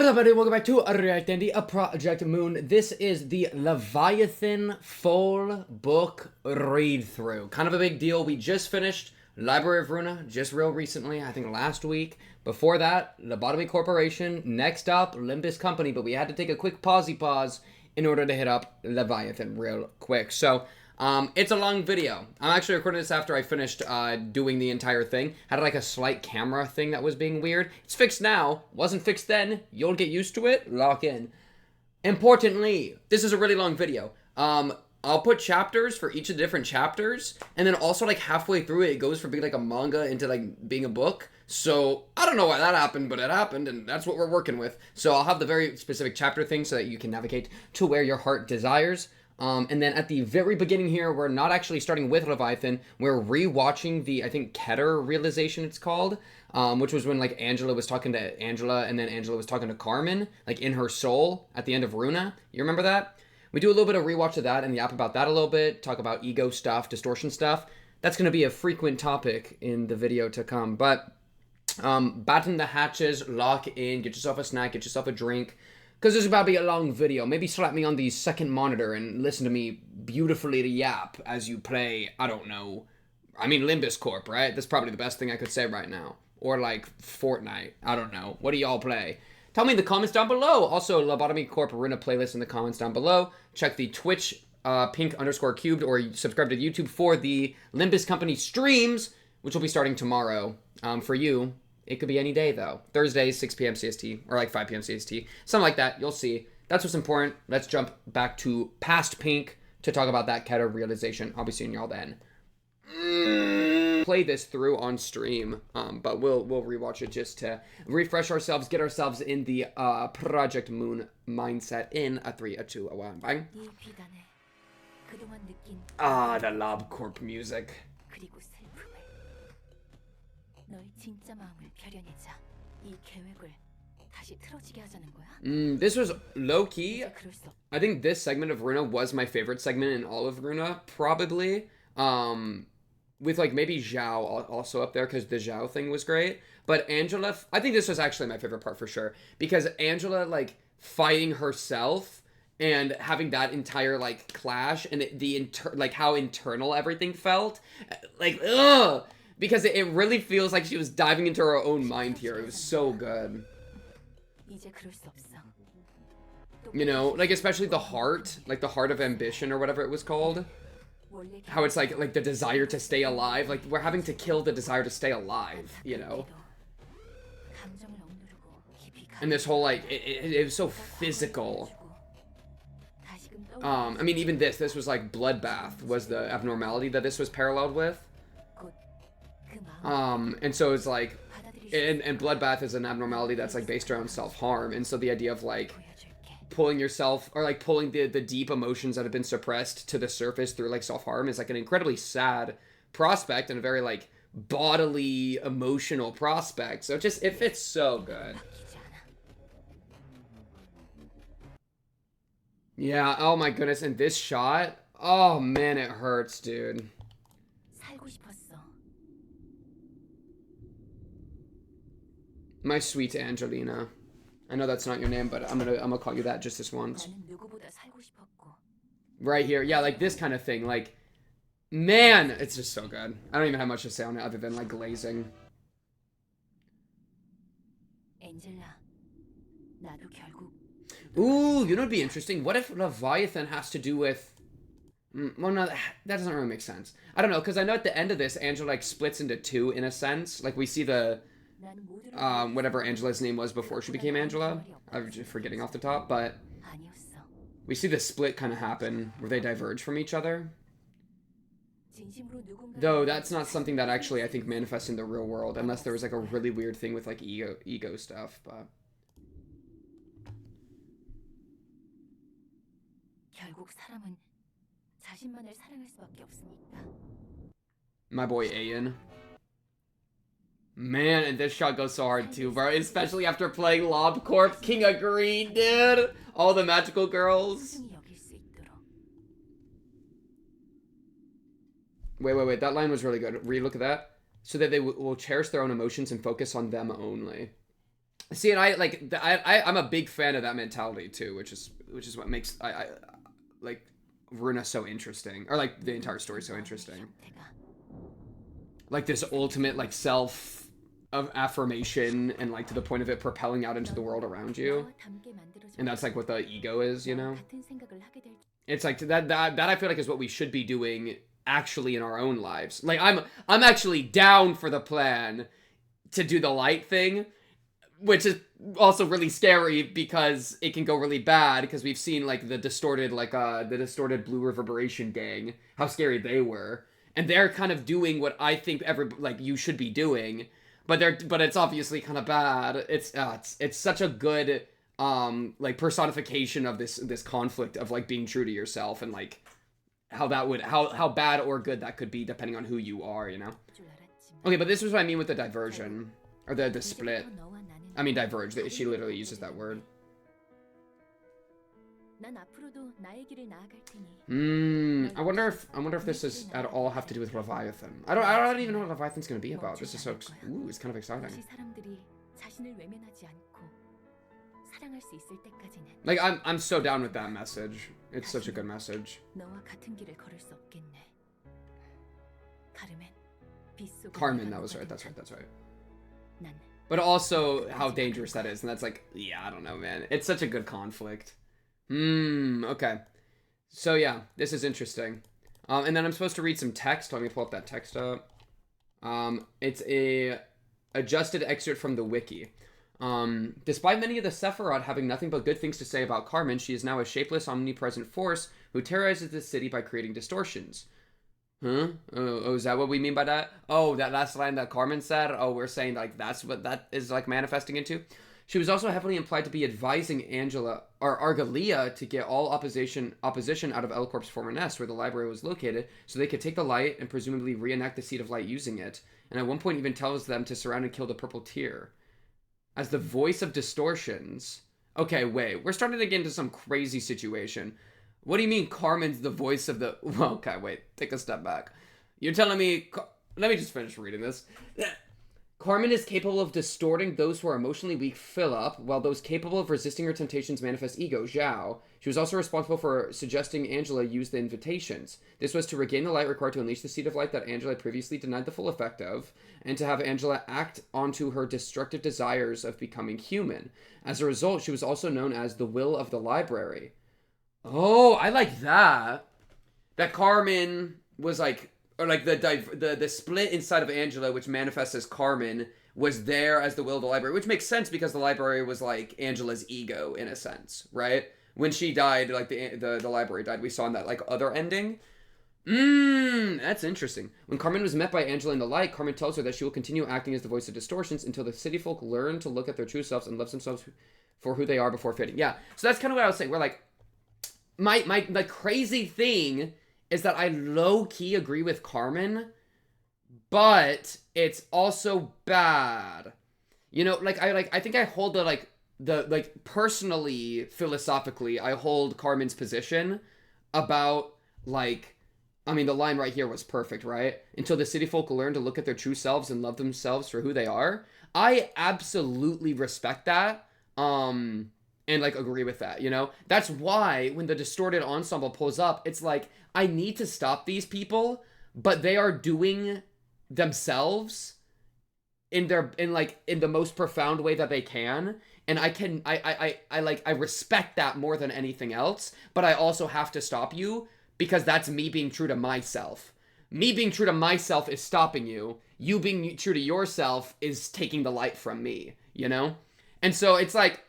What is up, everybody? Welcome back to Readthrough, a Project Moon. This is the Leviathan full book read-through. Kind of a big deal. We just finished Library of Runa, just real recently, I think last week. Before that, Lobotomy Corporation. Next up, Limbus Company. But we had to take a quick pause in order to hit up Leviathan real quick. So, it's a long video. I'm actually recording this after I finished doing the entire thing. Had like a slight camera thing that was being weird. It's fixed now. Wasn't fixed then. You'll get used to it. Lock in. Importantly, this is a really long video. I'll put chapters for each of the different chapters, and then also like halfway through it goes from being like a manga into like being a book. So I don't know why that happened, but it happened, and that's what we're working with. So I'll have the very specific chapter thing so that you can navigate to where your heart desires. And then at the very beginning here, we're not actually starting with Leviathan. We're rewatching the, I think, Keter realization it's called, which was when, like, Angela was talking to Angela, and then Angela was talking to Carmen, like, in her soul at the end of Runa. You remember that? We do a little bit of rewatch of that and yap about that a little bit, talk about ego stuff, distortion stuff. That's going to be a frequent topic in the video to come. But batten the hatches, lock in, get yourself a snack, get yourself a drink. Because this is about to be a long video. Maybe slap me on the second monitor and listen to me beautifully yap as you play, I don't know. I mean, Limbus Corp, right? That's probably the best thing I could say right now. Or like Fortnite. I don't know. What do y'all play? Tell me in the comments down below. Also, Lobotomy Corp Runa playlist in the comments down below. Check the Twitch pink_cubed or subscribe to YouTube for the Limbus Company streams, which will be starting tomorrow for you. It could be any day, though. Thursday, 6 p.m. CST, or like 5 p.m. CST. Something like that. You'll see. That's what's important. Let's jump back to past Pink to talk about that Keter realization. I'll be seeing y'all then. Play this through on stream, but we'll rewatch it just to refresh ourselves, get ourselves in the Project Moon mindset in a 3, a 2, a 1. Bang. Ah, the Lob Corp music. This was low-key. I think this segment of Runa was my favorite segment in all of Runa, probably. With like maybe Zhao also up there because the Zhao thing was great. But Angela, I think this was actually my favorite part for sure. Because Angela like fighting herself and having that entire like clash and like how internal everything felt. Like, ugh! Because it really feels like she was diving into her own mind here. It was so good. You know, like especially the heart, like the heart of ambition or whatever it was called. How it's like the desire to stay alive. Like we're having to kill the desire to stay alive, you know. And this whole like, it was so physical. I mean even this was like bloodbath was the abnormality that this was paralleled with. And so it's like, and bloodbath is an abnormality that's like based around self-harm, and so the idea of like pulling yourself, or like pulling the deep emotions that have been suppressed to the surface through like self-harm is like an incredibly sad prospect and a very like bodily emotional prospect. So it fits so good. Yeah, oh my goodness, and this shot, oh man, it hurts, dude. My sweet Angelina. I know that's not your name, but I'm gonna call you that just this once. Right here. Yeah, like this kind of thing. Like, man, it's just so good. I don't even have much to say on it other than like glazing. Ooh, you know what'd be interesting? What if Leviathan has to do with... Well, no, that doesn't really make sense. I don't know, because I know at the end of this, Angela like splits into two in a sense. Like we see the... whatever Angela's name was before she became Angela. I'm just forgetting off the top, but we see the split kind of happen where they diverge from each other. Though that's not something that actually I think manifests in the real world, unless there was like a really weird thing with like ego stuff. But my boy Ayan. Man, and this shot goes so hard too, bro. Especially after playing Lob Corp, King of Green, dude. All the magical girls. Wait. That line was really good. Relook at that. So that they will cherish their own emotions and focus on them only. See, and I like I'm a big fan of that mentality too, which is what makes I like Runa so interesting, or like the entire story so interesting. Like this ultimate like self of affirmation, and like to the point of it propelling out into the world around you, and that's like what the ego is, you know. It's like that I feel like is what we should be doing actually in our own lives. Like I'm actually down for the plan to do the light thing, which is also really scary because it can go really bad, because we've seen like the distorted blue reverberation gang, how scary they were, and they're kind of doing what I think you should be doing, but it's obviously kind of bad. It's such a good like personification of this conflict of like being true to yourself, and like how bad or good that could be depending on who you are, you know. Okay, but this is what I mean with the diversion, or the split. I mean diverge. She literally uses that word. I wonder if this is at all have to do with Leviathan. I don't even know what Leviathan's gonna be about. This is so it's kind of exciting. Like I'm so down with that message. It's such a good message. Carmen, that was right. That's right. But also how dangerous that is, and that's like, yeah, I don't know, man. It's such a good conflict. Okay. So yeah, this is interesting. And then I'm supposed to read some text. Let me pull up that text up. It's a adjusted excerpt from the wiki. Despite many of the Sephiroth having nothing but good things to say about Carmen, she is now a shapeless, omnipresent force who terrorizes the city by creating distortions. Huh? Oh, is that what we mean by that? Oh, that last line that Carmen said? Oh, we're saying like that's what that is like manifesting into? She was also heavily implied to be advising Angela or Argalia to get all opposition out of L-Corp's former nest where the library was located, so they could take the light and presumably reenact the Seed of Light using it. And at one point even tells them to surround and kill the purple tear. As the voice of distortions. Okay, wait. We're starting to get into some crazy situation. What do you mean Carmen's the voice of the... Well, okay, wait. Take a step back. You're telling me... Let me just finish reading this. Carmen is capable of distorting those who are emotionally weak, Philip, while those capable of resisting her temptations manifest ego, Zhao. She was also responsible for suggesting Angela use the invitations. This was to regain the light required to unleash the Seed of Light that Angela previously denied the full effect of, and to have Angela act onto her destructive desires of becoming human. As a result, she was also known as the Will of the Library. Oh, I like that. That Carmen was like... Or like the split inside of Angela, which manifests as Carmen, was there as the will of the library, which makes sense because the library was like Angela's ego in a sense, right? When she died, like the library died, we saw in that like other ending. That's interesting. When Carmen was met by Angela in the light, Carmen tells her that she will continue acting as the voice of distortions until the city folk learn to look at their true selves and love themselves for who they are before fading. Yeah, so that's kind of what I was saying. We're like, my crazy thing is that I low-key agree with Carmen, but it's also bad. You know, I think I hold personally, philosophically, I hold Carmen's position about, like, I mean, the line right here was perfect, right? Until the city folk learn to look at their true selves and love themselves for who they are. I absolutely respect that, and, like, agree with that, you know? That's why when the Distorted Ensemble pulls up, it's like, I need to stop these people, but they are doing themselves in the most profound way that they can. And I respect that more than anything else, but I also have to stop you because that's me being true to myself. Me being true to myself is stopping you. You being true to yourself is taking the light from me, you know? And so it's like,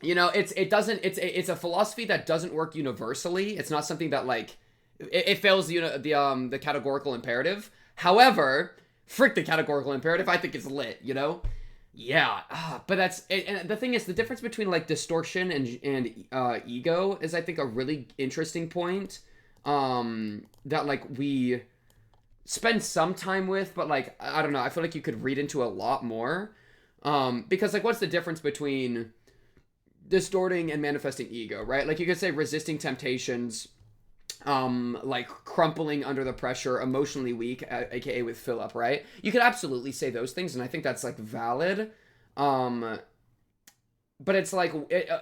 you know, it's a philosophy that doesn't work universally. It's not something that like it fails the categorical imperative. However, frick the categorical imperative, I think it's lit, you know? Yeah, but that's and the thing is the difference between like distortion and ego is I think a really interesting point that like we spend some time with, but like I don't know, I feel like you could read into a lot more because like what's the difference between distorting and manifesting ego, right? Like you could say resisting temptations, like crumpling under the pressure, emotionally weak, aka with Philip, right? You could absolutely say those things, and I think that's like valid. but it's like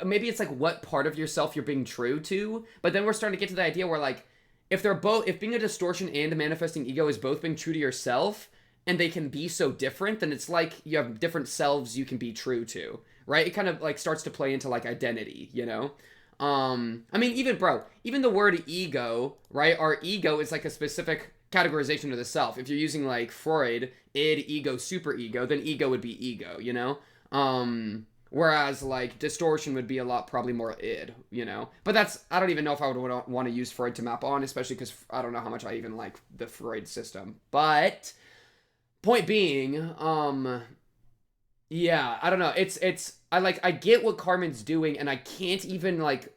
maybe it's like what part of yourself you're being true to. But then we're starting to get to the idea where like if being a distortion and a manifesting ego is both being true to yourself, and they can be so different, then it's like you have different selves you can be true to, right? It kind of like starts to play into like identity, you know. I mean, even the word ego, right? Our ego is like a specific categorization of the self. If you're using like Freud, id, ego, superego, then ego would be ego, you know. Whereas like distortion would be a lot probably more id, you know. But that's, I don't even know if I would want to use Freud to map on, especially because I don't know how much I even like the Freud system. But point being, yeah, I don't know. I get what Carmen's doing, and I can't even like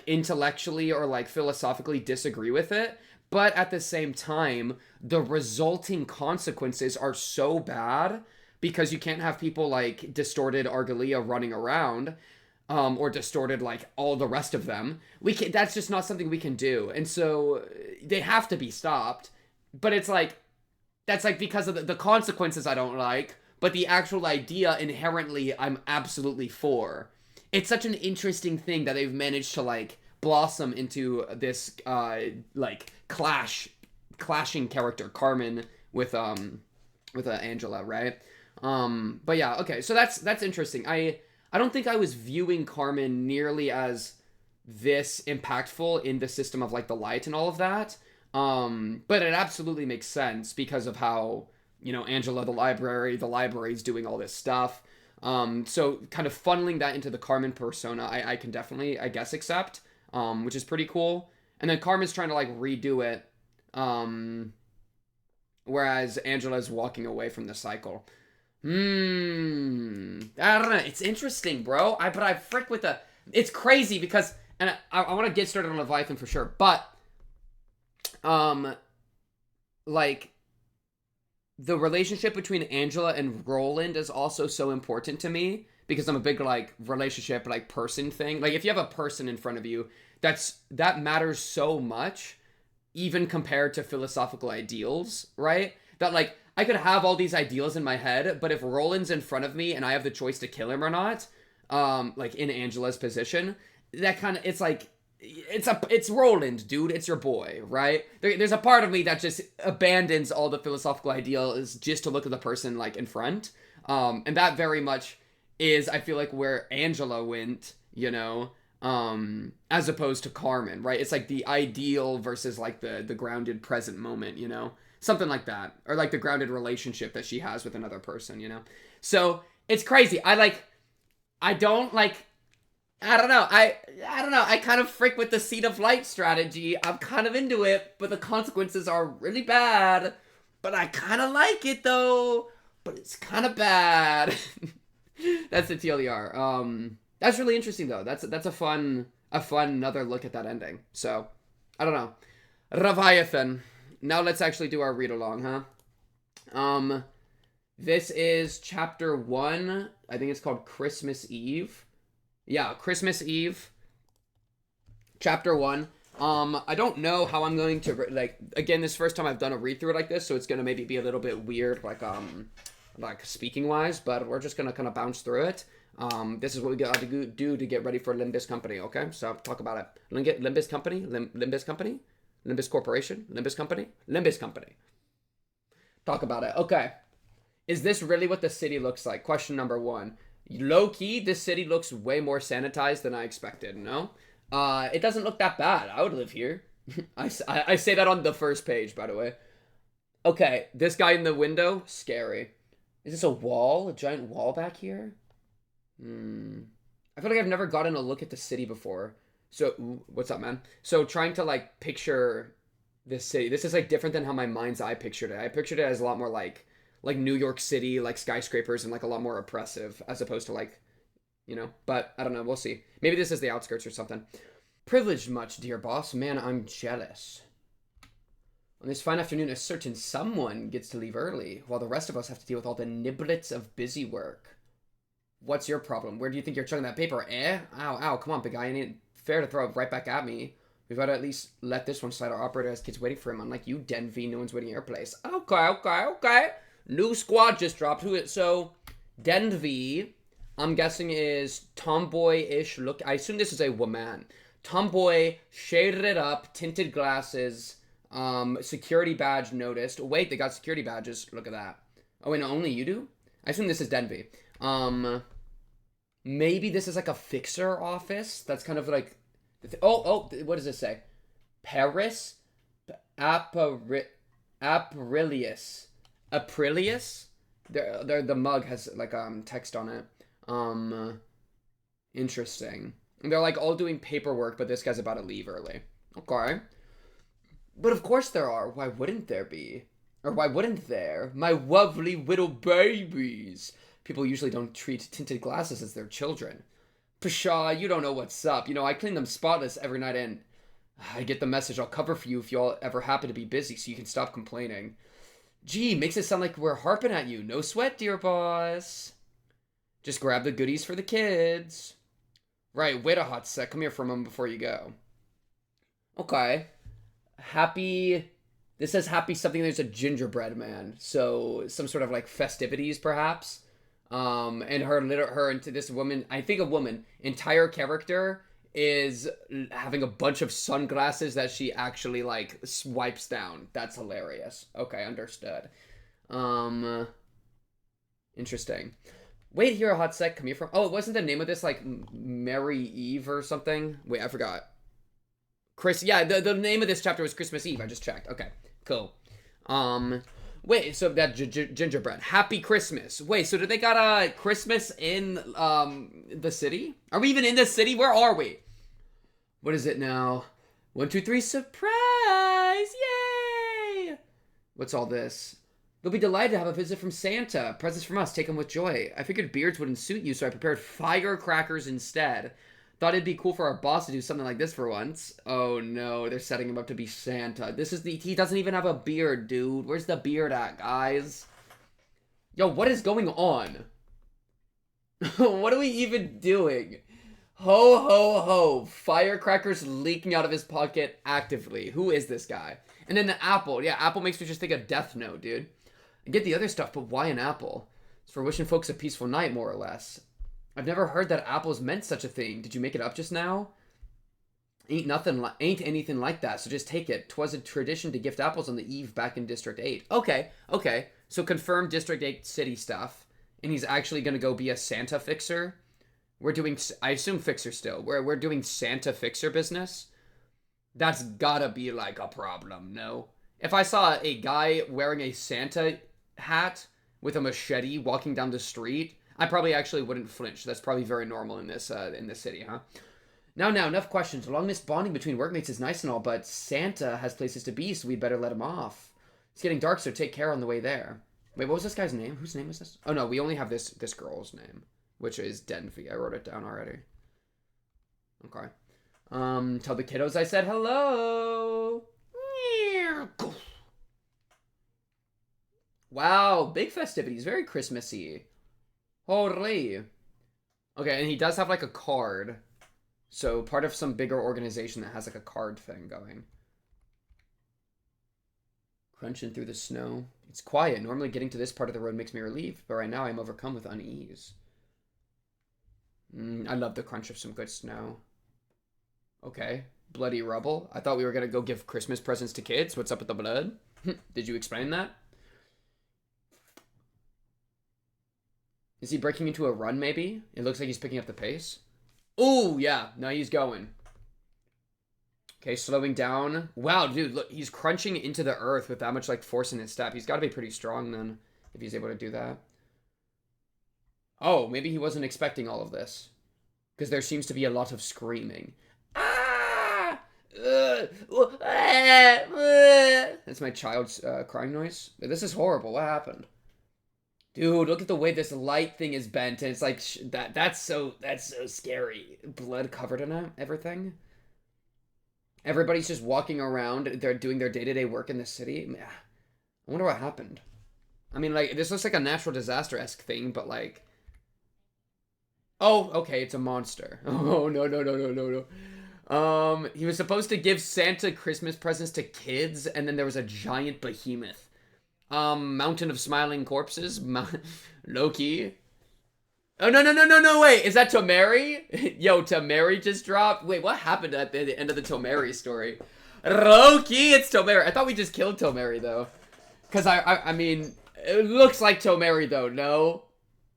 intellectually or like philosophically disagree with it. But at the same time, the resulting consequences are so bad because you can't have people like distorted Argalia running around, or distorted like all the rest of them. That's just not something we can do, and so they have to be stopped. But it's like that's like because of the consequences I don't like, but the actual idea inherently I'm absolutely for. It's such an interesting thing that they've managed to like blossom into this like clashing character, Carmen with Angela, right? But yeah, okay, so that's interesting. I don't think I was viewing Carmen nearly as this impactful in the system of like the light and all of that. But it absolutely makes sense because of how, you know, Angela, the library is doing all this stuff. So kind of funneling that into the Carmen persona, I can definitely, I guess, accept, which is pretty cool. And then Carmen's trying to like redo it, whereas Angela's walking away from the cycle. I don't know. It's interesting, bro. But I frick with it's crazy because, and I want to get started on Leviathan for sure, but like the relationship between Angela and Roland is also so important to me because I'm a big like relationship like person thing. Like if you have a person in front of you, that matters so much, even compared to philosophical ideals, right? That like I could have all these ideals in my head, but if Roland's in front of me and I have the choice to kill him or not, like in Angela's position, that kind of, it's like it's Roland, dude. It's your boy, right? There's a part of me that just abandons all the philosophical ideals just to look at the person like in front. And that very much is, I feel like, where Angela went, you know, as opposed to Carmen, right? It's like the ideal versus like the grounded present moment, you know, something like that, or like the grounded relationship that she has with another person, you know. So it's crazy. I don't like. I don't know. I don't know. I kind of frick with the seed of light strategy. I'm kind of into it, but the consequences are really bad. But I kind of like it though. But it's kind of bad. That's the TLDR. That's really interesting though. That's a fun another look at that ending. So I don't know. Leviathan. Now let's actually do our read along, huh? This is chapter 1. I think it's called Christmas Eve. Yeah, Christmas Eve, chapter 1. I don't know how I'm going to, like, again, this first time I've done a read-through like this, so it's going to maybe be a little bit weird, like speaking-wise, but we're just going to kind of bounce through it. This is what we got to do to get ready for Limbus Company, okay? So, talk about it. Limbus Company? Limbus Company? Limbus Corporation? Limbus Company? Limbus Company. Talk about it. Okay. Is this really what the city looks like? Question number 1. Low-key, this city looks way more sanitized than I expected, no? It doesn't look that bad. I would live here. I say that on the first page, by the way. Okay, this guy in the window, scary. Is this a wall? A giant wall back here? I feel like I've never gotten a look at the city before. So, what's up, man? So, trying to, like, picture this city. This is, like, different than how my mind's eye pictured it. I pictured it as a lot more, like New York City, like skyscrapers, and like a lot more oppressive as opposed to like, you know, but I don't know. We'll see. Maybe this is the outskirts or something. Privileged much, dear boss. Man, I'm jealous. On this fine afternoon, a certain someone gets to leave early, while the rest of us have to deal with all the niblets of busy work. What's your problem? Where do you think you're chugging that paper, eh? Ow, ow, come on, big guy. It ain't fair to throw it right back at me. We've got to at least let this one slide. Our operator has kids waiting for him. Unlike you, Denvy, no one's waiting at your place. Okay. New squad just dropped. So, Denvy, I'm guessing is tomboy-ish look. I assume this is a woman. Tomboy, shaded it up, tinted glasses, security badge noticed. Wait, they got security badges. Look at that. Oh, wait, no, only you do? I assume this is Denby. Maybe this is like a fixer office. That's kind of like... what does this say? Paris? Aprilius. Aprilius? The mug has like text on it. Interesting. And they're like all doing paperwork, but this guy's about to leave early. Okay. But of course there are. Why wouldn't there be? Or why wouldn't there? My lovely little babies. People usually don't treat tinted glasses as their children. Pshaw, you don't know what's up. You know, I clean them spotless every night and I get the message. I'll cover for you if you all ever happen to be busy so you can stop complaining. Gee, makes it sound like we're harping at you. No sweat, dear boss. Just grab the goodies for the kids. Right, wait a hot sec. Come here for a moment before you go. Okay. Happy... This says happy something. There's a gingerbread man. So, some sort of like festivities, perhaps. And her into this woman, I think a woman, entire character is having a bunch of sunglasses that she actually like swipes down. That's hilarious. Okay, understood. Interesting. Wait here a hot sec. Come here from... Oh, it wasn't the name of this like Mary Eve or something? Wait, I forgot. Yeah, the name of this chapter was Christmas Eve. I just checked. Okay, cool. Wait, so that gingerbread. Happy Christmas. Wait, so did they got a Christmas in the city? Are we even in the city? Where are we? What is it now? 1, 2, 3, surprise! Yay! What's all this? They'll be delighted to have a visit from Santa. Presents from us. Take them with joy. I figured beards wouldn't suit you, so I prepared firecrackers instead. Thought it'd be cool for our boss to do something like this for once. Oh no, they're setting him up to be Santa. He doesn't even have a beard, dude. Where's the beard at, guys? Yo, what is going on? What are we even doing? Ho, ho, ho. Firecrackers leaking out of his pocket actively. Who is this guy? And then the apple. Yeah, apple makes me just think of Death Note, dude. I get the other stuff, but why an apple? It's for wishing folks a peaceful night, more or less. I've never heard that apples meant such a thing. Did you make it up just now? Ain't anything like that, so just take it. 'Twas a tradition to gift apples on the eve back in District 8. Okay. So confirmed District 8 city stuff. And he's actually gonna go be a Santa fixer. We're doing, I assume fixer still. We're doing Santa fixer business. That's gotta be like a problem, no? If I saw a guy wearing a Santa hat with a machete walking down the street, I probably actually wouldn't flinch. That's probably very normal in this city, huh? Now, enough questions. Long distance bonding between workmates is nice and all, but Santa has places to be, so we'd better let him off. It's getting dark, so take care on the way there. Wait, what was this guy's name? Whose name is this? Oh, no, we only have this girl's name, which is Denvi. I wrote it down already. Okay. Tell the kiddos I said hello. Wow, big festivities. Very Christmassy. Holy. Okay, and he does have like a card. So part of some bigger organization that has like a card thing going. Crunching through the snow. It's quiet. Normally getting to this part of the road makes me relieved, but right now I'm overcome with unease. I love the crunch of some good snow. Okay. Bloody rubble. I thought we were going to go give Christmas presents to kids. What's up with the blood? Did you explain that? Is he breaking into a run, maybe? It looks like he's picking up the pace. Oh, yeah. No, he's going. Okay, slowing down. Wow, dude, look. He's crunching into the earth with that much, like, force in his step. He's got to be pretty strong, then, if he's able to do that. Oh, maybe he wasn't expecting all of this. Because there seems to be a lot of screaming. Ah! That's my child's crying noise. This is horrible. What happened? Dude, look at the way this light thing is bent, and it's like that's so scary. Blood covered in it, everything. Everybody's just walking around. They're doing their day-to-day work in the city. I wonder what happened. I mean, like, this looks like a natural disaster-esque thing, but like, oh, okay, it's a monster. Oh no. He was supposed to give Santa Christmas presents to kids, and then there was a giant behemoth. Mountain of Smiling Corpses. Loki. Oh, no, no, no, no, no, wait. Is that Tomeri? Yo, Tomeri just dropped? Wait, what happened at the end of the Tomeri story? Roki, it's Tomeri. I thought we just killed Tomeri, though. Because I mean, it looks like Tomeri, though, no?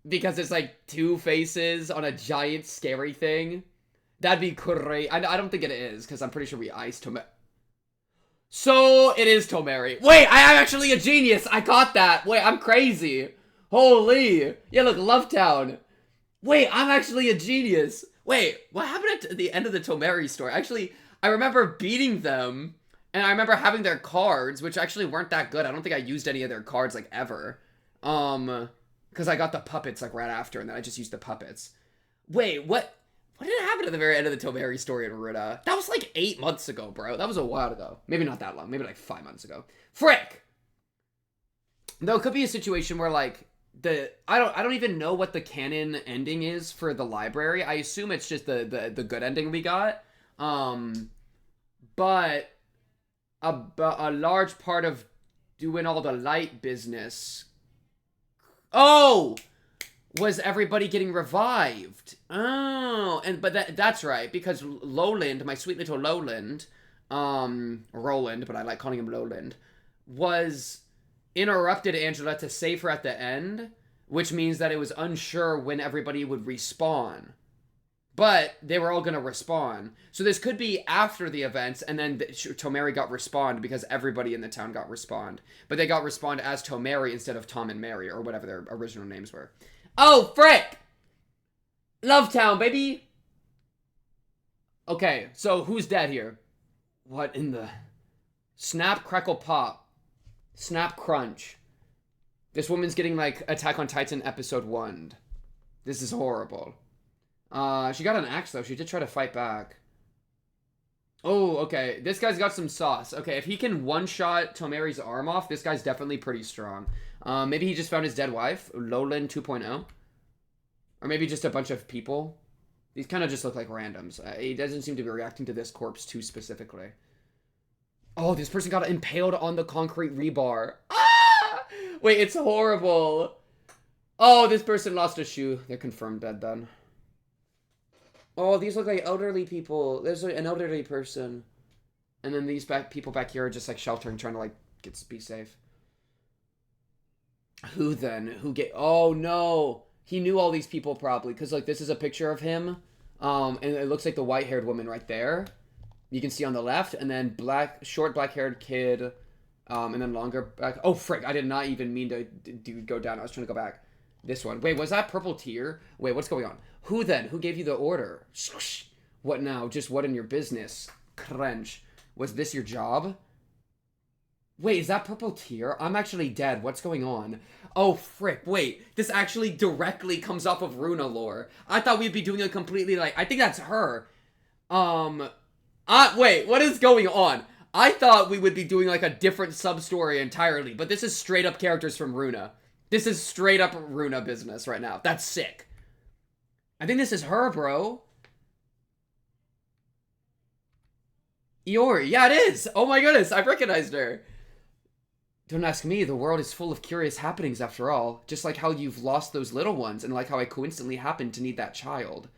Because it's like two faces on a giant scary thing. That'd be great. I don't think it is, because I'm pretty sure we iced Tomeri. So, it is Tomeri. Wait, I am actually a genius. I caught that. Wait, I'm crazy. Holy. Yeah, look, Lovetown. Wait, I'm actually a genius. Wait, what happened at the end of the Tomeri story? Actually, I remember beating them, and I remember having their cards, which actually weren't that good. I don't think I used any of their cards, like, ever. Because I got the puppets, like, right after, and then I just used the puppets. Wait, what did happen at the very end of the Tomeri story in Ruina? That was, like, 8 months ago, bro. That was a while ago. Maybe not that long. Maybe, like, 5 months ago. Frick! Though, it could be a situation where, like, I don't even know what the canon ending is for the library. I assume it's just the good ending we got. But a large part of doing all the light business, was everybody getting revived. But that's right, because Lowland, my sweet little Lowland, Roland, but I like calling him Lowland, was interrupted Angela to save her at the end, which means that it was unsure when everybody would respawn. But they were all going to respawn. So this could be after the events, and then Tomeri got respawned because everybody in the town got respawned. But they got respawned as Tomeri instead of Tom and Mary, or whatever their original names were. Oh, frick! Lovetown, baby! Okay, so who's dead here? What in the... Snap, crackle, pop. Snap, crunch. This woman's getting, like, Attack on Titan episode 1. This is horrible. She got an axe, though. She did try to fight back. Oh, okay. This guy's got some sauce. Okay, if he can one-shot Tomeri's arm off, this guy's definitely pretty strong. Maybe he just found his dead wife. Lowland 2.0. Or maybe just a bunch of people. These kind of just look like randoms. He doesn't seem to be reacting to this corpse too specifically. Oh, this person got impaled on the concrete rebar. Ah! Wait, it's horrible. Oh, this person lost a shoe. They're confirmed dead then. Oh, these look like elderly people. There's an elderly person. And then these people back here are just like sheltering, trying to like be safe. Who then? Oh no. He knew all these people probably. Because like this is a picture of him. And it looks like the white-haired woman right there. You can see on the left, and then short black-haired kid, and then longer back. Oh, frick, I did not even mean to go down. I was trying to go back. This one. Wait, was that purple tear? Wait, what's going on? Who then? Who gave you the order? What now? Just what in your business? Crunch. Was this your job? Wait, is that purple tear? I'm actually dead. What's going on? Oh, frick. Wait, this actually directly comes off of Runa lore. I thought we'd be doing a completely, like, I think that's her. Wait, what is going on? I thought we would be doing, like, a different sub-story entirely, but this is straight up characters from Runa. This is straight up Runa business right now. That's sick. I think this is her, bro. Iori. Yeah, it is. Oh my goodness, I recognized her. Don't ask me, the world is full of curious happenings after all. Just like how you've lost those little ones, and like how I coincidentally happened to need that child.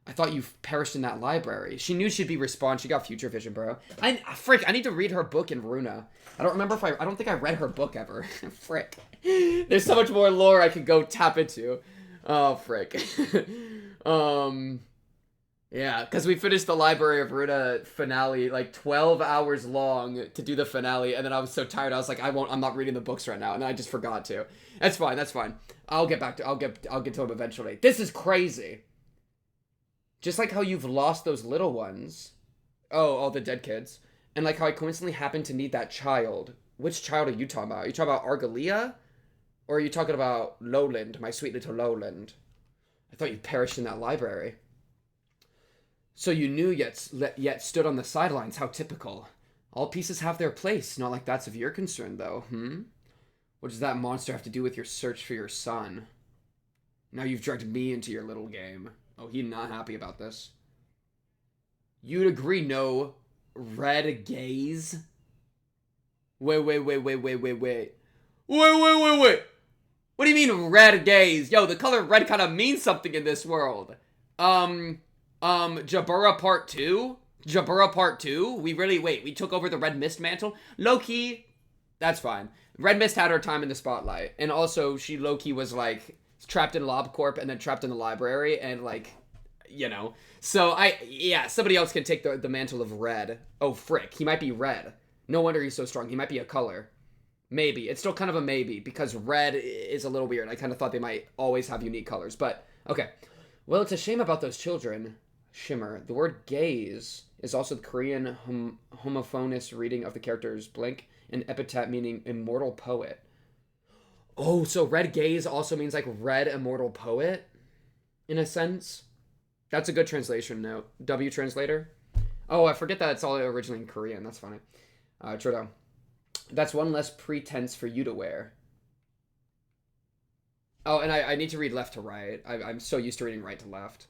I thought you perished in that library. She knew she'd be respawned. She got future vision, bro. Frick, I need to read her book in Runa. I don't remember if I don't think I read her book ever. Frick. There's so much more lore I could go tap into. Oh, frick. Yeah, because we finished the Library of Runa finale, like, 12 hours long to do the finale, and then I was so tired, I was like, I'm not reading the books right now, and I just forgot to. That's fine, that's fine. I'll get to them eventually. This is crazy. Just like how you've lost those little ones. Oh, all the dead kids. And like how I coincidentally happened to need that child. Which child are you talking about? Are you talking about Argalia? Or are you talking about Lowland, my sweet little Lowland? I thought you perished in that library. So you knew yet stood on the sidelines. How typical. All pieces have their place. Not like that's of your concern, though. What does that monster have to do with your search for your son? Now you've dragged me into your little game. Oh, he's not happy about this. You'd agree, no? Red gaze? Wait. Wait. What do you mean red gaze? Yo, the color red kind of means something in this world. Jabura Part 2? Jabura Part 2? We took over the Red Mist mantle? Low-key, that's fine. Red Mist had her time in the spotlight. And also, she low-key was, like, trapped in LobCorp and then trapped in the library and, like, you know. So, somebody else can take the mantle of red. Oh, frick. He might be red. No wonder he's so strong. He might be a color. Maybe. It's still kind of a maybe, because red is a little weird. I kind of thought they might always have unique colors, but, okay. Well, it's a shame about those children. Shimmer. The word gaze is also the Korean homophonous reading of the characters blink, an epithet meaning immortal poet. Oh, so red gaze also means, like, red immortal poet, in a sense? That's a good translation note. W translator. Oh, I forget that it's all originally in Korean. That's funny. Trudeau. That's one less pretense for you to wear. Oh, and I need to read left to right. I'm so used to reading right to left.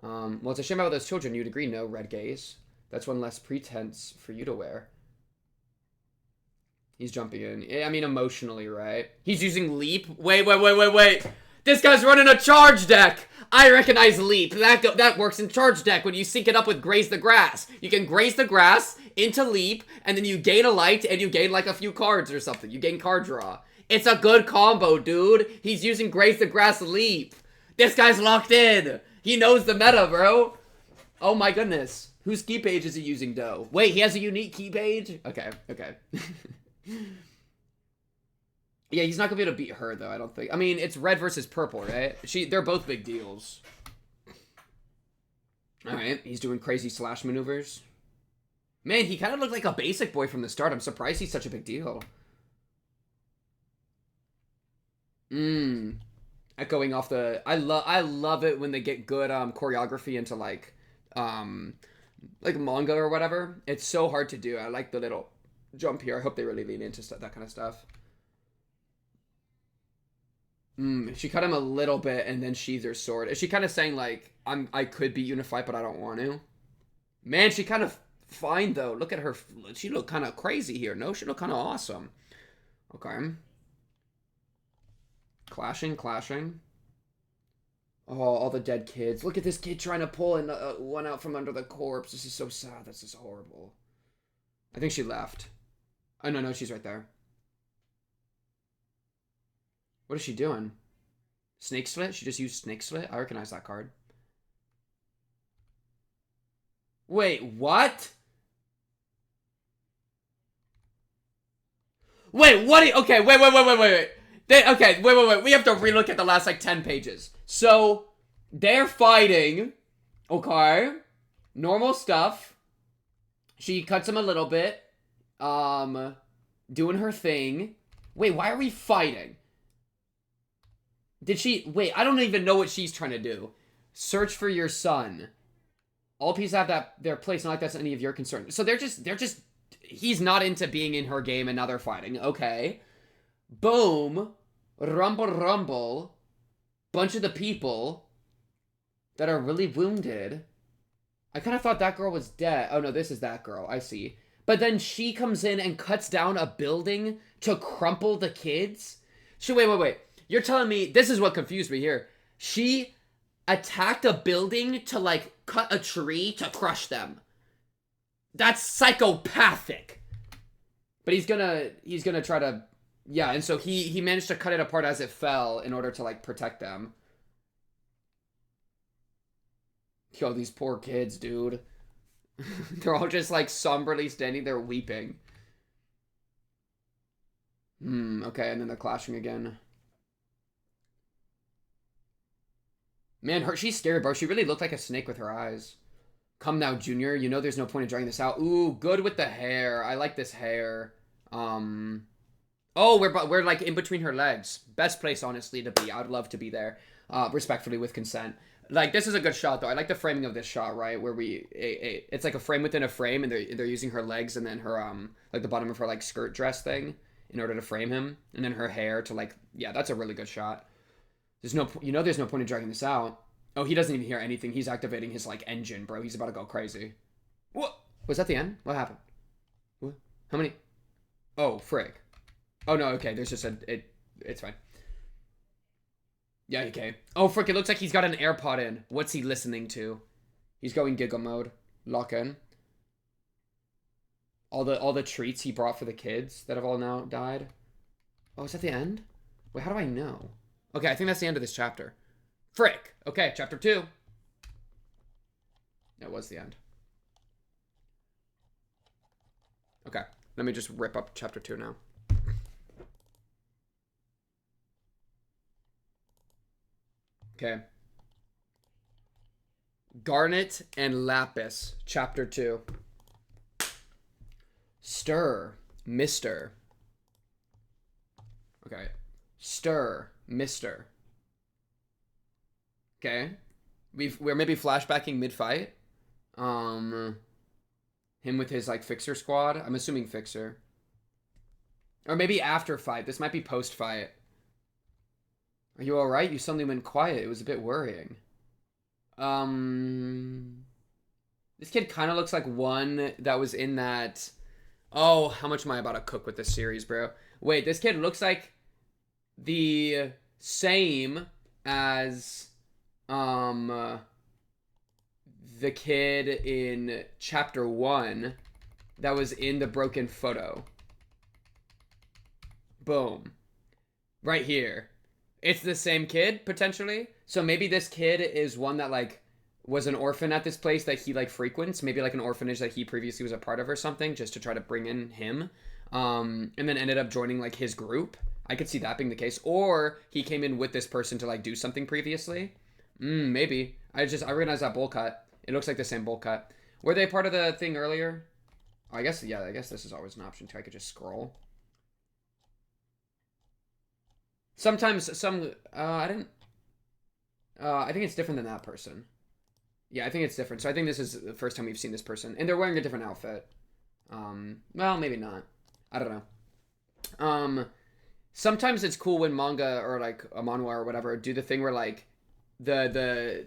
Well, it's a shame about those children. You'd agree, no, red gaze. That's one less pretense for you to wear. He's jumping in. I mean, emotionally, right? He's using leap. Wait. This guy's running a charge deck. I recognize leap. That works in charge deck when you sync it up with graze the grass. You can graze the grass into leap, and then you gain a light, and you gain like a few cards or something. You gain card draw. It's a good combo, dude. He's using graze the grass leap. This guy's locked in. He knows the meta, bro. Oh my goodness. Whose key page is he using, though? Wait, he has a unique key page? Okay. Yeah, he's not gonna be able to beat her, though, I don't think. I mean, it's red versus purple, right? They're both big deals. Alright, he's doing crazy slash maneuvers. Man, he kind of looked like a basic boy from the start. I'm surprised he's such a big deal. Echoing off the... I love it when they get good choreography into, like manga or whatever. It's so hard to do. I like the little jump here. I hope they really lean into that kind of stuff. She cut him a little bit and then sheathed her sword. Is she kind of saying, like, I could be unified, but I don't want to? Man, she kind of fine, though. Look at her. She looked kind of crazy here. No, she looked kind of awesome. Okay. Clashing. Oh, all the dead kids. Look at this kid trying to pull one out from under the corpse. This is so sad. This is horrible. I think she left. Oh, no, she's right there. What is she doing? Snake Slit? She just used Snake Slit? I recognize that card. Wait, what? Wait, what? Okay, wait. Okay, wait. We have to relook at the last, like, 10 pages. So, they're fighting. Okay. Normal stuff. She cuts him a little bit. Doing her thing. Wait, why are we fighting? Did she... Wait, I don't even know what she's trying to do. Search for your son. All pieces have their place, not like that's any of your concern. So they're just... He's not into being in her game and now they're fighting. Okay. Boom. Rumble. Bunch of the people that are really wounded. I kind of thought that girl was dead. Oh, no, this is that girl. I see. But then she comes in and cuts down a building to crumple the kids? Wait. You're telling me... This is what confused me here. She attacked a building to, like, cut a tree to crush them. That's psychopathic. But he's gonna try to... Yeah, and so he managed to cut it apart as it fell in order to, like, protect them. Yo, these poor kids, dude. They're all just, like, somberly standing there weeping. Okay, and then they're clashing again. Man, she's scary, bro. She really looked like a snake with her eyes. Come now, Junior. You know there's no point in dragging this out. Ooh, good with the hair. I like this hair. Oh, we're like in between her legs. Best place, honestly, to be. I would love to be there. Respectfully, with consent. Like, this is a good shot, though. I like the framing of this shot, right? Where it's like a frame within a frame, and they're using her legs and then her, like the bottom of her, like, skirt dress thing in order to frame him. And then her hair to, like, yeah, that's a really good shot. There's no point in dragging this out. Oh, he doesn't even hear anything. He's activating his, like, engine, bro. He's about to go crazy. What? Was that the end? What happened? What? How many? Oh, frick. Oh, no, okay. There's just it's fine. Yeah, okay. Oh, frick, it looks like he's got an AirPod in. What's he listening to? He's going giggle mode. Lock in. All the treats he brought for the kids that have all now died. Oh, is that the end? Wait, how do I know? Okay, I think that's the end of this chapter. Frick. Okay, chapter 2. That was the end. Okay, let me just rip up chapter 2 now. Okay. Garnet and Lapis, chapter 2. Stir, Mister. Okay. Stir, Mister. Okay. We're maybe flashbacking mid-fight. Him with his, like, Fixer squad. I'm assuming Fixer. Or maybe after fight. This might be post-fight. Are you alright? You suddenly went quiet. It was a bit worrying. This kid kind of looks like one that was in that... Oh, how much am I about to cook with this series, bro? Wait, this kid looks like the same as the kid in chapter 1 that was in the broken photo. Boom. Right here. It's the same kid, potentially. So maybe this kid is one that, like, was an orphan at this place that he, like, frequents. Maybe, like, an orphanage that he previously was a part of or something, just to try to bring in him. And then ended up joining, like, his group. I could see that being the case. Or he came in with this person to, like, do something previously. Maybe. I recognize that bowl cut. It looks like the same bowl cut. Were they part of the thing earlier? Oh, I guess this is always an option, too. I could just scroll. Sometimes I think it's different than that person. Yeah, I think it's different. So I think this is the first time we've seen this person. And they're wearing a different outfit. Well, maybe not. I don't know. Sometimes it's cool when manga or, like, a manhwa or whatever do the thing where, like, the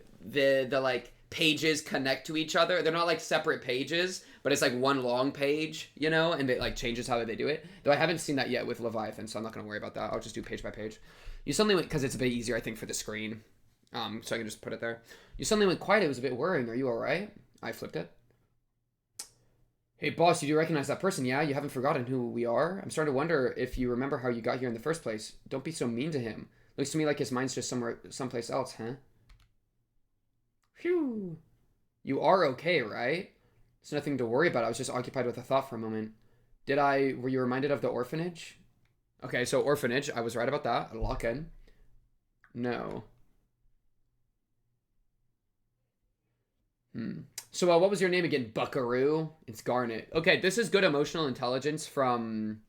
like, pages connect to each other. They're not, like, separate pages, but it's, like, one long page, you know? And it, like, changes how they do it. Though I haven't seen that yet with Leviathan, so I'm not going to worry about that. I'll just do page by page. You suddenly went... Because it's a bit easier, I think, for the screen. So I can just put it there. You suddenly went quiet. It was a bit worrying. Are you alright? I flipped it. Hey, boss, you do recognize that person, yeah? You haven't forgotten who we are? I'm starting to wonder if you remember how you got here in the first place. Don't be so mean to him. Looks to me like his mind's just someplace else, huh? Phew. You are okay, right? There's nothing to worry about. I was just occupied with a thought for a moment. Were you reminded of the orphanage? Okay, so orphanage. I was right about that. Lock in. No. So, what was your name again? Buckaroo? It's Garnet. Okay, this is good emotional intelligence from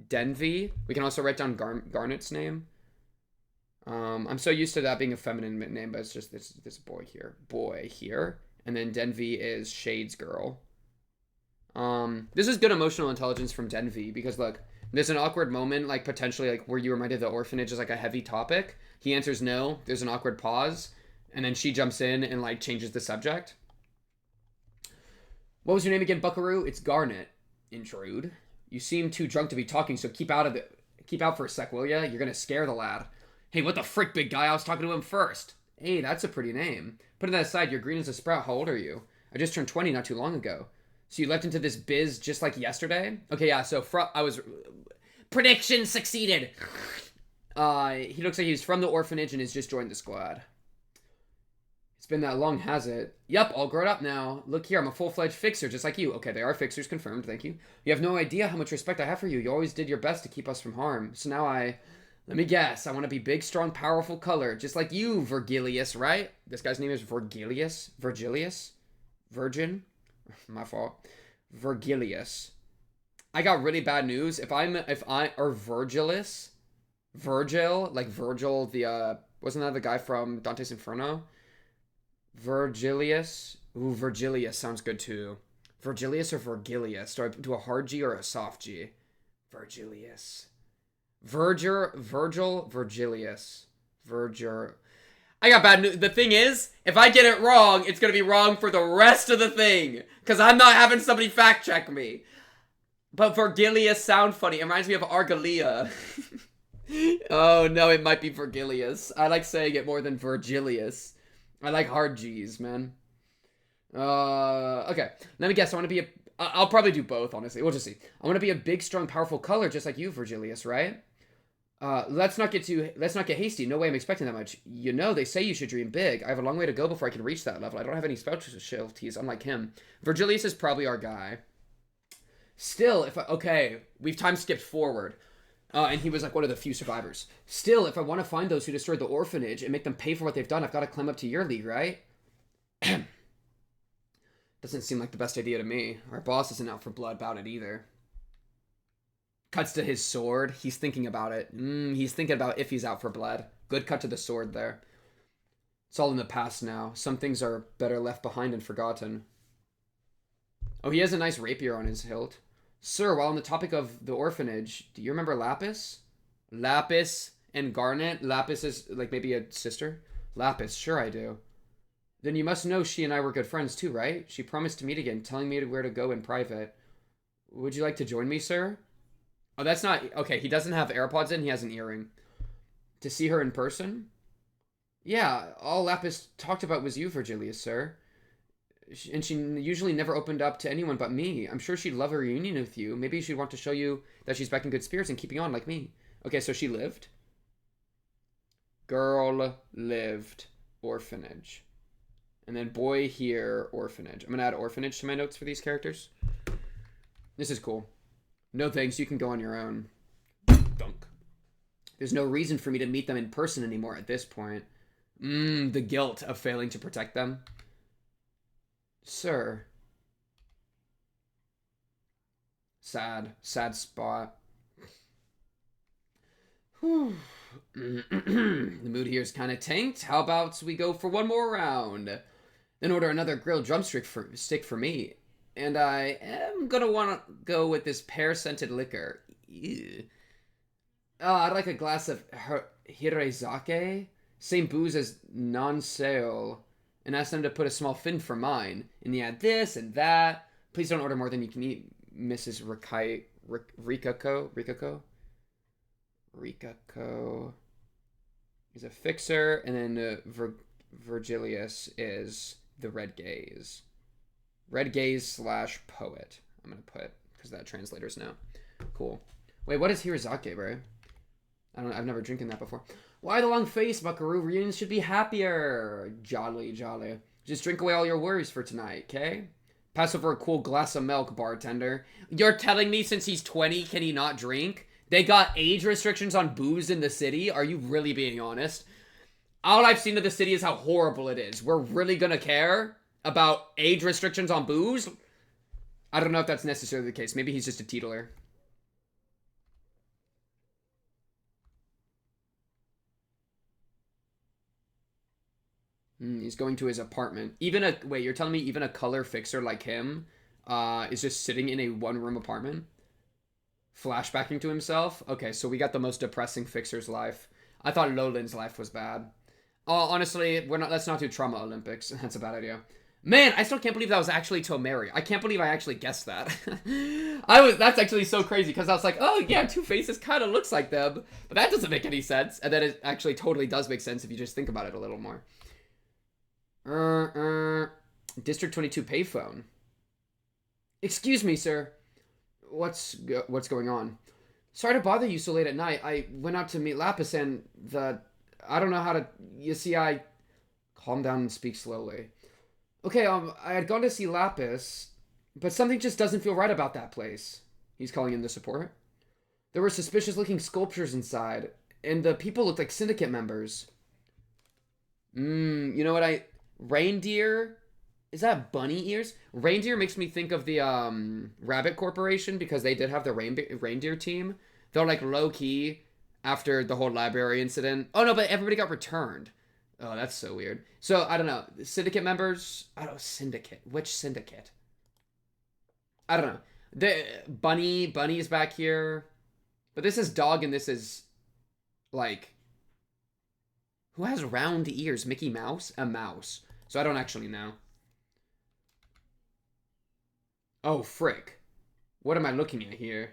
Denvi. We can also write down Garnet's name. I'm so used to that being a feminine name, but it's just this boy here. Boy here. And then Denvi is Shade's girl. This is good emotional intelligence from Denvi because, look, there's an awkward moment, like, potentially, like, where you reminded the orphanage is, like, a heavy topic. He answers no. There's an awkward pause. And then she jumps in and, like, changes the subject. What was your name again, Buckaroo? It's Garnet. Intrude. You seem too drunk to be talking, so keep out for a sec, will ya? You're gonna scare the lad. Hey, what the frick, big guy? I was talking to him first. Hey, that's a pretty name. Putting that aside, you're green as a sprout. How old are you? I just turned 20 not too long ago. So you left into this biz just like yesterday? Okay, yeah, so I was... Prediction succeeded! He looks like he's from the orphanage and has just joined the squad. It's been that long, has it? Yup, all grown up now. Look here, I'm a full-fledged fixer, just like you. Okay, they are fixers, confirmed, thank you. You have no idea how much respect I have for you. You always did your best to keep us from harm. So now let me guess, I want to be big, strong, powerful color, just like you, Virgilius, right? This guy's name is Virgilius? Virgin? My fault. Virgilius. I got really bad news. Or Virgilius? Virgil, like Virgil, wasn't that the guy from Dante's Inferno? Virgilius. Ooh, Virgilius sounds good too. Virgilius or Virgilius? Do I do a hard G or a soft G? Virgilius. Virgilius. I got bad news. The thing is, if I get it wrong, it's going to be wrong for the rest of the thing. Because I'm not having somebody fact check me. But Virgilius sound funny. It reminds me of Argalia. Oh no, it might be Virgilius. I like saying it more than Virgilius. I like hard G's, man. Okay. Let me guess. I want to be a. I'll probably do both, honestly. We'll just see. I want to be a big, strong, powerful color, just like you, Virgilius, right? Let's not get hasty. No way I'm expecting that much. You know, they say you should dream big. I have a long way to go before I can reach that level. I don't have any specialties, unlike him. Virgilius is probably our guy. Still, okay, we've time skipped forward. And he was like one of the few survivors. Still, if I want to find those who destroyed the orphanage and make them pay for what they've done, I've got to climb up to your league, right? Doesn't seem like the best idea to me. Our boss isn't out for blood about it either. Cuts to his sword. He's thinking about it. He's thinking about if he's out for blood. Good cut to the sword there. It's all in the past now. Some things are better left behind and forgotten. Oh, he has a nice rapier on his hilt. Sir, while on the topic of the orphanage, do you remember Lapis? Lapis and Garnet? Lapis is like maybe a sister? Lapis, sure I do. Then you must know she and I were good friends too, right? She promised to meet again, telling me where to go in private. Would you like to join me, sir? Oh, that's not... Okay, he doesn't have AirPods in, he has an earring. To see her in person? Yeah, all Lapis talked about was you, Virgilius, sir. And she usually never opened up to anyone but me. I'm sure she'd love a reunion with you. Maybe she'd want to show you that she's back in good spirits and keeping on like me. Okay, so she lived. Girl lived. Orphanage. And then boy here, orphanage. I'm going to add orphanage to my notes for these characters. This is cool. No thanks, you can go on your own. Dunk. There's no reason for me to meet them in person anymore at this point. The guilt of failing to protect them. Sir. Sad. Sad spot. Whew. The mood here is kind of tanked. How about we go for one more round? Then order another grilled drumstick for me. And I am going to want to go with this pear-scented liquor. Ew. I'd like a glass of hirezake. Same booze as non-sale. And ask them to put a small fin for mine. And you add this and that. Please don't order more than you can eat, Mrs. Rikako. Rikako is a fixer. And then Virgilius is the red gaze. Red gaze / poet. I'm going to put, because that translator's now. Cool. Wait, what is hirezake, bro? I've never drinking that before. Why the long face, buckaroo? Reunions should be happier. Jolly, jolly. Just drink away all your worries for tonight, okay? Pass over a cool glass of milk, bartender. You're telling me since he's 20, can he not drink? They got age restrictions on booze in the city? Are you really being honest? All I've seen of the city is how horrible it is. We're really gonna care about age restrictions on booze? I don't know if that's necessarily the case. Maybe he's just a teetotaler. He's going to his apartment. Wait, you're telling me even a color fixer like him is just sitting in a one-room apartment? Flashbacking to himself? Okay, so we got the most depressing fixer's life. I thought Lolin's life was bad. Honestly, let's not do Trauma Olympics. That's a bad idea. Man, I still can't believe that was actually Tomeri. I can't believe I actually guessed that. That's actually so crazy, because I was like, oh yeah, Two Faces kind of looks like them. But that doesn't make any sense. And then it actually totally does make sense if you just think about it a little more. District 22 payphone. Excuse me, sir. What's going on? Sorry to bother you so late at night. I went out to meet Lapis and I don't know how to... You see, I... Calm down and speak slowly. Okay, I had gone to see Lapis, but something just doesn't feel right about that place. He's calling in the support. There were suspicious-looking sculptures inside, and the people looked like syndicate members. You know what Reindeer? Is that bunny ears? Reindeer makes me think of the Rabbit Corporation, because they did have the reindeer team. They're like low-key after the whole library incident. Oh no, but everybody got returned. Oh, that's so weird. So, I don't know. Syndicate members? I don't know. Syndicate. Which syndicate? I don't know. The Bunny is back here. But this is dog and this is, like... Who has round ears? Mickey Mouse? A mouse. So I don't actually know. Oh, frick. What am I looking at here?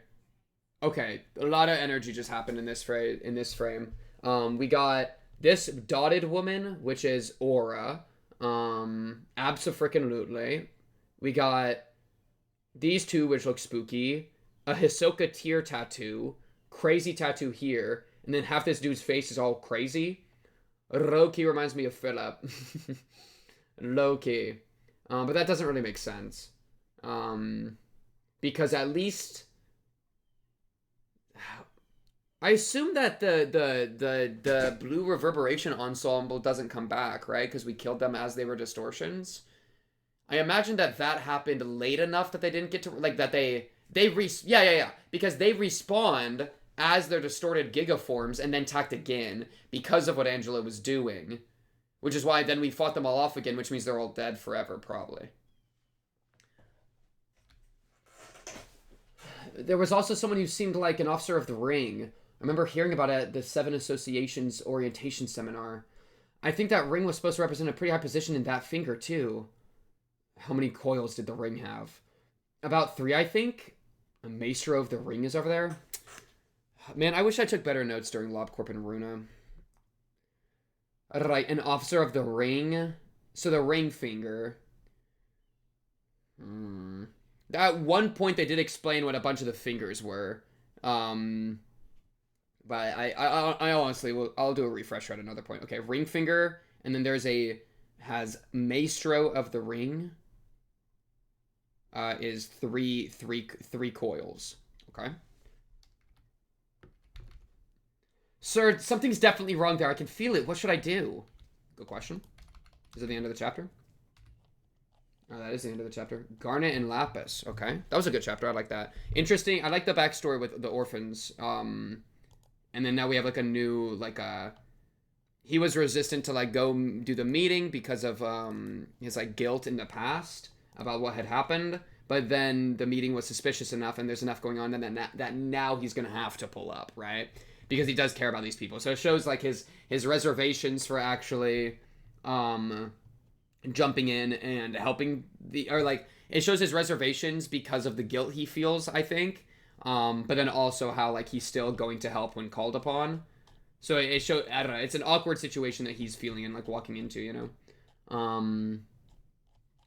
Okay, a lot of energy just happened in this frame. We got this dotted woman, which is Aura. Abso-freaking-lutely. We got these two, which look spooky. A Hisoka tear tattoo. Crazy tattoo here. And then half this dude's face is all crazy. Loki reminds me of Philip. Loki. But that doesn't really make sense. Because at least I assume that the blue reverberation ensemble doesn't come back, right? Because we killed them as they were distortions. I imagine that happened late enough that they didn't get to, like, that yeah, because they respawned as their distorted gigaforms and then attacked again because of what Angela was doing, which is why then we fought them all off again, which means they're all dead forever, probably. There was also someone who seemed like an officer of the ring. I remember hearing about it at the Seven Associations orientation seminar. I think that ring was supposed to represent a pretty high position in that finger, too. How many coils did the ring have? About 3, I think. A maestro of the ring is over there. Man, I wish I took better notes during LobCorp and Runa. Alright, an officer of the ring. So the ring finger. At one point, they did explain what a bunch of the fingers were. But I honestly I'll do a refresher at another point. Okay, ring finger, and then has maestro of the ring. Is three coils. Okay. Sir, something's definitely wrong there. I can feel it. What should I do? Good question. Is it the end of the chapter? Oh, that is the end of the chapter. Garnet and Lapis. Okay. That was a good chapter. I like that. Interesting. I like the backstory with the orphans. And then now we have, like, a new, like, he was resistant to, like, go do the meeting because of, his, like, guilt in the past about what had happened. But then the meeting was suspicious enough and there's enough going on that now he's going to have to pull up, right? Because he does care about these people. So it shows, like, his reservations for actually, jumping in and helping it shows his reservations because of the guilt he feels, I think. But then also how, like, he's still going to help when called upon. So it shows, I don't know, it's an awkward situation that he's feeling and, like, walking into, you know?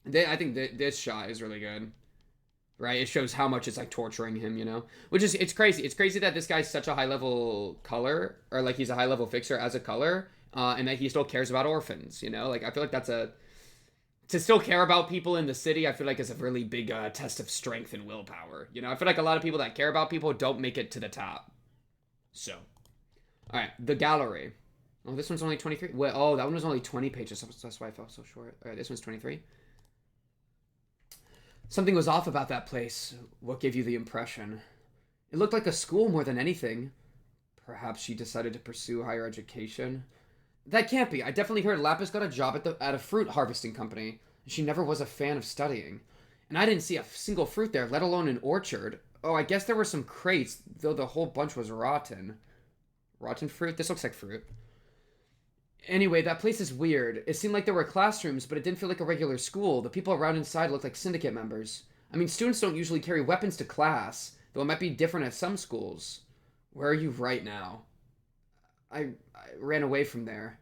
I think this shot is really good. Right? It shows how much it's, like, torturing him, you know? Which is, it's crazy. It's crazy that this guy's such a high-level color, or, like, he's a high-level fixer as a color, and that he still cares about orphans, you know? Like, I feel like to still care about people in the city, I feel like is a really big test of strength and willpower. You know, I feel like a lot of people that care about people don't make it to the top. So, all right, the gallery. Oh, this one's only 23. Well, oh, that one was only 20 pages. That's why I felt so short. All right, this one's 23. Something was off about that place. What gave you the impression? It looked like a school more than anything. Perhaps she decided to pursue higher education. That can't be. I definitely heard Lapis got a job at a fruit harvesting company. She never was a fan of studying. And I didn't see a single fruit there, let alone an orchard. Oh, I guess there were some crates, though the whole bunch was rotten. Rotten fruit? This looks like fruit. Anyway, that place is weird. It seemed like there were classrooms, but it didn't feel like a regular school. The people around inside looked like syndicate members. I mean, students don't usually carry weapons to class, though it might be different at some schools. Where are you right now? I ran away from there.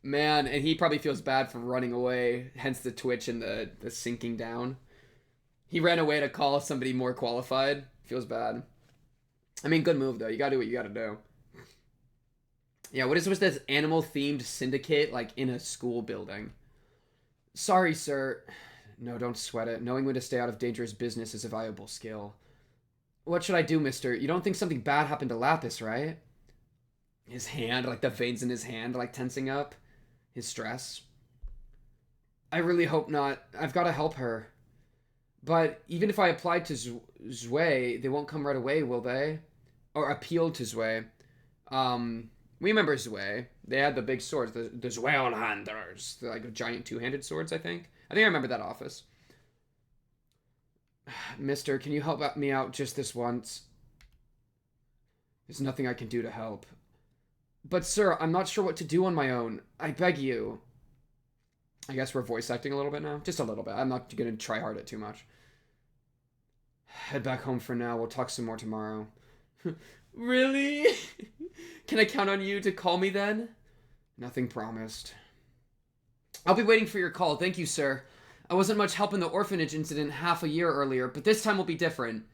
Man, and he probably feels bad for running away, hence the twitch and the sinking down. He ran away to call somebody more qualified. Feels bad. I mean, good move, though. You gotta do what you gotta do. Yeah, what is with this animal-themed syndicate, like, in a school building? Sorry, sir. No, don't sweat it. Knowing when to stay out of dangerous business is a valuable skill. What should I do, mister? You don't think something bad happened to Lapis, right? His hand, like, the veins in his hand, like, tensing up. His stress. I really hope not. I've got to help her. But even if I applied to Zue, they won't come right away, will they? Or appeal to Zue. We remember Zue. They had the big swords, the Zueelhanders. The, like, giant two-handed swords, I think. I remember that office. Mister, can you help me out just this once? There's nothing I can do to help. But, sir, I'm not sure what to do on my own. I beg you. I guess we're voice acting a little bit now. Just a little bit. I'm not going to try hard at too much. Head back home for now. We'll talk some more tomorrow. Really? Can I count on you to call me then? Nothing promised. I'll be waiting for your call. Thank you, sir. I wasn't much help in the orphanage incident half a year earlier, but this time will be different.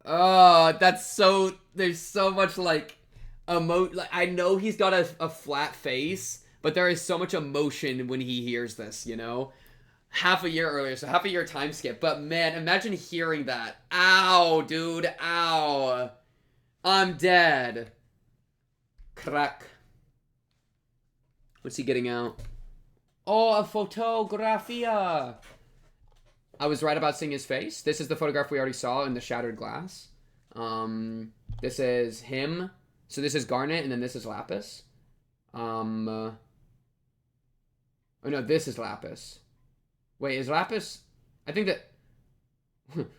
Oh, that's so... There's so much, like... Like, I know he's got a flat face, but there is so much emotion when he hears this, you know? Half a year earlier, so half a year time skip. But, man, imagine hearing that. Ow, dude. Ow. I'm dead. Crack. What's he getting out? Oh, a photographia. I was right about seeing his face. This is the photograph we already saw in the shattered glass. This is him. So this is Garnet, and then this is Lapis. Oh no, this is Lapis. Wait, is Lapis... I think that...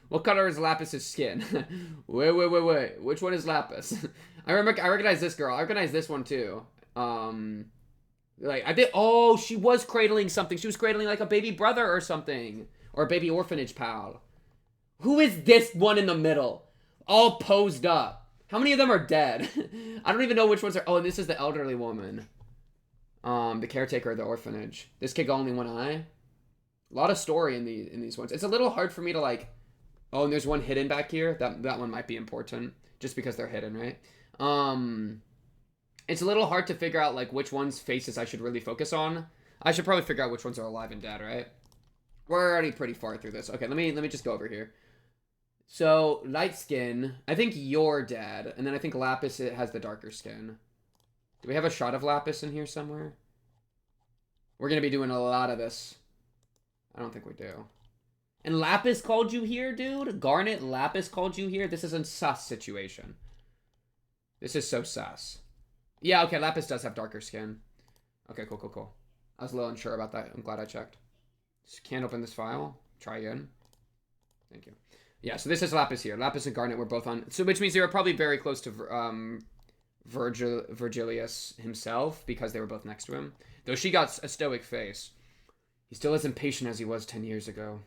What color is Lapis's skin? Wait. Which one is Lapis? I recognize this girl. I recognize this one too. Like, I think... Oh, she was cradling something. She was cradling like a baby brother or something. Or a baby orphanage pal. Who is this one in the middle? All posed up. How many of them are dead? I don't even know which ones are... Oh, this is the elderly woman. The caretaker of the orphanage. This kid got only one eye. A lot of story in these ones. It's a little hard for me to like... Oh, and there's one hidden back here. That one might be important. Just because they're hidden, right? It's a little hard to figure out like which ones' faces I should really focus on. I should probably figure out which ones are alive and dead, right? We're already pretty far through this. Okay, let me just go over here. So, light skin. I think you're dead. And then I think Lapis has the darker skin. Do we have a shot of Lapis in here somewhere? We're going to be doing a lot of this. I don't think we do. And Lapis called you here, dude? Garnet, Lapis called you here? This is a sus situation. This is so sus. Yeah, okay, Lapis does have darker skin. Okay, cool. I was a little unsure about that. I'm glad I checked. Just can't open this file. Try again. Thank you. Yeah, so this is Lapis here. Lapis and Garnet were both on... So, which means they were probably very close to Virgilius himself, because they were both next to him. Though she got a stoic face. He still as impatient as he was 10 years ago.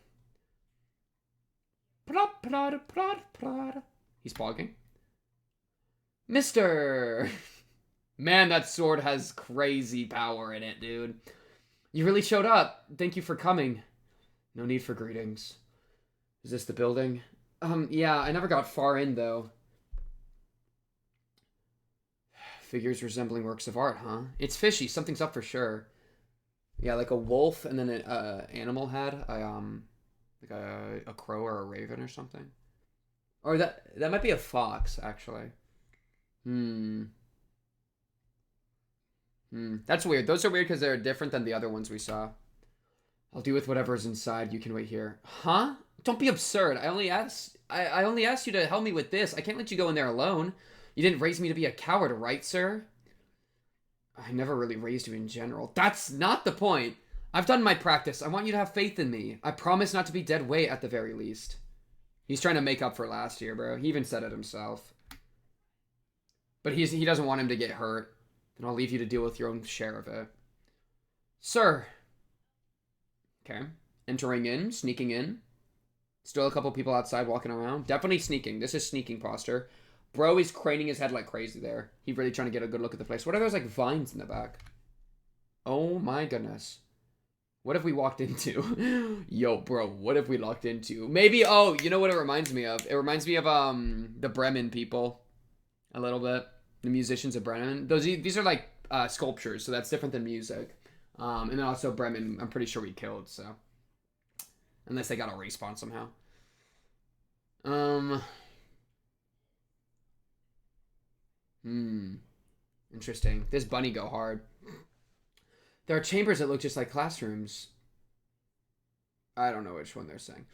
He's blogging. Mister! Man, that sword has crazy power in it, dude. You really showed up. Thank you for coming. No need for greetings. Is this the building? Yeah, I never got far in, though. Figures resembling works of art, huh? It's fishy. Something's up for sure. Yeah, like a wolf and then an animal head. Like a crow or a raven or something. Or that might be a fox, actually. That's weird. Those are weird because they're different than the other ones we saw. I'll deal with whatever's inside. You can wait here. Huh? Don't be absurd. I only asked you to help me with this. I can't let you go in there alone. You didn't raise me to be a coward, right, sir? I never really raised you in general. That's not the point. I've done my practice. I want you to have faith in me. I promise not to be dead weight at the very least. He's trying to make up for last year, bro. He even said it himself. But he doesn't want him to get hurt. And I'll leave you to deal with your own share of it. Sir. Okay. Entering in. Sneaking in. Still a couple people outside walking around. Definitely sneaking. This is sneaking posture. Bro is craning his head like crazy there. He's really trying to get a good look at the place. What are those, like, vines in the back? Oh, my goodness. What have we walked into? Yo, bro, what have we walked into? Maybe, oh, you know what it reminds me of? It reminds me of, the Bremen people. A little bit. The musicians of Bremen. These are, like, sculptures, so that's different than music. And then also Bremen, I'm pretty sure we killed, so. Unless they got a respawn somehow. Interesting. This bunny go hard. There are chambers that look just like classrooms. I don't know which one they're saying.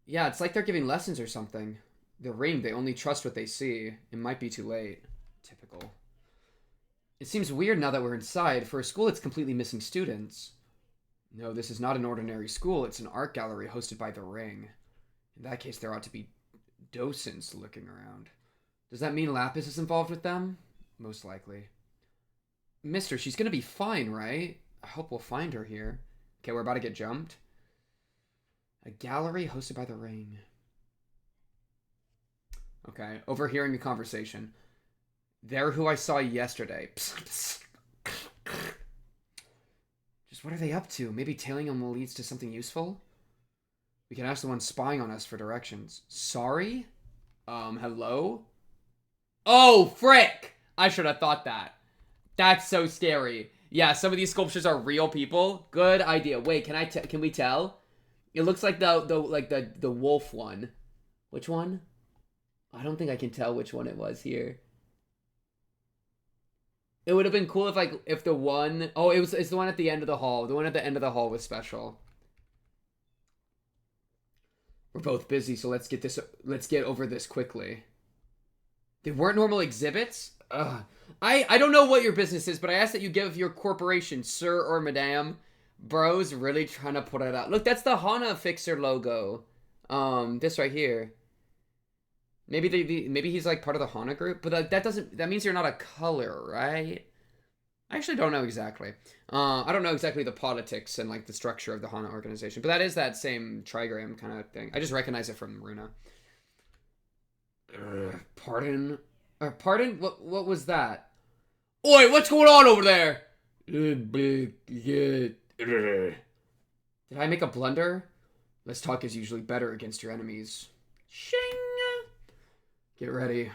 Yeah, it's like they're giving lessons or something. The ring, they only trust what they see. It might be too late. Typical. It seems weird now that we're inside. For a school, it's completely missing students. No, this is not an ordinary school. It's an art gallery hosted by the ring. In that case, there ought to be docents looking around. Does that mean Lapis is involved with them? Most likely. Mister, she's gonna be fine, right? I hope we'll find her here. Okay, we're about to get jumped. A gallery hosted by the ring. Okay, overhearing the conversation. They're who I saw yesterday. Just what are they up to? Maybe tailing them leads to something useful? We can ask the one spying on us for directions. Sorry? Hello? Oh, frick! I should have thought that. That's so scary. Yeah, some of these sculptures are real people. Good idea. Wait, can we tell? It looks like the wolf one. Which one? I don't think I can tell which one it was here. It would have been cool if the one... Oh, it's the one at the end of the hall. The one at the end of the hall was special. We're both busy, so let's get over this quickly. They weren't normal exhibits? Ugh. I don't know what your business is, but I ask that you give your corporation, sir or madam. Bro's really trying to put it out. Look, that's the Hana Fixer logo. This right here. Maybe he's like part of the Hana group, but that means you're not a color, right? I actually don't know exactly. I don't know exactly the politics and like the structure of the Hana organization, but that is that same trigram kind of thing. I just recognize it from Runa. Pardon? Pardon? What was that? Oi, what's going on over there? Did I make a blunder? Let's talk is usually better against your enemies. Shing! Get ready.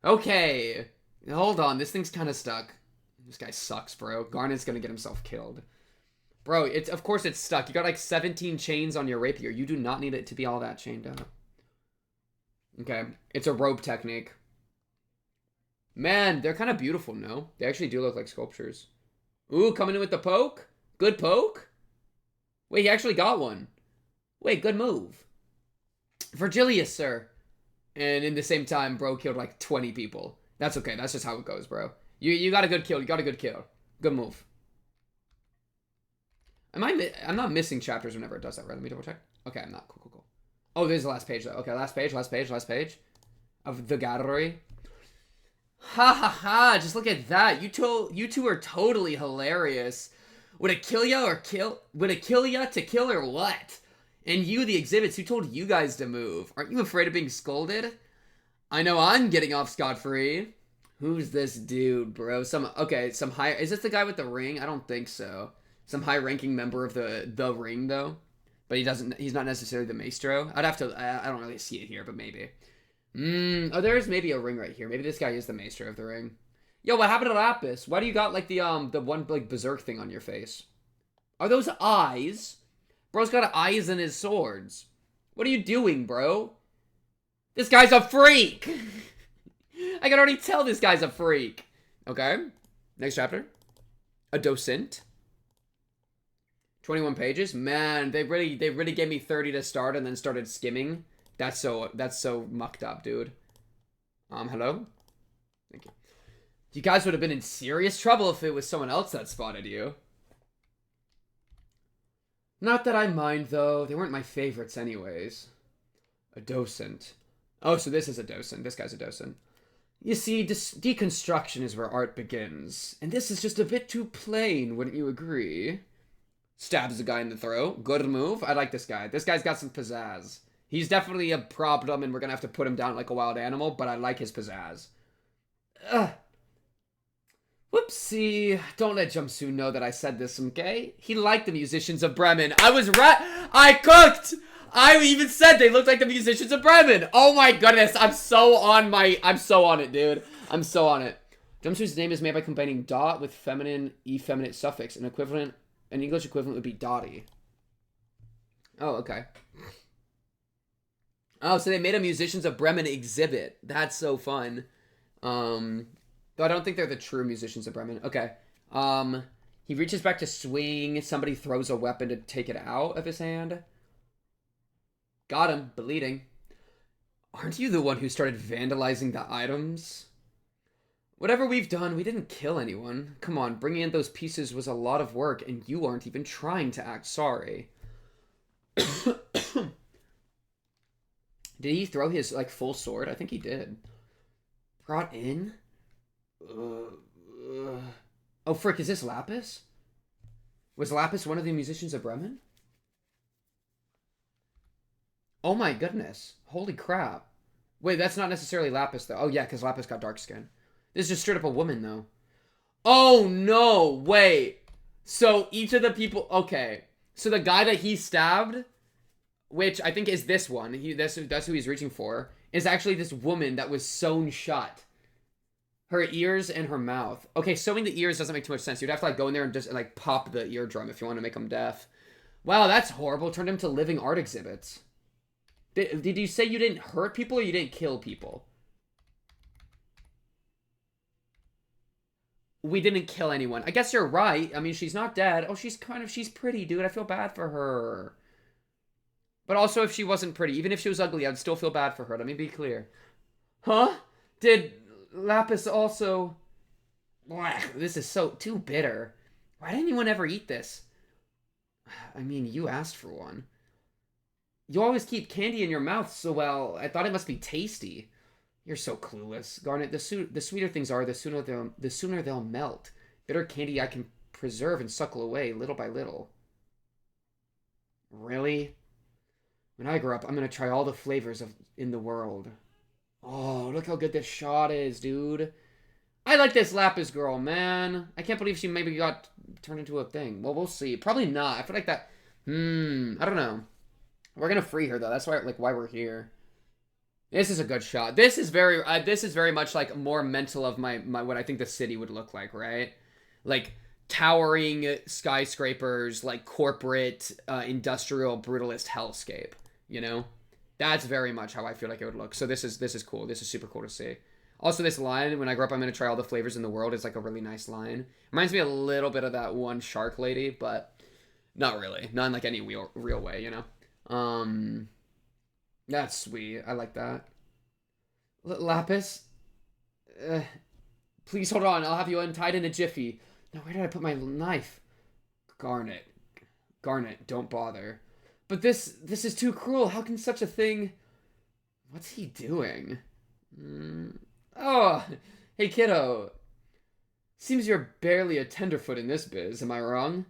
Okay. Hold on, this thing's kind of stuck. This guy sucks, bro. Garnet's gonna get himself killed. Bro, of course it's stuck. You got like 17 chains on your rapier. You do not need it to be all that chained up. Okay, it's a rope technique. Man, they're kind of beautiful, no? They actually do look like sculptures. Ooh, coming in with the poke? Good poke? Wait, he actually got one. Wait, good move. Virgilius, sir. And in the same time, bro killed like 20 people. That's okay. That's just how it goes, bro. You got a good kill. You got a good kill. Good move. I'm not missing chapters whenever it does that, right? Let me double check. Okay, I'm not. Cool. Oh, there's the last page, though. Okay, last page of the gallery. Ha ha ha! Just look at that. You two are totally hilarious. Would it kill ya to kill or what? And you, the exhibits, who told you guys to move? Aren't you afraid of being scolded? I know I'm getting off scot-free. Who's this dude, bro? Is this the guy with the ring? I don't think so. Some high-ranking member of the ring, though. But he's not necessarily the maestro. I don't really see it here, but maybe. Oh, there's maybe a ring right here. Maybe this guy is the maestro of the ring. Yo, what happened to Lapis? Why do you got, like, the one, like, berserk thing on your face? Are those eyes? Bro's got eyes in his swords. What are you doing, bro? This guy's a freak! I can already tell this guy's a freak. Okay. Next chapter. A docent. 21 pages. Man, they really gave me 30 to start and then started skimming. That's so mucked up, dude. Hello? Thank you. You guys would have been in serious trouble if it was someone else that spotted you. Not that I mind, though. They weren't my favorites anyways. A docent. Oh, so this is a docent. This guy's a docent. You see, deconstruction is where art begins. And this is just a bit too plain, wouldn't you agree? Stabs the guy in the throat. Good move. I like this guy. This guy's got some pizzazz. He's definitely a problem, and we're gonna have to put him down like a wild animal, but I like his pizzazz. Ugh. Whoopsie. Don't let Jumsu know that I said this, okay? He liked the musicians of Bremen. I was right. I cooked! I even said they looked like the musicians of Bremen. Oh my goodness. I'm so on it, dude. I'm so on it. Jumsu's name is made by combining dot with feminine, effeminate suffix. An English equivalent would be dotty. Oh, okay. Oh, so they made a Musicians of Bremen exhibit. That's so fun. Though I don't think they're the true Musicians of Bremen. Okay. He reaches back to swing. Somebody throws a weapon to take it out of his hand. Got him. Bleeding. Aren't you the one who started vandalizing the items? Whatever we've done, we didn't kill anyone. Come on, bringing in those pieces was a lot of work, and you aren't even trying to act sorry. Did he throw his, like, full sword? I think he did. Brought in? Oh, frick, is this Lapis? Was Lapis one of the Musicians of Bremen? Oh my goodness. Holy crap. Wait, that's not necessarily Lapis, though. Oh, yeah, because Lapis got dark skin. This is just straight up a woman, though. Oh, no. Wait. So each of the people... Okay. So the guy that he stabbed, which I think is this one, that's who he's reaching for, is actually this woman that was sewn shut. Her ears and her mouth. Okay, sewing the ears doesn't make too much sense. You'd have to, like, go in there and just, like, pop the eardrum if you want to make them deaf. Wow, that's horrible. Turned him to living art exhibits. Did you say you didn't hurt people or you didn't kill people? We didn't kill anyone. I guess you're right. I mean, she's not dead. Oh, she's pretty, dude. I feel bad for her. But also, if she wasn't pretty, even if she was ugly, I'd still feel bad for her. Let me be clear. Huh? Did Lapis also... This is so too bitter. Why didn't anyone ever eat this? I mean, you asked for one. You always keep candy in your mouth so well. I thought it must be tasty. You're so clueless. Garnet, the sweeter things are, the sooner they'll melt. Bitter candy I can preserve and suckle away little by little. Really? When I grow up, I'm going to try all the flavors in the world. Oh, look how good this shot is, dude. I like this Lapis girl, man. I can't believe she maybe got turned into a thing. Well, we'll see. Probably not. I feel like that... I don't know. We're going to free her, though. That's why we're here. This is a good shot. This is very much like more mental of my what I think the city would look like, right? Like towering skyscrapers, like corporate industrial brutalist hellscape, you know? That's very much how I feel like it would look. So this is cool. This is super cool to see. Also, this line, when I grow up, I'm going to try all the flavors in the world, is like a really nice line. Reminds me a little bit of that one shark lady, but not really. Not in like any real way, you know? That's sweet. I like that. Lapis? Please hold on. I'll have you untied in a jiffy. Now, where did I put my knife? Garnet. Garnet, don't bother. But this is too cruel. How can such a thing... What's he doing? Oh, hey kiddo. Seems you're barely a tenderfoot in this biz. Am I wrong?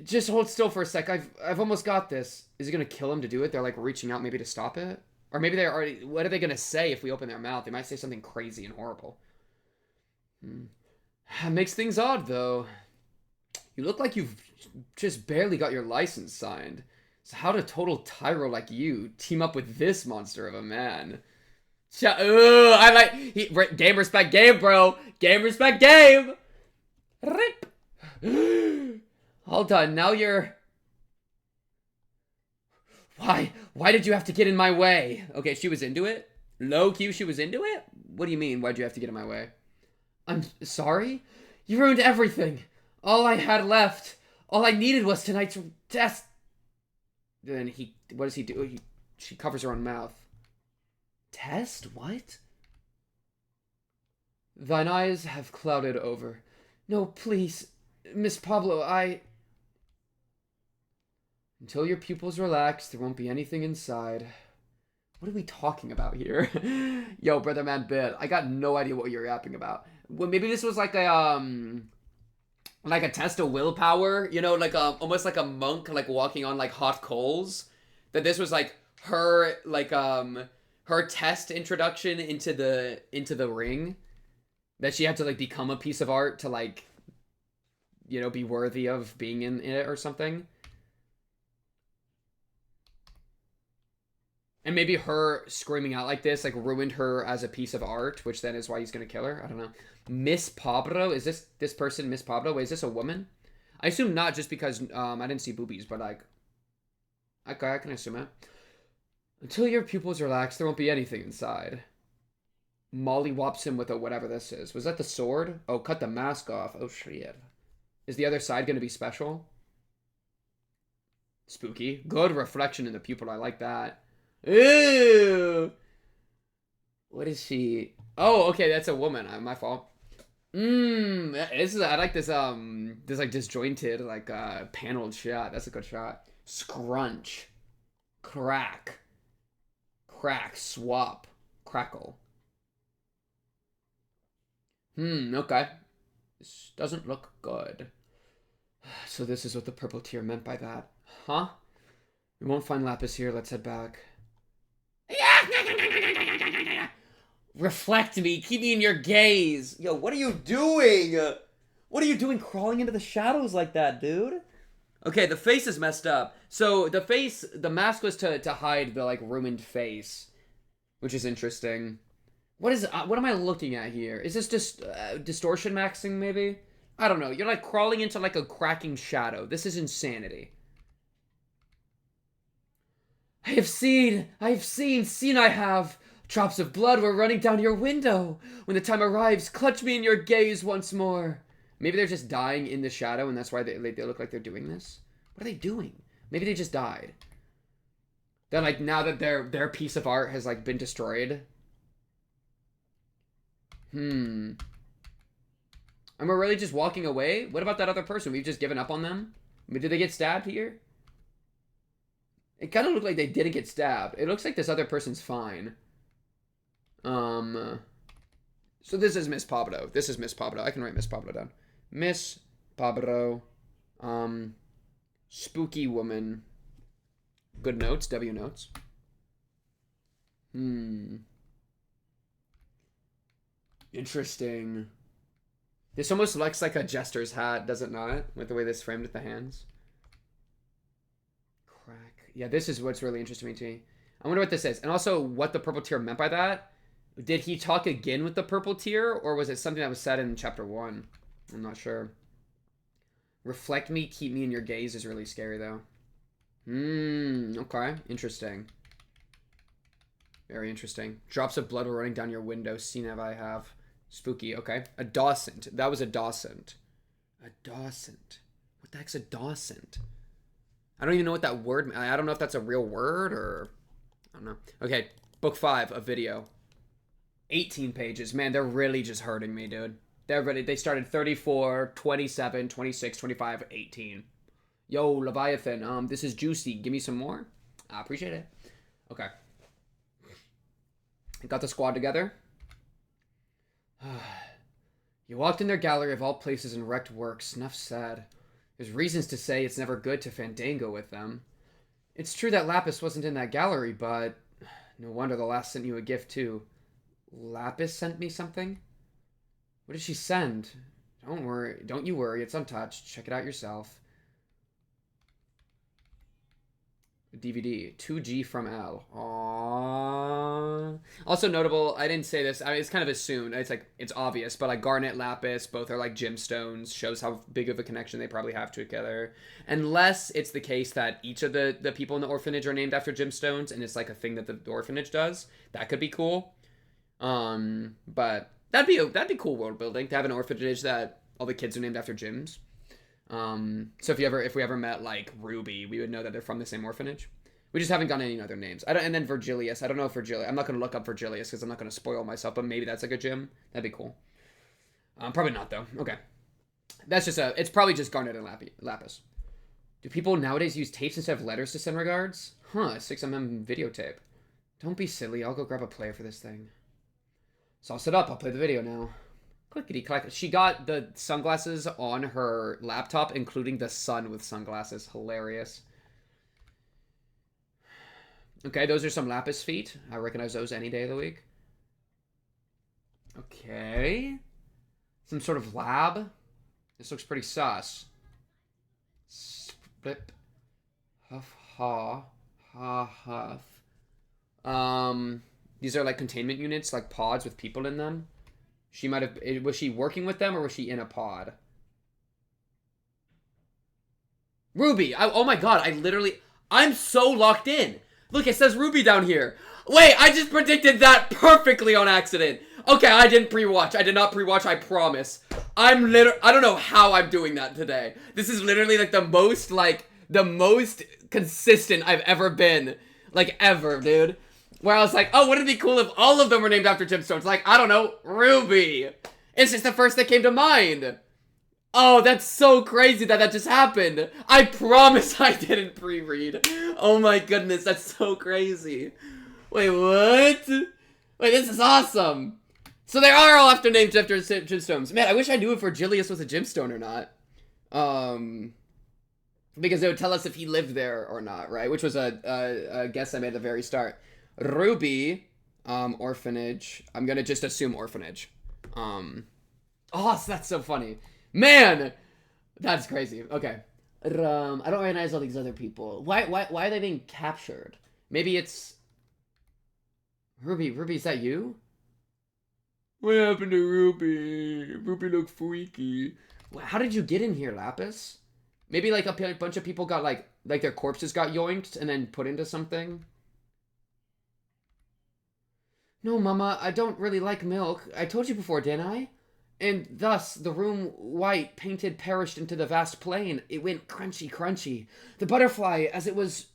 Just hold still for a sec. I've almost got this. Is he gonna kill him to do it? They're like reaching out maybe to stop it? Or maybe they're already... What are they gonna say if we open their mouth? They might say something crazy and horrible. Makes things odd, though. You look like you've just barely got your license signed. So how did a total tyro like you team up with this monster of a man? I like... Game respect game, bro. Game respect game. Rip. All done. Now you're... Why did you have to get in my way? Okay, she was into it? Low Q, she was into it? What do you mean, why'd you have to get in my way? I'm sorry? You ruined everything. All I had left. All I needed was tonight's test. Then what does he do? She covers her own mouth. Test? What? Thine eyes have clouded over. No, please. Miss Pablo, Until your pupils relax, there won't be anything inside. What are we talking about here? Yo, brother man bit. I got no idea what you're yapping about. Well, maybe this was like a test of willpower, you know, like almost like a monk like walking on like hot coals. That this was like her her test introduction into the ring. That she had to like become a piece of art to like, you know, be worthy of being in it or something. And maybe her screaming out like this, like, ruined her as a piece of art, which then is why he's gonna kill her. I don't know. Miss Pablo? Is this person Miss Pablo? Wait, is this a woman? I assume not, just because I didn't see boobies, but, like... Okay, I can assume it. Until your pupils relax, there won't be anything inside. Molly whops him with a whatever this is. Was that the sword? Oh, cut the mask off. Oh, shit. Is the other side gonna be special? Spooky. Good reflection in the pupil. I like that. Ooh. What is she? Oh, okay, that's a woman. My fault. I like this like disjointed, like paneled shot. That's a good shot. Scrunch. Crack. Crack. Swap. Crackle. Okay. This doesn't look good. So this is what the purple tear meant by that. Huh? We won't find Lapis here. Let's head back. Reflect me. Keep me in your gaze. Yo, what are you doing? What are you doing crawling into the shadows like that, dude? Okay, the face is messed up. So the mask was to hide the, like, ruined face, which is interesting. What am I looking at here? Is this just distortion maxing, maybe? I don't know. You're, like, crawling into, like, a cracking shadow. This is insanity. I have seen, I have. Drops of blood were running down your window. When the time arrives, clutch me in your gaze once more. Maybe they're just dying in the shadow, and that's why they look like they're doing this. What are they doing? Maybe they just died. They're like, now that their piece of art has, like, been destroyed. And we're really just walking away? What about that other person? We've just given up on them? I mean, did they get stabbed here? It kind of looked like they didn't get stabbed. It looks like this other person's fine. So this is Miss Pablo. This is Miss Pablo. I can write Miss Pablo down. Miss Pablo. Spooky woman. Good notes. W notes. Interesting. This almost looks like a jester's hat, does it not? With the way this framed with the hands. Crack. Yeah, this is what's really interesting to me. I wonder what this is. And also what the purple tear meant by that. Did he talk again with the purple tear? Or was it something that was said in chapter 1? I'm not sure. Reflect me, keep me in your gaze is really scary, though. Okay. Interesting. Very interesting. Drops of blood were running down your window. Seen have I have. Spooky. Okay. A docent. That was a docent. A docent. What the heck's a docent? I don't even know what that word... I don't know if that's a real word or... I don't know. Okay. Book 5. A video. 18 pages. Man, they're really just hurting me, dude. They're ready. They started 34, 27, 26, 25, 18. Yo, Leviathan. This is juicy. Give me some more. I appreciate it. Okay. Got the squad together. You walked in their gallery of all places and wrecked works. Enough said. There's reasons to say it's never good to fandango with them. It's true that Lapis wasn't in that gallery, but no wonder the last sent you a gift too. Lapis sent me something? What did she send? Don't you worry, it's untouched. Check it out yourself. DVD. 2G from L. Aww. Also notable, I didn't say this, I mean, it's kind of assumed, it's obvious, but like Garnet, Lapis, both are like gemstones, shows how big of a connection they probably have together. Unless it's the case that each of the people in the orphanage are named after gemstones, and it's like a thing that the orphanage does. That could be cool. But that'd be cool world building, to have an orphanage that all the kids are named after gems. So if we ever met like Ruby, we would know that they're from the same orphanage. We just haven't gotten any other names. And then Virgilius. I don't know if Virgilius. I'm not going to look up Virgilius because I'm not going to spoil myself, but maybe that's like a gem. That'd be cool. Probably not though. Okay. That's just it's probably just Garnet and Lapis. Do people nowadays use tapes instead of letters to send regards? Huh, 6mm videotape. Don't be silly. I'll go grab a player for this thing. So I'll set up. I'll play the video now. Clickety clack. She got the sunglasses on her laptop, including the sun with sunglasses. Hilarious. Okay, those are some Lapis feet. I recognize those any day of the week. Okay. Some sort of lab. This looks pretty sus. Split. Huff ha. Ha huff. These are like containment units, like pods with people in them. She might have... Was she working with them or was she in a pod? Ruby! Oh my god, I'm so locked in. Look, it says Ruby down here. Wait, I just predicted that perfectly on accident. Okay, I didn't pre-watch. I did not pre-watch, I promise. I don't know how I'm doing that today. This is literally like the most consistent I've ever been. Like, ever, dude. Where I was like, oh, wouldn't it be cool if all of them were named after gemstones? Like, I don't know, Ruby. It's just the first that came to mind. Oh, that's so crazy that just happened. I promise I didn't pre-read. Oh my goodness, that's so crazy. Wait, what? Wait, this is awesome. So they are all named after gemstones. Man, I wish I knew if Virgilius was a gemstone or not. Because it would tell us if he lived there or not, right? Which was a guess I made at the very start. Ruby, Orphanage. I'm gonna just assume orphanage. Oh, that's so funny. Man! That's crazy. Okay. I don't recognize all these other people. Why are they being captured? Maybe it's... Ruby, is that you? What happened to Ruby? Ruby looked freaky. How did you get in here, Lapis? Maybe like a bunch of people got like their corpses got yoinked and then put into something? No, Mama, I don't really like milk. I told you before, didn't I? And thus, the room white painted perished into the vast plain. It went crunchy, crunchy. The butterfly, as it was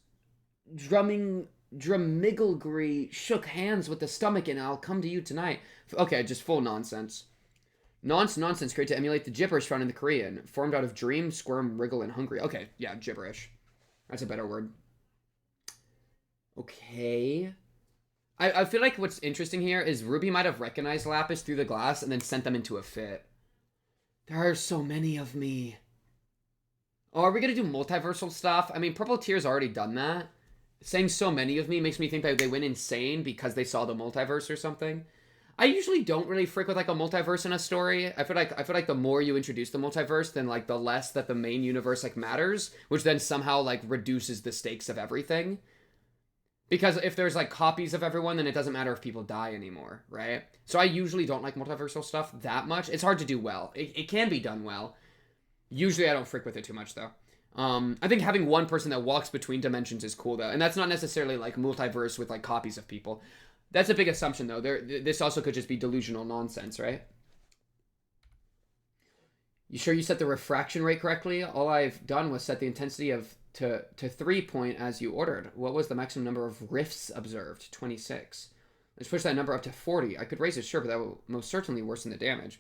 drummiggledy, shook hands with the stomach, and I'll come to you tonight. Okay, just full nonsense. Nonsense created to emulate the gibberish found in the Korean. Formed out of dream, squirm, wriggle, and hungry. Okay, yeah, gibberish. That's a better word. Okay. I feel like what's interesting here is Ruby might have recognized Lapis through the glass and then sent them into a fit. There are so many of me. Oh, are we going to do multiversal stuff? I mean, Purple Tear's already done that. Saying so many of me makes me think that they went insane because they saw the multiverse or something. I usually don't really frick with like a multiverse in a story. I feel like the more you introduce the multiverse, then like the less that the main universe like matters, which then somehow like reduces the stakes of everything. Because if there's, like, copies of everyone, then it doesn't matter if people die anymore, right? So I usually don't like multiversal stuff that much. It's hard to do well. It can be done well. Usually I don't frick with it too much, though. I think having one person that walks between dimensions is cool, though. And that's not necessarily, like, multiverse with, like, copies of people. That's a big assumption, though. This also could just be delusional nonsense, right? You sure you set the refraction rate correctly? All I've done was set the intensity of... to 3 point as you ordered. What was the maximum number of rifts observed? 26. Let's push that number up to 40. I could raise it, sure, but that will most certainly worsen the damage.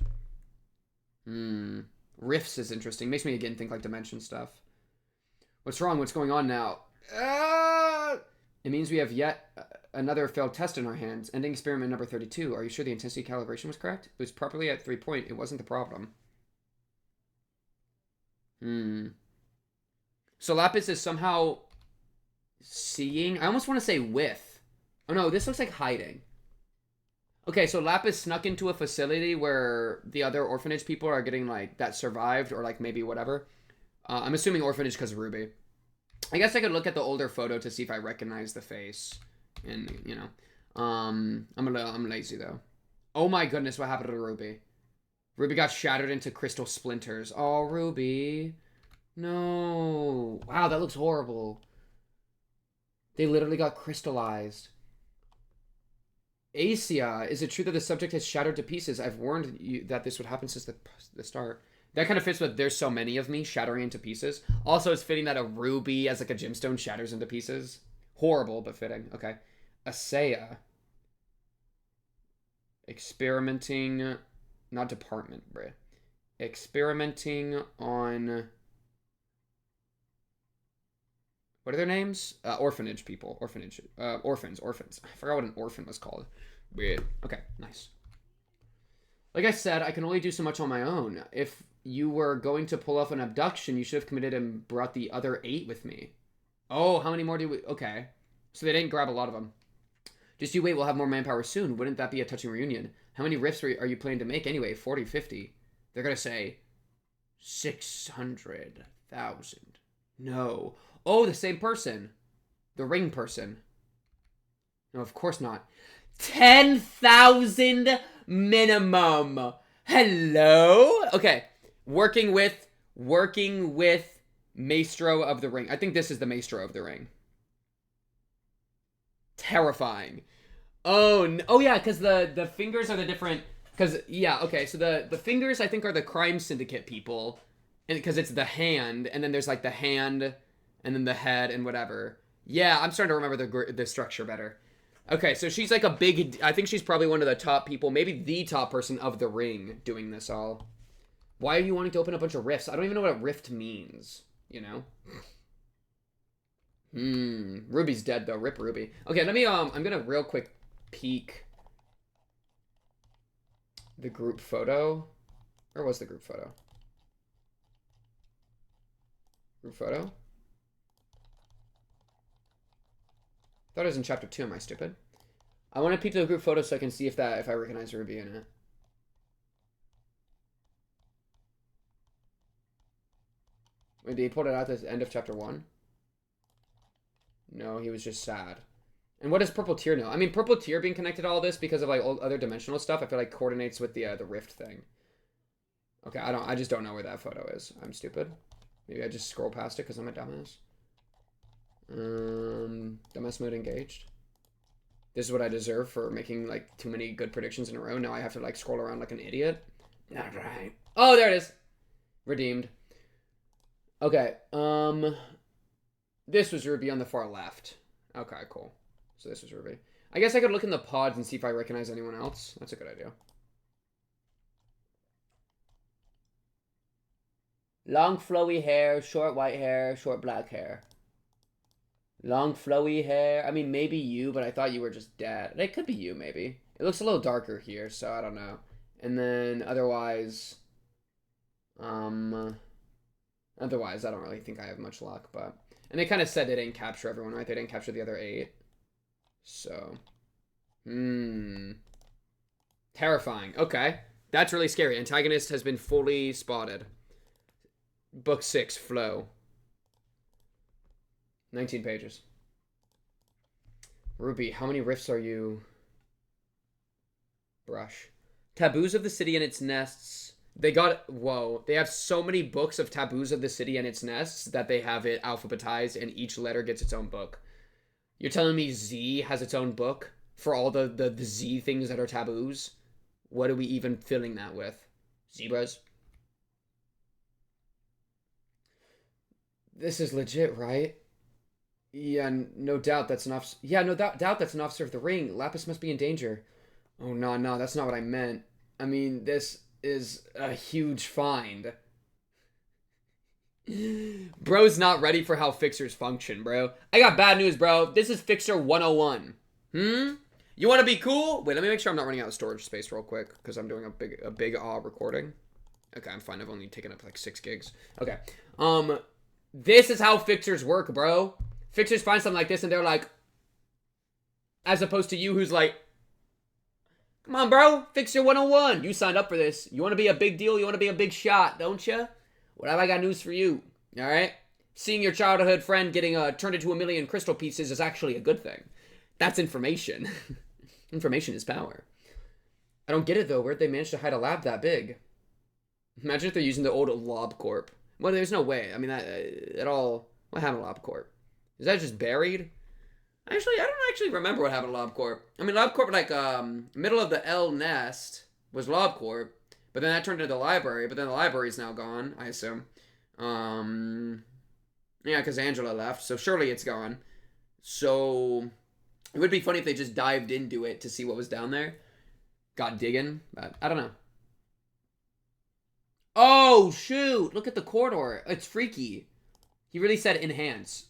Rifts is interesting. Makes me again think like dimension stuff. What's wrong? What's going on now? It means we have yet another failed test in our hands. Ending experiment number 32. Are you sure the intensity calibration was correct? It was properly at 3 point. It wasn't the problem. So Lapis is somehow seeing. I almost want to say with. Oh no, this looks like hiding. Okay, so Lapis snuck into a facility where the other orphanage people are getting like that survived or like maybe whatever. I'm assuming orphanage because of Ruby. I guess I could look at the older photo to see if I recognize the face. And you know, I'm lazy though. Oh my goodness, what happened to Ruby? Ruby got shattered into crystal splinters. Oh, Ruby. No. Wow, that looks horrible. They literally got crystallized. Asia, is it true that the subject has shattered to pieces? I've warned you that this would happen since the start. That kind of fits with there's so many of me shattering into pieces. Also, it's fitting that a ruby as like a gemstone shatters into pieces. Horrible, but fitting. Okay. Asaya. Experimenting... Not department, bruh. Experimenting on... What are their names? Orphanage people. Orphanage. Orphans. I forgot what an orphan was called. Weird. Okay, nice. Like I said, I can only do so much on my own. If you were going to pull off an abduction, you should have committed and brought the other 8 with me. Oh, how many more do we... Okay. So they didn't grab a lot of them. Just you wait, we'll have more manpower soon. Wouldn't that be a touching reunion? How many rifts are you planning to make anyway? 40, 50. They're going to say 600,000. No. Oh, the same person. The ring person. No, of course not. 10,000 minimum. Hello? Okay. Working with Maestro of the Ring. I think this is the Maestro of the Ring. Terrifying. Oh, oh yeah, because the fingers are the different... Because, yeah, okay, so the fingers, I think, are the crime syndicate people. And because it's the hand, and then there's, like, the hand, and then the head, and whatever. Yeah, I'm starting to remember the structure better. Okay, so she's, like, a big... I think she's probably one of the top people, maybe the top person of the Ring doing this all. Why are you wanting to open a bunch of rifts? I don't even know what a rift means, you know? Ruby's dead, though. Rip Ruby. Okay, let me, I'm gonna real quick peek the group photo. Where was the group photo? Group photo? Thought it was in chapter 2. Am I stupid? I want to peep the group photo so I can see if I recognize Ruby in it. Wait, did he pull it out at the end of chapter 1? No, he was just sad. And what does Purple Tear know? I mean, Purple Tear being connected to all this because of like other dimensional stuff, I feel like coordinates with the rift thing. Okay, I just don't know where that photo is. I'm stupid. Maybe I just scroll past it because I'm a dumbass. Dumbass mode engaged. This is what I deserve for making like too many good predictions in a row. Now I have to like scroll around like an idiot. Not right. Oh, there it is. Redeemed. Okay. This was Ruby on the far left. Okay, cool. So this was Ruby. I guess I could look in the pods and see if I recognize anyone else. That's a good idea. Long flowy hair, short white hair, short black hair. Long flowy hair. I mean, maybe you, but I thought you were just dead. It could be you, maybe. It looks a little darker here, so I don't know. And then otherwise, otherwise, I don't really think I have much luck, but... And they kind of said they didn't capture everyone, right? They didn't capture the other 8. So... Terrifying. Okay. That's really scary. Antagonist has been fully spotted. Book 6, Flow. 19 pages. Ruby, how many rifts are you? Brush. Taboos of the city and its nests. They got... Whoa. They have so many books of taboos of the city and its nests that they have it alphabetized and each letter gets its own book. You're telling me Z has its own book for all the Z things that are taboos? What are we even filling that with? Zebras? This is legit, right? Yeah, no doubt that's an officer. Yeah, no doubt that's an officer of the ring. Lapis must be in danger. Oh, no, that's not what I meant. I mean, this is a huge find. Bro's not ready for how fixers function, bro. I got bad news, bro. This is Fixer 101. You want to be cool? Wait, let me make sure I'm not running out of storage space real quick because I'm doing a big recording. Okay, I'm fine. I've only taken up like 6 gigs. Okay. This is how fixers work, bro. Fixers find something like this and they're like, as opposed to you who's like, come on, bro, Fixer 101. You signed up for this. You want to be a big deal? You want to be a big shot, don't you? What have I got news for you? All right? Seeing your childhood friend getting turned into 1,000,000 crystal pieces is actually a good thing. That's information. Information is power. I don't get it, though. Where'd they manage to hide a lab that big? Imagine if they're using the old LobCorp. Well, there's no way. I mean, what happened to LobCorp? Is that just buried? Actually, I don't actually remember what happened to LobCorp. I mean, LobCorp, like, middle of the L nest was LobCorp, but then that turned into the library, but then the library's now gone, I assume. Yeah, because Angela left, so surely it's gone. So, it would be funny if they just dived into it to see what was down there. Got digging, but I don't know. Oh, shoot! Look at the corridor. It's freaky. He really said enhance.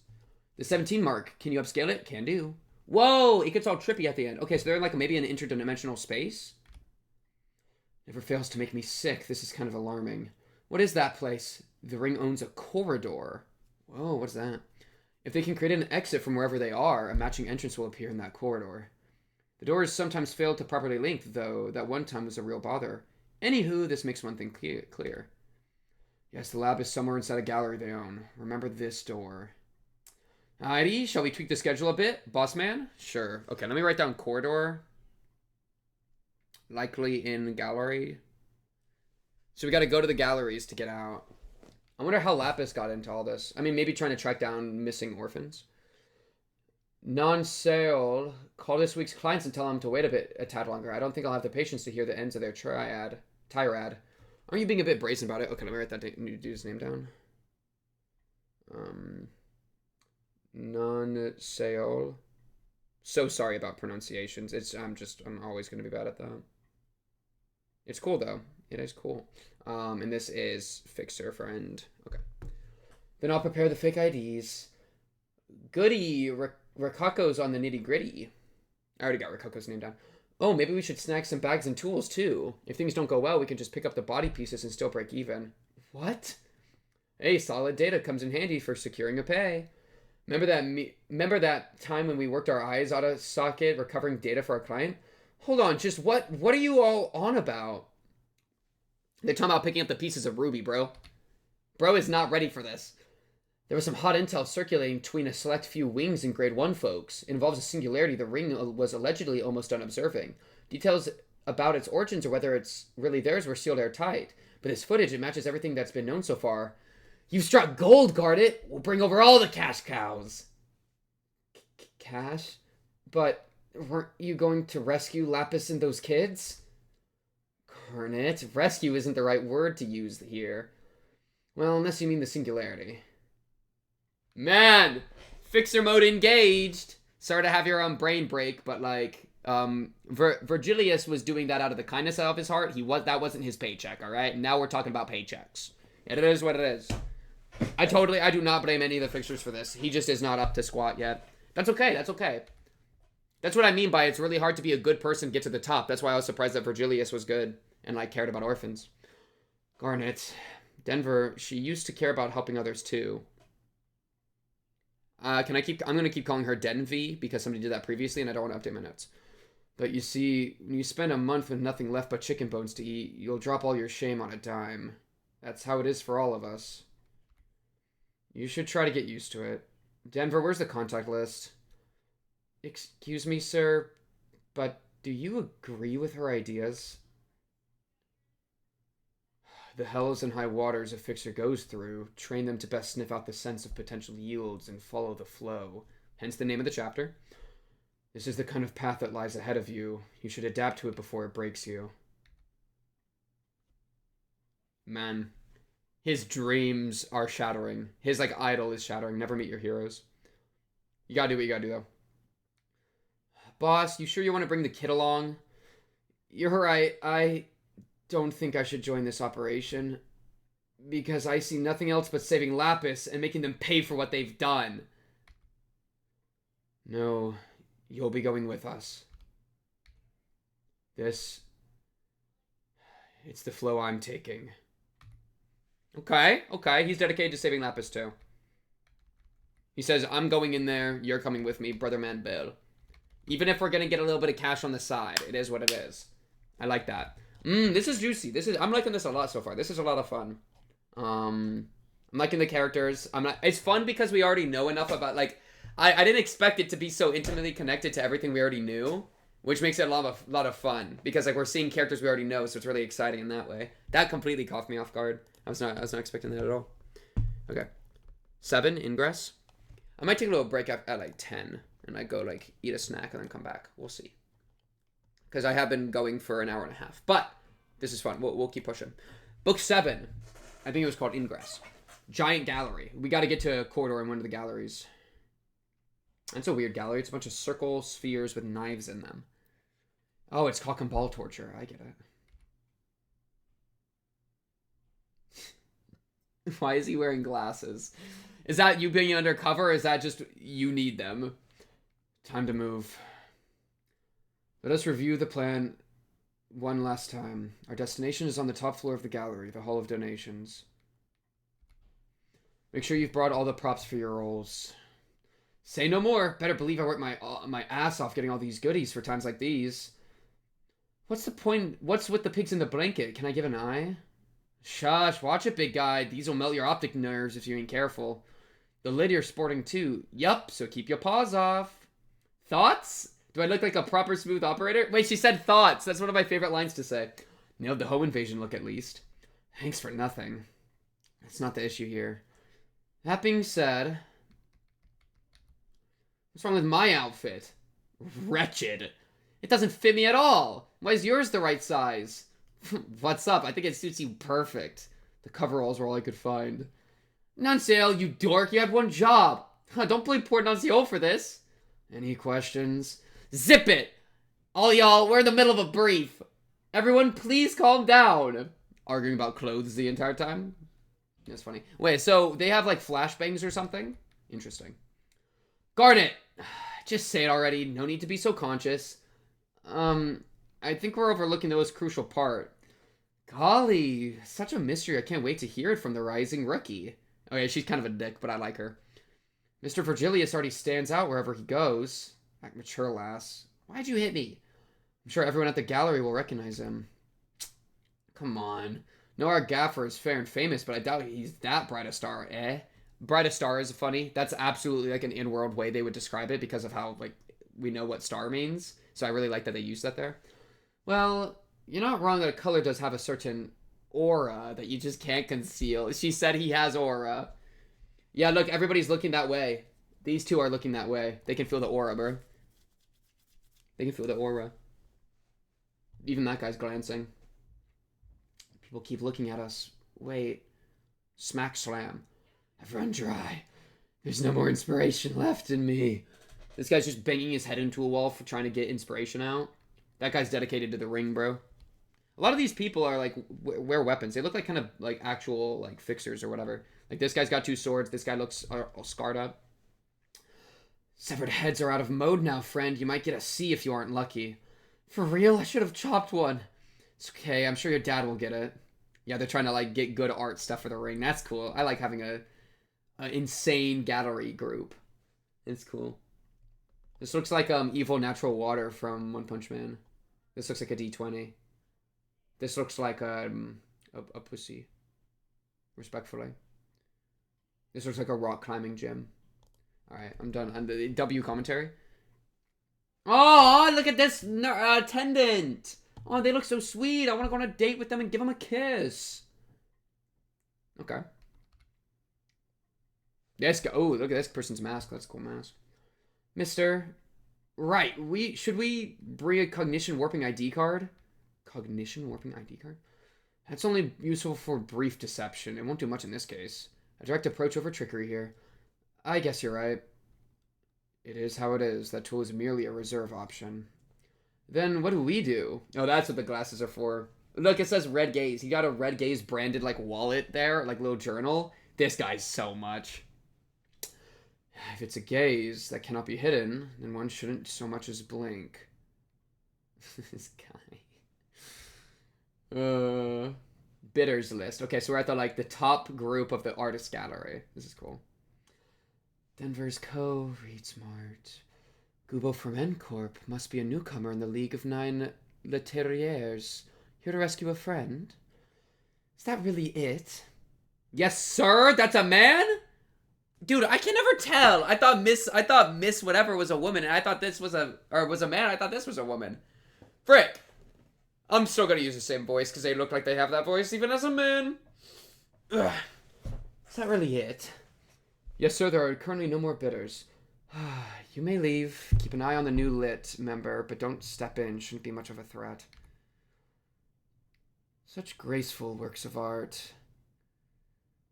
The 17 mark. Can you upscale it? Can do. Whoa! It gets all trippy at the end. Okay, so they're in like maybe an interdimensional space? Never fails to make me sick. This is kind of alarming. What is that place? The ring owns a corridor. Whoa, what's that? If they can create an exit from wherever they are, a matching entrance will appear in that corridor. The doors sometimes fail to properly link, though that one time was a real bother. Anywho, this makes one thing clear. Yes, the lab is somewhere inside a gallery they own. Remember this door. Alrighty, shall we tweak the schedule a bit? Boss man? Sure. Okay, let me write down corridor. Likely in gallery. So we gotta go to the galleries to get out. I wonder how Lapis got into all this. I mean, maybe trying to track down missing orphans. Non-sale. Call this week's clients and tell them to wait a tad longer. I don't think I'll have the patience to hear the ends of their tirade. Aren't you being a bit brazen about it? Okay, let me write that dude's name down. Non-sale. So sorry about pronunciations. I'm always going to be bad at that. It's cool, though. It is cool. And this is Fixer Friend. Okay. Then I'll prepare the fake IDs. Goody. Rikako's on the nitty-gritty. I already got Rikako's name down. Oh, maybe we should snag some bags and tools, too. If things don't go well, we can just pick up the body pieces and still break even. What? Hey, solid data comes in handy for securing a pay. Remember that time when we worked our eyes out of socket recovering data for our client? Hold on, just what are you all on about? They're talking about picking up the pieces of Ruby, bro. Bro is not ready for this. There was some hot intel circulating between a select few wings and grade 1 folks. It involves a singularity the ring was allegedly almost done observing. Details about its origins or whether it's really theirs were sealed airtight. But this footage, it matches everything that's been known so far. You've struck gold, Garnet. We'll bring over all the cash cows. Cash? But weren't you going to rescue Lapis and those kids? Garnet, rescue isn't the right word to use here. Well, unless you mean the singularity. Man! Fixer mode engaged! Sorry to have your brain break, but like, Virgilius was doing that out of the kindness of his heart. That wasn't his paycheck, alright? Now we're talking about paychecks. And it is what it is. I do not blame any of the fixers for this. He just is not up to squat yet. That's okay, that's okay. That's what I mean by it's really hard to be a good person get to the top. That's why I was surprised that Virgilius was good and like cared about orphans. Garnet. Denver, she used to care about helping others too. I'm going to keep calling her Denvy because somebody did that previously and I don't want to update my notes. But you see, when you spend a month with nothing left but chicken bones to eat, you'll drop all your shame on a dime. That's how it is for all of us. You should try to get used to it. Denver, where's the contact list? Excuse me, sir, but do you agree with her ideas? The hells and high waters a fixer goes through, train them to best sniff out the sense of potential yields and follow the flow. Hence the name of the chapter. This is the kind of path that lies ahead of you. You should adapt to it before it breaks you. Man, his dreams are shattering. His, like, idol is shattering. Never meet your heroes. You gotta do what you gotta do, though. Boss, you sure you want to bring the kid along? You're right. I don't think I should join this operation. Because I see nothing else but saving Lapis and making them pay for what they've done. No, you'll be going with us. It's the flow I'm taking. Okay, he's dedicated to saving Lapis too. He says, I'm going in there, you're coming with me, brother man Bill. Even if we're gonna get a little bit of cash on the side, it is what it is. I like that. This is juicy. I'm liking this a lot so far. This is a lot of fun. I'm liking the characters. It's fun because we already know enough about, like, I didn't expect it to be so intimately connected to everything we already knew, which makes it a lot of fun because, like, we're seeing characters we already know, so it's really exciting in that way. That completely caught me off guard. I was not expecting that at all. Okay. 7, Ingress. I might take a little break at like 10 and I go like eat a snack and then come back. We'll see. Because I have been going for an hour and a half. But this is fun. We'll keep pushing. Book 7. I think it was called Ingress. Giant gallery. We got to get to a corridor in one of the galleries. It's a weird gallery. It's a bunch of circle spheres with knives in them. Oh, it's cock and ball torture. I get it. Why is he wearing glasses? Is that you being undercover, or is that just you need them? Time to move. Let us review the plan one last time. Our destination is on the top floor of the gallery, the Hall of Donations. Make sure you've brought all the props for your roles. Say no more. Better believe I worked my ass off getting all these goodies for times like these. What's the point? What's with the pigs in the blanket? Can I give an eye? Shush, watch it, big guy. These will melt your optic nerves if you ain't careful. The lid you're sporting too. Yup, so keep your paws off. Thoughts? Do I look like a proper smooth operator? Wait, she said thoughts. That's one of my favorite lines to say. Nailed the home invasion look at least. Thanks for nothing. That's not the issue here. That being said... What's wrong with my outfit? Wretched. It doesn't fit me at all. Why is yours the right size? What's up? I think it suits you perfect. The coveralls were all I could find. Nuncio, you dork, you had one job. Don't blame poor Nuncio for this. Any questions? Zip it! All y'all, we're in the middle of a brief. Everyone, please calm down. Arguing about clothes the entire time? That's funny. Wait, so they have like flashbangs or something? Interesting. Garnet! Just say it already. No need to be so conscious. I think we're overlooking the most crucial part. Golly, such a mystery. I can't wait to hear it from the rising rookie. Okay, she's kind of a dick, but I like her. Mr. Virgilius already stands out wherever he goes. That mature lass. Why'd you hit me? I'm sure everyone at the gallery will recognize him. Come on. No, our gaffer is fair and famous, but I doubt he's that bright a star, eh? Bright a star is funny. That's absolutely like an in-world way they would describe it because of how, like, we know what star means. So I really like that they use that there. Well, you're not wrong that a color does have a certain aura that you just can't conceal. She said he has aura. Yeah, look, everybody's looking that way. These two are looking that way. They can feel the aura, bro. They can feel the aura. Even that guy's glancing. People keep looking at us. Wait. Smack slam. I've run dry. There's no more inspiration left in me. This guy's just banging his head into a wall for trying to get inspiration out. That guy's dedicated to the ring, bro. A lot of these people are like, wear weapons. They look like kind of like actual like fixers or whatever. Like this guy's got 2 swords. This guy looks all scarred up. Severed heads are out of mode now, friend. You might get a C if you aren't lucky. For real? I should have chopped one. It's okay. I'm sure your dad will get it. Yeah, they're trying to like get good art stuff for the ring. That's cool. I like having a insane gallery group. It's cool. This looks like evil natural water from One Punch Man. This looks like a D20. This looks like a pussy. Respectfully. This looks like a rock climbing gym. Alright, I'm done. And the W commentary. Oh, look at this attendant. Oh, they look so sweet. I want to go on a date with them and give them a kiss. Okay. Yes. Oh, look at this person's mask. That's a cool mask. Mister. Right. Should we bring a cognition warping ID card? Cognition warping ID card? That's only useful for brief deception. It won't do much in this case. A direct approach over trickery here. I guess you're right. It is how it is. That tool is merely a reserve option. Then what do we do? Oh, that's what the glasses are for. Look, it says red gaze. He got a red gaze branded like wallet there, like little journal. This guy's so much. If it's a gaze that cannot be hidden, then one shouldn't so much as blink. This guy. Bidders list. Okay, so we're at the top group of the artist gallery. This is cool. Denver's Co. Read smart. Gubo from N-Corp must be a newcomer in the League of Nine Leterriers. Here to rescue a friend. Is that really it? Yes, sir. That's a man. Dude, I can never tell. I thought Miss whatever was a woman, and I thought this was a man. I thought this was a woman. Frick. I'm still gonna use the same voice because they look like they have that voice even as a man. Ugh. Is that really it? Yes, sir. There are currently no more bidders. You may leave. Keep an eye on the new lit member, but don't step in. Shouldn't be much of a threat. Such graceful works of art.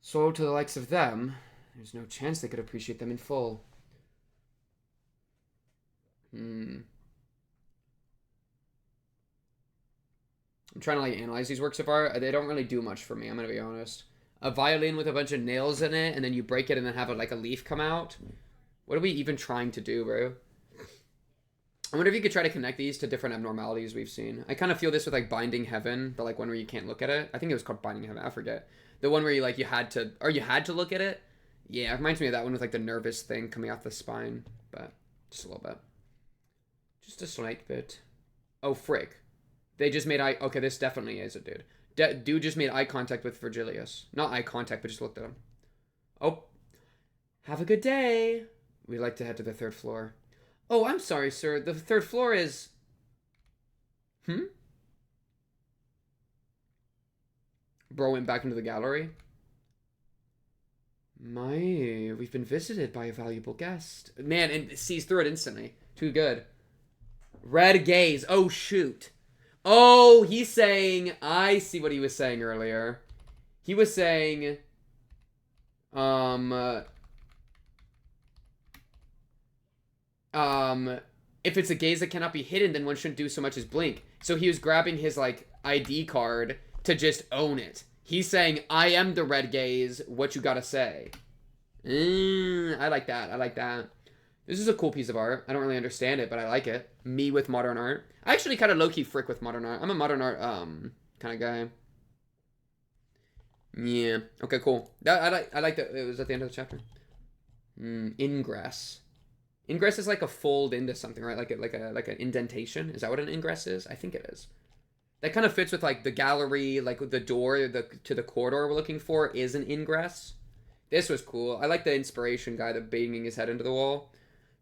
Sold to the likes of them, there's no chance they could appreciate them in full. I'm trying to analyze these works of art. They don't really do much for me, I'm gonna be honest. A violin with a bunch of nails in it, and then you break it and then have a leaf come out. What are we even trying to do, bro? I wonder if you could try to connect these to different abnormalities we've seen. I kind of feel this with Binding Heaven, the one where you can't look at it. I think it was called Binding Heaven, I forget. The one where you had to look at it. Yeah, it reminds me of that one with the nervous thing coming off the spine, but just a little bit. Just a slight bit. Oh, frick. They just made okay, this definitely is a dude. Dude just made eye contact with Virgilius. Not eye contact, but just looked at him. Oh. Have a good day. We'd like to head to the 3rd floor. Oh, I'm sorry, sir. The 3rd floor is... Bro went back into the gallery. My, we've been visited by a valuable guest. Man, and sees through it instantly. Too good. Red gaze. Oh, shoot. Oh, he's saying... I see what he was saying earlier. He was saying... if it's a gaze that cannot be hidden, then one shouldn't do so much as blink. So he was grabbing his, ID card to just own it. He's saying, I am the red gaze, what you gotta say. I like that, I like that. This is a cool piece of art. I don't really understand it, but I like it. Me with modern art. I actually kind of low-key frick with modern art. I'm a modern art, kind of guy. Yeah. Okay, cool. I like that. It was at the end of the chapter. Ingress. Ingress is like a fold into something, right? Like an indentation. Is that what an ingress is? I think it is. That kind of fits with like the gallery, like the door to the corridor we're looking for is an ingress. This was cool. I like the inspiration guy that banging his head into the wall.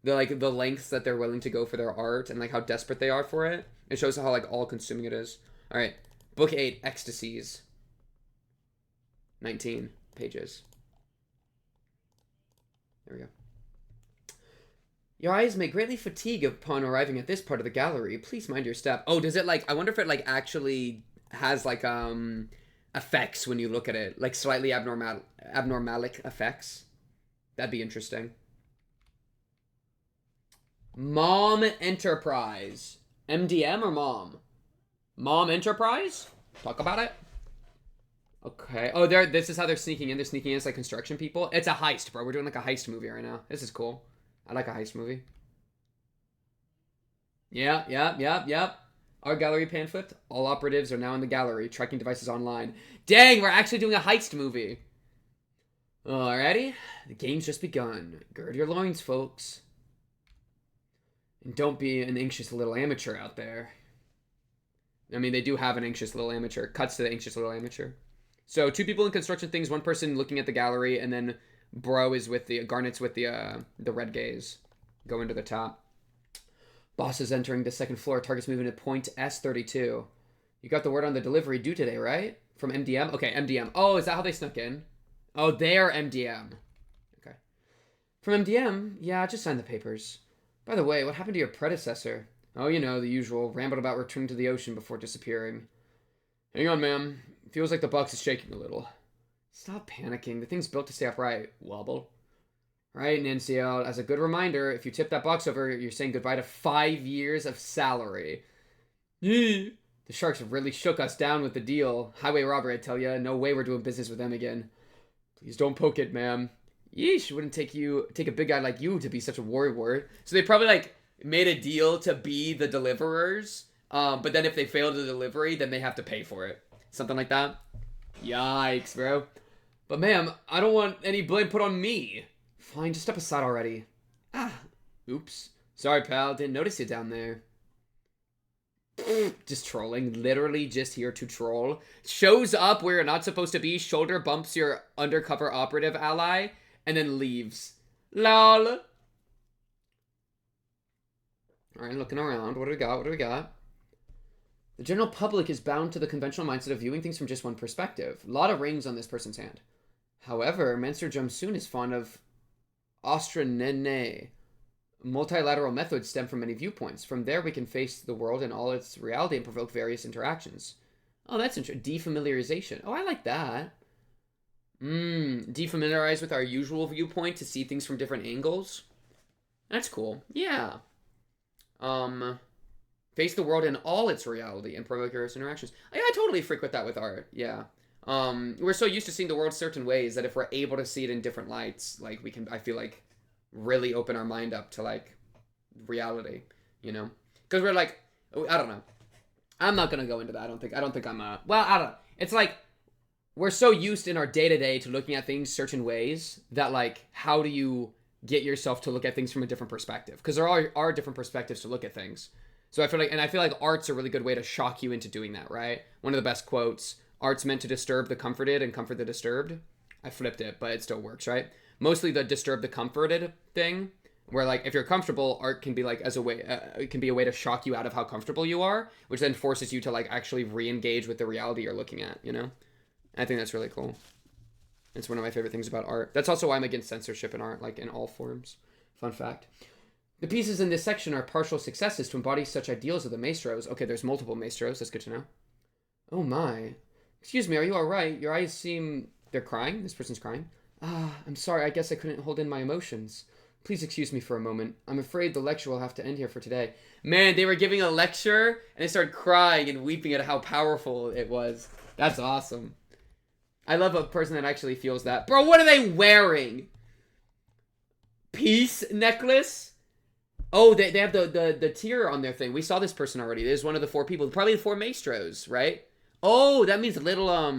The lengths that they're willing to go for their art and like how desperate they are for it. It shows how like all consuming it is. All right, book 8, Ecstasies. 19 pages. There we go. Your eyes may greatly fatigue upon arriving at this part of the gallery. Please mind your step. Oh, does it like, I wonder if it like actually has like effects when you look at it, like slightly abnormalic effects. That'd be interesting. Mom Enterprise. MDM or Mom? Mom Enterprise? Talk about it. Okay. Oh, this is how they're sneaking in. They're sneaking in as like construction people. It's a heist, bro. We're doing like a heist movie right now. This is cool. I like a heist movie. Yeah. Our gallery pan flipped. All operatives are now in the gallery. Tracking devices online. Dang, we're actually doing a heist movie. Alrighty. The game's just begun. Gird your loins, folks. And don't be an anxious little amateur out there. I mean, they do have an anxious little amateur. Cuts to the anxious little amateur. So, 2 people in construction things, 1 person looking at the gallery, and then Bro is with the Garnet's with the red gaze. Going to the top. Boss is entering the 2nd floor. Target's moving to point S32. You got the word on the delivery due today, right? From MDM? Okay, MDM. Oh, is that how they snuck in? Oh, they're MDM. Okay. From MDM? Yeah, just sign the papers. By the way, what happened to your predecessor? Oh, you know, the usual. Rambled about returning to the ocean before disappearing. Hang on, ma'am. Feels like the box is shaking a little. Stop panicking. The thing's built to stay upright. Wobble. Right, Nancio. As a good reminder, if you tip that box over, you're saying goodbye to 5 years of salary. The sharks really shook us down with the deal. Highway robbery, I tell ya. No way we're doing business with them again. Please don't poke it, ma'am. Yeesh, wouldn't take a big guy like you to be such a worrywart. So they probably like made a deal to be the deliverers. But then if they fail the delivery, then they have to pay for it. Something like that. Yikes, bro. But ma'am, I don't want any blame put on me. Fine, just step aside already. Oops. Sorry, pal. Didn't notice you down there. Just trolling. Literally just here to troll. Shows up where you're not supposed to be. Shoulder bumps your undercover operative ally. And then leaves. Lol. Alright, looking around. What do we got? The general public is bound to the conventional mindset of viewing things from just one perspective. A lot of rings on this person's hand. However, Mansur Jumsoon is fond of Ostranene. Multilateral methods stem from many viewpoints. From there, we can face the world in all its reality and provoke various interactions. Oh, that's interesting. Defamiliarization. Oh, I like that. Defamiliarize with our usual viewpoint to see things from different angles. That's cool. Yeah. Face the world in all its reality and provoke various interactions. I totally freak with that with art. Yeah. We're so used to seeing the world certain ways that if we're able to see it in different lights, like we can, I feel like, really open our mind up to like reality, you know? Because we're like, I don't know. I'm not gonna go into that. I don't think I'm well, I don't know. It's like we're so used in our day-to-day to looking at things certain ways that like, how do you get yourself to look at things from a different perspective? Because there are different perspectives to look at things. So I feel like art's a really good way to shock you into doing that, right? One of the best quotes, art's meant to disturb the comforted and comfort the disturbed. I flipped it, but it still works, right? Mostly the disturb the comforted thing, where like if you're comfortable, art can be like as a way, it can be a way to shock you out of how comfortable you are, which then forces you to like actually re-engage with the reality you're looking at, you know? I think that's really cool. It's one of my favorite things about art. That's also why I'm against censorship in art, like in all forms. Fun fact. The pieces in this section are partial successes to embody such ideals of the maestros. Okay, there's multiple maestros. That's good to know. Oh my. Excuse me, are you alright? Your eyes seem... They're crying? This person's crying? I'm sorry. I guess I couldn't hold in my emotions. Please excuse me for a moment. I'm afraid the lecture will have to end here for today. Man, they were giving a lecture and they started crying and weeping at how powerful it was. That's awesome. I love a person that actually feels that. Bro, what are they wearing? Peace necklace? Oh, they have the tier on their thing. We saw this person already. There's one of the 4 people. Probably the 4 maestros, right? Oh, that means little,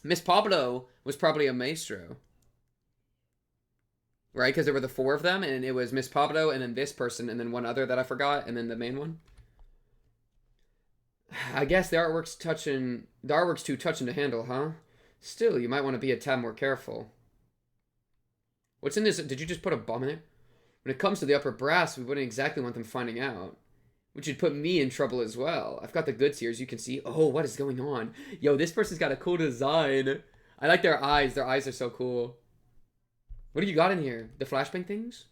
Miss Pablo was probably a maestro. right? Because there were the 4 of them, and it was Miss Pablo, and then this person, and then one other that I forgot, and then the main one. I guess the artwork's too touching to handle, huh? Still, you might want to be a tad more careful. What's in this? Did you just put a bomb in it? When it comes to the upper brass, we wouldn't exactly want them finding out. Which would put me in trouble as well. I've got the goods here, as you can see. Oh, what is going on? Yo, this person's got a cool design. I like their eyes. Their eyes are so cool. What do you got in here? The flashbang things?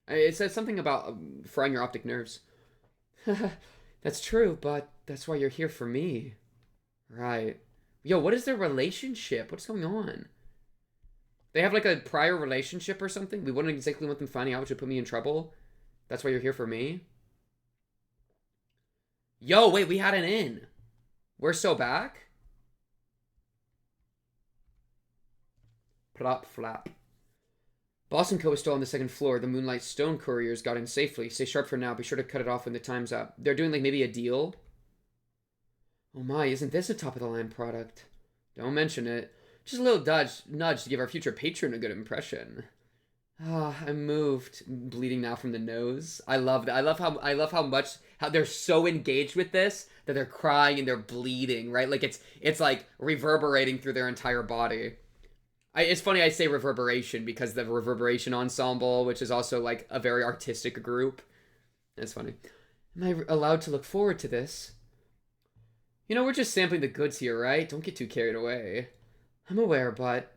It says something about frying your optic nerves. That's true, but that's why you're here for me. Right. Yo, what is their relationship? What's going on? They have like a prior relationship or something? We wouldn't exactly want them finding out, which would put me in trouble. That's why you're here for me? Yo, wait, we had an in. We're so back? Plop flap. Boston Co. is still on the 2nd floor. The Moonlight Stone couriers got in safely. Stay sharp for now. Be sure to cut it off when the time's up. They're doing like maybe a deal. Oh my, isn't this a top-of-the-line product? Don't mention it. Just a little nudge to give our future patron a good impression. Ah, oh, I'm moved. Bleeding now from the nose. I love that. I love how they're so engaged with this that they're crying and they're bleeding, right? Like it's like reverberating through their entire body. It's funny I say reverberation because the Reverberation Ensemble, which is also like a very artistic group. That's funny. Am I allowed to look forward to this? You know, we're just sampling the goods here, right? Don't get too carried away. I'm aware, but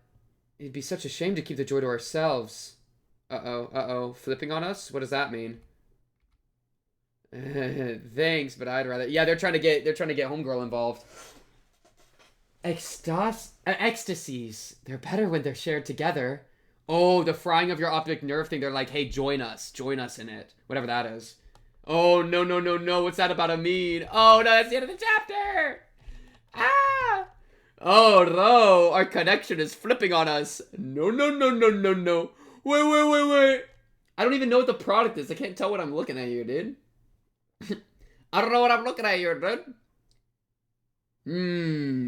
it'd be such a shame to keep the joy to ourselves. Uh-oh. Flipping on us? What does that mean? Thanks, but I'd rather... Yeah, they're trying to get Homegirl involved. Ecstasies. They're better when they're shared together. Oh, the frying of your optic nerve thing. They're like, hey, join us. Join us in it. Whatever that is. Oh, no. What's that about to mean? Oh, no, that's the end of the chapter. Ah! Oh, no. Our connection is flipping on us. No. Wait. I don't even know what the product is. I can't tell what I'm looking at here, dude. I don't know what I'm looking at here, dude.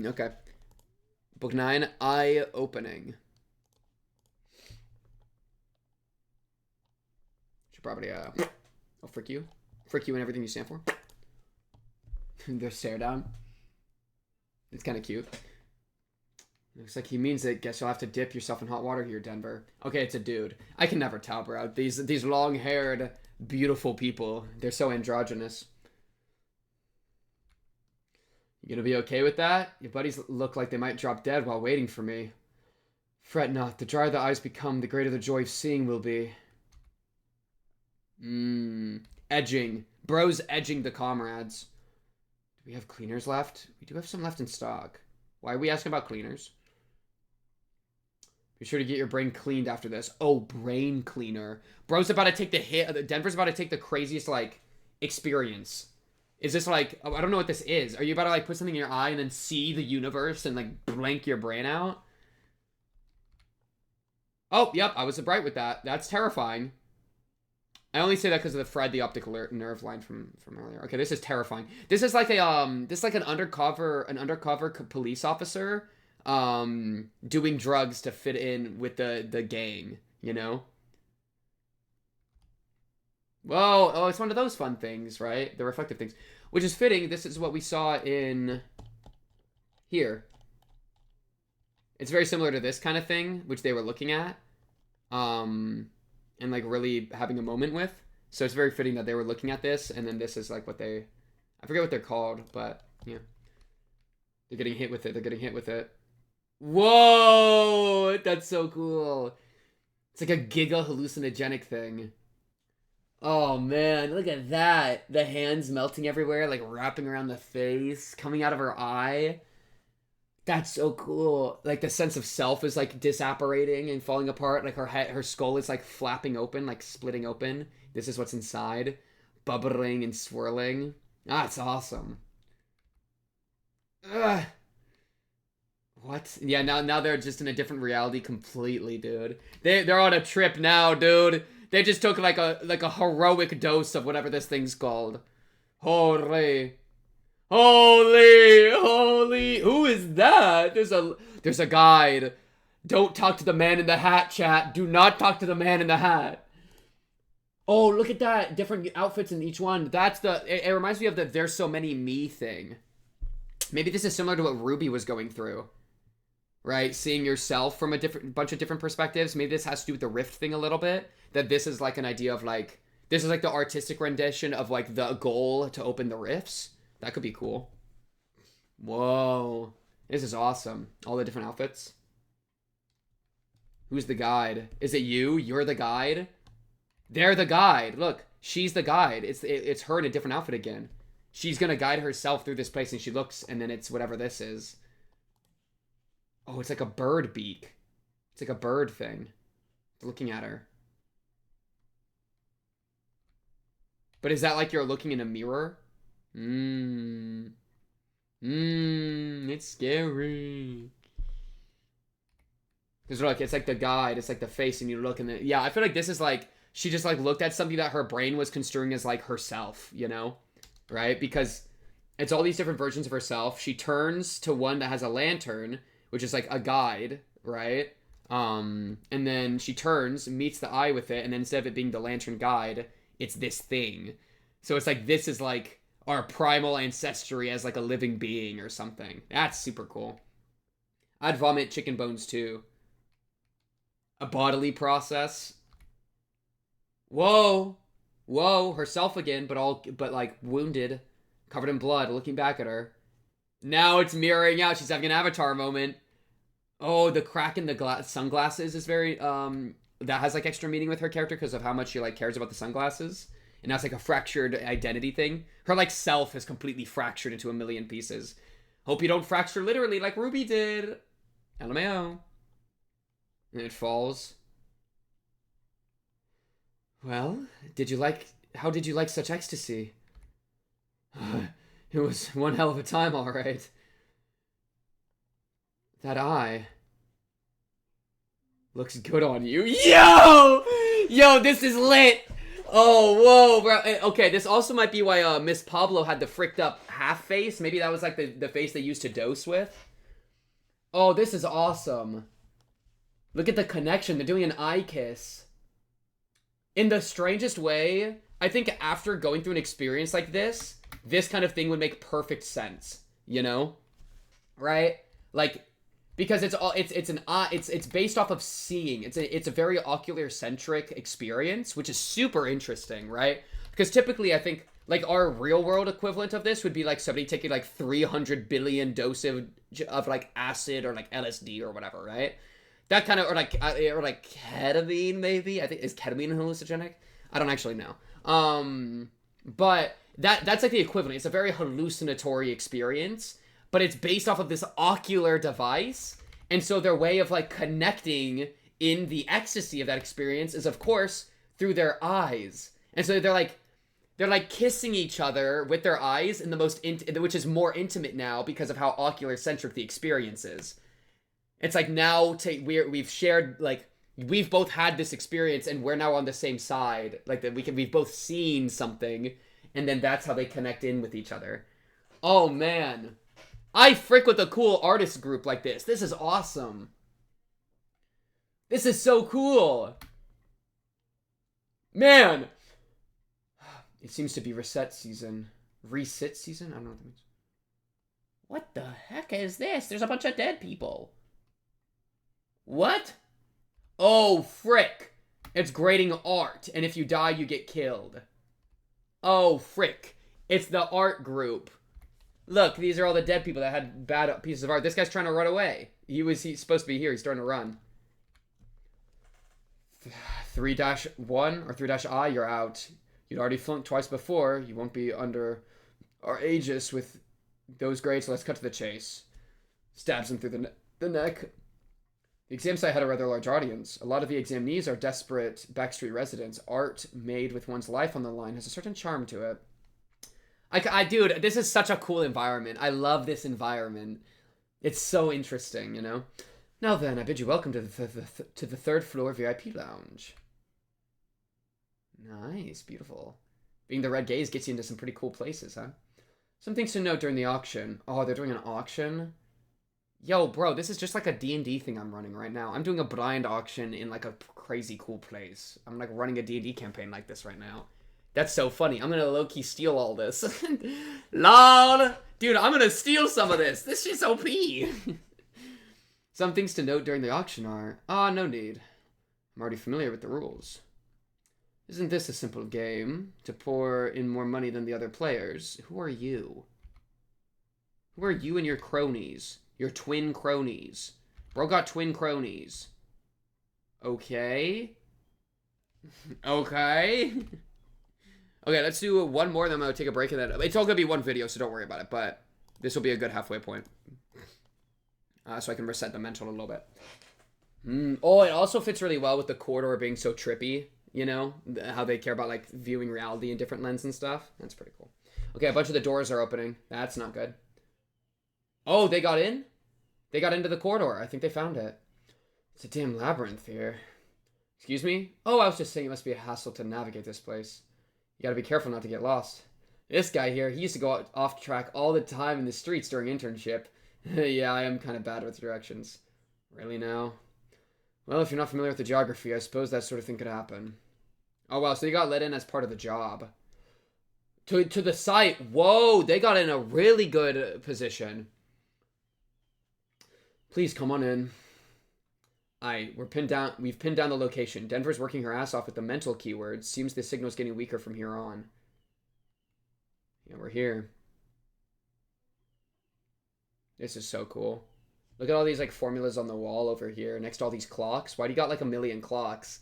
Okay. Book 9, Eye Opening. Should probably, I'll frick you. Frick you and everything you stand for. Their stare down. It's kind of cute. Looks like he means it. Guess you'll have to dip yourself in hot water here, Denver. Okay, it's a dude. I can never tell, bro. These long-haired, beautiful people. They're so androgynous. You gonna be okay with that? Your buddies look like they might drop dead while waiting for me. Fret not. The drier the eyes become, the greater the joy of seeing will be. Edging. Bros edging the comrades. Do we have cleaners left? We do have some left in stock. Why are we asking about cleaners? Be sure to get your brain cleaned after this. Oh, brain cleaner. Bro's about to take the hit. Denver's about to take the craziest, like, experience. Is this, like, I don't know what this is. Are you about to, like, put something in your eye and then see the universe and, like, blank your brain out? Oh, yep, I was right with that. That's terrifying. I only say that because of the Fred the optic nerve line from earlier. Okay, this is terrifying. This is like a this is like an undercover police officer doing drugs to fit in with the gang, you know? Well, oh, it's one of those fun things, right? The reflective things, which is fitting. This is what we saw in here. It's very similar to this kind of thing, which they were looking at. And like really having a moment with. So it's very fitting that they were looking at this, and then this is like what they... I forget what they're called, but yeah. They're getting hit with it. Whoa! That's so cool. It's like a giga hallucinogenic thing. Oh man, look at that. The hands melting everywhere, like wrapping around the face, coming out of her eye. That's so cool. Like the sense of self is like disapparating and falling apart. Like her skull is like flapping open, like splitting open. This is what's inside, bubbling and swirling. Ah, it's awesome. Ugh. What? Yeah, now they're just in a different reality completely, dude. They're on a trip now, dude. They just took like a heroic dose of whatever this thing's called. Holy. Who is that? There's a guide. Don't talk to the man in the hat, chat. Do not talk to the man in the hat. Oh, look at that. Different outfits in each one. That's the... It reminds me of the there's so many me thing. Maybe this is similar to what Ruby was going through. Right? Seeing yourself from a bunch of different perspectives. Maybe this has to do with the rift thing a little bit. That this is like an idea of like... This is like the artistic rendition of like the goal to open the rifts. That could be cool. Whoa. This is awesome. All the different outfits. Who's the guide? Is it you? You're the guide? They're the guide. Look, she's the guide. It's her in a different outfit again. She's gonna guide herself through this place, and she looks, and then it's whatever this is. Oh, it's like a bird beak. It's like a bird thing. Looking at her. But is that like you're looking in a mirror? It's scary. Because look, it's like the guide, it's like the face, and you look and yeah, I feel like this is like, she just like looked at something that her brain was construing as like herself, you know? Right? Because it's all these different versions of herself. She turns to one that has a lantern, which is like a guide, right? And then she turns, meets the eye with it, and then instead of it being the lantern guide, it's this thing. So it's like, this is like our primal ancestry as like a living being or something. That's super cool. I'd vomit chicken bones too. A bodily process. Whoa. Whoa, herself again, but like wounded, covered in blood, looking back at her. Now it's mirroring out. She's having an avatar moment. Oh, the crack in the sunglasses is very, that has like extra meaning with her character because of how much she like cares about the sunglasses. And that's like a fractured identity thing. Her like self is completely fractured into a million pieces. Hope you don't fracture literally like Ruby did. LMAO. And it falls. Well, how did you like such ecstasy? It was one hell of a time, all right. That eye looks good on you. Yo! Yo, this is lit! Oh, whoa, bro. Okay, this also might be why Miss Pablo had the fricked up half face. Maybe that was like the face they used to dose with. Oh, this is awesome. Look at the connection. They're doing an eye kiss. In the strangest way, I think after going through an experience like this kind of thing would make perfect sense. You know? Right? Like, because it's based off of seeing. It's a very ocular centric experience, which is super interesting, right? Because typically I think like our real world equivalent of this would be like somebody taking like 300 billion doses of like acid or like LSD or whatever, right? That kind of, or like ketamine maybe. I think, is ketamine hallucinogenic? I don't actually know. But that's like the equivalent. It's a very hallucinatory experience, but it's based off of this ocular device. And so their way of like connecting in the ecstasy of that experience is of course through their eyes. And so they're like kissing each other with their eyes in the most, which is more intimate now because of how ocular centric the experience is. It's like now we've shared, like, we've both had this experience and we're now on the same side. Like that we've both seen something, and then that's how they connect in with each other. Oh man. I frick with a cool artist group like this. This is awesome. This is so cool. Man. It seems to be reset season. Reset season? I don't know what that means. What the heck is this? There's a bunch of dead people. What? Oh, frick. It's grading art, and if you die, you get killed. Oh, frick. It's the art group. Look, these are all the dead people that had bad pieces of art. This guy's trying to run away. He's supposed to be here. He's starting to run. 3-1 or 3-I, you're out. You'd already flunked twice before. You won't be under our aegis with those grades, so let's cut to the chase. Stabs him through the neck. The exam site had a rather large audience. A lot of the examinees are desperate backstreet residents. Art made with one's life on the line has a certain charm to it. Dude, this is such a cool environment. I love this environment. It's so interesting, you know? Now then, I bid you welcome to the third floor VIP lounge. Nice, beautiful. Being the red gaze gets you into some pretty cool places, huh? Some things to note during the auction. Oh, they're doing an auction? Yo, bro, this is just like a D&D thing I'm running right now. I'm doing a blind auction in like a crazy cool place. I'm like running a D&D campaign like this right now. That's so funny. I'm gonna low-key steal all this. LOL! Dude, I'm gonna steal some of this. This shit's OP. Some things to note during the auction are... no need. I'm already familiar with the rules. Isn't this a simple game? To pour in more money than the other players. Who are you? Who are you and your cronies? Your twin cronies. Bro got twin cronies. Okay. Okay. Okay, let's do one more, then I'm going to take a break. And then it's all going to be one video, so don't worry about it. But this will be a good halfway point. So I can reset the mental a little bit. Oh, it also fits really well with the corridor being so trippy. You know? How they care about, like, viewing reality in different lenses and stuff. That's pretty cool. Okay, a bunch of the doors are opening. That's not good. Oh, they got in? They got into the corridor. I think they found it. It's a damn labyrinth here. Excuse me? Oh, I was just saying it must be a hassle to navigate this place. You gotta be careful not to get lost. This guy here, he used to go off track all the time in the streets during internship. Yeah, I am kind of bad with directions. Really now? Well, if you're not familiar with the geography, I suppose that sort of thing could happen. Oh, wow, so you got let in as part of the job. To the site. Whoa, they got in a really good position. Please come on in. We've pinned down the location. Denver's working her ass off with the mental keywords. Seems the signal's getting weaker from here on. Yeah, we're here. This is so cool. Look at all these like formulas on the wall over here next to all these clocks. Why do you got like a million clocks?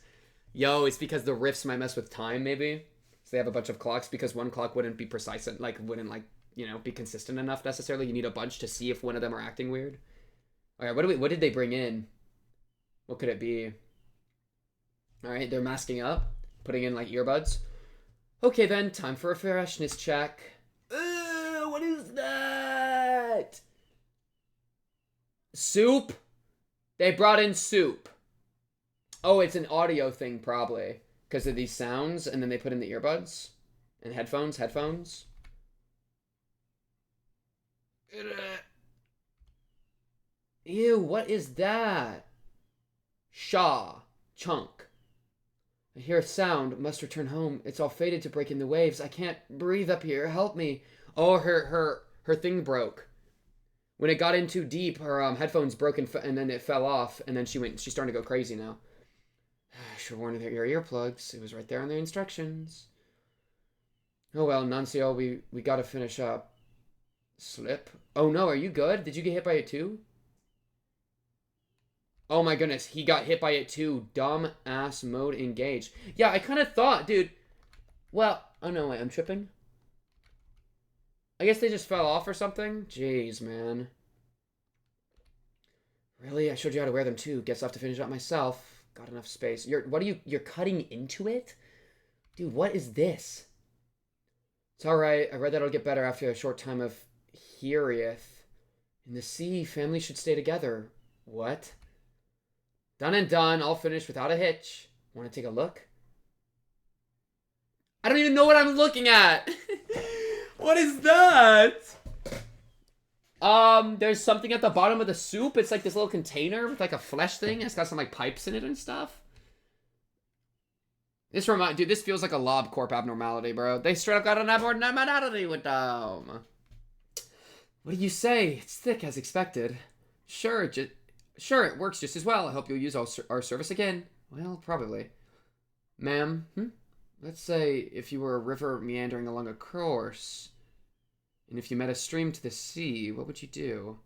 Yo, it's because the rifts might mess with time, maybe. So they have a bunch of clocks because one clock wouldn't be precise and wouldn't be consistent enough necessarily. You need a bunch to see if one of them are acting weird. All right, what did they bring in? What could it be? All right, they're masking up, putting in like earbuds. Okay then, time for a freshness check. What is that? Soup? They brought in soup. Oh, it's an audio thing probably because of these sounds, and then they put in the earbuds and headphones. Ew, what is that? Shaw. Chunk. I hear a sound. Must return home. It's all faded to break in the waves. I can't breathe up here. Help me. Oh, her thing broke. When it got in too deep, her headphones broke and then it fell off. And then she's starting to go crazy now. I should have worn your earplugs. It was right there on the instructions. Oh well, Nuncio, we gotta finish up. Slip. Oh no, are you good? Did you get hit by it too? Oh my goodness, he got hit by it too. Dumb ass mode engaged. Yeah, I kind of thought, dude. Well, oh no, wait, I'm tripping. I guess they just fell off or something. Jeez, man. Really? I showed you how to wear them too. Guess I'll have to finish up myself. Got enough space. You're cutting into it? Dude, what is this? It's alright. I read that it'll get better after a short time of heareth. In the sea, families should stay together. What? Done and done. All finished without a hitch. Want to take a look? I don't even know what I'm looking at. What is that? There's something at the bottom of the soup. It's like this little container with like a flesh thing. It's got some like pipes in it and stuff. Dude, this feels like a Lob Corp abnormality, bro. They straight up got an abnormality with them. What do you say? It's thick as expected. Sure, it works just as well. I hope you'll use our service again. Well, probably. Ma'am, let's say if you were a river meandering along a course, and if you met a stream to the sea, what would you do?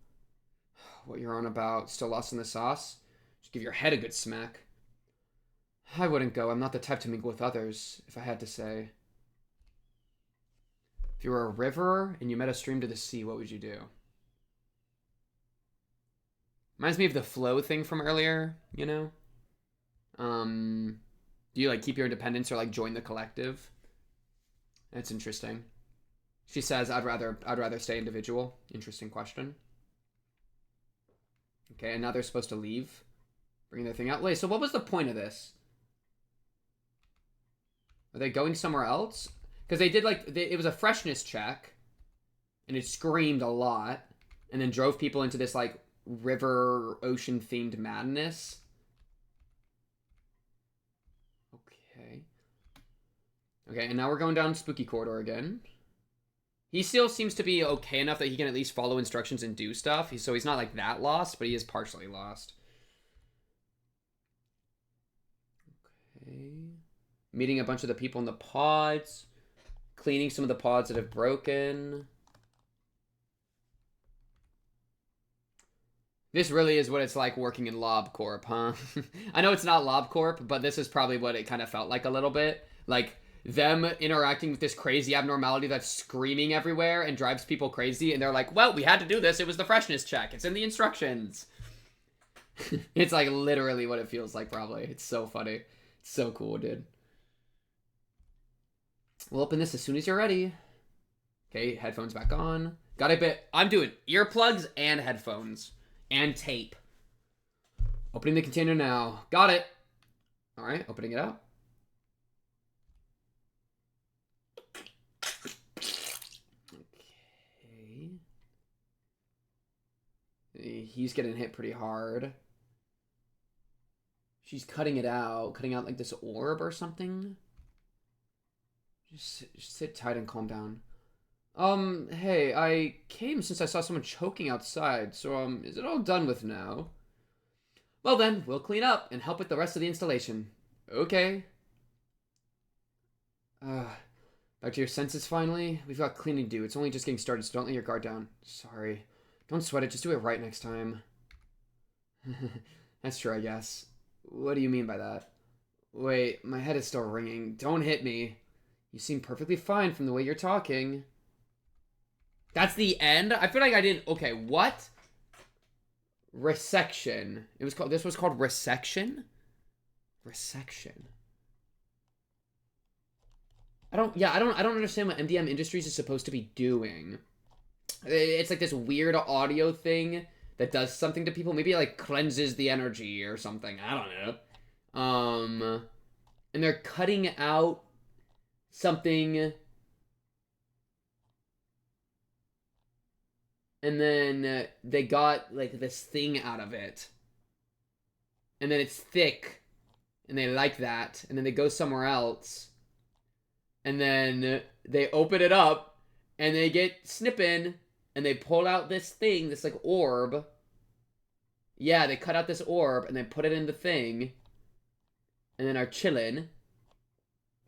What you're on about? Still lost in the sauce? Just give your head a good smack. I wouldn't go. I'm not the type to mingle with others, if I had to say. If you were a river and you met a stream to the sea, what would you do? Reminds me of the flow thing from earlier, you know? Do you, like, keep your independence or, like, join the collective? That's interesting. She says, I'd rather stay individual. Interesting question. Okay, and now they're supposed to leave. Bringing their thing out. Wait, so what was the point of this? Are they going somewhere else? Because they did, like, it was a freshness check. And it screamed a lot. And then drove people into this, like, river ocean themed madness. Okay. Okay, and now we're going down Spooky Corridor again. He still seems to be okay enough that he can at least follow instructions and do stuff. So he's not like that lost, but he is partially lost. Okay. Meeting a bunch of the people in the pods. Cleaning some of the pods that have broken. This really is what it's like working in LobCorp, huh? I know it's not LobCorp, but this is probably what it kind of felt like a little bit. Like, them interacting with this crazy abnormality that's screaming everywhere and drives people crazy, and they're like, well, we had to do this. It was the freshness check. It's in the instructions. It's like literally what it feels like, probably. It's so funny. It's so cool, dude. We'll open this as soon as you're ready. Okay, headphones back on. Got a bit. I'm doing earplugs and headphones. And tape. Opening the container now. Got it. All right, opening it up. Okay. He's getting hit pretty hard. She's cutting it out. Cutting out like this orb or something. Just sit tight and calm down. Hey, I came since I saw someone choking outside, so, is it all done with now? Well then, we'll clean up and help with the rest of the installation. Okay. Back to your senses finally? We've got cleaning to do. It's only just getting started, so don't let your guard down. Sorry. Don't sweat it, just do it right next time. That's true, I guess. What do you mean by that? Wait, my head is still ringing. Don't hit me. You seem perfectly fine from the way you're talking. That's the end? I feel like I didn't... Okay, what? Resection. It was called... This was called resection? Resection. I don't understand what MDM Industries is supposed to be doing. It's like this weird audio thing that does something to people. Maybe it like cleanses the energy or something. I don't know. And they're cutting out something, and then they got like this thing out of it, and then it's thick, and they like that, and then they go somewhere else, and then they open it up, and they get snipping, and they pull out this thing, this like orb. Yeah, they cut out this orb, and they put it in the thing, and then are chilling.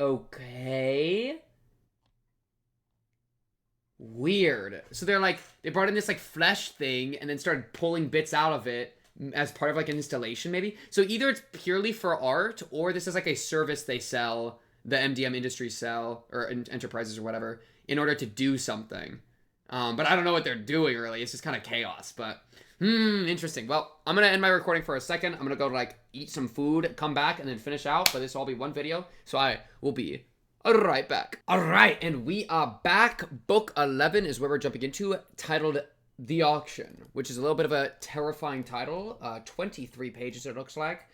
Okay. Weird. So they're like, they brought in this like flesh thing and then started pulling bits out of it as part of like an installation maybe. So either it's purely for art or this is like a service they sell, the MDM Industries sell, or enterprises or whatever, in order to do something. But I don't know what they're doing really. It's just kind of chaos, but interesting. Well, I'm going to end my recording for a second. I'm going to go like eat some food, come back, and then finish out. But this will all be one video. So I will be right back. All right, and we are back. Book 11 is where we're jumping into, titled The Auction, which is a little bit of a terrifying title. 23 pages it looks like.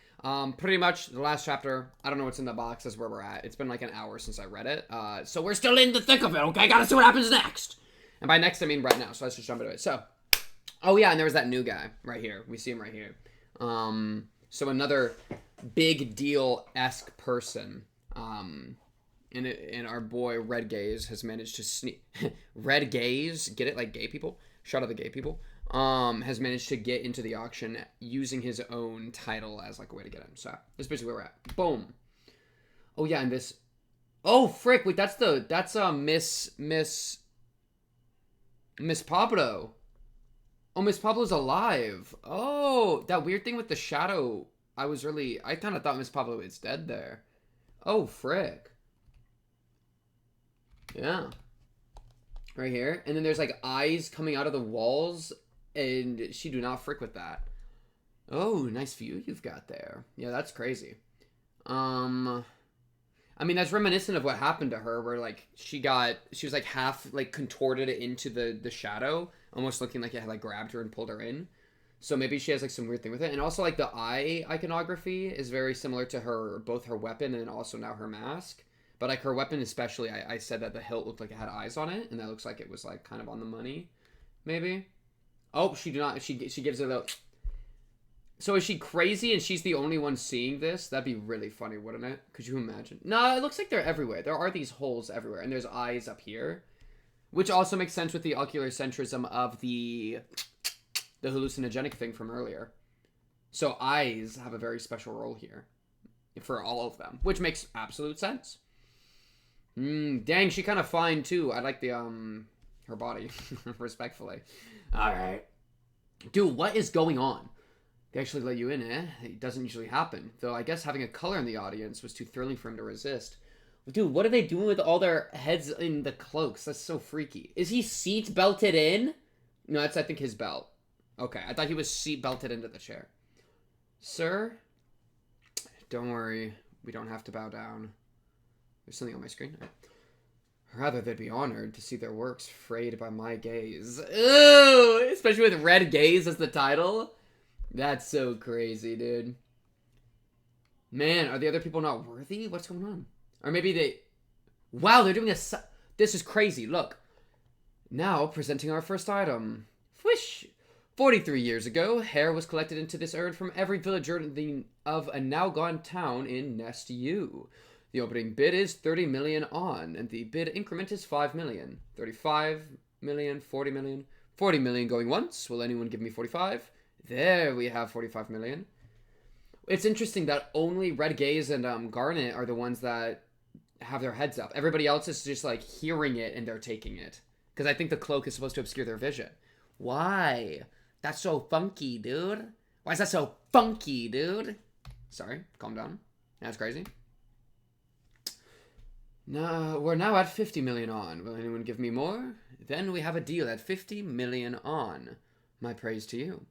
Pretty much the last chapter, I don't know what's in the box, is where we're at. It's been like an hour since I read it. So we're still in the thick of it, okay? Gotta see what happens next. And by next, I mean right now. So let's just jump into it. So... Oh, yeah, and there was that new guy right here. We see him right here. So another big deal-esque person. And our boy Red Gaze has managed to sneak... Red Gaze? Get it? Like gay people? Shout out the gay people. Has managed to get into the auction using his own title as like a way to get in. So that's basically where we're at. Boom. Oh, yeah, and this... Oh, frick. Wait, that's Miss Pablo. Oh, Miss Pablo's alive. Oh, that weird thing with the shadow. I kind of thought Miss Pablo is dead there. Oh, frick. Yeah. Right here. And then there's like eyes coming out of the walls. And she do not frick with that. Oh, nice view you've got there. Yeah, that's crazy. I mean, that's reminiscent of what happened to her, where like she was like half like contorted into the shadow, almost looking like it had like grabbed her and pulled her in. So maybe she has like some weird thing with it. And also like the eye iconography is very similar to her, both her weapon and also now her mask. But like her weapon especially, I said that the hilt looked like it had eyes on it, and that looks like it was like kind of on the money, maybe. Oh, she do not. She gives it a little. So is she crazy and she's the only one seeing this? That'd be really funny, wouldn't it? Could you imagine? No, it looks like they're everywhere. There are these holes everywhere, and there's eyes up here, which also makes sense with the ocular centrism of the hallucinogenic thing from earlier. So eyes have a very special role here for all of them, which makes absolute sense. Dang, she kind of fine too. I like the her body, respectfully. All right, dude, what is going on? They actually let you in, eh? It doesn't usually happen. Though I guess having a color in the audience was too thrilling for him to resist. Dude, what are they doing with all their heads in the cloaks? That's so freaky. Is he seat belted in? No, that's, I think, his belt. Okay, I thought he was seat belted into the chair. Sir? Don't worry. We don't have to bow down. There's something on my screen. Rather, they'd be honored to see their works frayed by my gaze. Ooh! Especially with red gaze as the title. That's so crazy, dude. Man, are the other people not worthy? What's going on? Or maybe they... Wow, they're doing a... This is crazy. Look. Now, presenting our first item. Whoosh! 43 years ago, hair was collected into this urn from every villager of a now-gone town in Nest U. The opening bid is 30 million on, and the bid increment is 5 million. 35 million, 40 million. 40 million going once. Will anyone give me 45? There we have 45 million. It's interesting that only Red Gaze and Garnet are the ones that have their heads up. Everybody else is just like hearing it and they're taking it. Because I think the cloak is supposed to obscure their vision. Why? That's so funky, dude. Why is that so funky, dude? Sorry, calm down. That's crazy. No, we're now at 50 million on. Will anyone give me more? Then we have a deal at 50 million on. My praise to you.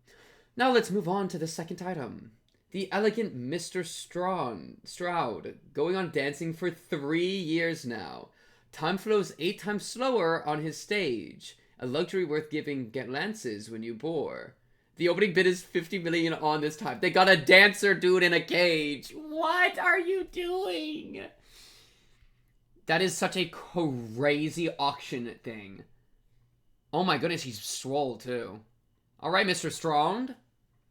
Now let's move on to the second item. The elegant Mr. Stroud, going on dancing for 3 years now. Time flows 8 times slower on his stage. A luxury worth giving glances when you bore. The opening bid is 50 million on this time. They got a dancer dude in a cage. What are you doing? That is such a crazy auction thing. Oh my goodness, he's swole too. Alright, Mr. Strond.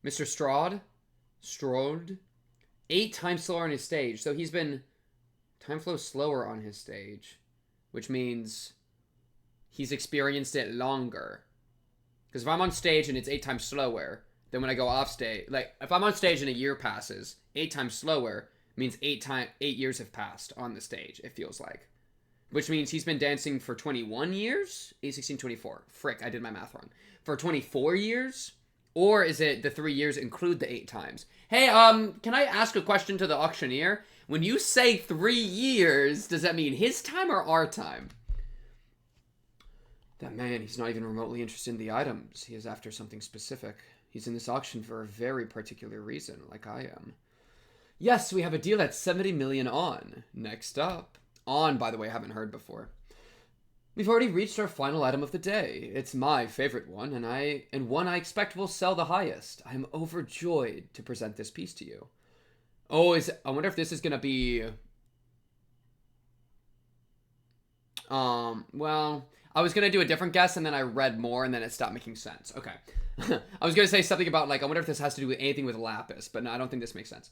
Mr. Strode. 8 times slower on his stage. So he's been... Time flows slower on his stage. Which means... he's experienced it longer. Because if I'm on stage and it's 8 times slower, then when I go off stage... Like, if I'm on stage and a year passes, 8 times slower means 8 years have passed on the stage, it feels like. Which means he's been dancing for 21 years? 8, 16, 24. Frick, I did my math wrong. For 24 years? Or is it the 3 years include the 8 times? Hey, can I ask a question to the auctioneer? When you say 3 years, does that mean his time or our time? That man, he's not even remotely interested in the items. He is after something specific. He's in this auction for a very particular reason, like I am. Yes, we have a deal at 70 million on. Next up. On, by the way, I haven't heard before. We've already reached our final item of the day. It's my favorite one, and one I expect will sell the highest. I am overjoyed to present this piece to you. Oh, I wonder if this is gonna be... well, I was gonna do a different guess, and then I read more, and then it stopped making sense. Okay. I was gonna say something about, like, I wonder if this has to do with anything with Lapis, but no, I don't think this makes sense.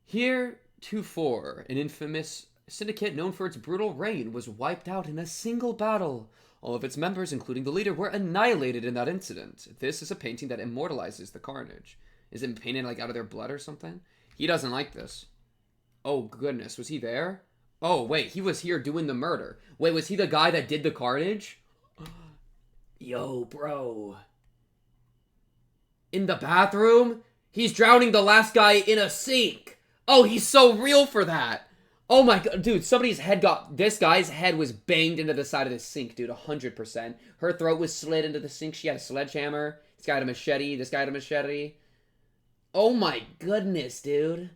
Heretofore, an infamous syndicate known for its brutal reign was wiped out in a single battle. All of its members, including the leader, were annihilated in that incident. This is a painting that immortalizes the carnage. Is it painted, like, out of their blood or something? He doesn't like this. Oh, goodness. Was he there? Oh, wait. He was here doing the murder. Wait, was he the guy that did the carnage? Yo, bro. In the bathroom? He's drowning the last guy in a sink. Oh, he's so real for that. Oh my god, dude, somebody's head this guy's head was banged into the side of the sink, dude, 100%. Her throat was slid into the sink, she had a sledgehammer. This guy had a machete, this guy had a machete. Oh my goodness, dude.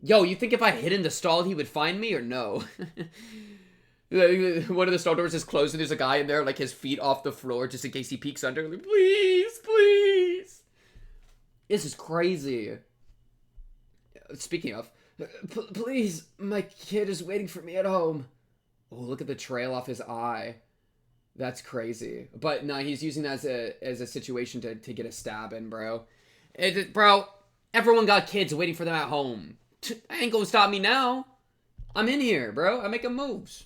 Yo, you think if I hid in the stall, he would find me, or no? One of the stall doors is closed, and there's a guy in there, like, his feet off the floor, just in case he peeks under. Like, please, please. This is crazy. Speaking of... Please, my kid is waiting for me at home. Oh, look at the trail off his eye. That's crazy. But no, he's using that as a situation to get a stab in, bro. Bro, everyone got kids waiting for them at home. Ain't gonna stop me now. I'm in here, bro. I'm making moves.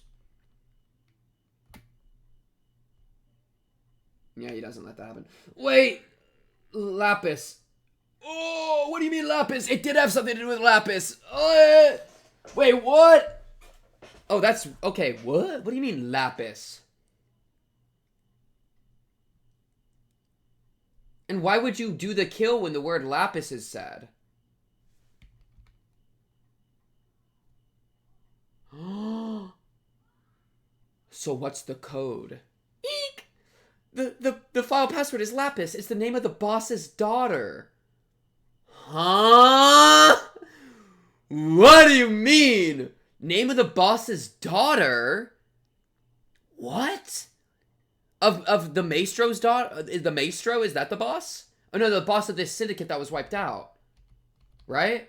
Yeah, he doesn't let that happen. Wait! Lapis. Oh, what do you mean Lapis? It did have something to do with Lapis. Wait, what? Oh, that's... Okay, what? What do you mean Lapis? And why would you do the kill when the word Lapis is said? So what's the code? Eek! The file password is Lapis. It's the name of the boss's daughter. Huh? What do you mean? Name of the boss's daughter? What? Of the Maestro's daughter? The Maestro, is that the boss? Oh no, the boss of this syndicate that was wiped out. Right?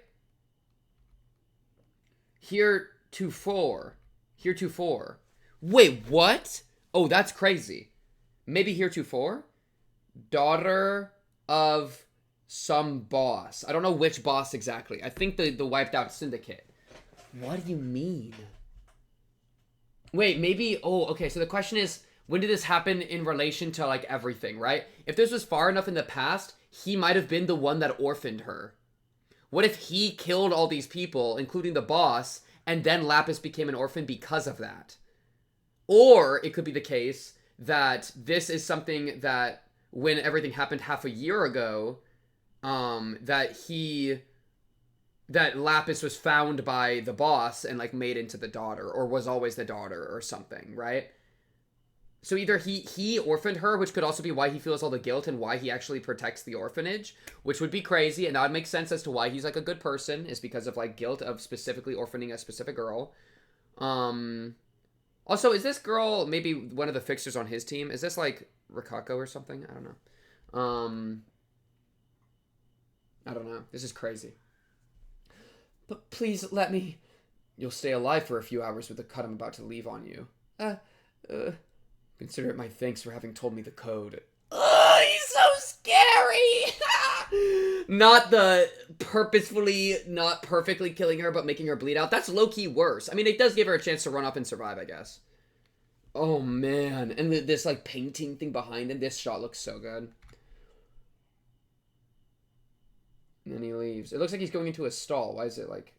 Heretofore. Heretofore. Wait, what? Oh, that's crazy. Maybe heretofore? Daughter of some boss. I don't know which boss exactly. I think the wiped out syndicate. What do you mean? Wait, maybe... Oh, okay, so the question is, when did this happen in relation to, like, everything, right? If this was far enough in the past, he might have been the one that orphaned her. What if he killed all these people, including the boss, and then Lapis became an orphan because of that? Or it could be the case that this is something that, when everything happened half a year ago, that Lapis was found by the boss and, like, made into the daughter, or was always the daughter or something, right? So either he orphaned her, which could also be why he feels all the guilt and why he actually protects the orphanage, which would be crazy, and that would make sense as to why he's, like, a good person, is because of, like, guilt of specifically orphaning a specific girl. Also, is this girl maybe one of the fixers on his team? Is this, like, Rikako or something? I don't know. I don't know. This is crazy. But please let me... You'll stay alive for a few hours with the cut I'm about to leave on you. Consider it my thanks for having told me the code. Ugh, he's so scary! Not the purposefully, not perfectly killing her, but making her bleed out. That's low-key worse. I mean, it does give her a chance to run up and survive, I guess. Oh, man. And this, like, painting thing behind him. This shot looks so good. And then he leaves. It looks like he's going into a stall. Why is it, like...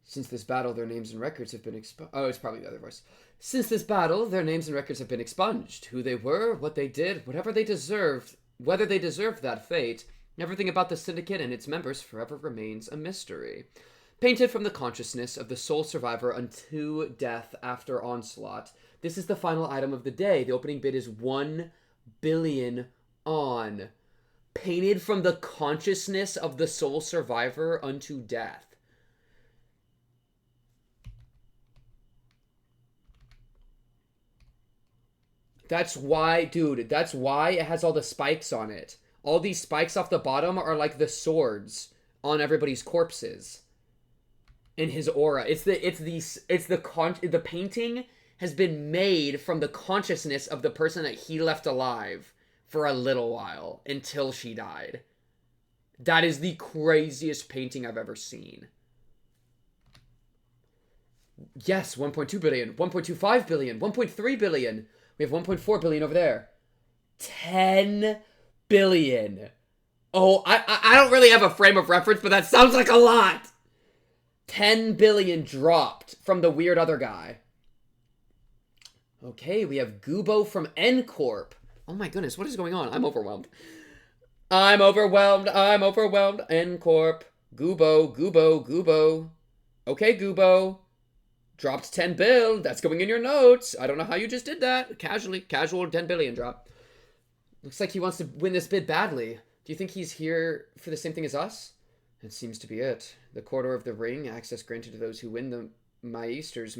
Since this battle, their names and records have been expunged. Oh, it's probably the other voice. Since this battle, their names and records have been expunged. Who they were, what they did, whatever they deserved, whether they deserved that fate, everything about the Syndicate and its members forever remains a mystery. Painted from the consciousness of the sole survivor unto death after onslaught. This is the final item of the day. The opening bid is 1 billion on. Painted from the consciousness of the sole survivor unto death. That's why, dude, that's why it has all the spikes on it. All these spikes off the bottom are like the swords on everybody's corpses. In his aura. The painting has been made from the consciousness of the person that he left alive for a little while until she died. That is the craziest painting I've ever seen. Yes, 1.2 billion, 1.25 billion, 1.3 billion. We have 1.4 billion over there. 10 billion. Oh, I don't really have a frame of reference, but that sounds like a lot. 10 billion dropped from the weird other guy. Okay, we have Gubo from N Corp. Oh my goodness, what is going on? I'm overwhelmed. I'm overwhelmed. N Corp. Gubo. Okay, Gubo. Dropped 10 bill. That's going in your notes. I don't know how you just did that. Casual 10 billion drop. Looks like he wants to win this bid badly. Do you think he's here for the same thing as us? It seems to be it. The corridor of the ring, access granted to those who win the Meister's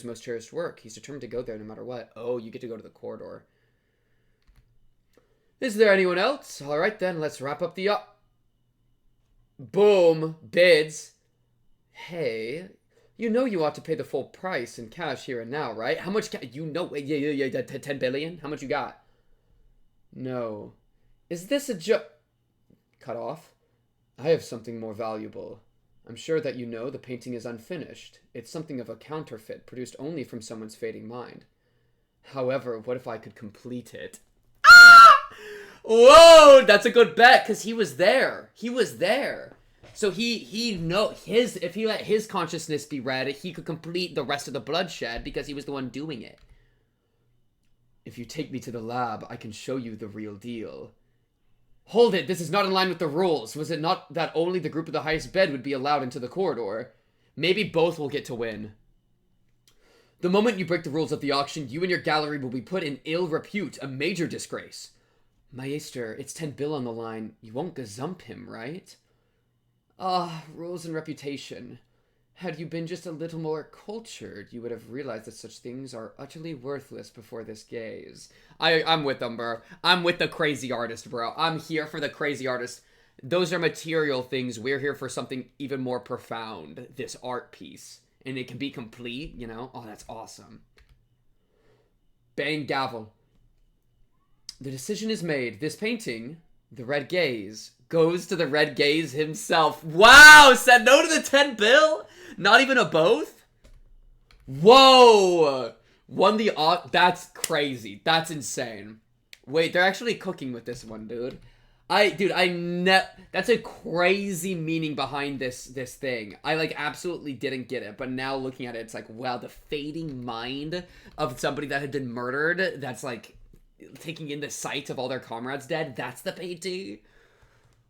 most cherished work. He's determined to go there no matter what. Oh, you get to go to the corridor. Is there anyone else? All right, then. Let's wrap up the... Boom. Bids. Hey... You know you ought to pay the full price in cash here and now, right? How much you know? Yeah, 10 billion? How much you got? No. Is this a Cut off. I have something more valuable. I'm sure that you know the painting is unfinished. It's something of a counterfeit, produced only from someone's fading mind. However, what if I could complete it? Ah! Whoa! That's a good bet, because he was there. He was there. So if he let his consciousness be read, he could complete the rest of the bloodshed because he was the one doing it. If you take me to the lab, I can show you the real deal. Hold it, this is not in line with the rules. Was it not that only the group of the highest bid would be allowed into the corridor? Maybe both will get to win. The moment you break the rules of the auction, you and your gallery will be put in ill repute, a major disgrace. Maester, it's 10 bill on the line. You won't gazump him, right? Ah, rules and reputation. Had you been just a little more cultured, you would have realized that such things are utterly worthless before this gaze. I'm with them, bro. I'm with the crazy artist, bro. I'm here for the crazy artist. Those are material things. We're here for something even more profound. This art piece. And it can be complete, you know? Oh, that's awesome. Bang gavel. The decision is made. This painting, the Red Gaze, goes to the Red Gaze himself. Wow! Said no to the 10 bill? Not even a both? Whoa! Won the that's crazy. That's insane. Wait, they're actually cooking with this one, dude. That's a crazy meaning behind this thing. I, like, absolutely didn't get it, but now looking at it, it's like, wow, the fading mind of somebody that had been murdered, that's, like, taking in the sight of all their comrades dead, that's the painting?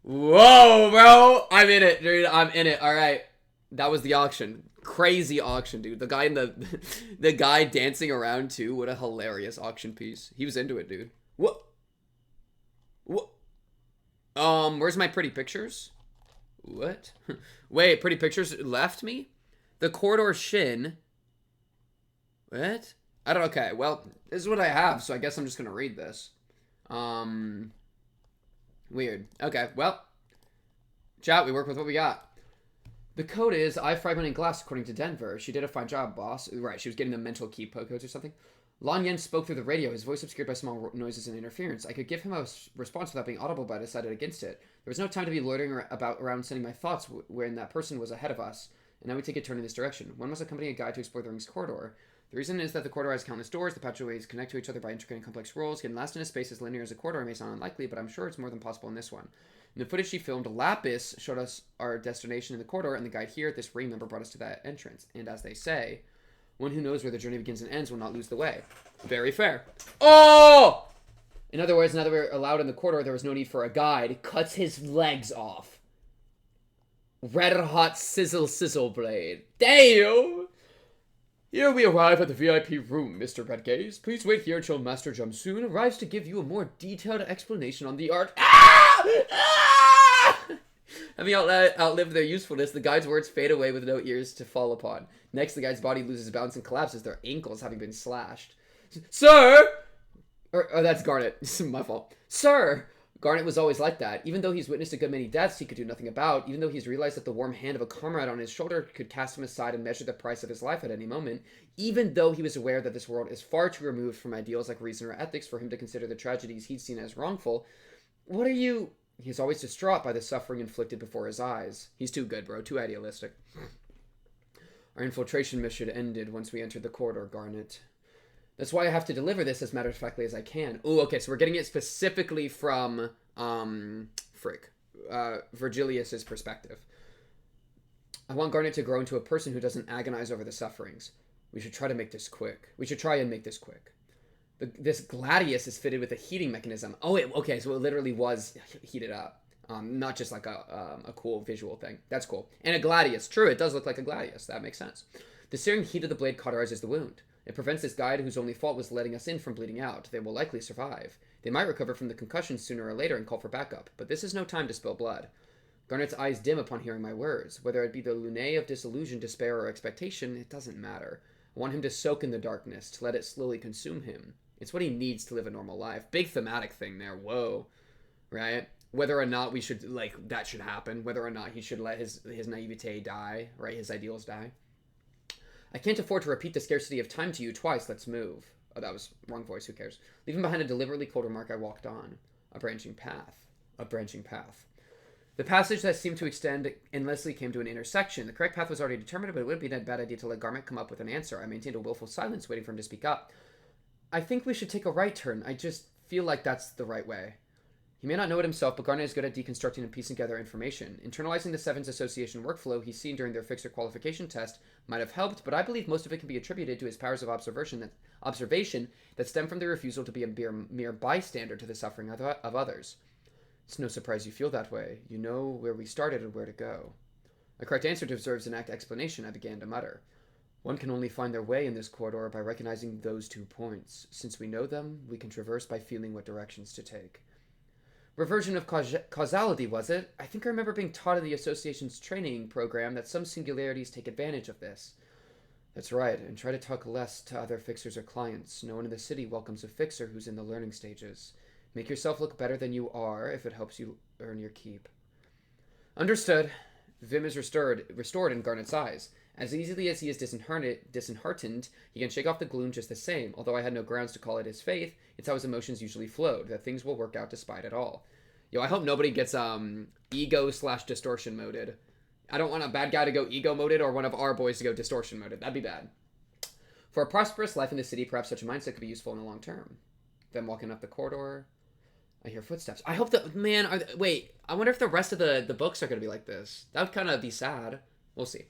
Whoa, bro! I'm in it, dude. I'm in it. All right. That was the auction. Crazy auction, dude. The guy in the guy dancing around too. What a hilarious auction piece. He was into it, dude. What? Where's my pretty pictures? What? Wait, pretty pictures left me? The corridor shin. What? I don't. Okay. Well, this is what I have, so I guess I'm just gonna read this. Weird. Okay. Well, chat. We work with what we got. The code is eye fragment and glass, according to Denver. She did a fine job, boss. Right, she was getting the mental key codes or something. Lan Yen spoke through the radio, his voice obscured by small noises and interference. I could give him a response without being audible, but I decided against it. There was no time to be loitering around sending my thoughts when that person was ahead of us, and now we take a turn in this direction. One must accompany a guide to explore the ring's corridor. The reason is that the corridor has countless doors, the passageways connect to each other by intricate and complex rules. Getting last in a space as linear as a corridor may sound unlikely, but I'm sure it's more than possible in this one. In the footage she filmed, Lapis showed us our destination in the corridor, and the guide here at this ring number brought us to that entrance. And as they say, one who knows where the journey begins and ends will not lose the way. Very fair. Oh! In other words, now that we're allowed in the corridor, there was no need for a guide. Cuts his legs off. Red hot sizzle blade. Damn! Here we arrive at the VIP room, Mr. Redgaze. Please wait here until Master Jamsoon arrives to give you a more detailed explanation on the art. Ah! Ah! Having outlived their usefulness, the guide's words fade away with no ears to fall upon. Next, the guide's body loses balance and collapses, their ankles having been slashed. Sir! Oh, that's Garnet. My fault. Sir! Garnet was always like that. Even though he's witnessed a good many deaths he could do nothing about, even though he's realized that the warm hand of a comrade on his shoulder could cast him aside and measure the price of his life at any moment, even though he was aware that this world is far too removed from ideals like reason or ethics for him to consider the tragedies he'd seen as wrongful, what are you... He's always distraught by the suffering inflicted before his eyes. He's too good, bro. Too idealistic. Our infiltration mission ended once we entered the corridor, Garnet. That's why I have to deliver this as matter-of-factly as I can. Ooh, okay, so we're getting it specifically from, Virgilius's perspective. I want Garnet to grow into a person who doesn't agonize over the sufferings. We should try to make this quick. This gladius is fitted with a heating mechanism. Oh, okay, so it literally was heated up. Not just like a cool visual thing. That's cool. And a gladius. True, it does look like a gladius. That makes sense. The searing heat of the blade cauterizes the wound. It prevents this guide whose only fault was letting us in from bleeding out. They will likely survive. They might recover from the concussion sooner or later and call for backup, but this is no time to spill blood. Garnet's eyes dim upon hearing my words. Whether it be the lunæ of disillusion, despair, or expectation, it doesn't matter. I want him to soak in the darkness, to let it slowly consume him. It's what he needs to live a normal life. Big thematic thing there. Whoa. Right? Whether or not we should, that should happen. Whether or not he should let his naivete die, right? His ideals die. I can't afford to repeat the scarcity of time to you twice. Let's move. Oh, that was wrong voice. Who cares? Leaving behind a deliberately cold remark, I walked on. A branching path. A branching path. The passage that seemed to extend endlessly came to an intersection. The correct path was already determined, but it wouldn't be a bad idea to let Garment come up with an answer. I maintained a willful silence, waiting for him to speak up. I think we should take a right turn. I just feel like that's the right way. He may not know it himself, but Garnet is good at deconstructing and piecing together information. Internalizing the Sevens Association workflow he's seen during their fixer qualification test might have helped, but I believe most of it can be attributed to his powers of observation that stem from the refusal to be a mere bystander to the suffering of others. It's no surprise you feel that way. You know where we started and where to go. A correct answer deserves an act explanation, I began to mutter. One can only find their way in this corridor by recognizing those 2 points. Since we know them, we can traverse by feeling what directions to take. Reversion of causality, was it? I think I remember being taught in the association's training program that some singularities take advantage of this. That's right, and try to talk less to other fixers or clients. No one in the city welcomes a fixer who's in the learning stages. Make yourself look better than you are if it helps you earn your keep. Understood. Vim is restored in Garnet's eyes. As easily as he is disheartened, he can shake off the gloom just the same. Although I had no grounds to call it his faith, it's how his emotions usually flowed, that things will work out despite it all. Yo, I hope nobody gets ego/distortion moded. I don't want a bad guy to go ego moded or one of our boys to go distortion moded. That'd be bad. For a prosperous life in the city, perhaps such a mindset could be useful in the long term. Then walking up the corridor, I hear footsteps. I hope that, man, wait, I wonder if the rest of the books are going to be like this. That would kind of be sad. We'll see.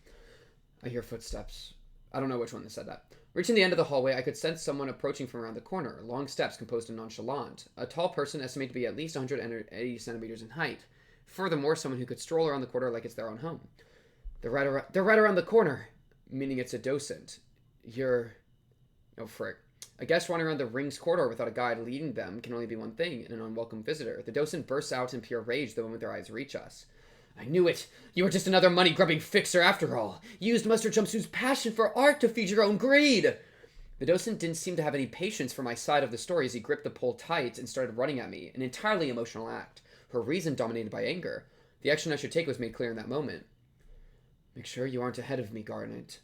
I hear footsteps. I don't know which one that said that. Reaching the end of the hallway, I could sense someone approaching from around the corner. Long steps composed and nonchalant. A tall person estimated to be at least 180 centimeters in height. Furthermore, someone who could stroll around the corner like it's their own home. They're right around the corner, meaning it's a docent. Oh, frick. A guest wandering around the ring's corridor without a guide leading them can only be one thing, an unwelcome visitor. The docent bursts out in pure rage the moment their eyes reach us. I knew it! You were just another money-grubbing fixer after all! You used Mustard Jumpsuit's passion for art to feed your own greed! The docent didn't seem to have any patience for my side of the story as he gripped the pole tight and started running at me, an entirely emotional act, her reason dominated by anger. The action I should take was made clear in that moment. Make sure you aren't ahead of me, Garnet.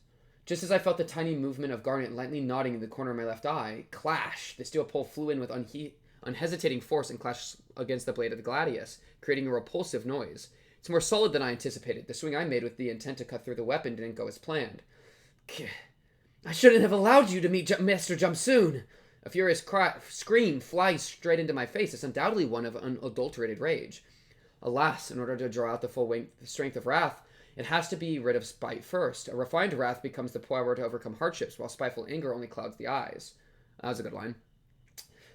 Just as I felt the tiny movement of Garnet lightly nodding in the corner of my left eye, clash! The steel pole flew in with unhesitating force and clashed against the blade of the gladius, creating a repulsive noise. It's more solid than I anticipated. The swing I made with the intent to cut through the weapon didn't go as planned. I shouldn't have allowed you to meet Master Jumpsoon! A furious scream flies straight into my face. It's undoubtedly one of unadulterated rage. Alas, in order to draw out the full strength of wrath, it has to be rid of spite first. A refined wrath becomes the power to overcome hardships, while spiteful anger only clouds the eyes. That was a good line.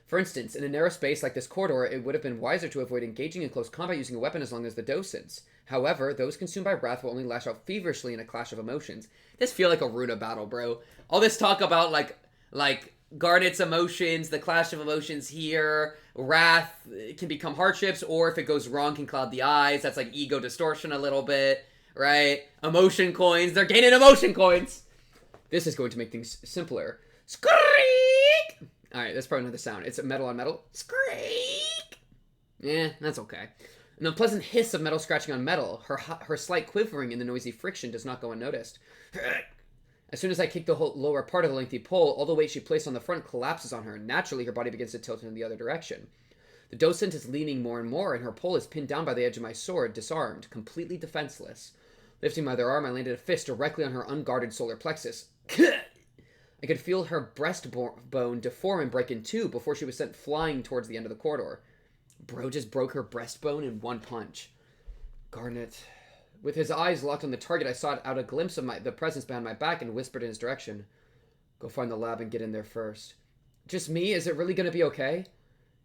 For instance, in a narrow space like this corridor, it would have been wiser to avoid engaging in close combat using a weapon as long as the docents. However, those consumed by wrath will only lash out feverishly in a clash of emotions. This feel like a ruina battle, bro. All this talk about, like Garnet's emotions, the clash of emotions here, wrath can become hardships, or if it goes wrong, can cloud the eyes. That's like ego distortion a little bit, right? Emotion coins. They're gaining emotion coins. This is going to make things simpler. Squeak! Alright, that's probably another sound. It's metal on metal. Squeak! Yeah, that's okay. An unpleasant hiss of metal scratching on metal. Her slight quivering in the noisy friction does not go unnoticed. As soon as I kick the whole lower part of the lengthy pole, all the weight she placed on the front collapses on her. Naturally, her body begins to tilt in the other direction. The docent is leaning more and more, and her pole is pinned down by the edge of my sword, disarmed, completely defenseless. Lifting my other arm, I landed a fist directly on her unguarded solar plexus. I could feel her breastbone deform and break in two before she was sent flying towards the end of the corridor. Bro just broke her breastbone in one punch. Garnet. With his eyes locked on the target, I sought out a glimpse of the presence behind my back and whispered in his direction. Go find the lab and get in there first. Just me? Is it really going to be okay?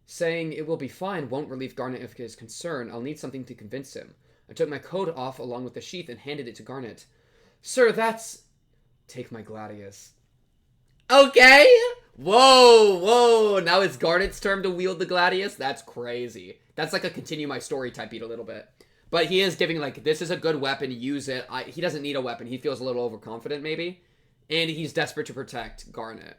Saying it will be fine won't relieve Garnet of his concern. I'll need something to convince him. I took my coat off along with the sheath and handed it to Garnet. Sir, that's... Take my gladius. Okay! Whoa! Now it's Garnet's turn to wield the gladius? That's crazy. That's like a continue my story type beat a little bit. But he is giving, like, this is a good weapon, use it. He doesn't need a weapon. He feels a little overconfident, maybe. And he's desperate to protect Garnet.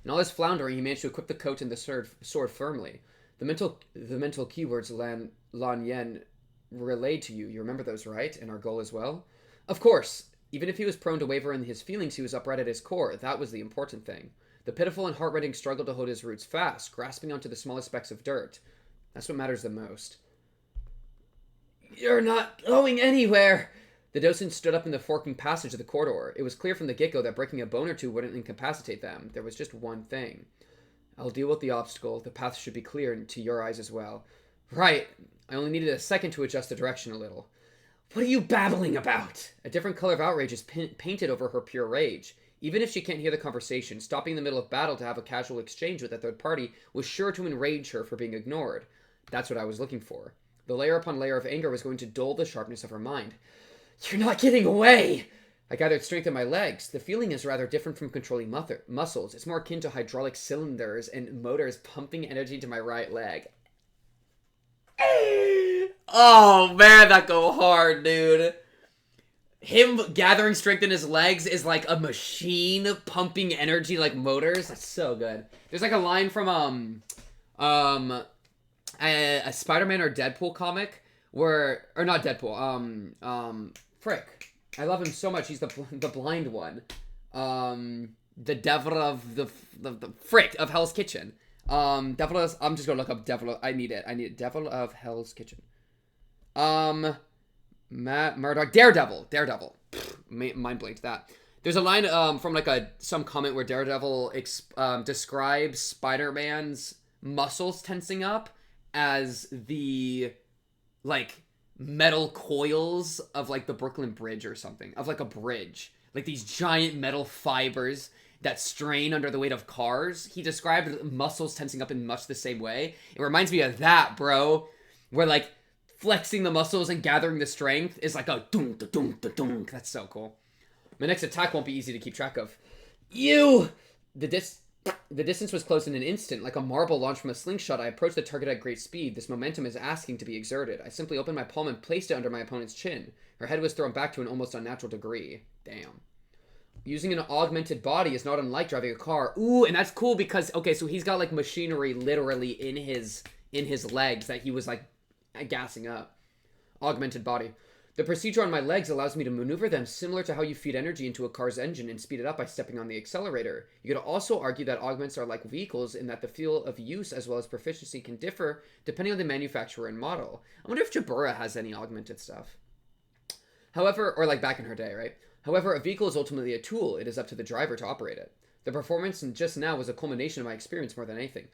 In all his floundering, he managed to equip the coat and the sword firmly. The mental keywords Lan Yen relayed to you. You remember those, right? And our goal as well? Of course. Even if he was prone to waver in his feelings, he was upright at his core. That was the important thing. The pitiful and heart-rending struggle to hold his roots fast, grasping onto the smallest specks of dirt. That's what matters the most. You're not going anywhere! The docent stood up in the forking passage of the corridor. It was clear from the get-go that breaking a bone or two wouldn't incapacitate them. There was just one thing. I'll deal with the obstacle. The path should be clear, and to your eyes as well. Right. I only needed a second to adjust the direction a little. What are you babbling about? A different color of outrage is painted over her pure rage. Even if she can't hear the conversation, stopping in the middle of battle to have a casual exchange with a third party was sure to enrage her for being ignored. That's what I was looking for. The layer upon layer of anger was going to dull the sharpness of her mind. You're not getting away! I gathered strength in my legs. The feeling is rather different from controlling muscles. It's more akin to hydraulic cylinders and motors pumping energy to my right leg. Oh, man, that go hard, dude. Him gathering strength in his legs is like a machine pumping energy like motors. That's so good. There's like a line from a Spider-Man or Deadpool comic where, or not Deadpool, frick. I love him so much. He's the blind one. The devil of the frick of Hell's Kitchen. I'm just gonna look up devil. I need it. Devil of Hell's Kitchen. Matt Murdock. Daredevil. Mind blanked that. There's a line from like some comment where Daredevil describes Spider-Man's muscles tensing up as the like metal coils of like the Brooklyn Bridge or something, of like a bridge, like these giant metal fibers that strain under the weight of cars. He described muscles tensing up in much the same way. It reminds me of that, bro, where like flexing the muscles and gathering the strength is like a dunk, dunk, dunk. That's so cool. My next attack won't be easy to keep track of. The distance was closed in an instant. Like a marble launched from a slingshot, I approached the target at great speed. This momentum is asking to be exerted. I simply opened my palm and placed it under my opponent's chin. Her head was thrown back to an almost unnatural degree. Damn. Using an augmented body is not unlike driving a car. Ooh, and that's cool because, okay, so he's got like machinery literally in his legs that he was like gassing up. Augmented body. The procedure on my legs allows me to maneuver them similar to how you feed energy into a car's engine and speed it up by stepping on the accelerator. You could also argue that augments are like vehicles in that the field of use as well as proficiency can differ depending on the manufacturer and model. I wonder if Jabura has any augmented stuff. However, or like back in her day, right? However, a vehicle is ultimately a tool. It is up to the driver to operate it. The performance just now was a culmination of my experience more than anything.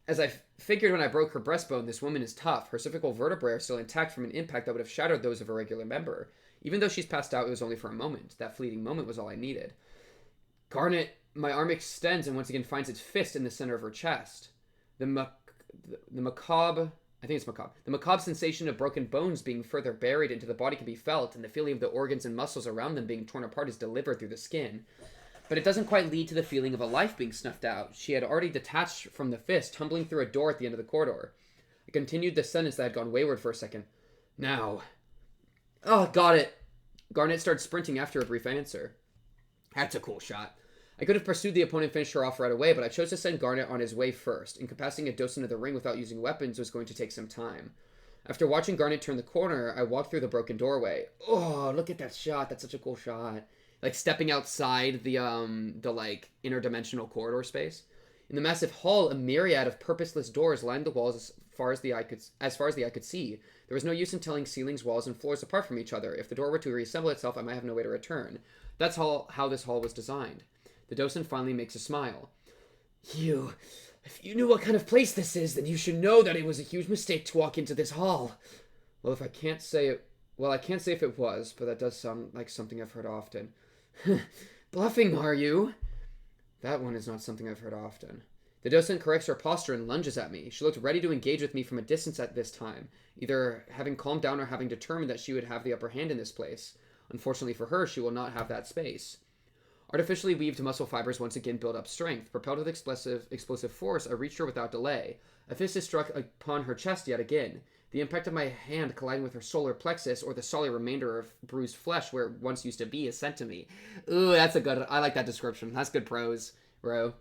As I figured when I broke her breastbone, this woman is tough. Her cervical vertebrae are still intact from an impact that would have shattered those of a regular member. Even though she's passed out, it was only for a moment. That fleeting moment was all I needed. Garnet, my arm extends and once again finds its fist in the center of her chest. The macabre sensation of broken bones being further buried into the body can be felt, and the feeling of the organs and muscles around them being torn apart is delivered through the skin. But it doesn't quite lead to the feeling of a life being snuffed out. She had already detached from the fist, tumbling through a door at the end of the corridor. I continued the sentence that had gone wayward for a second. Now. Oh, got it. Garnet started sprinting after a brief answer. That's a cool shot. I could have pursued the opponent and finished her off right away, but I chose to send Garnet on his way first. Incapacitating a docent of the ring without using weapons was going to take some time. After watching Garnet turn the corner, I walked through the broken doorway. Oh, look at that shot. That's such a cool shot. Like stepping outside the like interdimensional corridor space. In the massive hall, a myriad of purposeless doors lined the walls as far as the eye could see. There was no use in telling ceilings, walls, and floors apart from each other. If the door were to reassemble itself, I might have no way to return. That's how this hall was designed. The docent finally makes a smile. If you knew what kind of place this is, then you should know that it was a huge mistake to walk into this hall. Well, I can't say if it was, but that does sound like something I've heard often. Bluffing, are you? That one is not something I've heard often. The docent corrects her posture and lunges at me. She looked ready to engage with me from a distance at this time, either having calmed down or having determined that she would have the upper hand in this place. Unfortunately for her, she will not have that space. Artificially weaved muscle fibers once again build up strength. Propelled with explosive force, I reached her without delay. A fist is struck upon her chest yet again. The impact of my hand colliding with her solar plexus, or the solid remainder of bruised flesh where it once used to be, is sent to me. Ooh, I like that description. That's good prose, bro.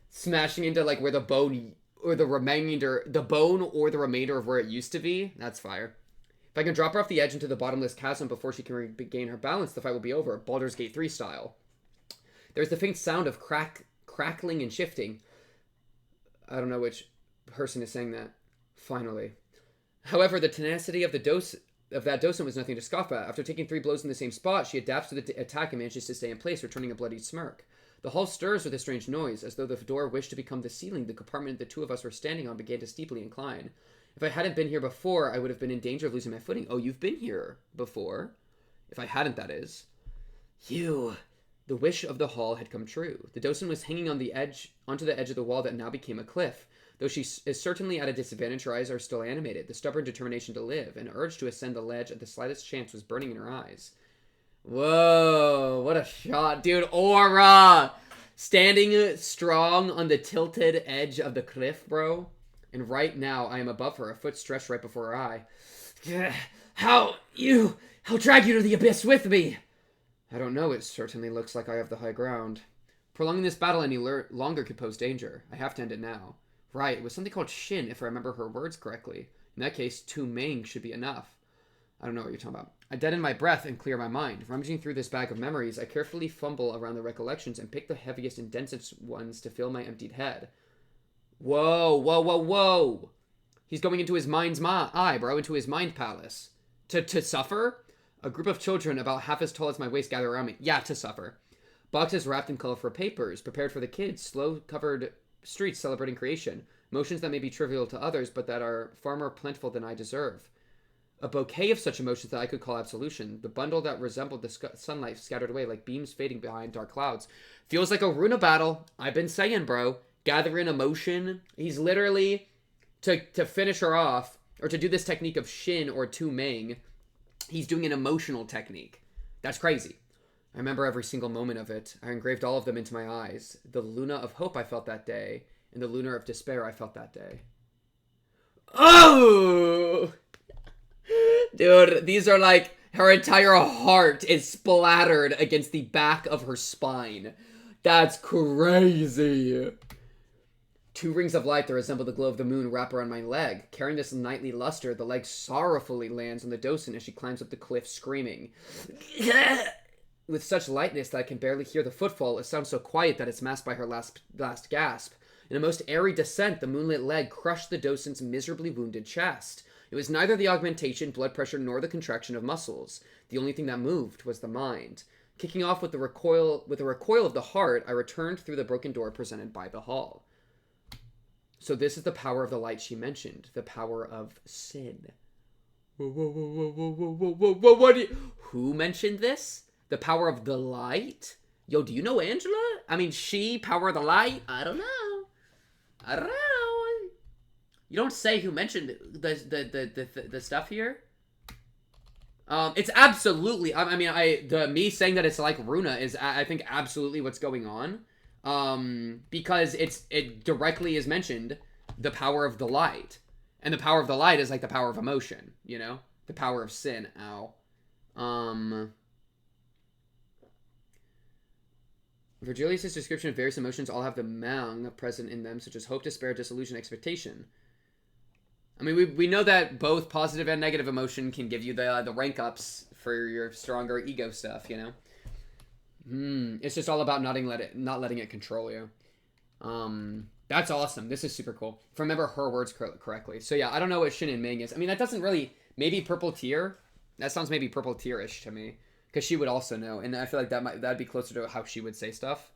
Smashing into like where the bone or the remainder of where it used to be. That's fire. If I can drop her off the edge into the bottomless chasm before she can regain her balance, the fight will be over, Baldur's Gate 3 style. There's the faint sound of crackling and shifting. I don't know which person is saying that. Finally. However, the tenacity of that docent was nothing to scoff at. After taking 3 blows in the same spot, she adapts to the attack and manages to stay in place, returning a bloody smirk. The hall stirs with a strange noise, as though the door wished to become the ceiling. The compartment the two of us were standing on began to steeply incline. If I hadn't been here before, I would have been in danger of losing my footing. Oh, you've been here before. If I hadn't, that is. You. The wish of the hall had come true. The docent was hanging onto the edge of the wall that now became a cliff. Though she is certainly at a disadvantage, her eyes are still animated. The stubborn determination to live, an urge to ascend the ledge at the slightest chance was burning in her eyes. Whoa, what a shot, dude. Aura! Standing strong on the tilted edge of the cliff, bro. And right now, I am above her, a foot stretched right before her eye. I'll drag you to the abyss with me. I don't know, it certainly looks like I have the high ground. Prolonging this battle any longer could pose danger. I have to end it now. Right, it was something called Shin, if I remember her words correctly. In that case, 2 Ming should be enough. I don't know what you're talking about. I deaden my breath and clear my mind. Rummaging through this bag of memories, I carefully fumble around the recollections and pick the heaviest and densest ones to fill my emptied head. Whoa, whoa, whoa, whoa! He's going into his mind's eye, bro, into his mind palace. To suffer? A group of children about half as tall as my waist gather around me. Yeah, to suffer. Boxes wrapped in colorful papers, prepared for the kids, slow-covered streets celebrating creation. Motions that may be trivial to others, but that are far more plentiful than I deserve. A bouquet of such emotions that I could call absolution. The bundle that resembled the sunlight scattered away like beams fading behind dark clouds. Feels like a Runa battle. I've been saying, bro. Gather in emotion. He's literally, to finish her off, or to do this technique of Shin or Tu Ming, he's doing an emotional technique. That's crazy. I remember every single moment of it. I engraved all of them into my eyes. The Luna of hope I felt that day, and the Luna of despair I felt that day. Oh! Dude, these are like, her entire heart is splattered against the back of her spine. That's crazy. 2 rings of light that resemble the glow of the moon wrap around my leg. Carrying this nightly luster, the leg sorrowfully lands on the docent as she climbs up the cliff screaming. With such lightness that I can barely hear the footfall, it sounds so quiet that it's masked by her last gasp. In a most airy descent, the moonlit leg crushed the docent's miserably wounded chest. It was neither the augmentation, blood pressure, nor the contraction of muscles. The only thing that moved was the mind. Kicking off with the recoil of the heart, I returned through the broken door presented by the hall. So this is the power of the light she mentioned, the power of sin. Whoa, who mentioned this? The power of the light? Yo, do you know Angela? I mean, she, power of the light? I don't know. You don't say who mentioned the stuff here. It's absolutely. I mean, me saying that it's like Runa is, I think, absolutely what's going on. Because it directly is mentioned the power of the light, and the power of the light is like the power of emotion. You know, the power of sin. Ow. Virgilius' description of various emotions all have the mang present in them, such as hope, despair, disillusion, expectation. I mean, we know that both positive and negative emotion can give you the rank ups for your stronger ego stuff, you know? It's just all about not letting it control you. That's awesome. This is super cool. If I remember her words correctly. So yeah, I don't know what Shin and Ming is. I mean, that doesn't really... Maybe purple tear? That sounds maybe purple tear-ish to me. Because she would also know. And I feel like that'd be closer to how she would say stuff.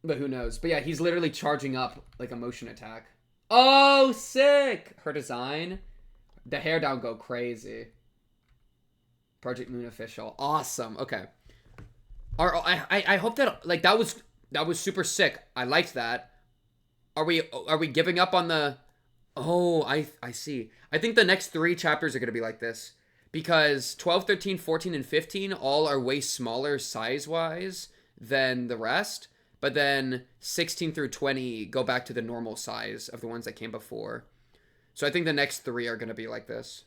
But who knows? But yeah, he's literally charging up like a motion attack. Oh, sick! Her design. The hair down go crazy. Project Moon official. Awesome. Okay. I hope that like that was super sick. I liked that. Are we giving up on the... Oh, I see. I think the next 3 chapters are going to be like this. Because 12, 13, 14, and 15 all are way smaller size-wise than the rest. But then 16 through 20 go back to the normal size of the ones that came before. So I think the next 3 are going to be like this.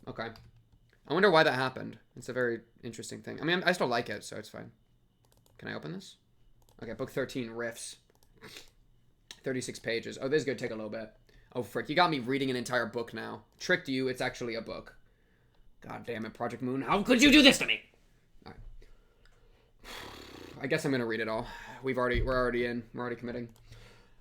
Okay. I wonder why that happened. It's a very interesting thing. I mean, I still like it, so it's fine. Can I open this? Okay, book 13, Riffs. 36 pages. Oh, this is going to take a little bit. Oh, frick. You got me reading an entire book now. Tricked you. It's actually a book. God damn it, Project Moon. How could you do this to me? All right. I guess I'm going to read it all. We're already in. We're already committing.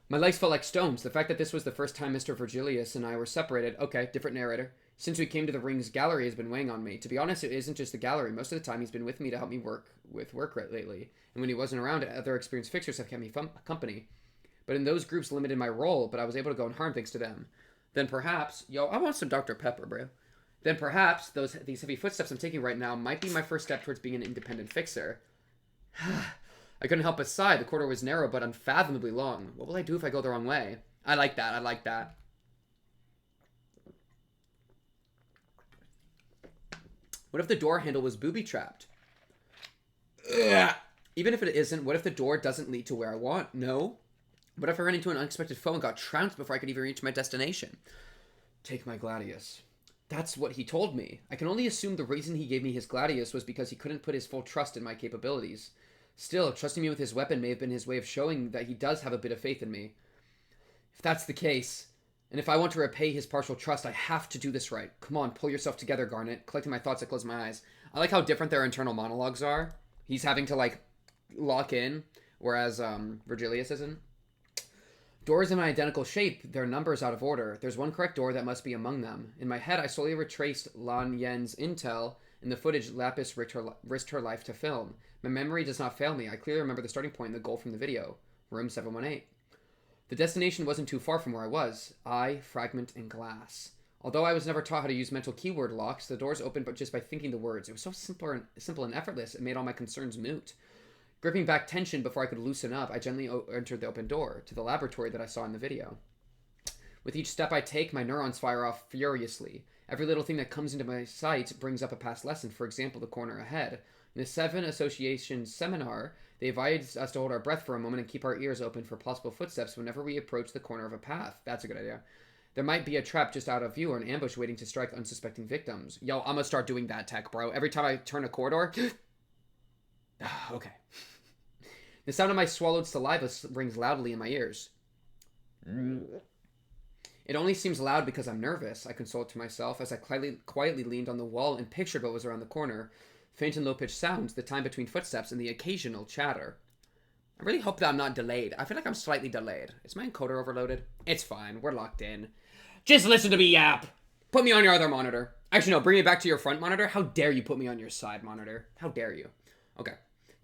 My legs felt like stones. The fact that this was the first time Mr. Virgilius and I were separated. Okay, different narrator. Since we came to the Ring's gallery has been weighing on me. To be honest, it isn't just the gallery. Most of the time, he's been with me to help me work lately. And when he wasn't around, other experienced fixers have kept me company. But in those groups limited my role, but I was able to go unharmed thanks to them. Then perhaps... Yo, I want some Dr. Pepper, bro. Then perhaps these heavy footsteps I'm taking right now might be my first step towards being an independent fixer. I couldn't help but sigh. The corridor was narrow but unfathomably long. What will I do if I go the wrong way? I like that. I like that. What if the door handle was booby-trapped? Ugh. Even if it isn't, what if the door doesn't lead to where I want? No. What if I ran into an unexpected foe and got trounced before I could even reach my destination? Take my gladius. That's what he told me. I can only assume the reason he gave me his gladius was because he couldn't put his full trust in my capabilities. Still, trusting me with his weapon may have been his way of showing that he does have a bit of faith in me. If that's the case, and if I want to repay his partial trust, I have to do this right. Come on, pull yourself together, Garnet. Collecting my thoughts, I close my eyes. I like how different their internal monologues are. He's having to, like, lock in, whereas Virgilius isn't. Doors in an identical shape, their numbers out of order. There's one correct door that must be among them. In my head, I slowly retraced Lan Yen's intel. In the footage, Lapis risked her life to film. My memory does not fail me. I clearly remember the starting point and the goal from the video. Room 718. The destination wasn't too far from where I was. Eye, fragment, and glass. Although I was never taught how to use mental keyword locks, the doors opened but just by thinking the words. It was so simple and effortless, it made all my concerns moot. Gripping back tension before I could loosen up, I gently entered the open door, to the laboratory that I saw in the video. With each step I take, my neurons fire off furiously. Every little thing that comes into my sight brings up a past lesson, for example, the corner ahead. In the 7 Association seminar, they advised us to hold our breath for a moment and keep our ears open for possible footsteps whenever we approach the corner of a path. That's a good idea. There might be a trap just out of view or an ambush waiting to strike unsuspecting victims. Yo, I'm gonna start doing that, tech, bro. Every time I turn a corridor... Okay. The sound of my swallowed saliva rings loudly in my ears. It only seems loud because I'm nervous, I consoled to myself as I quietly leaned on the wall and pictured what was around the corner. Faint and low-pitched sounds, the time between footsteps, and the occasional chatter. I really hope that I'm not delayed. I feel like I'm slightly delayed. Is my encoder overloaded? It's fine. We're locked in. Just listen to me yap! Put me on your other monitor. Actually, no, bring me back to your front monitor. How dare you put me on your side monitor? How dare you? Okay.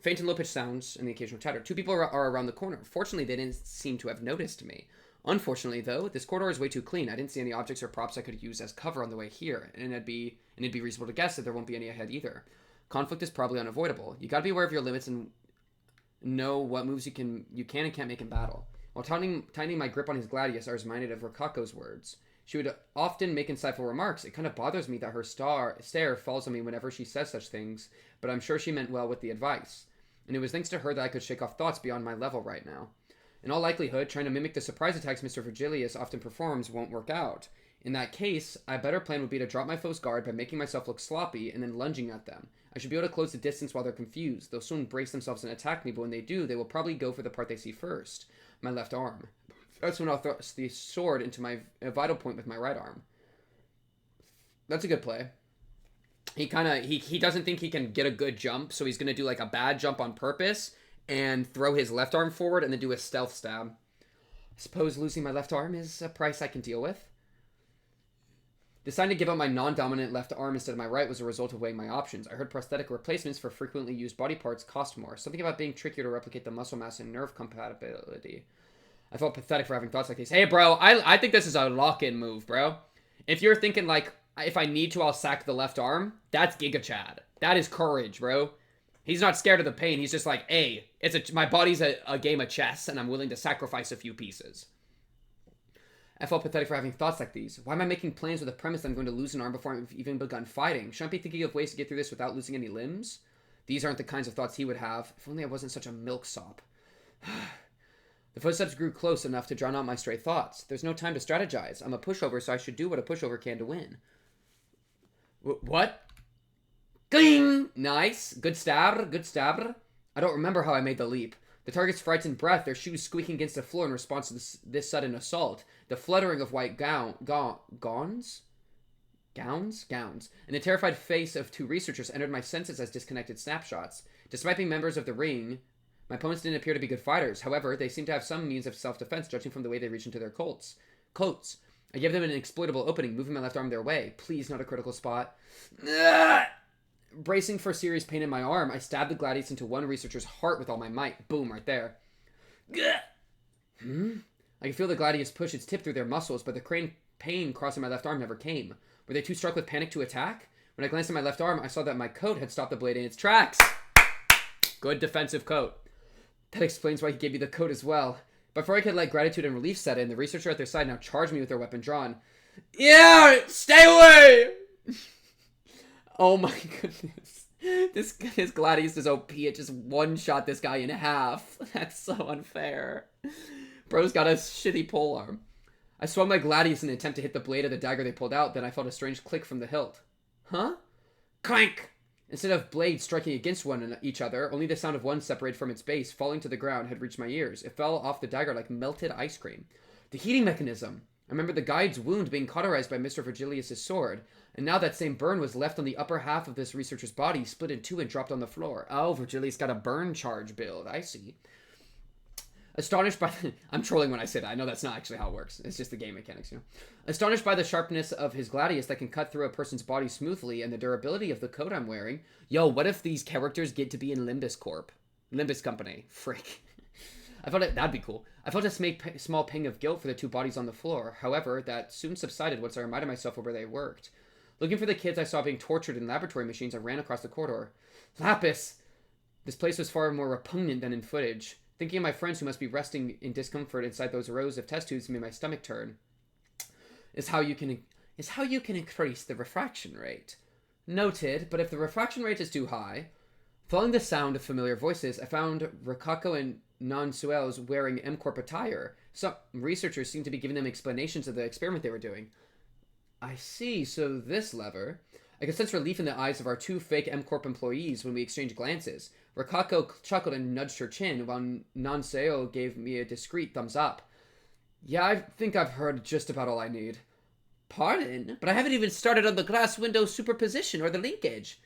Faint and low-pitched sounds and the occasional chatter. 2 people are around the corner. Fortunately, they didn't seem to have noticed me. Unfortunately, though, this corridor is way too clean. I didn't see any objects or props I could use as cover on the way here, and it'd be reasonable to guess that there won't be any ahead either. Conflict is probably unavoidable. You gotta be aware of your limits and know what moves you can and can't make in battle. While tightening my grip on his gladius, I was reminded of Rokkako's words. She would often make insightful remarks. It kind of bothers me that her stare falls on me whenever she says such things, but I'm sure she meant well with the advice. And it was thanks to her that I could shake off thoughts beyond my level right now. In all likelihood, trying to mimic the surprise attacks Mr. Virgilius often performs won't work out. In that case, a better plan would be to drop my foe's guard by making myself look sloppy and then lunging at them. I should be able to close the distance while they're confused. They'll soon brace themselves and attack me, but when they do, they will probably go for the part they see first. My left arm. That's when I'll thrust the sword into my vital point with my right arm. That's a good play. He doesn't think he can get a good jump, so he's going to do like a bad jump on purpose and throw his left arm forward and then do a stealth stab. I suppose losing my left arm is a price I can deal with. Deciding to give up my non-dominant left arm instead of my right was a result of weighing my options. I heard prosthetic replacements for frequently used body parts cost more. Something about being trickier to replicate the muscle mass and nerve compatibility. I felt pathetic for having thoughts like these. Hey, bro, I think this is a lock-in move, bro. If you're thinking, like, if I need to, I'll sack the left arm, that's Giga Chad. That is courage, bro. He's not scared of the pain. He's just like, hey, my body's a game of chess, and I'm willing to sacrifice a few pieces. I felt pathetic for having thoughts like these. Why am I making plans with the premise that I'm going to lose an arm before I've even begun fighting? Shouldn't I be thinking of ways to get through this without losing any limbs? These aren't the kinds of thoughts he would have. If only I wasn't such a milksop. The footsteps grew close enough to drown out my stray thoughts. There's no time to strategize. I'm a pushover, so I should do what a pushover can to win. What? Gling! Nice. Good stab. Good stab. I don't remember how I made the leap. The target's frightened breath, their shoes squeaking against the floor in response to this sudden assault. The fluttering of white gowns? Gowns? Gowns. And the terrified face of two researchers entered my senses as disconnected snapshots. Despite being members of the ring, my opponents didn't appear to be good fighters. However, they seemed to have some means of self-defense, judging from the way they reached into their coats. I gave them an exploitable opening, moving my left arm their way. Please, not a critical spot. Bracing for serious pain in my arm, I stabbed the gladius into one researcher's heart with all my might. Boom, right there. I could feel the gladius push its tip through their muscles, but the pain crossing my left arm never came. Were they too struck with panic to attack? When I glanced at my left arm, I saw that my coat had stopped the blade in its tracks. Good defensive coat. That explains why he gave me the coat as well. Before I could let gratitude and relief set in, the researcher at their side now charged me with their weapon drawn. Yeah! Stay away! Oh my goodness. This gladius is OP. It just one-shot this guy in half. That's so unfair. Bro's got a shitty polearm. I swung my gladius in an attempt to hit the blade of the dagger they pulled out, then I felt a strange click from the hilt. Huh? Clank! Instead of blades striking against each other, only the sound of one separated from its base, falling to the ground, had reached my ears. It fell off the dagger like melted ice cream. The heating mechanism! I remember the guide's wound being cauterized by Mr. Virgilius' sword, and now that same burn was left on the upper half of this researcher's body, split in two and dropped on the floor. Oh, Virgilius got a burn charge build. I see. Astonished by I'm trolling when I say that. I know that's not actually how it works. It's just the game mechanics, you know. Astonished by the sharpness of his gladius that can cut through a person's body smoothly and the durability of the coat I'm wearing. Yo, what if these characters get to be in Limbus Company. Frick. That'd be cool. I felt a small pang of guilt for the two bodies on the floor. However, that soon subsided once I reminded myself of where they worked. Looking for the kids I saw being tortured in laboratory machines, I ran across the corridor. Lapis! This place was far more repugnant than in footage. Thinking of my friends who must be resting in discomfort inside those rows of test tubes made my stomach turn. Is how you can increase the refraction rate. Noted, but if the refraction rate is too high... Following the sound of familiar voices, I found Rikako and Non-Suels wearing M-Corp attire. Some researchers seemed to be giving them explanations of the experiment they were doing. I see, so this lever... I could sense relief in the eyes of our two fake M-Corp employees when we exchanged glances. Rikako chuckled and nudged her chin, while Nanseo gave me a discreet thumbs up. Yeah, I think I've heard just about all I need. Pardon? But I haven't even started on the glass window superposition or the linkage.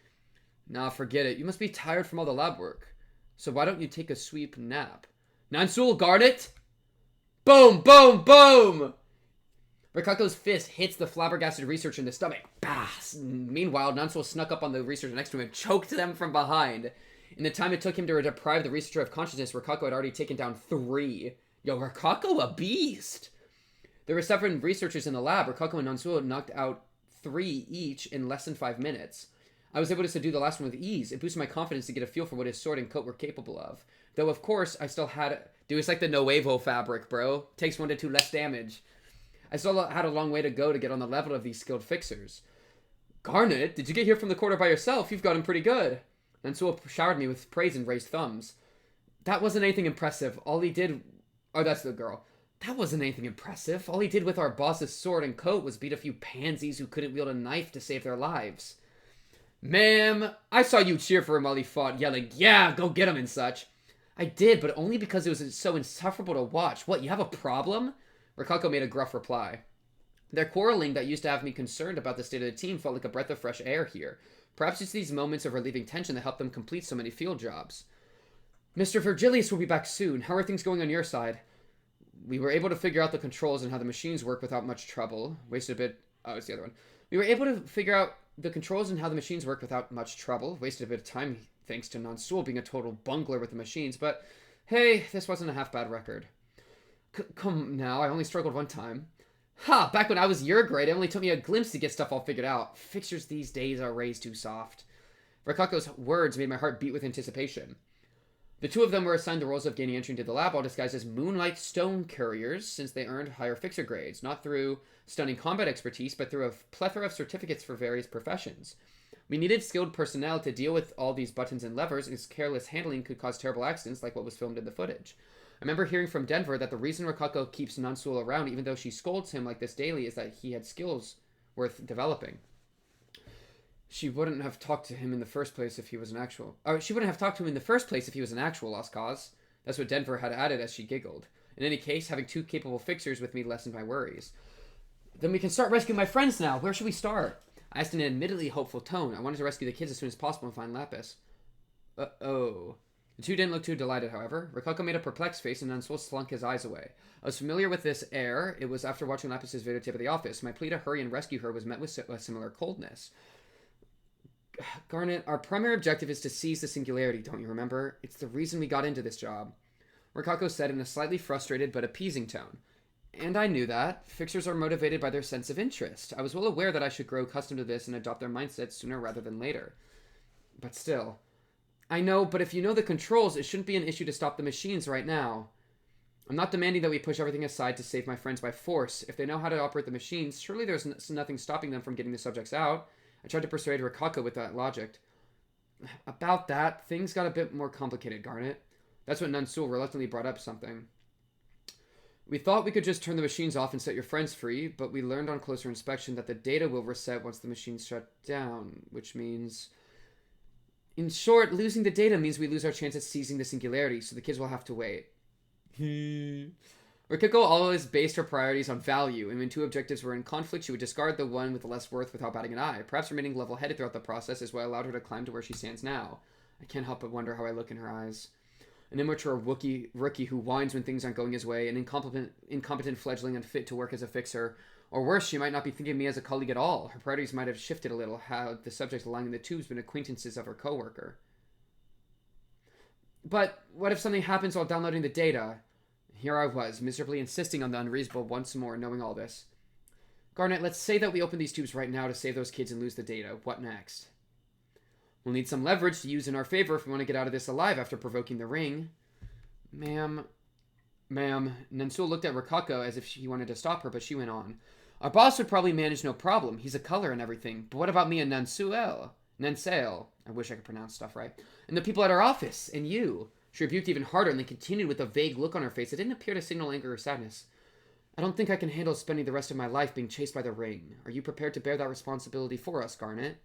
Nah, forget it. You must be tired from all the lab work. So why don't you take a sweep nap? Nansul, guard it! Boom, boom, boom! Rikako's fist hits the flabbergasted researcher in the stomach. Bah! Meanwhile, Nansul snuck up on the researcher next to him and choked them from behind. In the time it took him to deprive the researcher of consciousness, Rikako had already taken down 3. Yo, Rikako, a beast! There were 7 researchers in the lab. Rikako and Nansul knocked out 3 each in less than 5 minutes. I was able to subdue the last one with ease. It boosted my confidence to get a feel for what his sword and coat were capable of. Though, of course, I still had... Dude, it's like the Nuevo fabric, bro. Takes 1 to 2 less damage. I still had a long way to go to get on the level of these skilled fixers. Garnet, did you get here from the quarter by yourself? You've gotten pretty good. Nansul showered me with praise and raised thumbs. That wasn't anything impressive. All he did... Oh, that's the girl. That wasn't anything impressive. All he did with our boss's sword and coat was beat a few pansies who couldn't wield a knife to save their lives. Ma'am, I saw you cheer for him while he fought, yelling, yeah, go get him and such. I did, but only because it was so insufferable to watch. What, you have a problem? Rikako made a gruff reply. Their quarreling that used to have me concerned about the state of the team felt like a breath of fresh air here. Perhaps it's these moments of relieving tension that help them complete so many field jobs. Mr. Virgilius will be back soon. How are things going on your side? We were able to figure out the controls and how the machines work without much trouble. Wasted a bit... Oh, it's the other one. We were able to figure out the controls and how the machines work without much trouble. Wasted a bit of time thanks to Nansul being a total bungler with the machines. But, hey, this wasn't a half-bad record. Come now, I only struggled one time. Ha! Back when I was your grade, it only took me a glimpse to get stuff all figured out. Fixtures these days are raised too soft. Rikako's words made my heart beat with anticipation. The two of them were assigned the roles of gaining entry into the lab, all disguised as Moonlight Stone Couriers, since they earned higher fixer grades, not through stunning combat expertise, but through a plethora of certificates for various professions. We needed skilled personnel to deal with all these buttons and levers, as careless handling could cause terrible accidents like what was filmed in the footage. I remember hearing from Denver that the reason Rikako keeps Nansul around, even though she scolds him like this daily, is that he had skills worth developing. She wouldn't have talked to him in the first place if he was an actual... she wouldn't have talked to him in the first place if he was an actual lost cause. That's what Denver had added as she giggled. In any case, having 2 capable fixers with me lessened my worries. Then we can start rescuing my friends now. Where should we start? I asked in an admittedly hopeful tone. I wanted to rescue the kids as soon as possible and find Lapis. Uh-oh. The two didn't look too delighted, however. Rococo made a perplexed face and Nunsual slunk his eyes away. I was familiar with this air. It was after watching Lapis's videotape at the office. My plea to hurry and rescue her was met with a similar coldness. Garnet, our primary objective is to seize the singularity, don't you remember? It's the reason we got into this job. Rococo said in a slightly frustrated but appeasing tone. And I knew that. Fixers are motivated by their sense of interest. I was well aware that I should grow accustomed to this and adopt their mindset sooner rather than later. But still... I know, but if you know the controls, it shouldn't be an issue to stop the machines right now. I'm not demanding that we push everything aside to save my friends by force. If they know how to operate the machines, surely there's nothing stopping them from getting the subjects out. I tried to persuade Rococo with that logic. About that, things got a bit more complicated, Garnet. That's when Nunsual reluctantly brought up something. We thought we could just turn the machines off and set your friends free, but we learned on closer inspection that the data will reset once the machines shut down, which means... In short, losing the data means we lose our chance at seizing the singularity, so the kids will have to wait. Rococo always based her priorities on value, and when two objectives were in conflict, she would discard the one with the less worth without batting an eye. Perhaps remaining level-headed throughout the process is what allowed her to climb to where she stands now. I can't help but wonder how I look in her eyes. An immature rookie who whines when things aren't going his way, an incompetent fledgling unfit to work as a fixer. Or worse, she might not be thinking of me as a colleague at all. Her priorities might have shifted a little, had the subjects lining the tubes been acquaintances of her coworker. But what if something happens while downloading the data? Here I was, miserably insisting on the unreasonable once more, knowing all this. Garnet, let's say that we open these tubes right now to save those kids and lose the data. What next? We'll need some leverage to use in our favor if we want to get out of this alive after provoking the ring. Ma'am, Nunsual looked at Rococo as if she wanted to stop her, but she went on. Our boss would probably manage no problem. He's a color and everything. But what about me and Nunsual? I wish I could pronounce stuff right. And the people at our office, and you. She rebuked even harder and then continued with a vague look on her face that didn't appear to signal anger or sadness. I don't think I can handle spending the rest of my life being chased by the ring. Are you prepared to bear that responsibility for us, Garnet?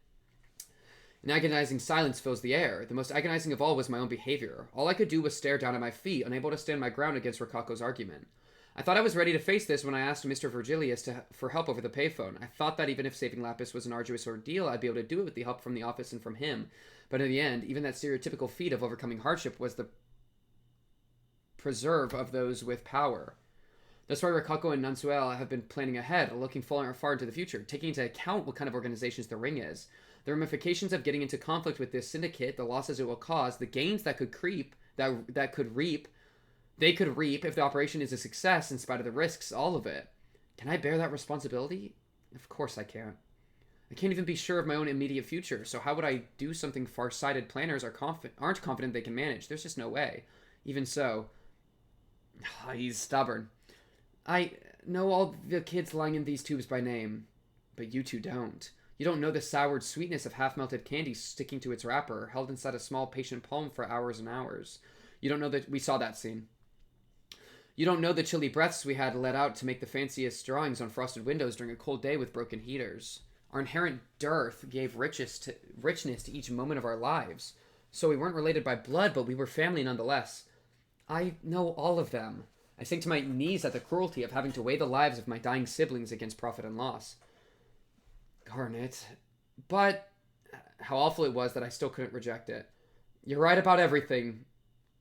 An agonizing silence fills the air. The most agonizing of all was my own behavior. All I could do was stare down at my feet, unable to stand my ground against Rococo's argument. I thought I was ready to face this when I asked Mr. Virgilius for help over the payphone. I thought that even if saving Lapis was an arduous ordeal, I'd be able to do it with the help from the office and from him. But in the end, even that stereotypical feat of overcoming hardship was the preserve of those with power. That's why Rococo and Nunsual have been planning ahead, looking far into the future, taking into account what kind of organizations the ring is. The ramifications of getting into conflict with this syndicate, the losses it will cause, the gains that could they could reap if the operation is a success in spite of the risks, all of it. Can I bear that responsibility? Of course I can't. I can't even be sure of my own immediate future, so how would I do something far-sighted planners aren't confident they can manage? There's just no way. Even so... he's stubborn. I know all the kids lying in these tubes by name, but you two don't. You don't know the soured sweetness of half-melted candy sticking to its wrapper, held inside a small patient palm for hours and hours. You don't know that... We saw that scene. You don't know the chilly breaths we had let out to make the fanciest drawings on frosted windows during a cold day with broken heaters. Our inherent dearth gave richness to each moment of our lives. So we weren't related by blood, but we were family nonetheless. I know all of them. I sink to my knees at the cruelty of having to weigh the lives of my dying siblings against profit and loss. Garnet. But how awful it was that I still couldn't reject it. You're right about everything.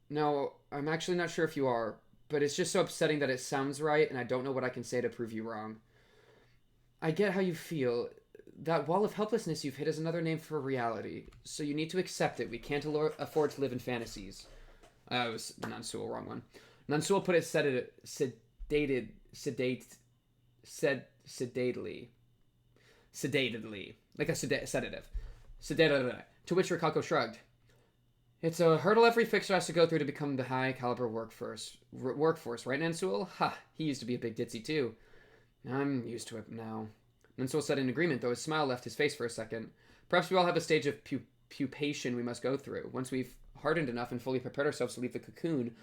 No, I'm actually not sure if you are, but it's just so upsetting that it sounds right, and I don't know what I can say to prove you wrong. I get how you feel. That wall of helplessness you've hit is another name for reality, so you need to accept it. We can't afford to live in fantasies. It was Nunsual, wrong one. Nunsual put it sedatedly, like a sedative. Sedated, to which Rococo shrugged. It's a hurdle every fixer has to go through to become the high-caliber workforce, right, Nunsual? Ha! He used to be a big ditzy, too. I'm used to it now. Nunsual said in agreement, though his smile left his face for a second. Perhaps we all have a stage of pupation we must go through. Once we've hardened enough and fully prepared ourselves to leave the cocoon,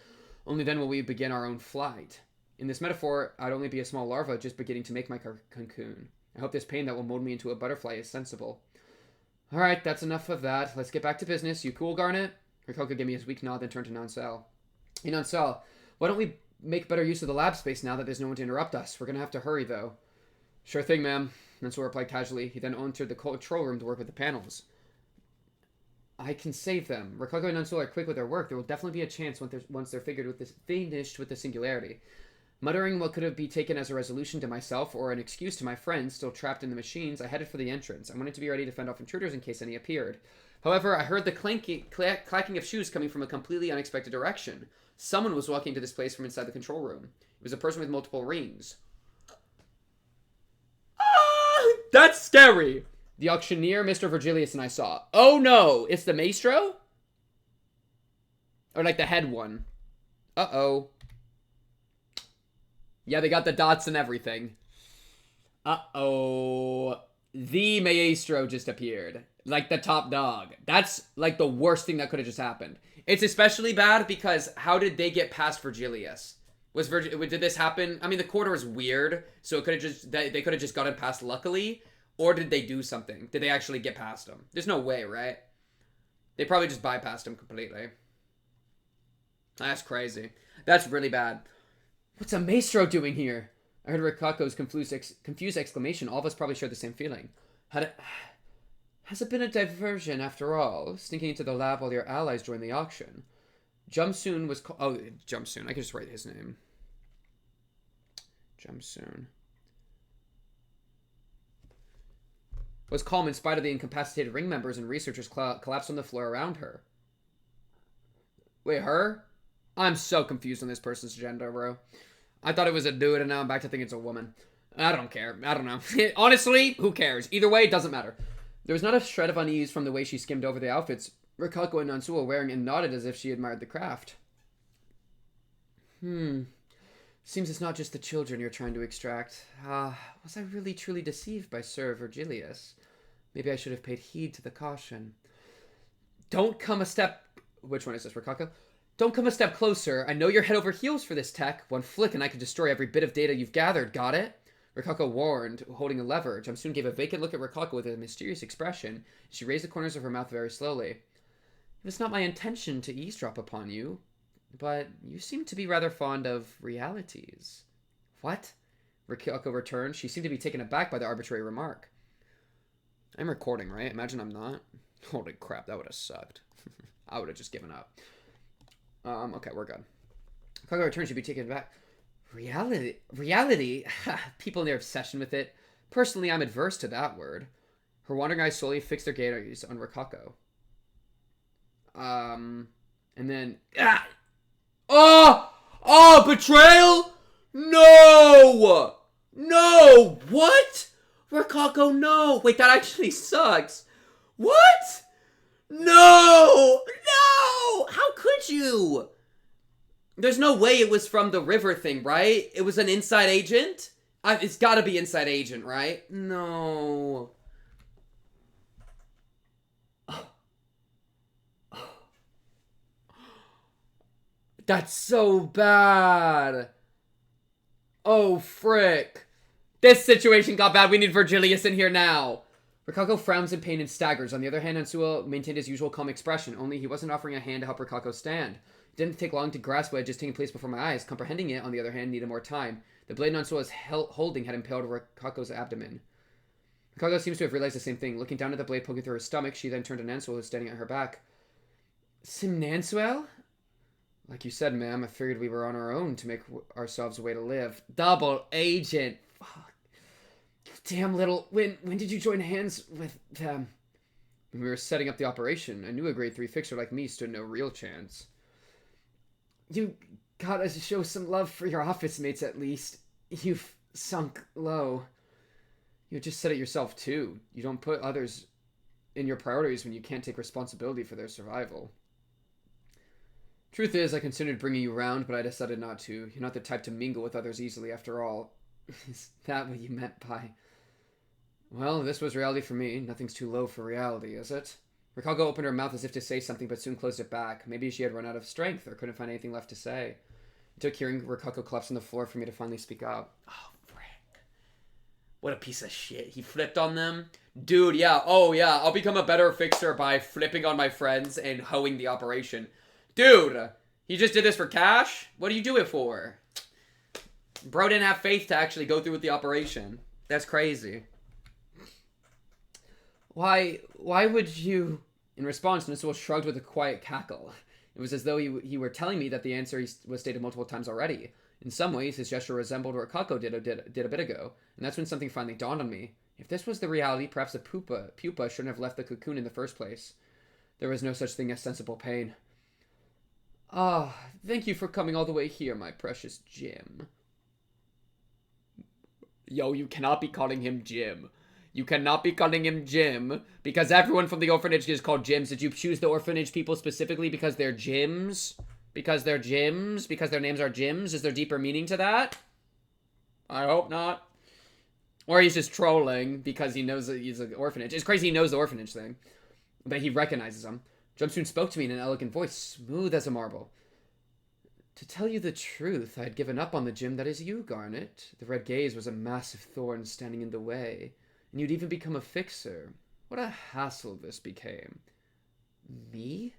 only then will we begin our own flight. In this metaphor, I'd only be a small larva just beginning to make my cocoon. I hope this pain that will mold me into a butterfly is sensible. All right, that's enough of that. Let's get back to business. You cool, Garnet? Rococo gave me his weak nod, then turned to Nunsual. Hey, Nunsual, why don't we make better use of the lab space now that there's no one to interrupt us? We're going to have to hurry, though. Sure thing, ma'am. Nansuo replied casually. He then entered the control room to work with the panels. I can save them. Rikako and Nansuo are quick with their work. There will definitely be a chance once they're finished with the singularity. Muttering what could be taken as a resolution to myself or an excuse to my friends still trapped in the machines, I headed for the entrance. I wanted to be ready to fend off intruders in case any appeared. However, I heard the clacking of shoes coming from a completely unexpected direction. Someone was walking to this place from inside the control room. It was a person with multiple rings. Ah, that's scary! The auctioneer, Mr. Virgilius, and I saw. Oh no! It's the maestro? Or like the head one. Uh-oh. Yeah, they got the dots and everything. Uh-oh. The maestro just appeared. Like the top dog. That's like the worst thing that could have just happened. It's especially bad because how did they get past Virgilius? Did this happen? I mean, the quarter is weird, so it could have just they could have just gotten past luckily, or did they do something? Did they actually get past him? There's no way, right? They probably just bypassed him completely. That's crazy. That's really bad. What's a maestro doing here? I heard Rikako's confused exclamation. All of us probably shared the same feeling. Has it been a diversion after all? Sneaking into the lab while your allies joined the auction. Jumsoon was Jumsoon. I can just write his name. Jumsoon. Was calm in spite of the incapacitated ring members and researchers collapsed on the floor around her. Wait, her? I'm so confused on this person's gender, bro. I thought it was a dude, and now I'm back to thinking it's a woman. I don't care. I don't know. Honestly, who cares? Either way, it doesn't matter. There was not a shred of unease from the way she skimmed over the outfits Rikako and Nansuo wearing and nodded as if she admired the craft. Seems it's not just the children you're trying to extract. Was I really truly deceived by Sir Virgilius? Maybe I should have paid heed to the caution. Don't come a step... Which one is this, Rikako? Don't come a step closer. I know you're head over heels for this tech. One flick and I could destroy every bit of data you've gathered. Got it? Rikako warned, holding a lever. Jumsoon gave a vacant look at Rikako with a mysterious expression. She raised the corners of her mouth very slowly. It was not my intention to eavesdrop upon you, but you seem to be rather fond of realities. What? Rikako returned. She seemed to be taken aback by the arbitrary remark. I'm recording, right? Imagine I'm not. Holy crap, that would have sucked. I would have just given up. Okay, we're good. Rikako returned. She'd be taken aback. Reality? People and their obsession with it. Personally, I'm adverse to that word. Her wandering eyes slowly fixed their gaze on Rikako. And then... Oh, betrayal? No! No! What? Rikako, no! Wait, that actually sucks. What? No! No! How could you? There's no way it was from the river thing, right? It was an inside agent? It's gotta be inside agent, right? No. That's so bad. Oh, frick. This situation got bad. We need Virgilius in here now. Rikako frowns in pain and staggers. On the other hand, Nansuo maintained his usual calm expression, only he wasn't offering a hand to help Rikako stand. It didn't take long to grasp what had just taken place before my eyes. Comprehending it, on the other hand, needed more time. The blade Nansuo was holding had impaled Rikako's abdomen. Rikako seems to have realized the same thing. Looking down at the blade poking through her stomach, she then turned to Nansuo, who was standing at her back. Sim Nansuel? Like you said, ma'am, I figured we were on our own to make ourselves a way to live. Double agent. Fuck. Damn little... When did you join hands with them? When we were setting up the operation, I knew a grade 3 fixer like me stood no real chance. You gotta show some love for your office mates at least. You've sunk low. You just said it yourself too. You don't put others in your priorities when you can't take responsibility for their survival. Truth is, I considered bringing you around, but I decided not to. You're not the type to mingle with others easily, after all. Is that what you meant by... Well, this was reality for me. Nothing's too low for reality, is it? Rikako opened her mouth as if to say something, but soon closed it back. Maybe she had run out of strength, or couldn't find anything left to say. It took hearing Rikako collapse on the floor for me to finally speak up. Oh, frick. What a piece of shit. He flipped on them. Dude, yeah. Oh, yeah. I'll become a better fixer by flipping on my friends and hoeing the operation. Dude, he just did this for cash? What do you do it for? Bro didn't have faith to actually go through with the operation. That's crazy. Why would you... In response, Nisuo shrugged with a quiet cackle. It was as though he were telling me that the answer was stated multiple times already. In some ways, his gesture resembled what Kako did a bit ago, and that's when something finally dawned on me. If this was the reality, perhaps the pupa shouldn't have left the cocoon in the first place. There was no such thing as sensible pain. Ah, thank you for coming all the way here, my precious Jim. Yo, you cannot be calling him Jim. You cannot be calling him Jim, because everyone from the orphanage is called Jims. Did you choose the orphanage people specifically because they're Jims? Because they're Jims? Because their names are Jims? Is there deeper meaning to that? I hope not. Or he's just trolling because he knows that he's an orphanage. It's crazy he knows the orphanage thing. But he recognizes them. Jumpsuit spoke to me in an elegant voice, smooth as a marble. To tell you the truth, I had given up on the Jim that is you, Garnet. The red gaze was a massive thorn standing in the way. And you'd even become a fixer. What a hassle this became. Me?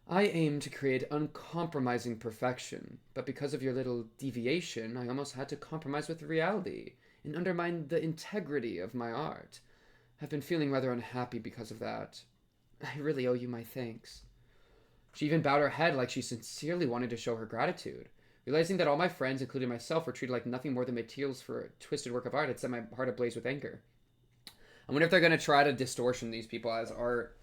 I aim to create uncompromising perfection, but because of your little deviation, I almost had to compromise with reality and undermine the integrity of my art. I've been feeling rather unhappy because of that. I really owe you my thanks. She even bowed her head like she sincerely wanted to show her gratitude. Realizing that all my friends, including myself, were treated like nothing more than materials for a twisted work of art, it set my heart ablaze with anger. I wonder if they're going to try to distortion these people as art.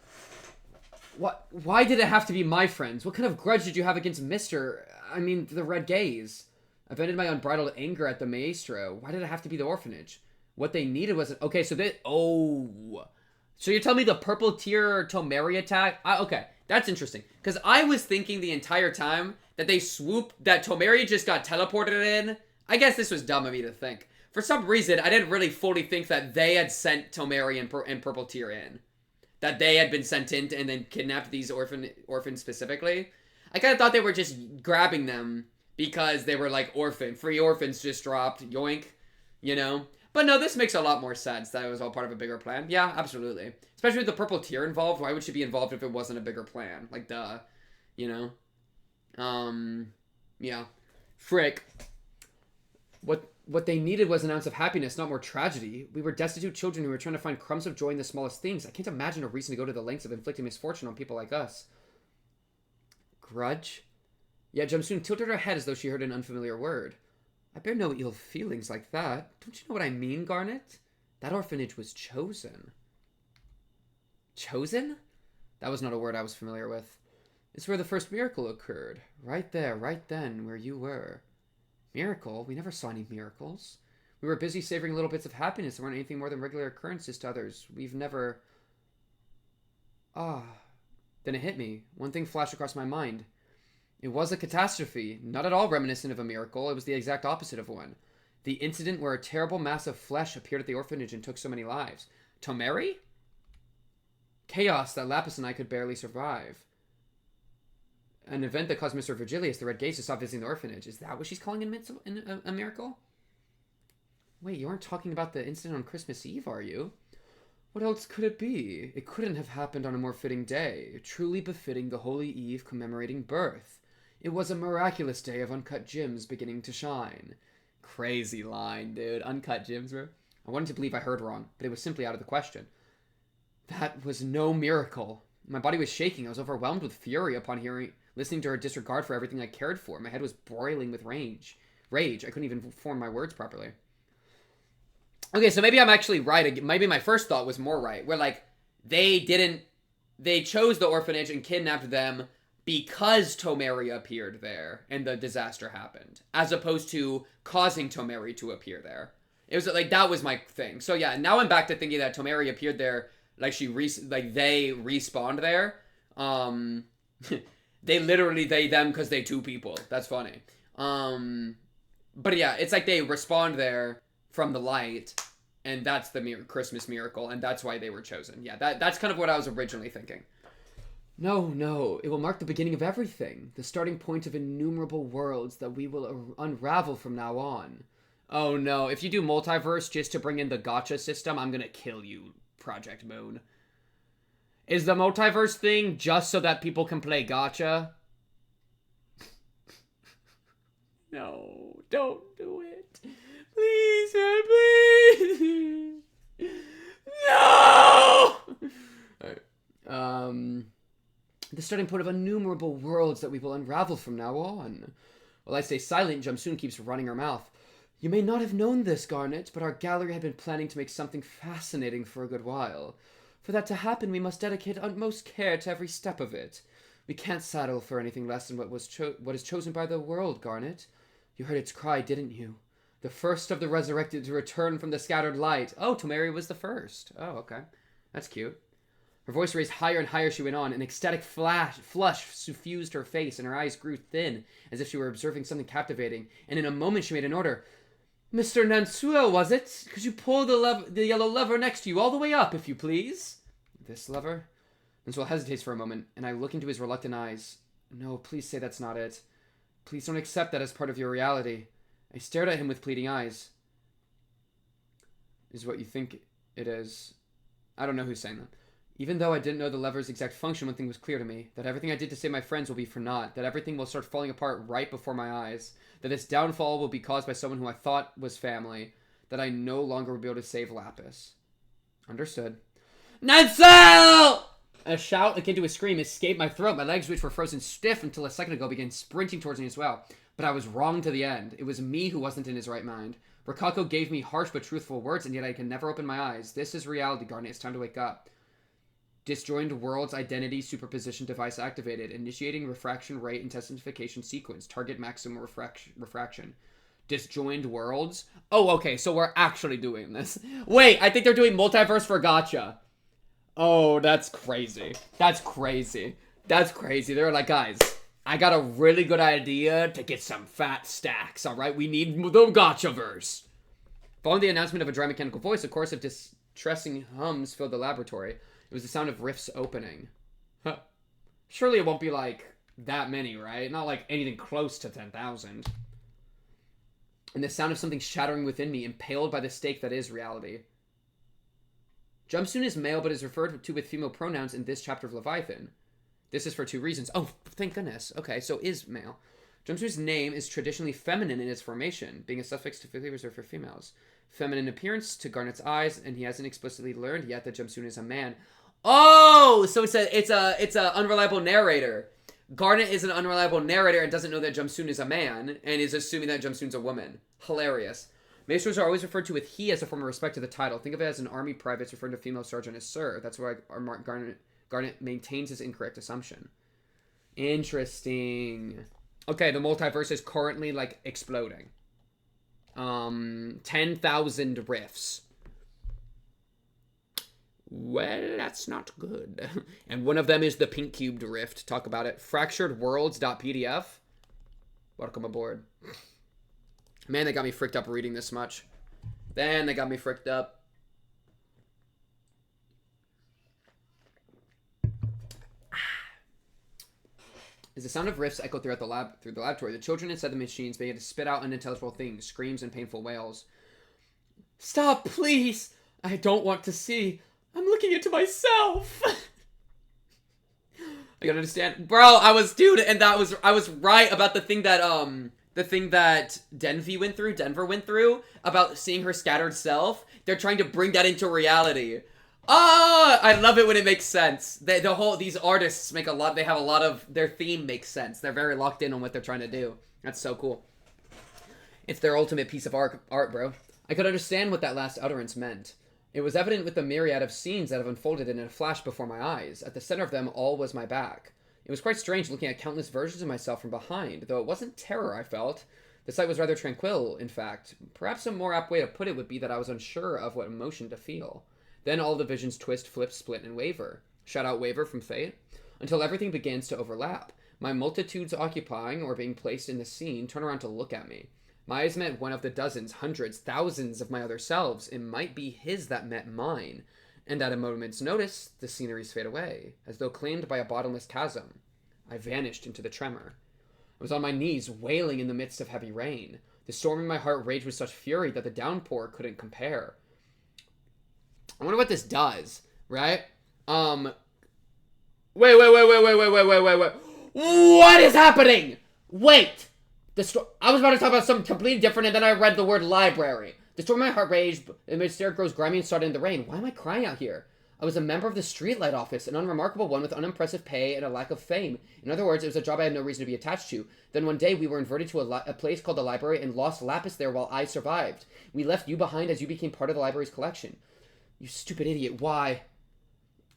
What? Why did it have to be my friends? What kind of grudge did you have against the Red Gaze? I vented my unbridled anger at the maestro. Why did it have to be the orphanage? What they needed was... Okay, so they... Oh. So you're telling me the purple tier Tomeri attack... okay, that's interesting. Because I was thinking the entire time that they swooped... That Tomeri just got teleported in. I guess this was dumb of me to think. For some reason, I didn't really fully think that they had sent Tomeri and purple tier in. That they had been sent in and then kidnapped these orphans specifically. I kind of thought they were just grabbing them because they were like free orphans just dropped, yoink, you know? But no, this makes a lot more sense that it was all part of a bigger plan. Yeah, absolutely. Especially with the purple tier involved, why would she be involved if it wasn't a bigger plan? Like, duh, you know? Yeah. Frick. What they needed was an ounce of happiness, not more tragedy. We were destitute children who were trying to find crumbs of joy in the smallest things. I can't imagine a reason to go to the lengths of inflicting misfortune on people like us. Grudge? Yeah, Jumsoon tilted her head as though she heard an unfamiliar word. I bear no ill feelings like that. Don't you know what I mean, Garnet? That orphanage was chosen. Chosen? That was not a word I was familiar with. It's where the first miracle occurred. Right there, right then, where you were. Miracle? We never saw any miracles. We were busy savoring little bits of happiness that weren't anything more than regular occurrences to others. We've never... Then it hit me. One thing flashed across my mind. It was a catastrophe, not at all reminiscent of a miracle. It was the exact opposite of one. The incident where a terrible mass of flesh appeared at the orphanage and took so many lives. Tomeri? Chaos that Lapis and I could barely survive. An event that caused Mr. Virgilius, the Red Gaze, to stop visiting the orphanage. Is that what she's calling a miracle? Wait, you aren't talking about the incident on Christmas Eve, are you? What else could it be? It couldn't have happened on a more fitting day, truly befitting the Holy Eve commemorating birth. It was a miraculous day of uncut gems beginning to shine. Crazy line, dude. Uncut gems, bro. I wanted to believe I heard wrong, but it was simply out of the question. That was no miracle. My body was shaking. I was overwhelmed with fury upon listening to her disregard for everything I cared for. My head was boiling with rage. I couldn't even form my words properly. Okay, so maybe I'm actually right. Maybe my first thought was more right. Where, like, they chose the orphanage and kidnapped them because Tomeri appeared there and the disaster happened. As opposed to causing Tomeri to appear there. It was, like, that was my thing. So, yeah, now I'm back to thinking that Tomeri appeared there, like, they respawned there. They literally, them, because they two people. That's funny. But yeah, it's like they respawned there from the light, and that's the Christmas miracle, and that's why they were chosen. Yeah, that's kind of what I was originally thinking. No, it will mark the beginning of everything. The starting point of innumerable worlds that we will unravel from now on. Oh no, if you do multiverse just to bring in the gacha system, I'm gonna kill you, Project Moon. Is the multiverse thing just so that people can play gacha? No, don't do it. Please, starting point of innumerable worlds that we will unravel from now on. While I stay silent, Jumsoon keeps running her mouth. You may not have known this, Garnet, but our gallery had been planning to make something fascinating for a good while. For that to happen, we must dedicate utmost care to every step of it. We can't settle for anything less than what is chosen by the world, Garnet. You heard its cry, didn't you? The first of the resurrected to return from the scattered light. Oh, Tomari was the first. Oh, okay. That's cute. Her voice raised higher and higher. She went on. An ecstatic flush suffused her face, and her eyes grew thin, as if she were observing something captivating. And in a moment, she made an order. Mr. Nansuo, was it? Could you pull the yellow lever next to you all the way up, if you please? This lever? Nansuo hesitates for a moment, and I look into his reluctant eyes. No, please say that's not it. Please don't accept that as part of your reality. I stared at him with pleading eyes. Is what you think it is. I don't know who's saying that. Even though I didn't know the lever's exact function, one thing was clear to me. That everything I did to save my friends will be for naught. That everything will start falling apart right before my eyes. That this downfall will be caused by someone who I thought was family. That I no longer will be able to save Lapis. Understood. Nansel! A shout akin to a scream escaped my throat. My legs, which were frozen stiff until a second ago, began sprinting towards me as well. But I was wrong to the end. It was me who wasn't in his right mind. Rokako gave me harsh but truthful words, and yet I can never open my eyes. This is reality, Garnet. It's time to wake up. Disjoined worlds identity superposition device activated. Initiating refraction rate intensification sequence. Target maximum refraction. Disjoined worlds? Oh, okay, so we're actually doing this. Wait, I think they're doing multiverse for gacha. Oh, that's crazy. That's crazy. That's crazy. They're like, guys, I got a really good idea to get some fat stacks, alright? We need the gachaverse. Following the announcement of a dry mechanical voice, a chorus of distressing hums filled the laboratory. It was the sound of rifts opening. Huh. Surely it won't be like that many, right? Not like anything close to 10,000. And the sound of something shattering within me, impaled by the stake that is reality. Jumsoon is male, but is referred to with female pronouns in this chapter of Leviathan. This is for two reasons. Oh, thank goodness. Okay, so is male. Jumsoon's name is traditionally feminine in its formation, being a suffix typically reserved for females. Feminine appearance to Garnet's eyes, and he hasn't explicitly learned yet that Jumsoon is a man. Oh, so it's a unreliable narrator. Garnet is an unreliable narrator and doesn't know that Jumsoon is a man, and is assuming that Jumsoon's a woman. Hilarious. Maestros are always referred to with he as a form of respect to the title. Think of it as an army private's referring to female sergeant as sir. That's why Garnet maintains his incorrect assumption. Interesting. Okay, the multiverse is currently, like, exploding. 10,000 rifts. Well, that's not good. And one of them is the pink cubed rift. Talk about it. Fracturedworlds.pdf. Welcome aboard. Man, they got me fricked up reading this much. Then they got me fricked up. As the sound of rifts echoed through the laboratory, the children inside the machines began to spit out unintelligible things, screams, and painful wails. Stop, please! I don't want to see. I'm looking into myself. I gotta understand, bro. I was right about the thing that Denver went through about seeing her scattered self. They're trying to bring that into reality. Ah, I love it when it makes sense. These artists they have a lot of, their theme makes sense. They're very locked in on what they're trying to do. That's so cool. It's their ultimate piece of art, bro. I could understand what that last utterance meant. It was evident with the myriad of scenes that have unfolded in a flash before my eyes. At the center of them all was my back. It was quite strange looking at countless versions of myself from behind, though it wasn't terror I felt. The sight was rather tranquil, in fact. Perhaps a more apt way to put it would be that I was unsure of what emotion to feel. Then all the visions twist, flip, split, and waver. Shout out waver from Fate. Until everything begins to overlap. My multitudes occupying or being placed in the scene turn around to look at me. My eyes met one of the dozens, hundreds, thousands of my other selves. It might be his that met mine. And at a moment's notice, the sceneries fade away, as though claimed by a bottomless chasm. I vanished into the tremor. I was on my knees, wailing in the midst of heavy rain. The storm in my heart raged with such fury that the downpour couldn't compare. I wonder what this does, right? Wait. What is happening? Wait! I was about to talk about something completely different, and then I read the word library. The storm in my heart raged, and my stare grows grimy and started in the rain. Why am I crying out here? I was a member of the streetlight office, an unremarkable one with unimpressive pay and a lack of fame. In other words, it was a job I had no reason to be attached to. Then one day, we were invited to a place called the library and lost Lapis there while I survived. We left you behind as you became part of the library's collection. You stupid idiot, why?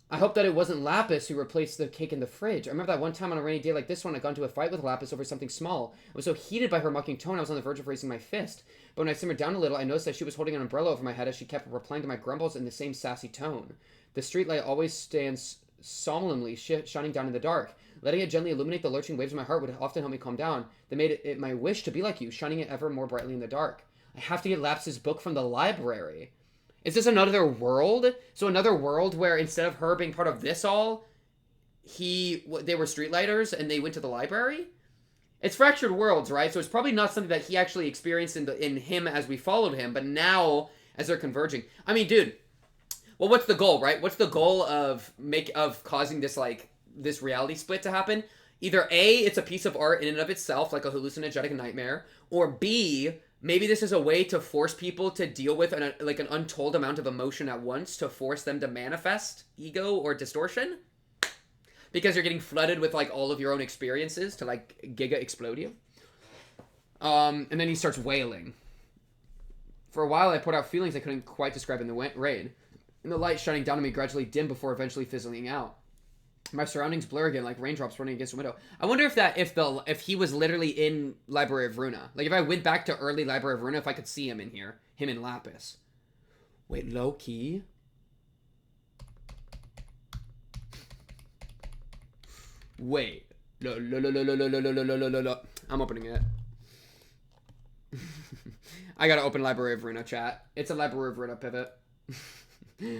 I hope that it wasn't Lapis who replaced the cake in the fridge. I remember that one time on a rainy day like this one, I got into a fight with Lapis over something small. I was so heated by her mocking tone, I was on the verge of raising my fist. But when I simmered down a little, I noticed that she was holding an umbrella over my head as she kept replying to my grumbles in the same sassy tone. The streetlight always stands solemnly shining down in the dark. Letting it gently illuminate the lurching waves of my heart would often help me calm down. That made it my wish to be like you, shining it ever more brightly in the dark. I have to get Lapis' book from the library. Is this another world? So another world where instead of her being part of this all, they were streetlighters and they went to the library? It's fractured worlds, right? So it's probably not something that he actually experienced in him as we followed him, but now as they're converging. I mean, dude, well, what's the goal, right? What's the goal of causing this, like, this reality split to happen? Either A, it's a piece of art in and of itself, like a hallucinogenic nightmare, or B, maybe this is a way to force people to deal with an untold amount of emotion at once, to force them to manifest ego or distortion, because you're getting flooded with, like, all of your own experiences to, like, giga explode you. And then he starts wailing. For a while, I put out feelings I couldn't quite describe in the rain. And the light shining down on me gradually dimmed before eventually fizzling out. My surroundings blur again, like raindrops running against the window. I wonder if he was literally in Library of Runa. Like, if I went back to early Library of Runa, if I could see him in here. Him and Lapis. Wait, low key? Wait. No. I'm opening it. I gotta open Library of Runa, chat. It's a Library of Runa pivot.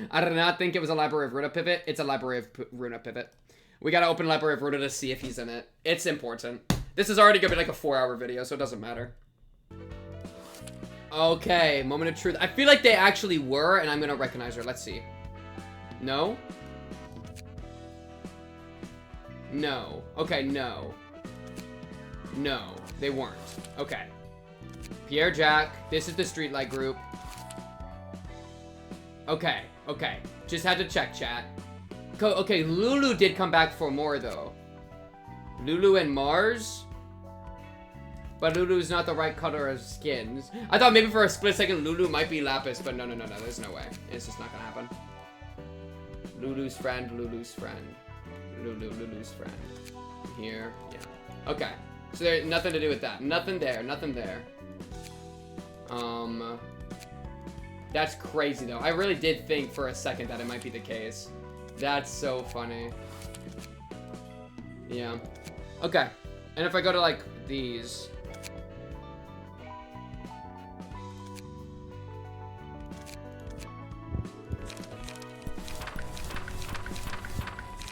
I did not think it was a Library of Runa pivot. It's a Library of Runa pivot. We gotta open Library of Runa to see if he's in it. It's important. This is already gonna be like a 4-hour video, so it doesn't matter. Okay, moment of truth. I feel like they actually were, and I'm gonna recognize her. Let's see. No? No. Okay, no. No, they weren't. Okay. Pierre Jack. This is the Streetlight group. Okay. Just had to check, chat. Okay, Lulu did come back for more, though. Lulu and Mars? But Lulu's not the right color of skins. I thought maybe for a split second Lulu might be Lapis, but no. There's no way. It's just not gonna happen. Lulu's friend. Lulu's friend. Here. Yeah. Okay. So there's nothing to do with that. Nothing there. That's crazy, though. I really did think for a second that it might be the case. That's so funny. Yeah. Okay. And if I go to, like, these...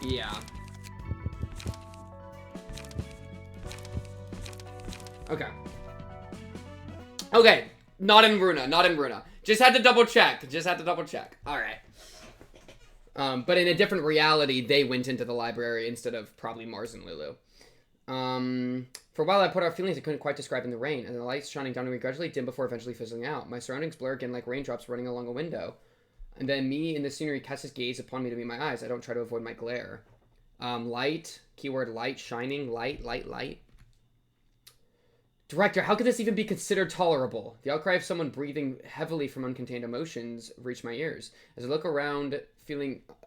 Yeah. Okay. Not in Runa. Just had to double check. Alright. But in a different reality, they went into the library instead of probably Mars and Lulu. For a while, I put out feelings I couldn't quite describe in the rain, and the lights shining down on me gradually dimmed before eventually fizzling out. My surroundings blur again like raindrops running along a window. And then me in the scenery casts his gaze upon me to meet my eyes. I don't try to avoid my glare. Light. Keyword light. Shining. Light. Director, how could this even be considered tolerable? The outcry of someone breathing heavily from uncontained emotions reached my ears. As I look around,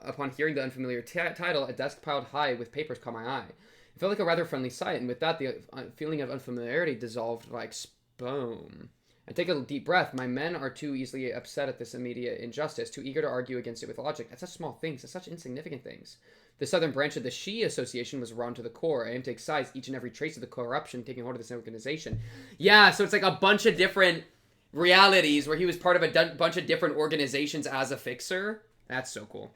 upon hearing the unfamiliar title, a desk piled high with papers caught my eye. It felt like a rather friendly sight, and with that, the feeling of unfamiliarity dissolved like spume. I take a deep breath. My men are too easily upset at this immediate injustice, too eager to argue against it with logic. That's such small things, that's such insignificant things. The southern branch of the Shi Association was raw to the core. I aim to excise each and every trace of the corruption taking hold of this organization. Yeah, so it's like a bunch of different realities where he was part of a bunch of different organizations as a fixer. That's so cool.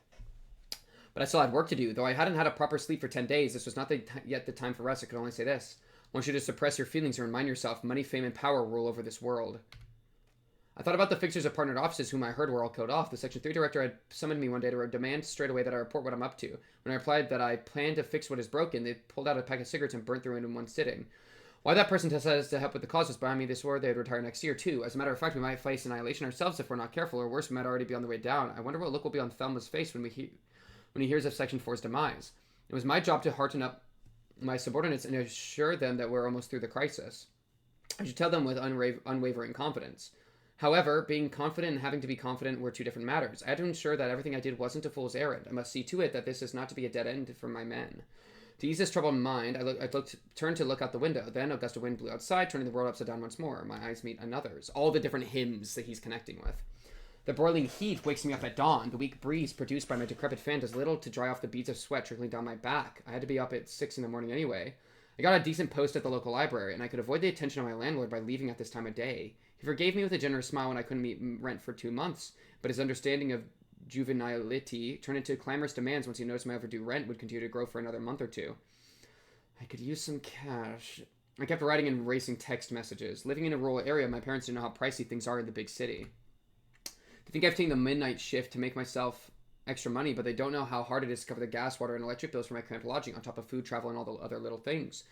But I still had work to do. Though I hadn't had a proper sleep for 10 days, this was not yet the time for rest. I could only say this. I want you to suppress your feelings and remind yourself money, fame, and power rule over this world. I thought about the fixers of partnered offices whom I heard were all killed off. The Section 3 director had summoned me one day to demand straight away that I report what I'm up to. When I replied that I planned to fix what is broken, they pulled out a pack of cigarettes and burnt through it in one sitting. Why that person decides to help with the cause was behind me. They swore they'd retire next year, too. As a matter of fact, we might face annihilation ourselves if we're not careful, or worse, we might already be on the way down. I wonder what look will be on Thelma's face when he hears of Section 4's demise. It was my job to hearten up my subordinates and assure them that we're almost through the crisis. I should tell them with unwavering confidence. However, being confident and having to be confident were two different matters. I had to ensure that everything I did wasn't a fool's errand. I must see to it that this is not to be a dead end for my men. To ease this troubled mind, I turned to look out the window. Then a gust of wind blew outside, turning the world upside down once more. My eyes meet another's. All the different hymns that he's connecting with. The broiling heat wakes me up at dawn. The weak breeze produced by my decrepit fan does little to dry off the beads of sweat trickling down my back. I had to be up at 6 in the morning anyway. I got a decent post at the local library, and I could avoid the attention of my landlord by leaving at this time of day. He forgave me with a generous smile when I couldn't meet rent for 2 months, but his understanding of juvenility turned into clamorous demands once he noticed my overdue rent would continue to grow for another month or two. I could use some cash. I kept writing and racing text messages. Living in a rural area, my parents didn't know how pricey things are in the big city. They think I've taken the midnight shift to make myself extra money, but they don't know how hard it is to cover the gas, water, and electric bills for my cramped lodging, on top of food, travel, and all the other little things.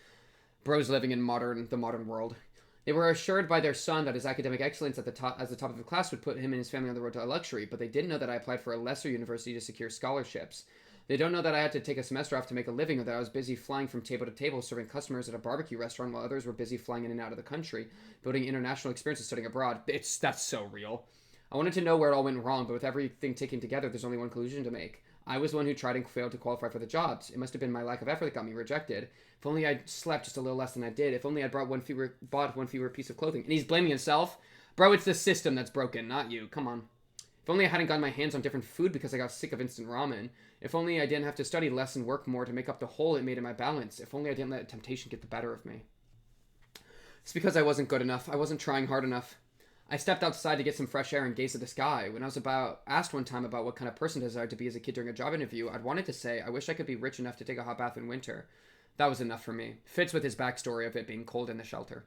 Bros living in the modern world. They were assured by their son that his academic excellence as the top of the class would put him and his family on the road to luxury, but they didn't know that I applied for a lesser university to secure scholarships. They don't know that I had to take a semester off to make a living, or that I was busy flying from table to table serving customers at a barbecue restaurant while others were busy flying in and out of the country, building international experiences studying abroad. That's so real. I wanted to know where it all went wrong, but with everything taken together, there's only one conclusion to make. I was the one who tried and failed to qualify for the jobs. It must have been my lack of effort that got me rejected. If only I'd slept just a little less than I did. If only I'd bought one fewer piece of clothing. And he's blaming himself. Bro, it's the system that's broken, not you. Come on. If only I hadn't gotten my hands on different food because I got sick of instant ramen. If only I didn't have to study less and work more to make up the hole it made in my balance. If only I didn't let temptation get the better of me. It's because I wasn't good enough. I wasn't trying hard enough. I stepped outside to get some fresh air and gaze at the sky. When I was asked one time about what kind of person I desired to be as a kid during a job interview, I'd wanted to say, I wish I could be rich enough to take a hot bath in winter. That was enough for me. Fits with his backstory of it being cold in the shelter.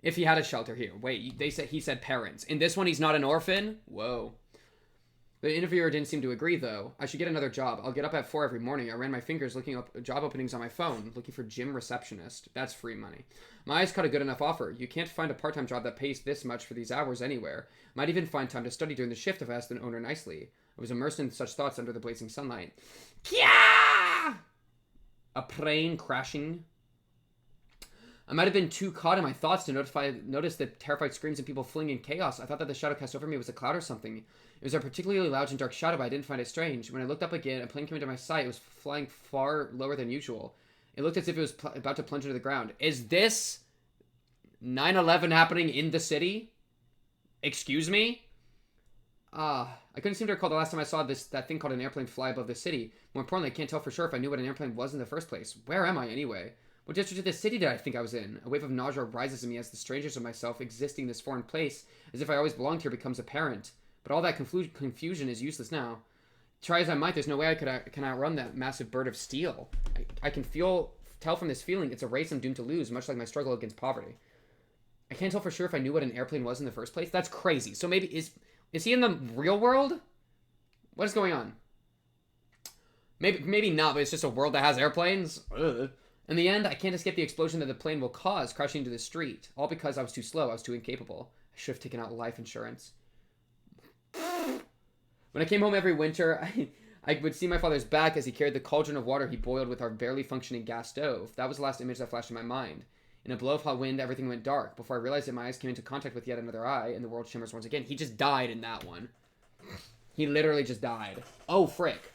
If he had a shelter here. Wait, he said parents. In this one, he's not an orphan? Whoa. The interviewer didn't seem to agree, though. I should get another job. I'll get up at 4 every morning. I ran my fingers looking up job openings on my phone, looking for gym receptionist. That's free money. My eyes caught a good enough offer. You can't find a part-time job that pays this much for these hours anywhere. Might even find time to study during the shift if I asked the owner nicely. I was immersed in such thoughts under the blazing sunlight. Pia! A plane crashing. I might have been too caught in my thoughts to notice the terrified screams and people fleeing in chaos. I thought that the shadow cast over me was a cloud or something. It was a particularly loud and dark shadow, but I didn't find it strange. When I looked up again, a plane came into my sight. It was flying far lower than usual. It looked as if it was about to plunge into the ground. Is this 9/11 happening in the city? Excuse me? I couldn't seem to recall the last time I saw that thing called an airplane fly above the city. More importantly, I can't tell for sure if I knew what an airplane was in the first place. Where am I, anyway? What district of the city did I think I was in? A wave of nausea rises in me as the strangers of myself existing in this foreign place, as if I always belonged here, becomes apparent. But all that confusion is useless now. Try as I might, there's no way I can outrun that massive bird of steel. I can tell from this feeling it's a race I'm doomed to lose, much like my struggle against poverty. I can't tell for sure if I knew what an airplane was in the first place. That's crazy. So maybe is he in the real world? What is going on? Maybe not, but it's just a world that has airplanes. Ugh. In the end, I can't escape the explosion that the plane will cause, crashing into the street. All because I was too slow. I was too incapable. I should have taken out life insurance. When I came home every winter, I would see my father's back as he carried the cauldron of water he boiled with our barely functioning gas stove. That was the last image that flashed in my mind. In a blow of hot wind, everything went dark. Before I realized it, my eyes came into contact with yet another eye, and the world shimmers once again. He just died in that one. He literally just died. Oh, frick.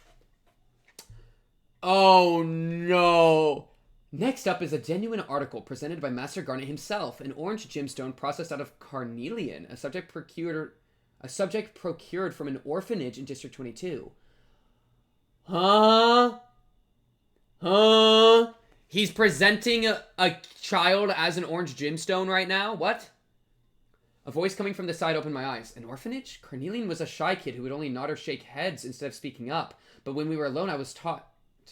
Oh, no. Next up is a genuine article presented by Master Garnet himself, an orange gemstone processed out of carnelian, a subject procured from an orphanage in District 22. Huh? He's presenting a child as an orange gemstone right now? What? A voice coming from the side opened my eyes. An orphanage? Carnelian was a shy kid who would only nod or shake heads instead of speaking up. But when we were alone, I was taught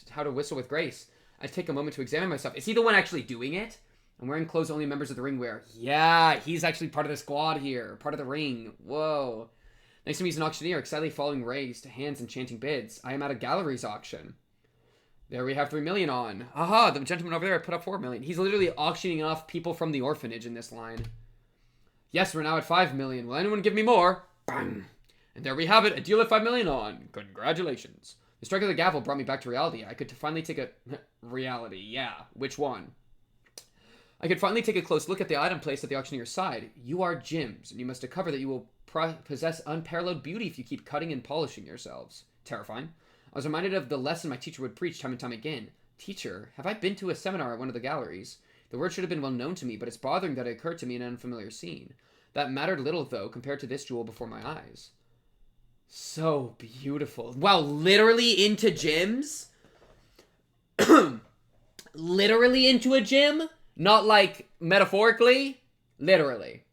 how to whistle with grace. I take a moment to examine myself. Is he the one actually doing it? I'm wearing clothes only members of the ring wear. Yeah, he's actually part of the squad here. Part of the ring. Whoa. Next to me is an auctioneer, excitedly following raised hands and chanting bids. I am at a galleries auction. There we have 3 million on. Aha, the gentleman over there put up 4 million. He's literally auctioning off people from the orphanage in this line. Yes, we're now at 5 million. Will anyone give me more? Bang. And there we have it. A deal at 5 million on. Congratulations. The strike of the gavel brought me back to reality. I could finally take a... reality, yeah. Which one? I could finally take a close look at the item placed at the auctioneer's side. You are gems, and you must discover that you will possess unparalleled beauty if you keep cutting and polishing yourselves. Terrifying. I was reminded of the lesson my teacher would preach time and time again. Teacher, have I been to a seminar at one of the galleries? The word should have been well known to me, but it's bothering that it occurred to me in an unfamiliar scene. That mattered little, though, compared to this jewel before my eyes. So beautiful. Wow, literally into gyms? Literally into a gym? Not like metaphorically? Literally.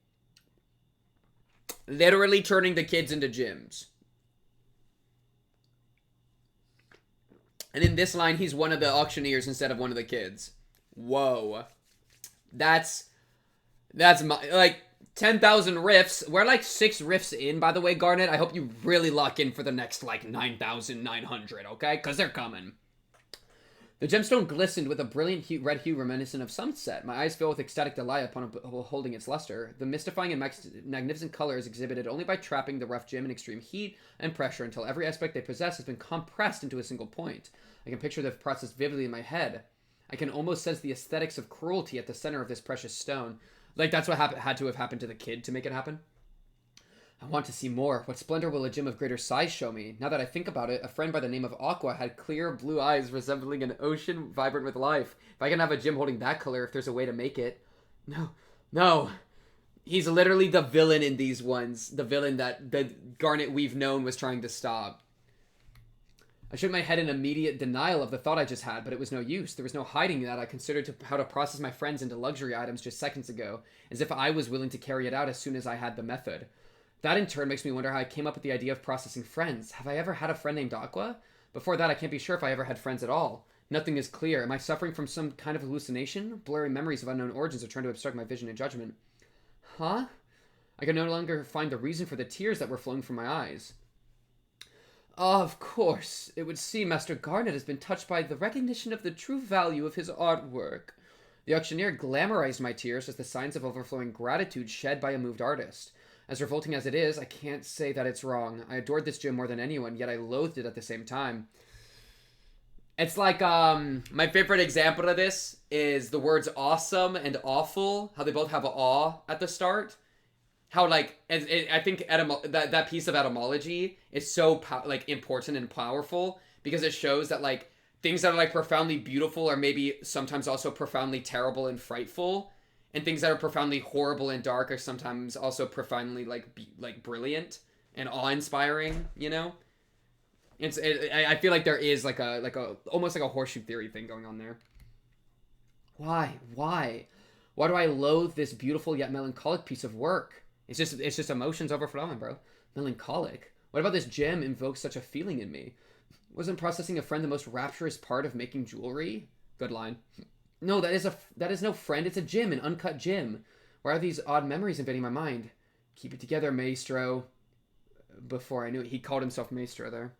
Literally turning the kids into gyms. And in this line, he's one of the auctioneers instead of one of the kids. Whoa. That's like 10,000 riffs. We're like 6 riffs in, by the way, Garnet. I hope you really lock in for the next like 9,900, okay? Because they're coming. The gemstone glistened with a brilliant red hue reminiscent of sunset. My eyes filled with ecstatic delight upon holding its luster. The mystifying and magnificent color is exhibited only by trapping the rough gem in extreme heat and pressure until every aspect they possess has been compressed into a single point. I can picture the process vividly in my head. I can almost sense the aesthetics of cruelty at the center of this precious stone. Like, that's what had to have happened to the kid to make it happen. I want to see more. What splendor will a gem of greater size show me? Now that I think about it, a friend by the name of Aqua had clear blue eyes resembling an ocean vibrant with life. If I can have a gem holding that color, if there's a way to make it. No. He's literally the villain in these ones. The villain that the Garnet we've known was trying to stop. I shook my head in immediate denial of the thought I just had, but it was no use. There was no hiding that I considered how to process my friends into luxury items just seconds ago, as if I was willing to carry it out as soon as I had the method. That in turn makes me wonder how I came up with the idea of processing friends. Have I ever had a friend named Aqua? Before that, I can't be sure if I ever had friends at all. Nothing is clear. Am I suffering from some kind of hallucination? Blurry memories of unknown origins are trying to obstruct my vision and judgment. Huh? I could no longer find the reason for the tears that were flowing from my eyes. Of course. It would seem Master Garnet has been touched by the recognition of the true value of his artwork. The auctioneer glamorized my tears as the signs of overflowing gratitude shed by a moved artist. As revolting as it is, I can't say that it's wrong. I adored this gem more than anyone, yet I loathed it at the same time. It's like, my favorite example of this is the words awesome and awful, how they both have awe at the start. How, like, I think that piece of etymology is so, like, important and powerful, because it shows that, like, things that are, like, profoundly beautiful are maybe sometimes also profoundly terrible and frightful. And things that are profoundly horrible and dark are sometimes also profoundly, like brilliant and awe-inspiring, you know? I feel like there is, like a almost like a horseshoe theory thing going on there. Why? Why do I loathe this beautiful yet melancholic piece of work? It's just emotions overflowing, bro. Melancholic? What about this gem invokes such a feeling in me? Wasn't processing a friend the most rapturous part of making jewelry? Good line. No, that is no friend. It's a gem, an uncut gem. Why are these odd memories invading my mind? Keep it together, maestro. Before I knew it, he called himself maestro there.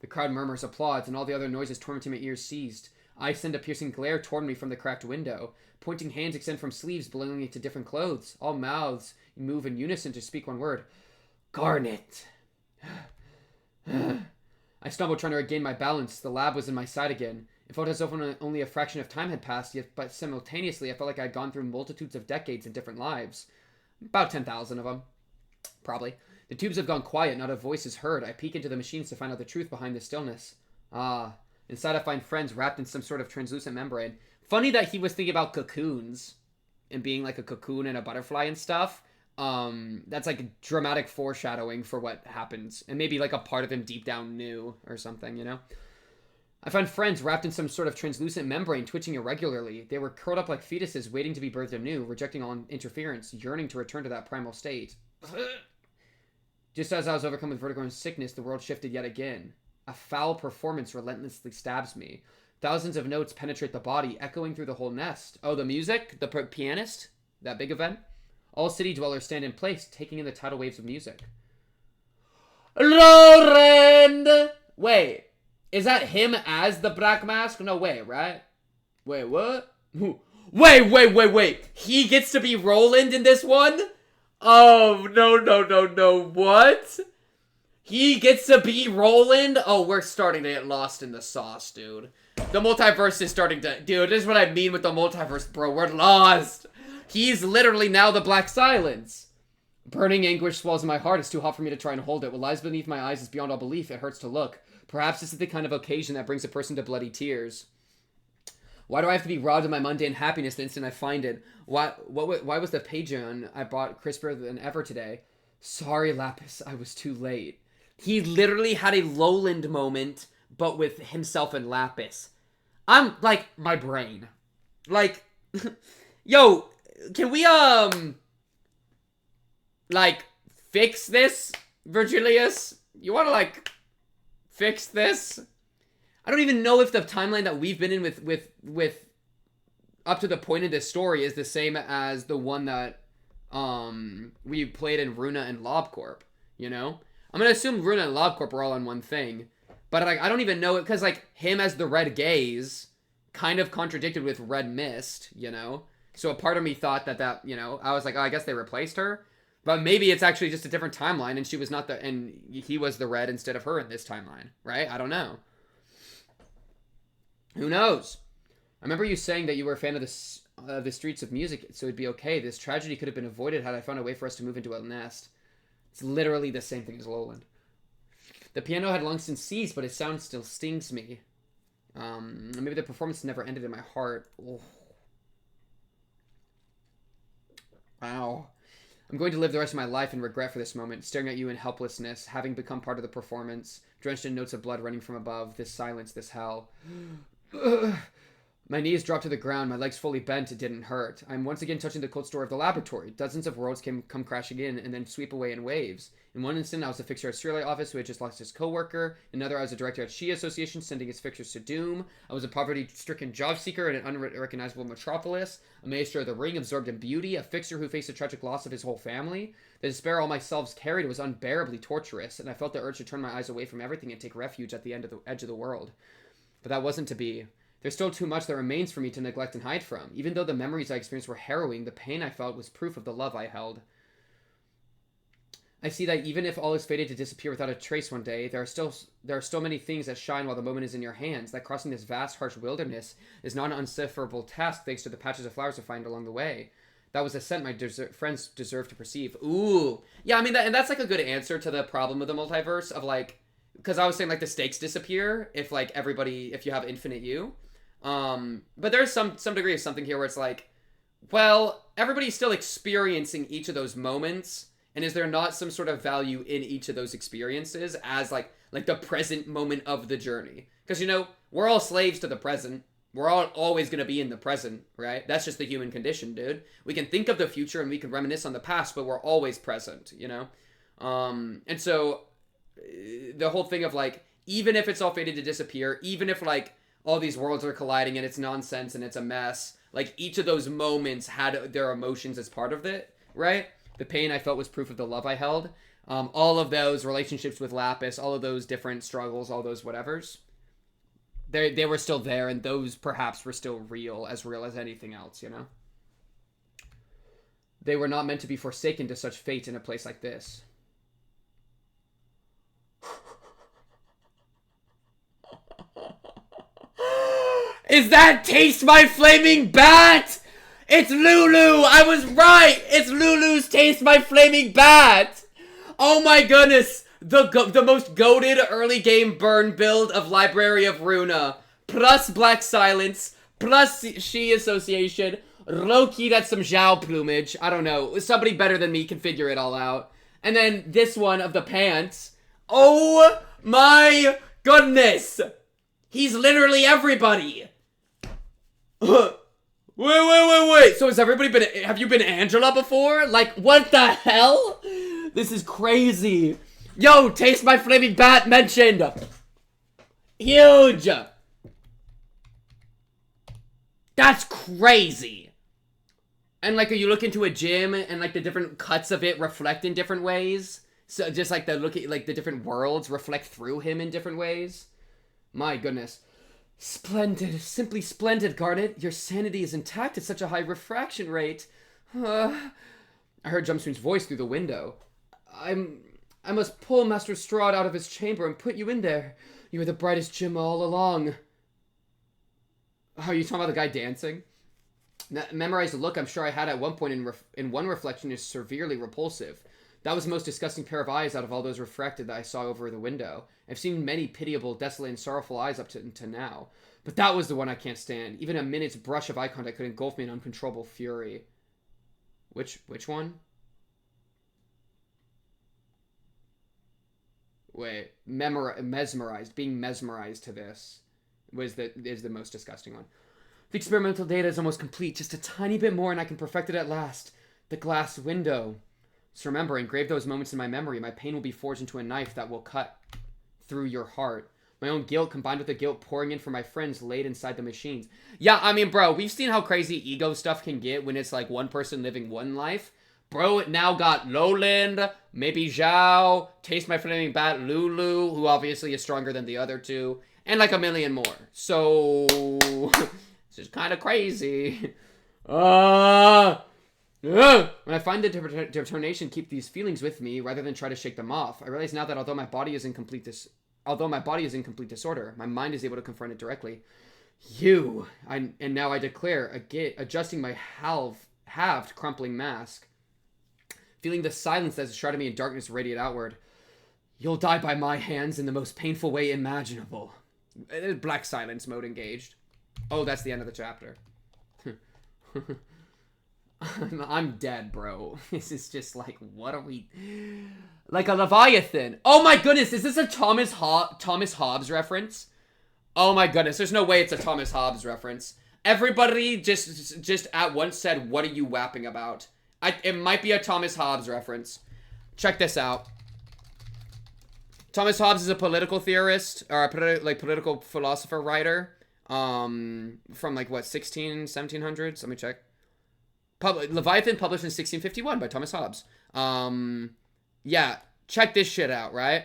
The crowd murmurs, applauds, and all the other noises tormenting my ears ceased. Eyes send a piercing glare toward me from the cracked window. Pointing hands extend from sleeves belonging to different clothes. All mouths move in unison to speak one word. Garnet. I stumbled trying to regain my balance. The lab was in my sight again. It felt as if only a fraction of time had passed, yet but simultaneously I felt like I had gone through multitudes of decades in different lives. About 10,000 of them. Probably. The tubes have gone quiet, not a voice is heard. I peek into the machines to find out the truth behind the stillness. Ah. Inside I find friends wrapped in some sort of translucent membrane. Funny that he was thinking about cocoons. And being like a cocoon and a butterfly and stuff. That's like dramatic foreshadowing for what happens. And maybe like a part of him deep down knew or something, you know? I find friends wrapped in some sort of translucent membrane twitching irregularly. They were curled up like fetuses waiting to be birthed anew, rejecting all interference, yearning to return to that primal state. Just as I was overcome with vertigo and sickness, the world shifted yet again. A foul performance relentlessly stabs me. Thousands of notes penetrate the body, echoing through the whole nest. Oh, the music? The pianist? That big event? All city dwellers stand in place, taking in the tidal waves of music. Lauren! Wait. Is that him as the Black Mask? No way, right? Wait, what? Wait. He gets to be Roland in this one? Oh, no. What? He gets to be Roland? Oh, we're starting to get lost in the sauce, dude. The multiverse is starting to... Dude, this is what I mean with the multiverse, bro. We're lost. He's literally now the Black Silence. Burning anguish swells in my heart. It's too hot for me to try and hold it. What lies beneath my eyes is beyond all belief. It hurts to look. Perhaps this is the kind of occasion that brings a person to bloody tears. Why do I have to be robbed of my mundane happiness the instant I find it? Why was the Pageon I bought crisper than ever today? Sorry, Lapis. I was too late. He literally had a Lowland moment, but with himself and Lapis. I'm, like, my brain. Like, yo, can we, like, fix this, Virgilius? You wanna, like, fix this? I don't even know if the timeline that we've been in with up to the point of this story is the same as the one that, we played in Runa and LobCorp, you know? I'm gonna assume Runa and LobCorp are all on one thing. But, like, I don't even know it, because, like, him as the Red Gaze kind of contradicted with Red Mist, you know? So a part of me thought that, you know, I was like, oh, I guess they replaced her. But maybe it's actually just a different timeline, and she was not the, and he was the Red instead of her in this timeline, right? I don't know. Who knows? I remember you saying that you were a fan of the streets of music, so it'd be okay. This tragedy could have been avoided had I found a way for us to move into a nest. It's literally the same thing as Lowland. The piano had long since ceased, but its sound still stings me. Maybe the performance never ended in my heart. Oh. Wow. I'm going to live the rest of my life in regret for this moment, staring at you in helplessness, having become part of the performance, drenched in notes of blood running from above, this silence, this hell. My knees dropped to the ground, my legs fully bent, it didn't hurt. I'm once again touching the cold store of the laboratory. Dozens of worlds come crashing in and then sweep away in waves. In one instant, I was a fixture at Sirley office who had just lost his co-worker. In another, I was a director at Shia Association sending his fixtures to doom. I was a poverty-stricken job seeker in an unrecognizable metropolis. A maestro of the ring, absorbed in beauty. A fixer who faced the tragic loss of his whole family. The despair all my selves carried was unbearably torturous, and I felt the urge to turn my eyes away from everything and take refuge at the edge of the world. But that wasn't to be. There's still too much that remains for me to neglect and hide from. Even though the memories I experienced were harrowing, the pain I felt was proof of the love I held. I see that even if all is fated to disappear without a trace one day, there are still many things that shine while the moment is in your hands, that crossing this vast, harsh wilderness is not an unsufferable task thanks to the patches of flowers I find along the way. That was a scent my friends deserve to perceive. Ooh. Yeah, I mean, and that's like a good answer to the problem of the multiverse of like, because I was saying like the stakes disappear if like if you have infinite you. But there's some degree of something here where it's like, well, everybody's still experiencing each of those moments, and is there not some sort of value in each of those experiences as like the present moment of the journey? Because, you know, we're all slaves to the present. We're all always going to be in the present, right? That's just the human condition, dude. We can think of the future and we can reminisce on the past, but we're always present, you know? And so the whole thing of like, even if it's all fated to disappear, even if like all these worlds are colliding and it's nonsense and it's a mess, like each of those moments had their emotions as part of it, right? The pain I felt was proof of the love I held. All of those relationships with Lapis, all of those different struggles, all those whatevers, they were still there, and those perhaps were still real as anything else, you know? They were not meant to be forsaken to such fate in a place like this. Is that Taste My Flaming Bat? It's Lulu! I was right! It's Lulu's Taste My Flaming Bat! Oh my goodness! The most goated early game burn build of Library of Runa. Plus Black Silence. Plus She Association. Low-key, that's some Zhao plumage. I don't know. Somebody better than me can figure it all out. And then this one of the pants. Oh my goodness! He's literally everybody! Wait. So has everybody been... Have you been Angela before? Like, what the hell? This is crazy. Yo, Taste My Flaming Bat mentioned. Huge. That's crazy. And like, you look into a gym and like the different cuts of it reflect in different ways. So just like the different worlds reflect through him in different ways. My goodness. Splendid, simply splendid, Garnet. Your sanity is intact at such a high refraction rate. I heard Jumpstream's voice through the window. I must pull Master Strahd out of his chamber and put you in there. You were the brightest gem all along. Oh, are you talking about the guy dancing? That memorized look I'm sure I had at one point in one reflection is severely repulsive. That was the most disgusting pair of eyes out of all those refracted that I saw over the window. I've seen many pitiable, desolate, and sorrowful eyes up to now. But that was the one I can't stand. Even a minute's brush of eye contact could engulf me in uncontrollable fury. Which one? Wait, mesmerized. Being mesmerized to this is the most disgusting one. The experimental data is almost complete. Just a tiny bit more and I can perfect it at last. The glass window. So remember, engrave those moments in my memory. My pain will be forged into a knife that will cut through your heart. My own guilt combined with the guilt pouring in for my friends laid inside the machines. Yeah, I mean, bro, we've seen how crazy ego stuff can get when it's like one person living one life. Bro, it now got Lowland, maybe Zhao, Taste My Flaming Bat, Lulu, who obviously is stronger than the other two, and like a million more. So, this is kind of crazy. When I find the determination to keep these feelings with me rather than try to shake them off, I realize now that although my body is in complete disorder, my mind is able to confront it directly. And now I declare, adjusting my halved, crumpling mask, feeling the silence that has shrouded me in darkness radiate outward. You'll die by my hands in the most painful way imaginable. Black silence mode engaged. Oh, that's the end of the chapter. I'm dead, bro. This is just like, what are we... Like a Leviathan. Oh my goodness, is this a Thomas Hobbes reference? Oh my goodness, there's no way it's a Thomas Hobbes reference. Everybody just at once said, what are you wapping about? It might be a Thomas Hobbes reference. Check this out. Thomas Hobbes is a political theorist, or a political philosopher writer, from like, what, 1700s? Let me check. Leviathan published in 1651 by Thomas Hobbes. Yeah, check this shit out, right?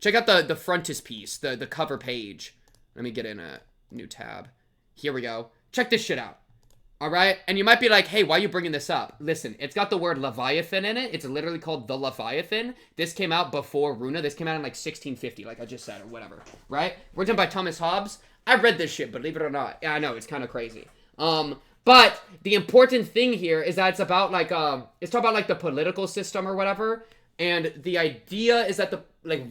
Check out the frontispiece, the cover page. Let me get in a new tab. Here we go. Check this shit out. All right? And you might be like, hey, why are you bringing this up? Listen, it's got the word Leviathan in it. It's literally called the Leviathan. This came out before Runa. This came out in like 1650, like I just said, or whatever. Right? Written by Thomas Hobbes. I read this shit, believe it or not. Yeah, I know, it's kind of crazy. But the important thing here is that it's about like, it's talking about like the political system or whatever. And the idea is that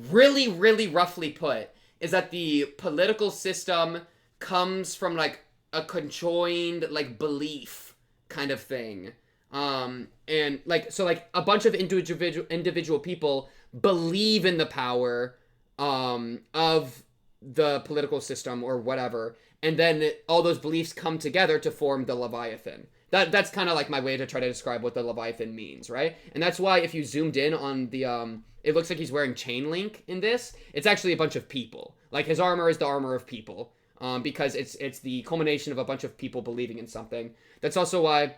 really, really roughly put, is that the political system comes from like a conjoined like belief kind of thing. And like, so like a bunch of individual people believe in the power, of the political system or whatever. And then all those beliefs come together to form the Leviathan. That's kind of like my way to try to describe what the Leviathan means, right? And that's why if you zoomed in on the, it looks like he's wearing chain link in this. It's actually a bunch of people. Like his armor is the armor of people, because it's the culmination of a bunch of people believing in something. That's also why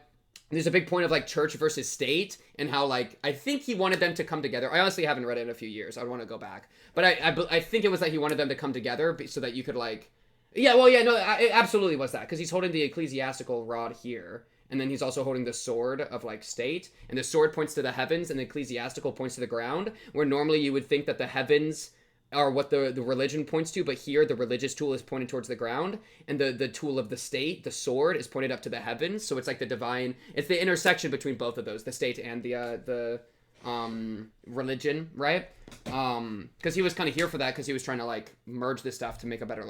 there's a big point of like church versus state and how like, I think he wanted them to come together. I honestly haven't read it in a few years. I want to go back. But I think it was that he wanted them to come together so that you could like, yeah, well, yeah, no, it absolutely was that. Because he's holding the ecclesiastical rod here. And then he's also holding the sword of, like, state. And the sword points to the heavens, and the ecclesiastical points to the ground. Where normally you would think that the heavens are what the religion points to. But here, the religious tool is pointed towards the ground. And the tool of the state, the sword, is pointed up to the heavens. So it's like the divine... It's the intersection between both of those. The state and the religion, right? Because he was kind of here for that, because he was trying to like merge this stuff to make a better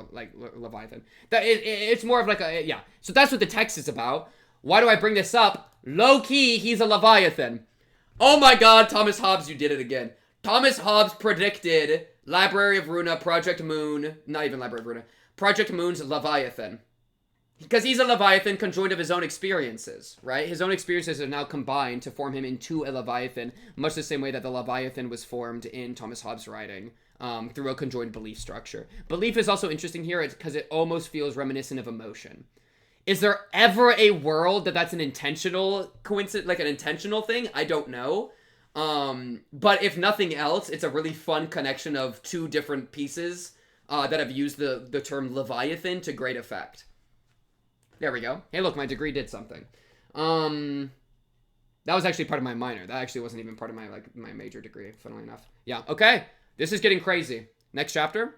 Leviathan. It's more of like a, yeah. So that's what the text is about. Why do I bring this up? Low key, he's a Leviathan. Oh my god, Thomas Hobbes, you did it again. Thomas Hobbes predicted Library of Runa, Project Moon, not even Library of Runa, Project Moon's Leviathan. Because he's a Leviathan conjoined of his own experiences, right? His own experiences are now combined to form him into a Leviathan, much the same way that the Leviathan was formed in Thomas Hobbes' writing, through a conjoined belief structure. Belief is also interesting here because it almost feels reminiscent of emotion. Is there ever a world that's an intentional coincidence, like an intentional thing? I don't know. But if nothing else, it's a really fun connection of two different pieces that have used the term Leviathan to great effect. There we go. Hey, look, my degree did something. That was actually part of my minor. That actually wasn't even part of my major degree, funnily enough. Yeah, okay. This is getting crazy. Next chapter.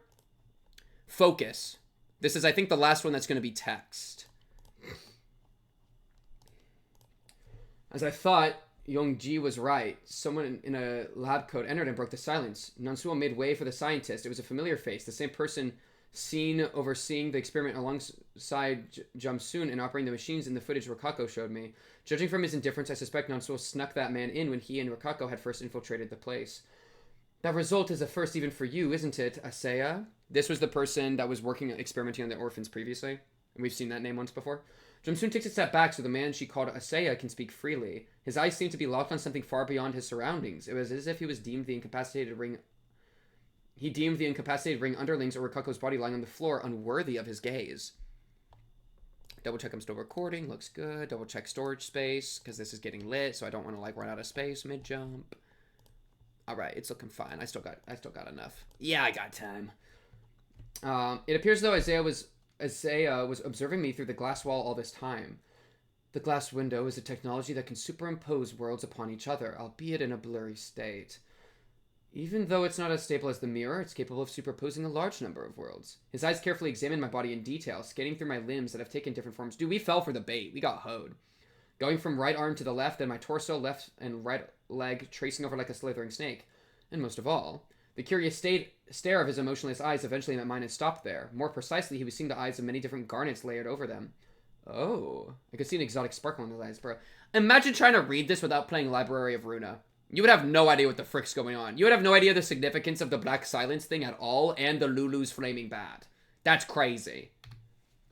Focus. This is, I think, the last one that's going to be text. As I thought, Yongji was right. Someone in a lab coat entered and broke the silence. Nansuo made way for the scientist. It was a familiar face, the same person seen overseeing the experiment alongside Jamsun and operating the machines in the footage Rokako showed me. Judging from his indifference, I suspect Nansuo snuck that man in when he and Rokako had first infiltrated the place. That result is a first even for you, isn't it, Asaya? This was the person that was experimenting on the orphans previously. And we've seen that name once before. Jamsun takes a step back so the man she called Asaya can speak freely. His eyes seemed to be locked on something far beyond his surroundings. It was as if he deemed the incapacitated ring underlings or Rikako's body lying on the floor unworthy of his gaze. Double check I'm still recording. Looks good. Double check storage space because this is getting lit, so I don't want to run out of space mid jump. All right, it's looking fine. I still got enough. Yeah, I got time. It appears though Isaiah was observing me through the glass wall all this time. The glass window is a technology that can superimpose worlds upon each other, albeit in a blurry state. Even though it's not as stable as the mirror, it's capable of superposing a large number of worlds. His eyes carefully examined my body in detail, scanning through my limbs that have taken different forms. Dude, we fell for the bait. We got hoed. Going from right arm to the left, then my torso, left and right leg tracing over like a slithering snake. And most of all, the curious stare of his emotionless eyes eventually met mine and stopped there. More precisely, he was seeing the eyes of many different garnets layered over them. Oh, I could see an exotic sparkle in his eyes, bro. Imagine trying to read this without playing Library of Runa. You would have no idea what the frick's going on. You would have no idea the significance of the Black Silence thing at all, and the Lulu's Flaming Bat. That's crazy.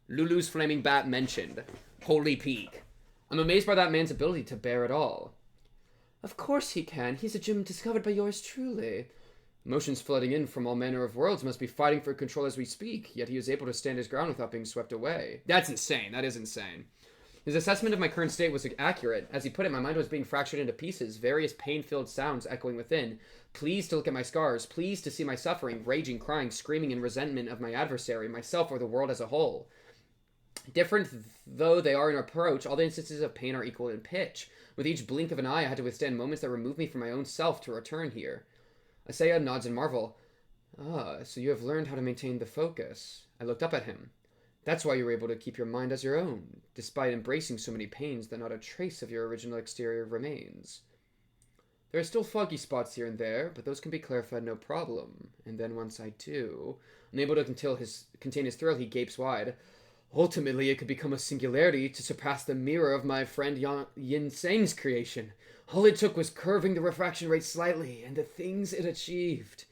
Lulu's Flaming Bat mentioned. Holy peak. I'm amazed by that man's ability to bear it all. Of course he can. He's a gem discovered by yours truly. Emotions flooding in from all manner of worlds must be fighting for control as we speak, yet he is able to stand his ground without being swept away. That's insane. That is insane. His assessment of my current state was accurate. As he put it, my mind was being fractured into pieces, various pain-filled sounds echoing within. Pleased to look at my scars, pleased to see my suffering, raging, crying, screaming in resentment of my adversary, myself, or the world as a whole. Different though they are in approach, all the instances of pain are equal in pitch. With each blink of an eye, I had to withstand moments that removed me from my own self to return here. Asaya nods in marvel. Ah, so you have learned how to maintain the focus. I looked up at him. That's why you were able to keep your mind as your own, despite embracing so many pains that not a trace of your original exterior remains. There are still foggy spots here and there, but those can be clarified no problem. And then once I do, unable to contain his thrill, he gapes wide. Ultimately, it could become a singularity to surpass the mirror of my friend Yin Seng's creation. All it took was curving the refraction rate slightly, and the things it achieved.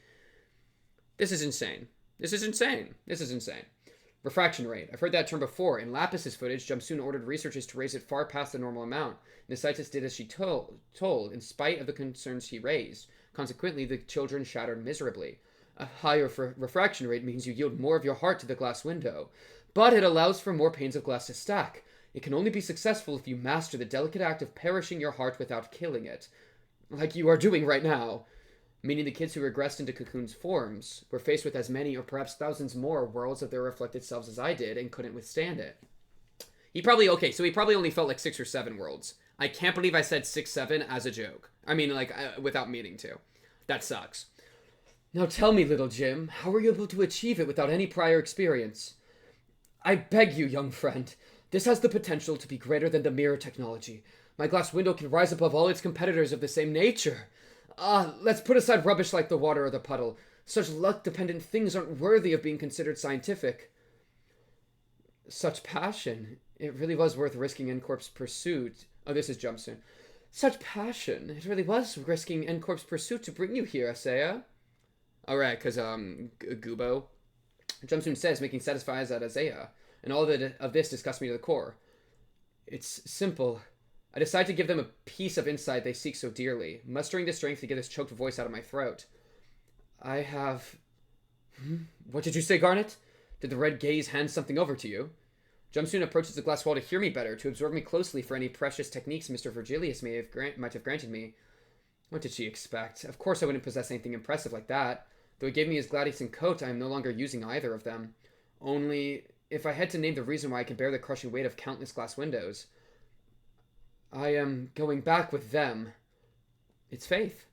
This is insane. This is insane. This is insane. Refraction rate. I've heard that term before. In Lapis's footage, Jamsun ordered researchers to raise it far past the normal amount. And the scientist did as she told, in spite of the concerns he raised. Consequently, the children shattered miserably. A higher refraction rate means you yield more of your heart to the glass window. But it allows for more panes of glass to stack. It can only be successful if you master the delicate act of perishing your heart without killing it. Like you are doing right now. Meaning the kids who regressed into Cocoon's forms were faced with as many or perhaps thousands more worlds of their reflected selves as I did and couldn't withstand it. He probably only felt like 6 or 7 worlds. I can't believe I said 6, 7 as a joke. I mean, without meaning to. That sucks. Now tell me, little Jim, how were you able to achieve it without any prior experience? I beg you, young friend. This has the potential to be greater than the mirror technology. My glass window can rise above all its competitors of the same nature. Let's put aside rubbish like the water or the puddle. Such luck-dependent things aren't worthy of being considered scientific. Such passion. It really was worth risking N-Corp's pursuit. Oh, this is Jamsun. Such passion. It really was risking N-Corp's pursuit to bring you here, Asaya. Alright, because, Gubo. Jamsun says, making satisfies at Asaya. And all of this disgusts me to the core. It's simple. I decide to give them a piece of insight they seek so dearly, mustering the strength to get this choked voice out of my throat. I have... What did you say, Garnet? Did the red gaze hand something over to you? Jamsun approaches the glass wall to hear me better, to absorb me closely for any precious techniques Mr. Virgilius might have granted me. What did she expect? Of course I wouldn't possess anything impressive like that. Though he gave me his Gladius and coat, I am no longer using either of them. Only, if I had to name the reason why I can bear the crushing weight of countless glass windows, I am going back with them. It's faith.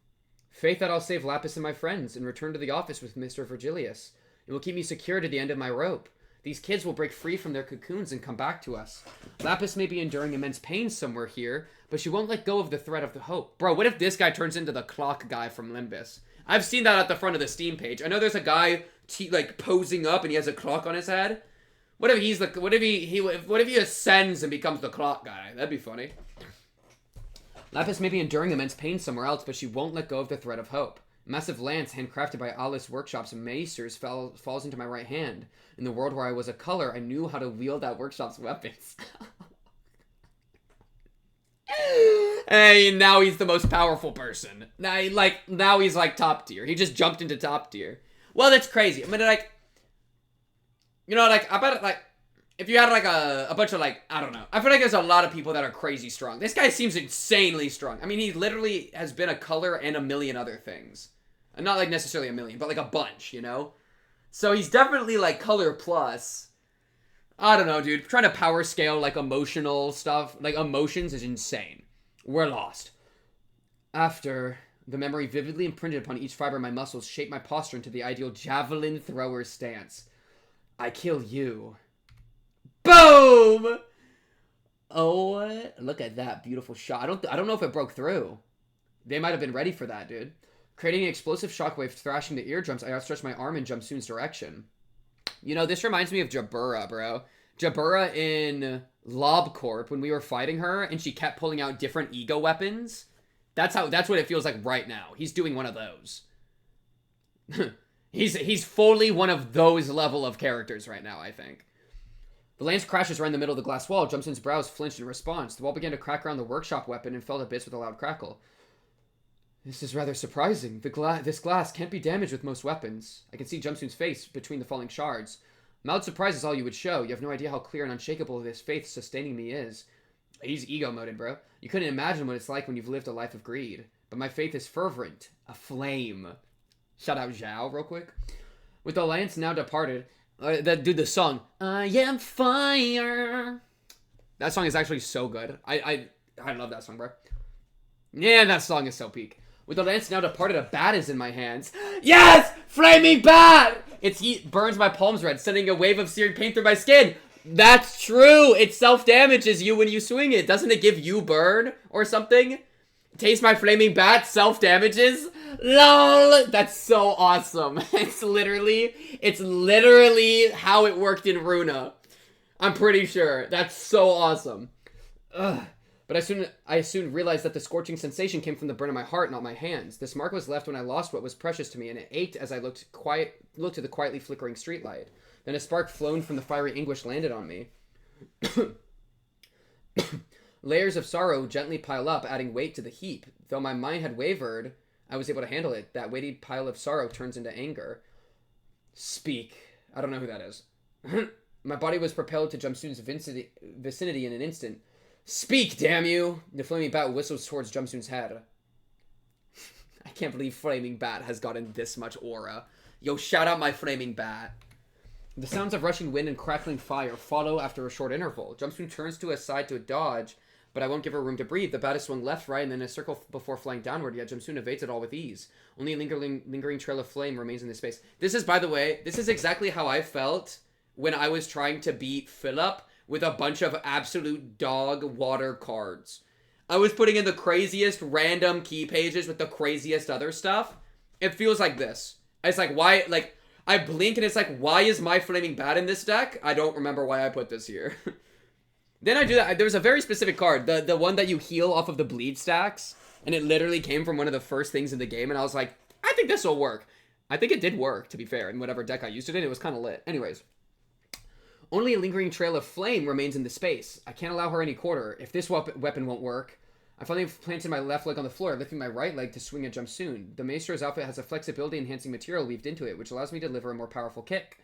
Faith that I'll save Lapis and my friends and return to the office with Mr. Virgilius. It will keep me secure to the end of my rope. These kids will break free from their cocoons and come back to us. Lapis may be enduring immense pain somewhere here, but she won't let go of the thread of the hope. Bro, what if this guy turns into the clock guy from Limbus? I've seen that at the front of the Steam page. I know there's a guy like posing up and he has a clock on his head. What if he's like, what if he ascends and becomes the clock guy? That'd be funny. Lapis may be enduring immense pain somewhere else, but she won't let go of the thread of hope. A massive lance, handcrafted by Alice Workshop's maesters, falls into my right hand. In the world where I was a color, I knew how to wield that workshop's weapons. Hey, now he's the most powerful person. Now he's like top tier. He just jumped into top tier. Well, that's crazy. I mean, like, you know, like, I bet, like, if you had, like, a bunch of, like, I don't know. I feel like there's a lot of people that are crazy strong. This guy seems insanely strong. I mean, he literally has been a color and a million other things. And not, like, necessarily a million, but, like, a bunch, you know? So he's definitely, like, color plus. I don't know, dude. Trying to power scale, like, emotional stuff, like, emotions is insane. We're lost. After, the memory vividly imprinted upon each fiber of my muscles shaped my posture into the ideal javelin thrower stance. I kill you. Boom! Oh, look at that beautiful shot. I don't know if it broke through. They might have been ready for that, dude. Creating an explosive shockwave thrashing the eardrums, I outstretched my arm in Jumsoon's direction. You know, this reminds me of Jabura, bro. Jabura in LobCorp, when we were fighting her, and she kept pulling out different ego weapons. That's what it feels like right now. He's doing one of those. He's fully one of those level of characters right now, I think. The lance crashes right in the middle of the glass wall. Jumsoon's brows flinched in response. The wall began to crack around the workshop weapon and fell to bits with a loud crackle. This is rather surprising. This glass can't be damaged with most weapons. I can see Jumsoon's face between the falling shards. Mild surprise is all you would show. You have no idea how clear and unshakable this faith sustaining me is. He's ego-moded, bro. You couldn't imagine what it's like when you've lived a life of greed. But my faith is fervent. A flame. Shout out Zhao real quick. With the lance now departed... the song. I am fire. That song is actually so good. I love that song, bro. Yeah, that song is so peak. With the lance now departed, a bat is in my hands. Yes! Flaming bat! Its heat burns my palms red, sending a wave of searing pain through my skin. That's true. It self-damages you when you swing it. Doesn't it give you burn or something? Taste my flaming bat, self-damages? LOL! That's so awesome. It's literally how it worked in Runa. I'm pretty sure. That's so awesome. Ugh. But I soon realized that the scorching sensation came from the burn of my heart, not my hands. This mark was left when I lost what was precious to me, and it ached as I looked to the quietly flickering streetlight. Then a spark flown from the fiery anguish landed on me. Layers of sorrow gently pile up, adding weight to the heap. Though my mind had wavered, I was able to handle it. That weighty pile of sorrow turns into anger. Speak. I don't know who that is. My body was propelled to Jumsoon's vicinity in an instant. Speak, damn you! The flaming bat whistles towards Jumsoon's head. I can't believe Flaming Bat has gotten this much aura. Yo, shout out my Flaming Bat. The sounds of rushing wind and crackling fire follow after a short interval. Jumsoon turns to his side to dodge, but I won't give her room to breathe. The bat is swung left, right, and then in a circle before flying downward, yet Jumsoon evades it all with ease. Only a lingering trail of flame remains in the space. This is, by the way, this is exactly how I felt when I was trying to beat Philip with a bunch of absolute dog water cards. I was putting in the craziest random key pages with the craziest other stuff. It feels like this. It's like, why, like, I blink and it's like, why is my Flaming Bat in this deck? I don't remember why I put this here. Then I do that. There was a very specific card, the one that you heal off of the bleed stacks, and it literally came from one of the first things in the game, and I was like, I think this will work. I think it did work, to be fair, in whatever deck I used it in. It was kind of lit. Anyways. Only a lingering trail of flame remains in the space. I can't allow her any quarter. If this weapon won't work... I finally planted my left leg on the floor, lifting my right leg to swing at Jumsoon. The Maestro's outfit has a flexibility-enhancing material weaved into it, which allows me to deliver a more powerful kick.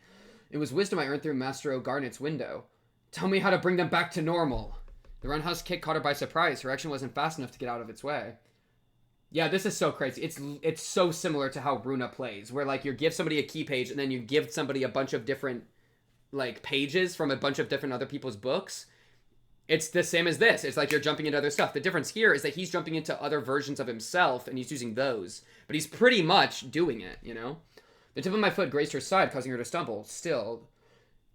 It was wisdom I earned through Master O'Garnet's window. Tell me how to bring them back to normal. The roundhouse kick caught her by surprise. Her action wasn't fast enough to get out of its way. Yeah, this is so crazy. It's so similar to how Runa plays, where like you give somebody a key page and then you give somebody a bunch of different like pages from a bunch of different other people's books. It's the same as this. It's like you're jumping into other stuff. The difference here is that he's jumping into other versions of himself and he's using those. But he's pretty much doing it, you know? The tip of my foot grazed her side, causing her to stumble. Still,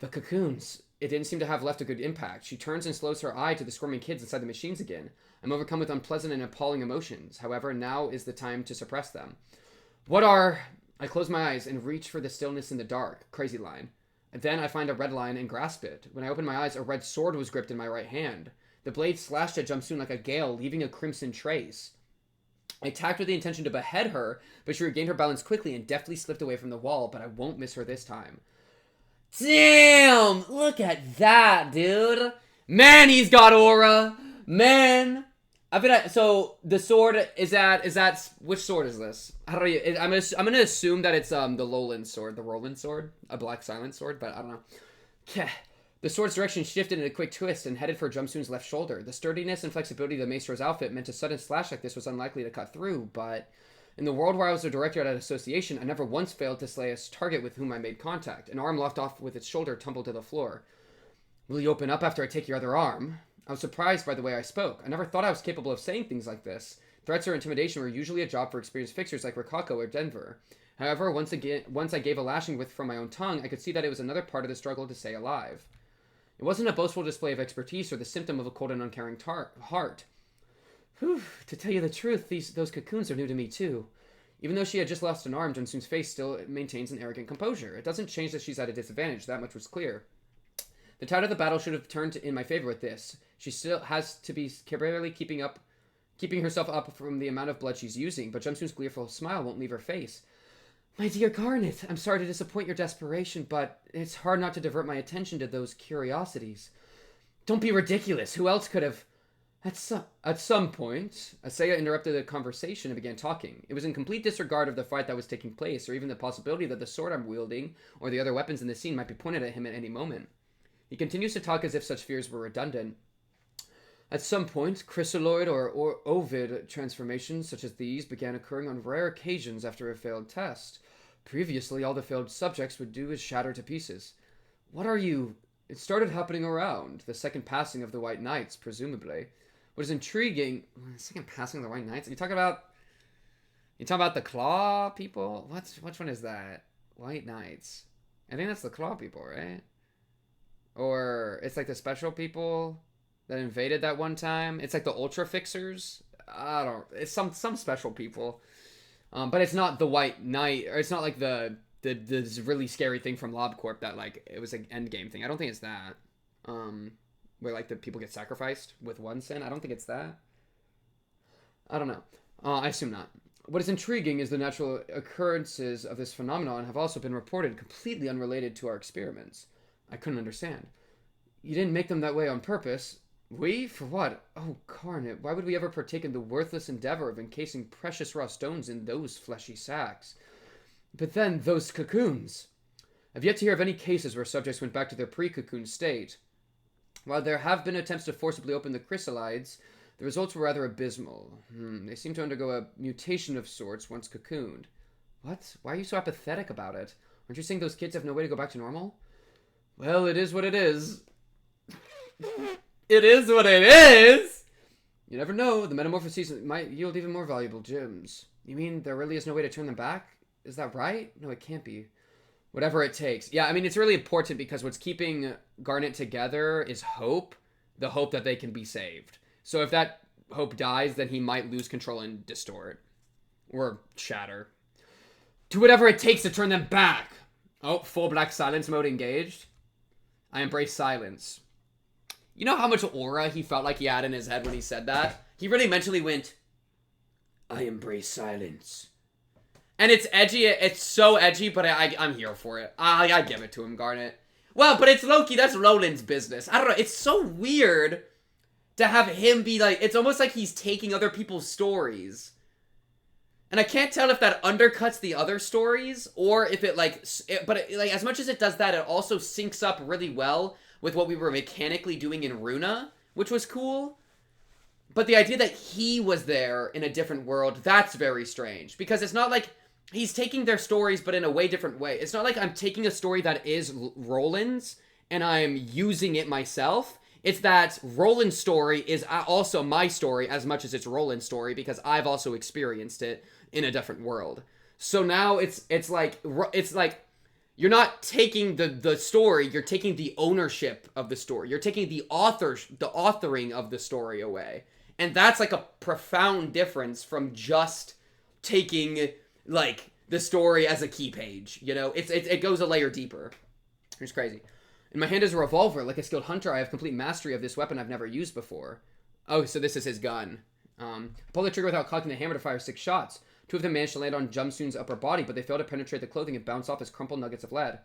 the cocoons. It didn't seem to have left a good impact. She turns and slows her eye to the squirming kids inside the machines again. I'm overcome with unpleasant and appalling emotions. However, now is the time to suppress them. What are... I close my eyes and reach for the stillness in the dark. Crazy line. Then I find a red line and grasp it. When I open my eyes, a red sword was gripped in my right hand. The blade slashed at Jumsoon like a gale, leaving a crimson trace. I attacked with the intention to behead her, but she regained her balance quickly and deftly slipped away from the wall, but I won't miss her this time. Damn! Look at that, dude! Man, he's got aura! Man! So the sword is that which sword is this? How do you? I'm gonna assume that it's the Roland sword, a black silent sword, but I don't know. The sword's direction shifted in a quick twist and headed for Jumsoon's left shoulder. The sturdiness and flexibility of the maestro's outfit meant a sudden slash like this was unlikely to cut through, but in the world where I was a director at an association, I never once failed to slay a target with whom I made contact. An arm lopped off with its shoulder tumbled to the floor. Will you open up after I take your other arm? I was surprised by the way I spoke. I never thought I was capable of saying things like this. Threats or intimidation were usually a job for experienced fixers like Rikako or Denver. However, once I gave a lashing from my own tongue, I could see that it was another part of the struggle to stay alive. It wasn't a boastful display of expertise or the symptom of a cold and uncaring heart. Whew, to tell you the truth, those cocoons are new to me too. Even though she had just lost an arm, Jumsoon's face still maintains an arrogant composure. It doesn't change that she's at a disadvantage, that much was clear. The tide of the battle should have turned in my favor with this. She still has to be barely keeping herself up from the amount of blood she's using, but Jumsoon's gleeful smile won't leave her face. My dear Garnet, I'm sorry to disappoint your desperation, but it's hard not to divert my attention to those curiosities. Don't be ridiculous. Who else could have... At some point, Asaya interrupted the conversation and began talking. It was in complete disregard of the fight that was taking place, or even the possibility that the sword I'm wielding, or the other weapons in the scene might be pointed at him at any moment. He continues to talk as if such fears were redundant. At some point, chrysaloid or ovid transformations such as these began occurring on rare occasions after a failed test. Previously, all the failed subjects would do is shatter to pieces. What are you... It started happening around the second passing of the White Knights, presumably. What is intriguing... Second passing of the White Knights? You talking about the Claw people? Which one is that? White Knights. I think that's the Claw people, right? Or it's like the special people that invaded that one time. It's like the Ultra Fixers. It's some special people. But it's not the White Knight, or it's not like the really scary thing from LobCorp that like it was an endgame thing. I don't think it's that. Where like the people get sacrificed with one sin. I don't think it's that. I don't know. I assume not. What is intriguing is the natural occurrences of this phenomenon have also been reported completely unrelated to our experiments. I couldn't understand. You didn't make them that way on purpose. We? For what? Oh, Garnet, why would we ever partake in the worthless endeavor of encasing precious raw stones in those fleshy sacks? But then, those cocoons. I've yet to hear of any cases where subjects went back to their pre-cocoon state. While there have been attempts to forcibly open the chrysalides, the results were rather abysmal. They seem to undergo a mutation of sorts once cocooned. What? Why are you so apathetic about it? Aren't you saying those kids have no way to go back to normal? Well, it is what it is. It is what it is! You never know. The metamorphoses might yield even more valuable gems. You mean there really is no way to turn them back? Is that right? No, it can't be. Whatever it takes. Yeah, I mean, it's really important because what's keeping Garnet together is hope. The hope that they can be saved. So if that hope dies, then he might lose control and distort. Or shatter. Do whatever it takes to turn them back! Oh, full black silence mode engaged. I embrace silence. You know how much aura he felt like he had in his head when he said that? He really mentally went, I embrace silence. And it's edgy. It's so edgy, but I'm here for it. I give it to him, Garnet. Well, but it's Loki. That's Roland's business. I don't know. It's so weird to have him be like... It's almost like he's taking other people's stories. And I can't tell if that undercuts the other stories or if it like... But like as much as it does that, it also syncs up really well with what we were mechanically doing in Runa, which was cool. But the idea that he was there in a different world, that's very strange. Because it's not like he's taking their stories, but in a way different way. It's not like I'm taking a story that is Roland's and I'm using it myself. It's that Roland's story is also my story as much as it's Roland's story because I've also experienced it in a different world. So now it's like you're not taking the story, you're taking the ownership of the story. You're taking the authoring of the story away. And that's like a profound difference from just taking like the story as a key page, you know? It goes a layer deeper. It's crazy. In my hand is a revolver. Like a skilled hunter, I have complete mastery of this weapon I've never used before. Oh, so this is his gun. Pull the trigger without cocking the hammer to fire 6 shots. 2 of them managed to land on Jumsoon's upper body, but they failed to penetrate the clothing and bounce off as crumpled nuggets of lead.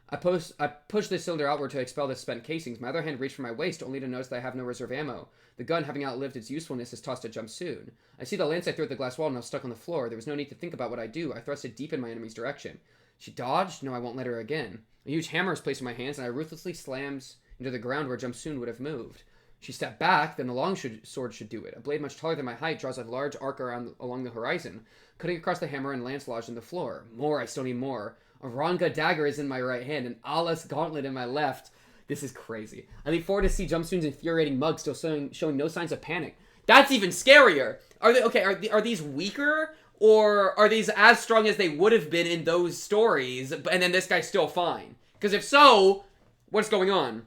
I push the cylinder outward to expel the spent casings. My other hand reached for my waist, only to notice that I have no reserve ammo. The gun, having outlived its usefulness, is tossed at Jumsoon. I see the lance I threw at the glass wall now stuck on the floor. There was no need to think about what I do. I thrust it deep in my enemy's direction. She dodged? No, I won't let her again. A huge hammer is placed in my hands, and I ruthlessly slams into the ground where Jumsoon would have moved. She stepped back, then the long sword should do it. A blade much taller than my height draws a large arc along the horizon, cutting across the hammer and lance lodged in the floor. More, I still need more. A Ranga dagger is in my right hand, and Allah's gauntlet in my left. This is crazy. I leap forward to see Jumsoon's infuriating mug still showing no signs of panic. That's even scarier. Are these weaker? Or are these as strong as they would have been in those stories, and then this guy's still fine? Because if so, what's going on?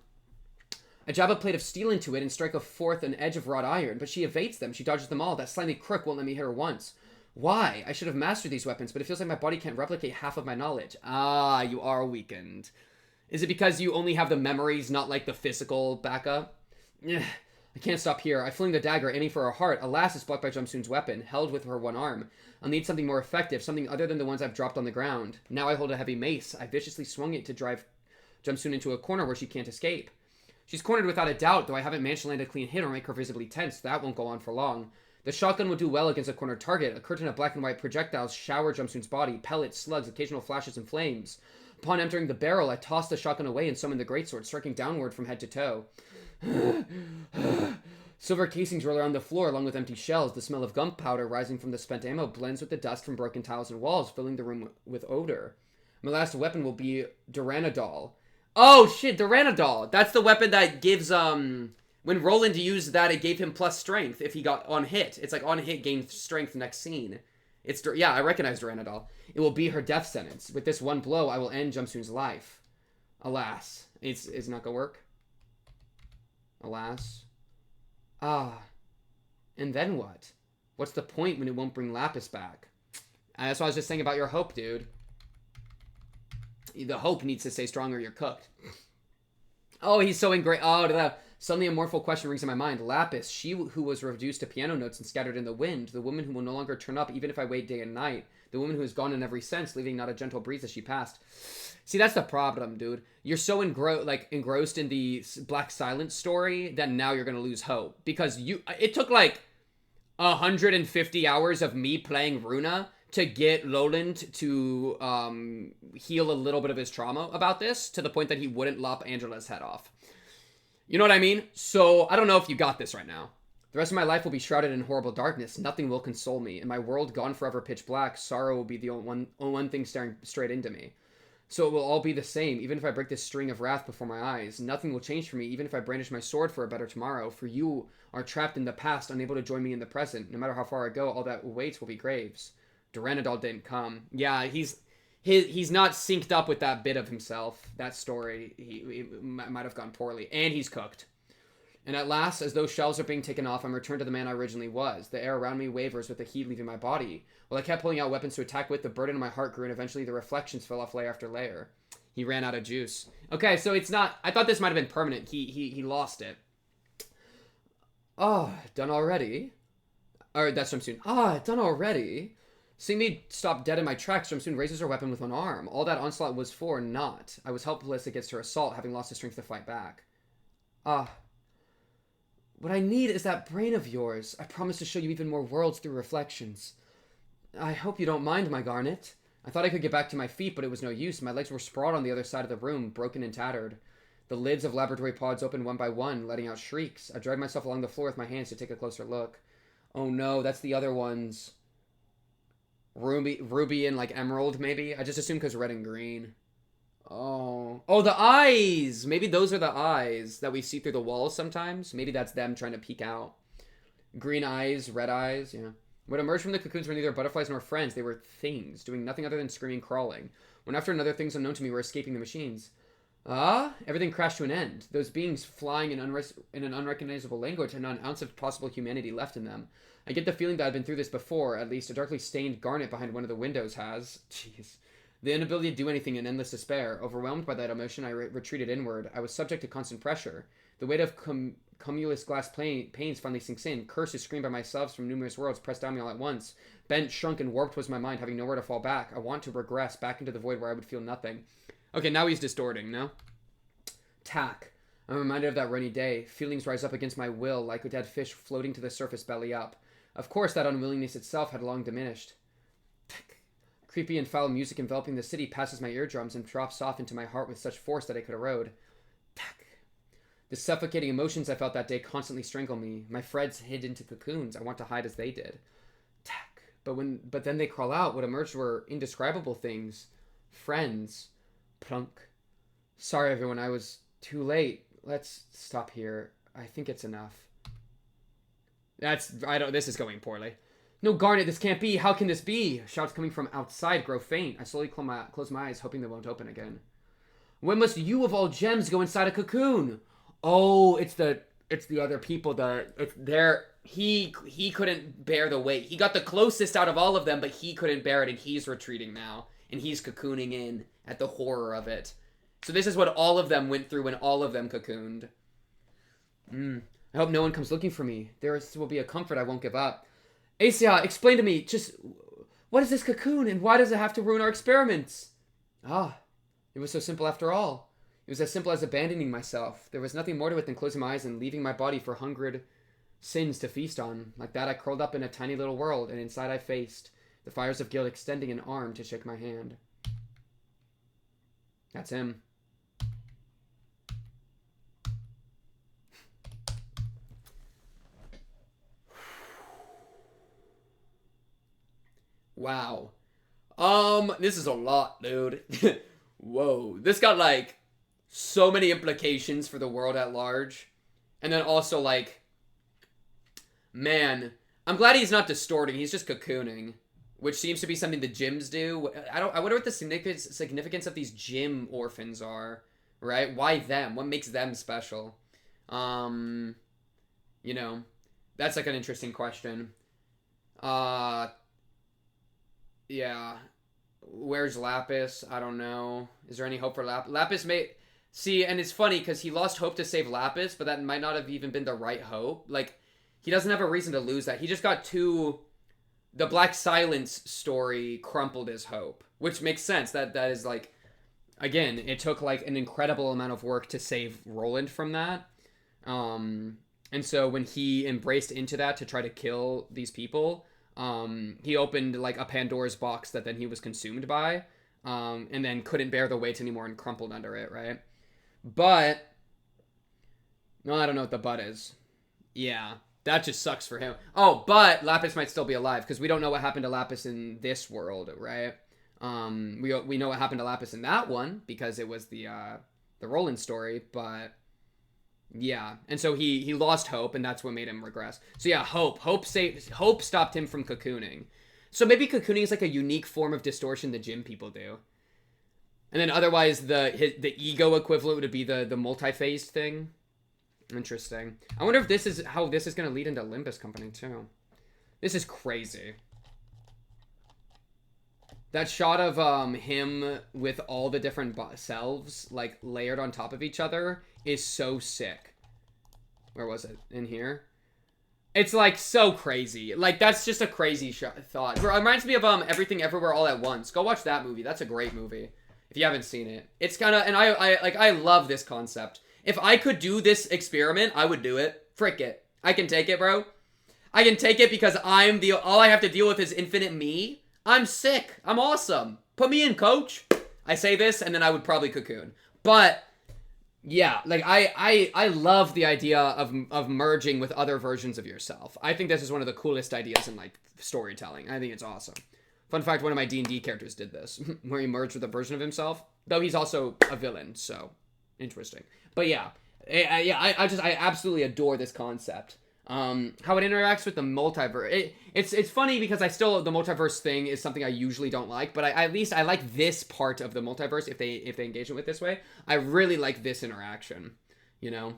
I jab a plate of steel into it and strike forth an edge of wrought iron, but she evades them. She dodges them all. That slimy crook won't let me hit her once. Why? I should have mastered these weapons, but it feels like my body can't replicate half of my knowledge. Ah, you are weakened. Is it because you only have the memories, not like the physical backup? I can't stop here. I fling the dagger, aiming for her heart. Alas, it's blocked by Jumsoon's weapon, held with her one arm. I'll need something more effective, something other than the ones I've dropped on the ground. Now I hold a heavy mace. I viciously swung it to drive Jumsoon into a corner where she can't escape. She's cornered without a doubt, though I haven't managed to land a clean hit or make her visibly tense. That won't go on for long. The shotgun would do well against a cornered target. A curtain of black and white projectiles shower Jumsoon's body, pellets, slugs, occasional flashes, and flames. Upon entering the barrel, I tossed the shotgun away and summoned the greatsword, striking downward from head to toe. Silver casings roll around the floor along with empty shells. The smell of gunpowder rising from the spent ammo blends with the dust from broken tiles and walls, filling the room with odor. My last weapon will be Durandal. Oh shit, Durandal! That's the weapon that gives, when Roland used that, it gave him plus strength if he got on hit. It's like on hit, gain strength next scene. Yeah, I recognize Durandal. It will be her death sentence. With this one blow, I will end Jumsoon's life. Alas. It's not gonna work? Alas. Ah. And then what? What's the point when it won't bring Lapis back? That's what I was just saying about your hope, dude. The hope needs to stay strong or you're cooked. Oh, he's so ingrained. Oh, suddenly a mournful question rings in my mind. Lapis, she who was reduced to piano notes and scattered in the wind. The woman who will no longer turn up even if I wait day and night. The woman who is gone in every sense, leaving not a gentle breeze as she passed. See, that's the problem, dude. You're so engrossed in the Black Silence story that now you're going to lose hope. Because it took like 150 hours of me playing Runa to get Roland to heal a little bit of his trauma about this, to the point that he wouldn't lop Angela's head off. You know what I mean? So, I don't know if you got this right now. The rest of my life will be shrouded in horrible darkness. Nothing will console me. In my world gone forever pitch black, sorrow will be the only one thing staring straight into me. So it will all be the same, even if I break this string of wrath before my eyes. Nothing will change for me, even if I brandish my sword for a better tomorrow. For you are trapped in the past, unable to join me in the present. No matter how far I go, all that awaits will be graves. Durandal didn't come. Yeah, he's not synced up with that bit of himself. That story, he might have gone poorly. And he's cooked. And at last, as those shells are being taken off, I'm returned to the man I originally was. The air around me wavers with the heat leaving my body. While I kept pulling out weapons to attack with, the burden in my heart grew, and eventually the reflections fell off layer after layer. He ran out of juice. Okay, so it's not... I thought this might have been permanent. He lost it. Oh, done already? Or that's Jumsoon. Done already? Seeing me stop dead in my tracks, Jumsoon raises her weapon with one arm. All that onslaught was for naught. I was helpless against her assault, having lost the strength to fight back. What I need is that brain of yours. I promise to show you even more worlds through reflections. I hope you don't mind, my Garnet. I thought I could get back to my feet, but it was no use. My legs were sprawled on the other side of the room, broken and tattered. The lids of laboratory pods opened one by one, letting out shrieks. I dragged myself along the floor with my hands to take a closer look. Oh no, that's the other ones. Ruby and like emerald, maybe? I just assumed because red and green. Oh. Oh, the eyes! Maybe those are the eyes that we see through the walls sometimes. Maybe that's them trying to peek out. Green eyes, red eyes, yeah. What emerged from the cocoons were neither butterflies nor friends. They were things, doing nothing other than screaming, crawling. One after another, things unknown to me were escaping the machines. Everything crashed to an end. Those beings flying in an unrecognizable language had not an ounce of possible humanity left in them. I get the feeling that I've been through this before. At least a darkly stained garnet behind one of the windows has. Jeez. The inability to do anything in endless despair. Overwhelmed by that emotion, I retreated inward. I was subject to constant pressure. The weight of cumulus glass panes finally sinks in. Curses screamed by myself from numerous worlds pressed down me all at once. Bent, shrunk, and warped was my mind, having nowhere to fall back. I want to regress back into the void where I would feel nothing. Okay, now he's distorting, no? Tack. I'm reminded of that rainy day. Feelings rise up against my will, like a dead fish floating to the surface belly up. Of course, that unwillingness itself had long diminished. Creepy and foul music enveloping the city passes my eardrums and drops off into my heart with such force that it could erode. Tack. The suffocating emotions I felt that day constantly strangle me. My threads hid into cocoons. I want to hide as they did. Tack. But then they crawl out. What emerged were indescribable things. Friends. Plunk. Sorry, everyone. I was too late. Let's stop here. I think it's enough. This is going poorly. No, Garnet, this can't be. How can this be? Shouts coming from outside grow faint. I slowly close my eyes, hoping they won't open again. When must you of all gems go inside a cocoon? Oh, it's the other people. He couldn't bear the weight. He got the closest out of all of them, but he couldn't bear it, and he's retreating now. And he's cocooning in at the horror of it. So this is what all of them went through when all of them cocooned. I hope no one comes looking for me. There will be a comfort I won't give up. Asia, explain to me, just, what is this cocoon, and why does it have to ruin our experiments? It was so simple after all. It was as simple as abandoning myself. There was nothing more to it than closing my eyes and leaving my body for hungered sins to feast on. Like that, I curled up in a tiny little world, and inside I faced the fires of guilt, extending an arm to shake my hand. That's him. Wow. This is a lot, dude. Whoa. This got, like, so many implications for the world at large. And then also, like, man, I'm glad he's not distorting. He's just cocooning, which seems to be something the gyms do. I wonder what the significance of these gym orphans are, right? Why them? What makes them special? You know, that's, like, an interesting question. Yeah. Where's Lapis? I don't know. Is there any hope for Lapis? Lapis may... See, and it's funny because he lost hope to save Lapis, but that might not have even been the right hope. Like, he doesn't have a reason to lose that. He just got too... The Black Silence story crumpled his hope, which makes sense. That is, like... Again, it took, like, an incredible amount of work to save Roland from that. And so when he embraced into that to try to kill these people... he opened like a Pandora's box that then he was consumed by, and then couldn't bear the weight anymore and crumpled under it, right? But, no, I don't know what the but is. Yeah, that just sucks for him. Oh, but Lapis might still be alive, because we don't know what happened to Lapis in this world, right? We know what happened to Lapis in that one, because it was the Roland story, but... Yeah, and so he lost hope, and that's what made him regress. So yeah, hope stopped him from cocooning. So maybe cocooning is like a unique form of distortion the gym people do. And then otherwise, the ego equivalent would be the multi-phased thing. Interesting. I wonder if this is how this is going to lead into Limbus Company too. This is crazy. That shot of him with all the different selves like layered on top of each other is so sick. Where was it? In here? It's like so crazy. Like that's just a crazy thought. It reminds me of Everything Everywhere All at Once. Go watch that movie. That's a great movie. If you haven't seen it. It's kind of, and I love this concept. If I could do this experiment, I would do it. Frick it. I can take it, bro. I can take it because all I have to deal with is infinite me. I'm sick. I'm awesome. Put me in, coach. I say this, and then I would probably cocoon. But Yeah, like I love the idea of merging with other versions of yourself. I think this is one of the coolest ideas in like storytelling. I think it's awesome. Fun fact: one of my D&D characters did this, where he merged with a version of himself. Though he's also a villain, so interesting. But yeah, I absolutely adore this concept. How it interacts with the multiverse. It's funny because the multiverse thing is something I usually don't like, but at least I like this part of the multiverse if they engage it with this way. I really like this interaction. You know,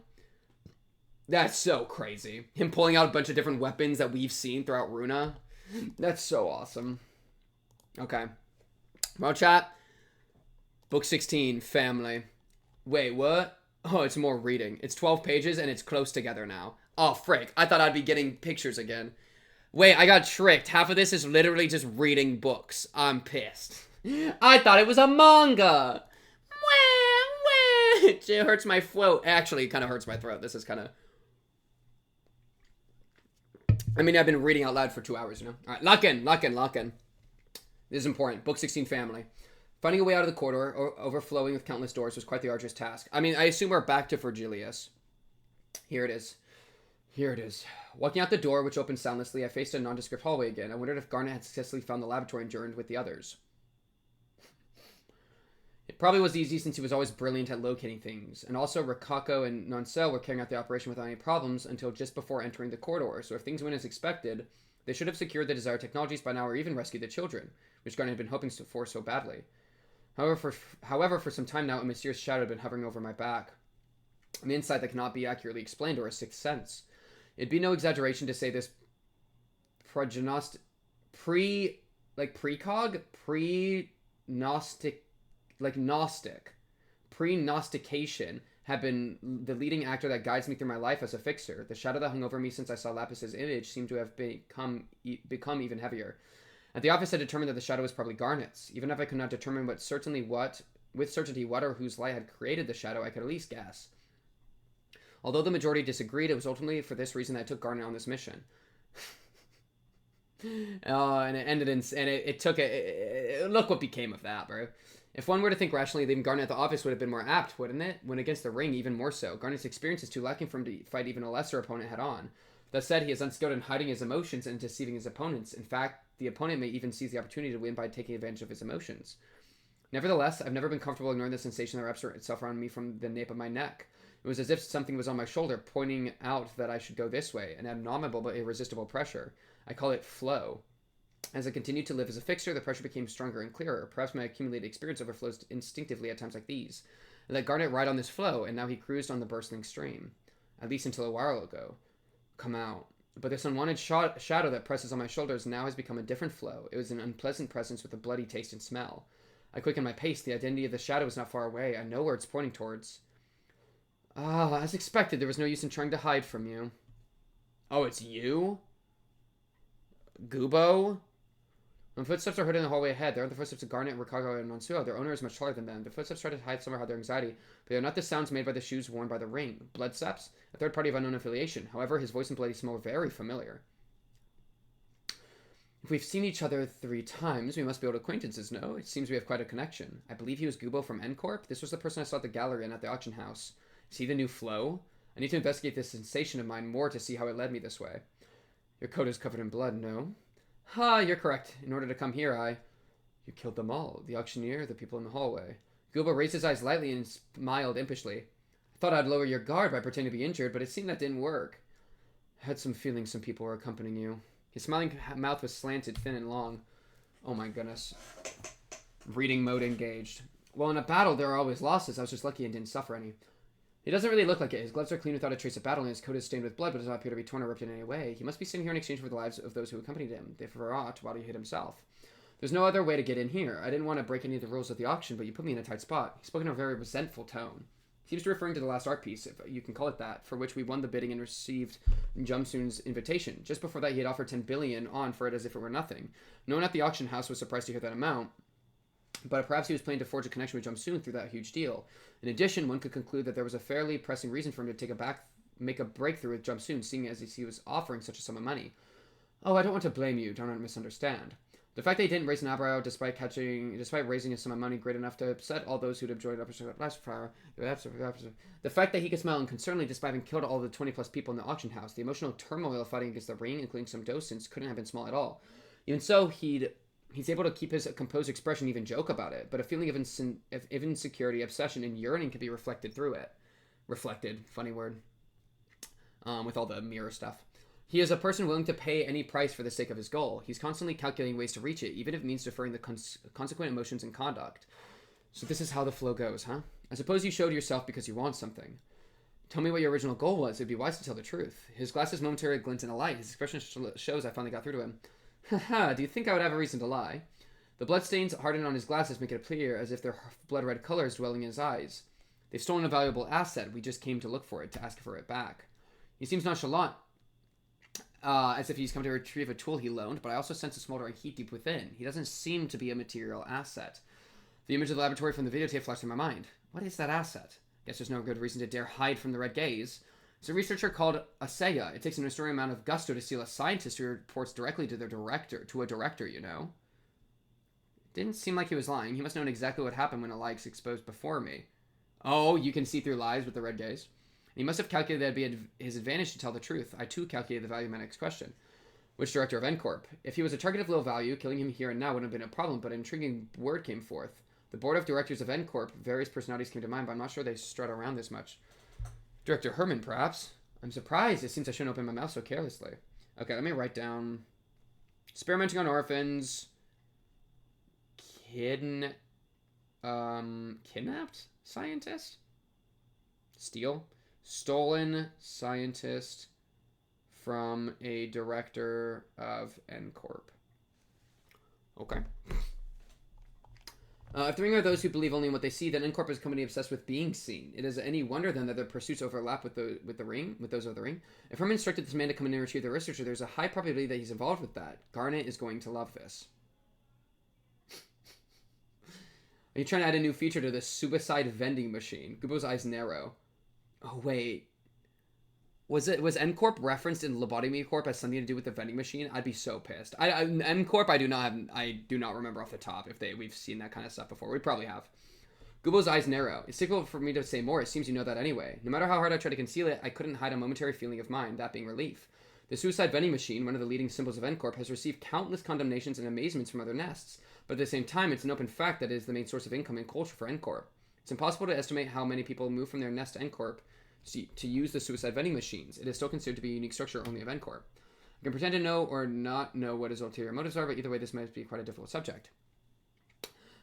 that's so crazy. Him pulling out a bunch of different weapons that we've seen throughout Runa. That's so awesome. Okay, well, chat. Book 16, family. Wait, what? Oh, it's more reading. It's 12 pages and it's close together now. Oh, frick. I thought I'd be getting pictures again. Wait, I got tricked. Half of this is literally just reading books. I'm pissed. I thought it was a manga. It hurts my throat. Actually, it kind of hurts my throat. This is kind of... I mean, I've been reading out loud for 2 hours, you know? All right, lock in. This is important. Book 16 family. Finding a way out of the corridor, overflowing with countless doors, was quite the arduous task. I mean, I assume we're back to Virgilius. Here it is. Walking out the door, which opened soundlessly, I faced a nondescript hallway again. I wondered if Garnet had successfully found the laboratory and journeyed with the others. It probably was easy since he was always brilliant at locating things. And also, Rikako and Noncel were carrying out the operation without any problems until just before entering the corridor. So if things went as expected, they should have secured the desired technologies by now or even rescued the children, which Garnet had been hoping for so badly. However, for some time now, a mysterious shadow had been hovering over my back. An insight that cannot be accurately explained, or a sixth sense. It'd be no exaggeration to say this prognostic pre-gnostication had been the leading actor that guides me through my life as a fixer. The shadow that hung over me since I saw Lapis's image seemed to have become even heavier. At the office, I determined that the shadow was probably Garnet's. Even if I could not determine with certainty what or whose light had created the shadow, I could at least guess. Although the majority disagreed, it was ultimately for this reason that I took Garnet on this mission. And it ended in... And it took a... Look what became of that, bro. If one were to think rationally, leaving Garnet at the office would have been more apt, wouldn't it? When against the ring, even more so. Garnet's experience is too lacking for him to fight even a lesser opponent head-on. That said, he is unskilled in hiding his emotions and deceiving his opponents. In fact, the opponent may even seize the opportunity to win by taking advantage of his emotions. Nevertheless, I've never been comfortable ignoring the sensation that wraps itself around me from the nape of my neck. It was as if something was on my shoulder, pointing out that I should go this way, an abnormal but irresistible pressure. I call it flow. As I continued to live as a fixer, the pressure became stronger and clearer. Perhaps my accumulated experience overflows instinctively at times like these. I let Garnet ride on this flow, and now he cruised on the bursting stream. At least until a while ago. Come out. But this unwanted shadow that presses on my shoulders now has become a different flow. It was an unpleasant presence with a bloody taste and smell. I quickened my pace. The identity of the shadow was not far away. I know where it's pointing towards. As expected, there was no use in trying to hide from you. Oh, it's you? Gubo? When footsteps are heard in the hallway ahead, there are the footsteps of Garnet, Rikako, and Monsuo. Their owner is much taller than them. The footsteps try to hide somehow their anxiety, but they are not the sounds made by the shoes worn by the ring. Bloodsteps? A third party of unknown affiliation. However, his voice and bloody smell are very familiar. If we've seen each other 3 times, we must be old acquaintances, no? It seems we have quite a connection. I believe he was Gubo from N-Corp. This was the person I saw at the gallery and at the auction house. Is he the new flow? I need to investigate this sensation of mine more to see how it led me this way. Your coat is covered in blood, no? You're correct. In order to come here, You killed them all. The auctioneer, the people in the hallway. Gubo raised his eyes lightly and smiled impishly. I thought I'd lower your guard by pretending to be injured, but it seemed that didn't work. I had some feeling some people were accompanying you. His smiling mouth was slanted, thin and long. Oh my goodness. Reading mode engaged. Well, in a battle, there are always losses. I was just lucky and didn't suffer any. He doesn't really look like it. His gloves are clean without a trace of battle, and his coat is stained with blood, but does not appear to be torn or ripped in any way. He must be sitting here in exchange for the lives of those who accompanied him. They forgot while he hid himself. There's no other way to get in here. I didn't want to break any of the rules of the auction, but you put me in a tight spot. He spoke in a very resentful tone. He seems to be referring to the last art piece, if you can call it that, for which we won the bidding and received Jumsoon's invitation. Just before that, he had offered 10 billion on for it as if it were nothing. No one at the auction house was surprised to hear that amount, but perhaps he was planning to forge a connection with Jumsoon through that huge deal. In addition, one could conclude that there was a fairly pressing reason for him to make a breakthrough with Jumsoon, seeing as he was offering such a sum of money. Oh, I don't want to blame you. Do not misunderstand. The fact that he didn't raise an eyebrow despite raising a sum of money great enough to upset all those who'd have joined up last fire. The fact that he could smile unconcernedly despite having killed all the 20-plus people in the auction house. The emotional turmoil fighting against the ring, including some docents, couldn't have been small at all. Even so, he's able to keep his composed expression, even joke about it. But a feeling of insecurity, obsession, and yearning can be reflected through it. Reflected, funny word. With all the mirror stuff. He is a person willing to pay any price for the sake of his goal. He's constantly calculating ways to reach it, even if it means deferring the consequent emotions and conduct. So this is how the flow goes, huh? I suppose you showed yourself because you want something. Tell me what your original goal was. It'd be wise to tell the truth. His glasses momentarily glint in a light. His expression shows I finally got through to him. Haha, do you think I would have a reason to lie? The bloodstains hardened on his glasses make it appear as if their blood-red color is dwelling in his eyes. They've stolen a valuable asset. We just came to look for it, to ask for it back. He seems nonchalant. As if he's come to retrieve a tool he loaned, but I also sense a smoldering heat deep within. He doesn't seem to be a material asset. The image of the laboratory from the videotape flashed in my mind. What is that asset? Guess there's no good reason to dare hide from the red gaze. It's a researcher called Asaya. It takes an extraordinary amount of gusto to steal a scientist who reports directly to a director, you know. Didn't seem like he was lying. He must have known exactly what happened when a lie is exposed before me. Oh, you can see through lies with the red gaze? He must have calculated that it'd be his advantage to tell the truth. I, too, calculated the value of my next question. Which director of N-Corp? If he was a target of low value, killing him here and now wouldn't have been a problem, but an intriguing word came forth. The board of directors of N-Corp, various personalities came to mind, but I'm not sure they strut around this much. Director Herman, perhaps? I'm surprised. It seems I shouldn't open my mouth so carelessly. Okay, let me write down... Experimenting on orphans... Kidnapped? Scientist? Steal? Stolen scientist from a director of N-Corp. Okay. If the ring are those who believe only in what they see, then N-Corp is a company obsessed with being seen. It is any wonder then that their pursuits overlap with those of the ring. If Herman instructed this man to come in and retrieve the researcher, there's a high probability that he's involved with that. Garnet is going to love this. Are you trying to add a new feature to this suicide vending machine? Gubo's eyes narrow. Oh, wait. Was N-Corp referenced in Lobotomy Corp as something to do with the vending machine? I'd be so pissed. N-Corp, I do not remember off the top if we've seen that kind of stuff before. We probably have. Gubo's eyes narrow. It's difficult for me to say more. It seems you know that anyway. No matter how hard I try to conceal it, I couldn't hide a momentary feeling of mine, that being relief. The suicide vending machine, one of the leading symbols of N-Corp, has received countless condemnations and amazements from other nests. But at the same time, it's an open fact that it is the main source of income and culture for N-Corp. It's impossible to estimate how many people move from their nest to N-Corp to use the suicide vending machines. It is still considered to be a unique structure only of N-Corp. I can pretend to know or not know what his ulterior motives are, but either way, this might be quite a difficult subject.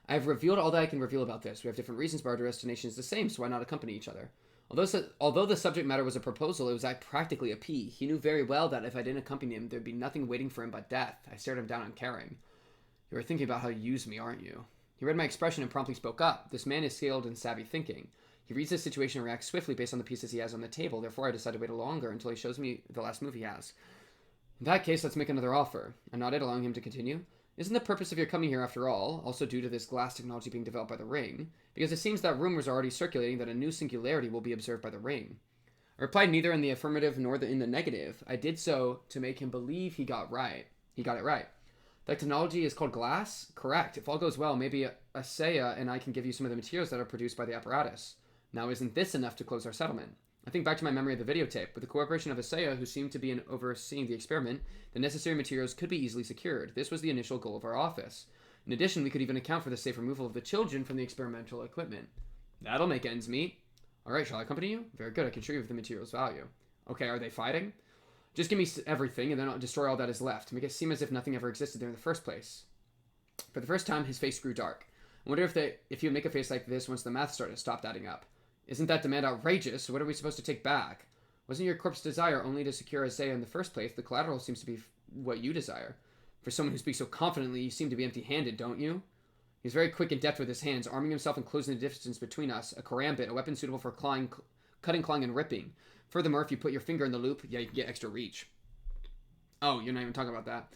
I have revealed all that I can reveal about this. We have different reasons, but our destination is the same, so why not accompany each other? Although the subject matter was a proposal, it was practically a plea. He knew very well that if I didn't accompany him, there'd be nothing waiting for him but death. I stared him down uncaring. You are thinking about how you use me, aren't you? He read my expression and promptly spoke up. This man is skilled in savvy thinking. He reads the situation and reacts swiftly based on the pieces he has on the table. Therefore, I decided to wait longer until he shows me the last move he has. In that case, let's make another offer. I nodded, allowing him to continue. Isn't the purpose of your coming here, after all, also due to this glass technology being developed by the ring? Because it seems that rumors are already circulating that a new singularity will be observed by the ring. I replied neither in the affirmative nor in the negative. I did so to make him believe he got it right. That technology is called glass? Correct. If all goes well, maybe Asaya and I can give you some of the materials that are produced by the apparatus. Now, isn't this enough to close our settlement? I think back to my memory of the videotape. With the cooperation of Asaya, who seemed to be overseeing the experiment, the necessary materials could be easily secured. This was the initial goal of our office. In addition, we could even account for the safe removal of the children from the experimental equipment. That'll make ends meet. Alright, shall I accompany you? Very good, I can show you the material's value. Okay, are they fighting? Just give me everything, and then I'll destroy all that is left. Make it seem as if nothing ever existed there in the first place. For the first time, his face grew dark. I wonder if he would make a face like this once the math stopped adding up. Isn't that demand outrageous? What are we supposed to take back? Wasn't your corpse desire only to secure Isaiah in the first place? The collateral seems to be what you desire. For someone who speaks so confidently, you seem to be empty-handed, don't you? He's very quick and deft with his hands, arming himself and closing the distance between us. A karambit, a weapon suitable for cutting, clawing, and ripping. Furthermore, if you put your finger in the loop, yeah, you can get extra reach. Oh, you're not even talking about that.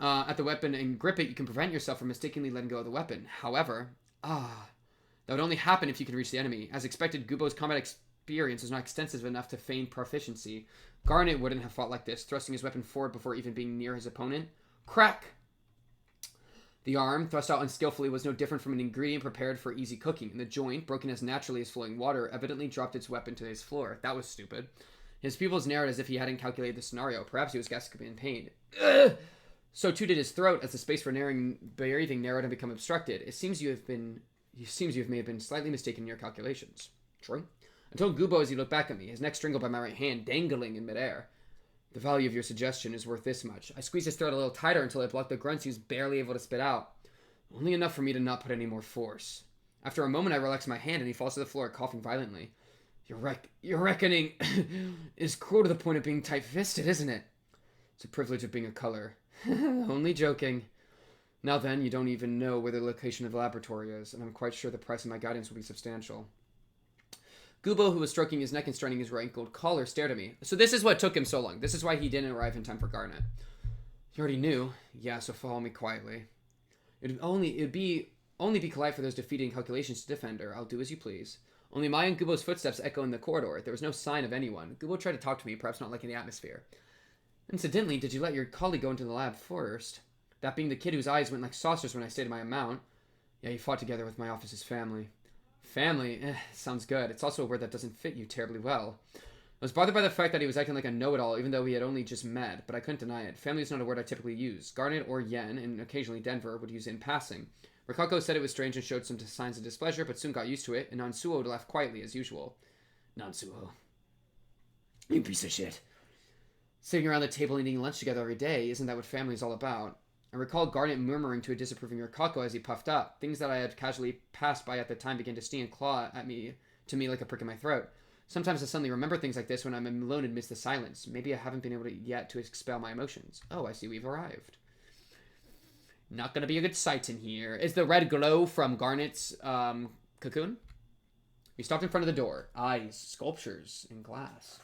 At the weapon and grip it, you can prevent yourself from mistakenly letting go of the weapon. However, that would only happen if you could reach the enemy. As expected, Gubo's combat experience is not extensive enough to feign proficiency. Garnet wouldn't have fought like this, thrusting his weapon forward before even being near his opponent. Crack! The arm, thrust out unskillfully, was no different from an ingredient prepared for easy cooking, and the joint, broken as naturally as flowing water, evidently dropped its weapon to his floor. That was stupid. His pupils narrowed as if he hadn't calculated the scenario. Perhaps he was gasping in pain. Ugh! So too did his throat, as the space for breathing narrowed and become obstructed. It seems you may have been slightly mistaken in your calculations. True. I told Gubo as he looked back at me, his neck strangled by my right hand, dangling in midair. The value of your suggestion is worth this much. I squeezed his throat a little tighter until it blocked the grunts he was barely able to spit out. Only enough for me to not put any more force. After a moment, I relaxed my hand and he falls to the floor, coughing violently. Your reckoning is cruel to the point of being tight-fisted, isn't it? It's a privilege of being a color. Only joking. Now then, you don't even know where the location of the laboratory is, and I'm quite sure the price of my guidance will be substantial. Gubo, who was stroking his neck and straining his wrinkled collar, stared at me. So this is what took him so long. This is why he didn't arrive in time for Garnet. You already knew? Yeah, so follow me quietly. It'd be polite for those defeating calculations to defend her. I'll do as you please. Only my and Gubo's footsteps echo in the corridor. There was no sign of anyone. Gubo tried to talk to me, perhaps not liking the atmosphere. Incidentally, did you let your colleague go into the lab first? That being the kid whose eyes went like saucers when I stated my amount. Yeah, you fought together with my office's family. Family? Sounds good. It's also a word that doesn't fit you terribly well. I was bothered by the fact that he was acting like a know-it-all, even though we had only just met, but I couldn't deny it. Family is not a word I typically use. Garnet or Yen, and occasionally Denver, would use it in passing. Rikako said it was strange and showed some signs of displeasure, but soon got used to it, and Nansuo laughed quietly as usual. Nansuo. You piece of shit. Sitting around the table and eating lunch together every day, isn't that what family is all about? I recalled Garnet murmuring to a disapproving Rikako as he puffed up. Things that I had casually passed by at the time began to sting and claw to me like a prick in my throat. Sometimes I suddenly remember things like this when I'm alone amidst the silence. Maybe I haven't been able to expel my emotions. Oh, I see we've arrived. Not gonna be a good sight in here. Is the red glow from Garnet's cocoon? We stopped in front of the door. Eyes, sculptures in glass.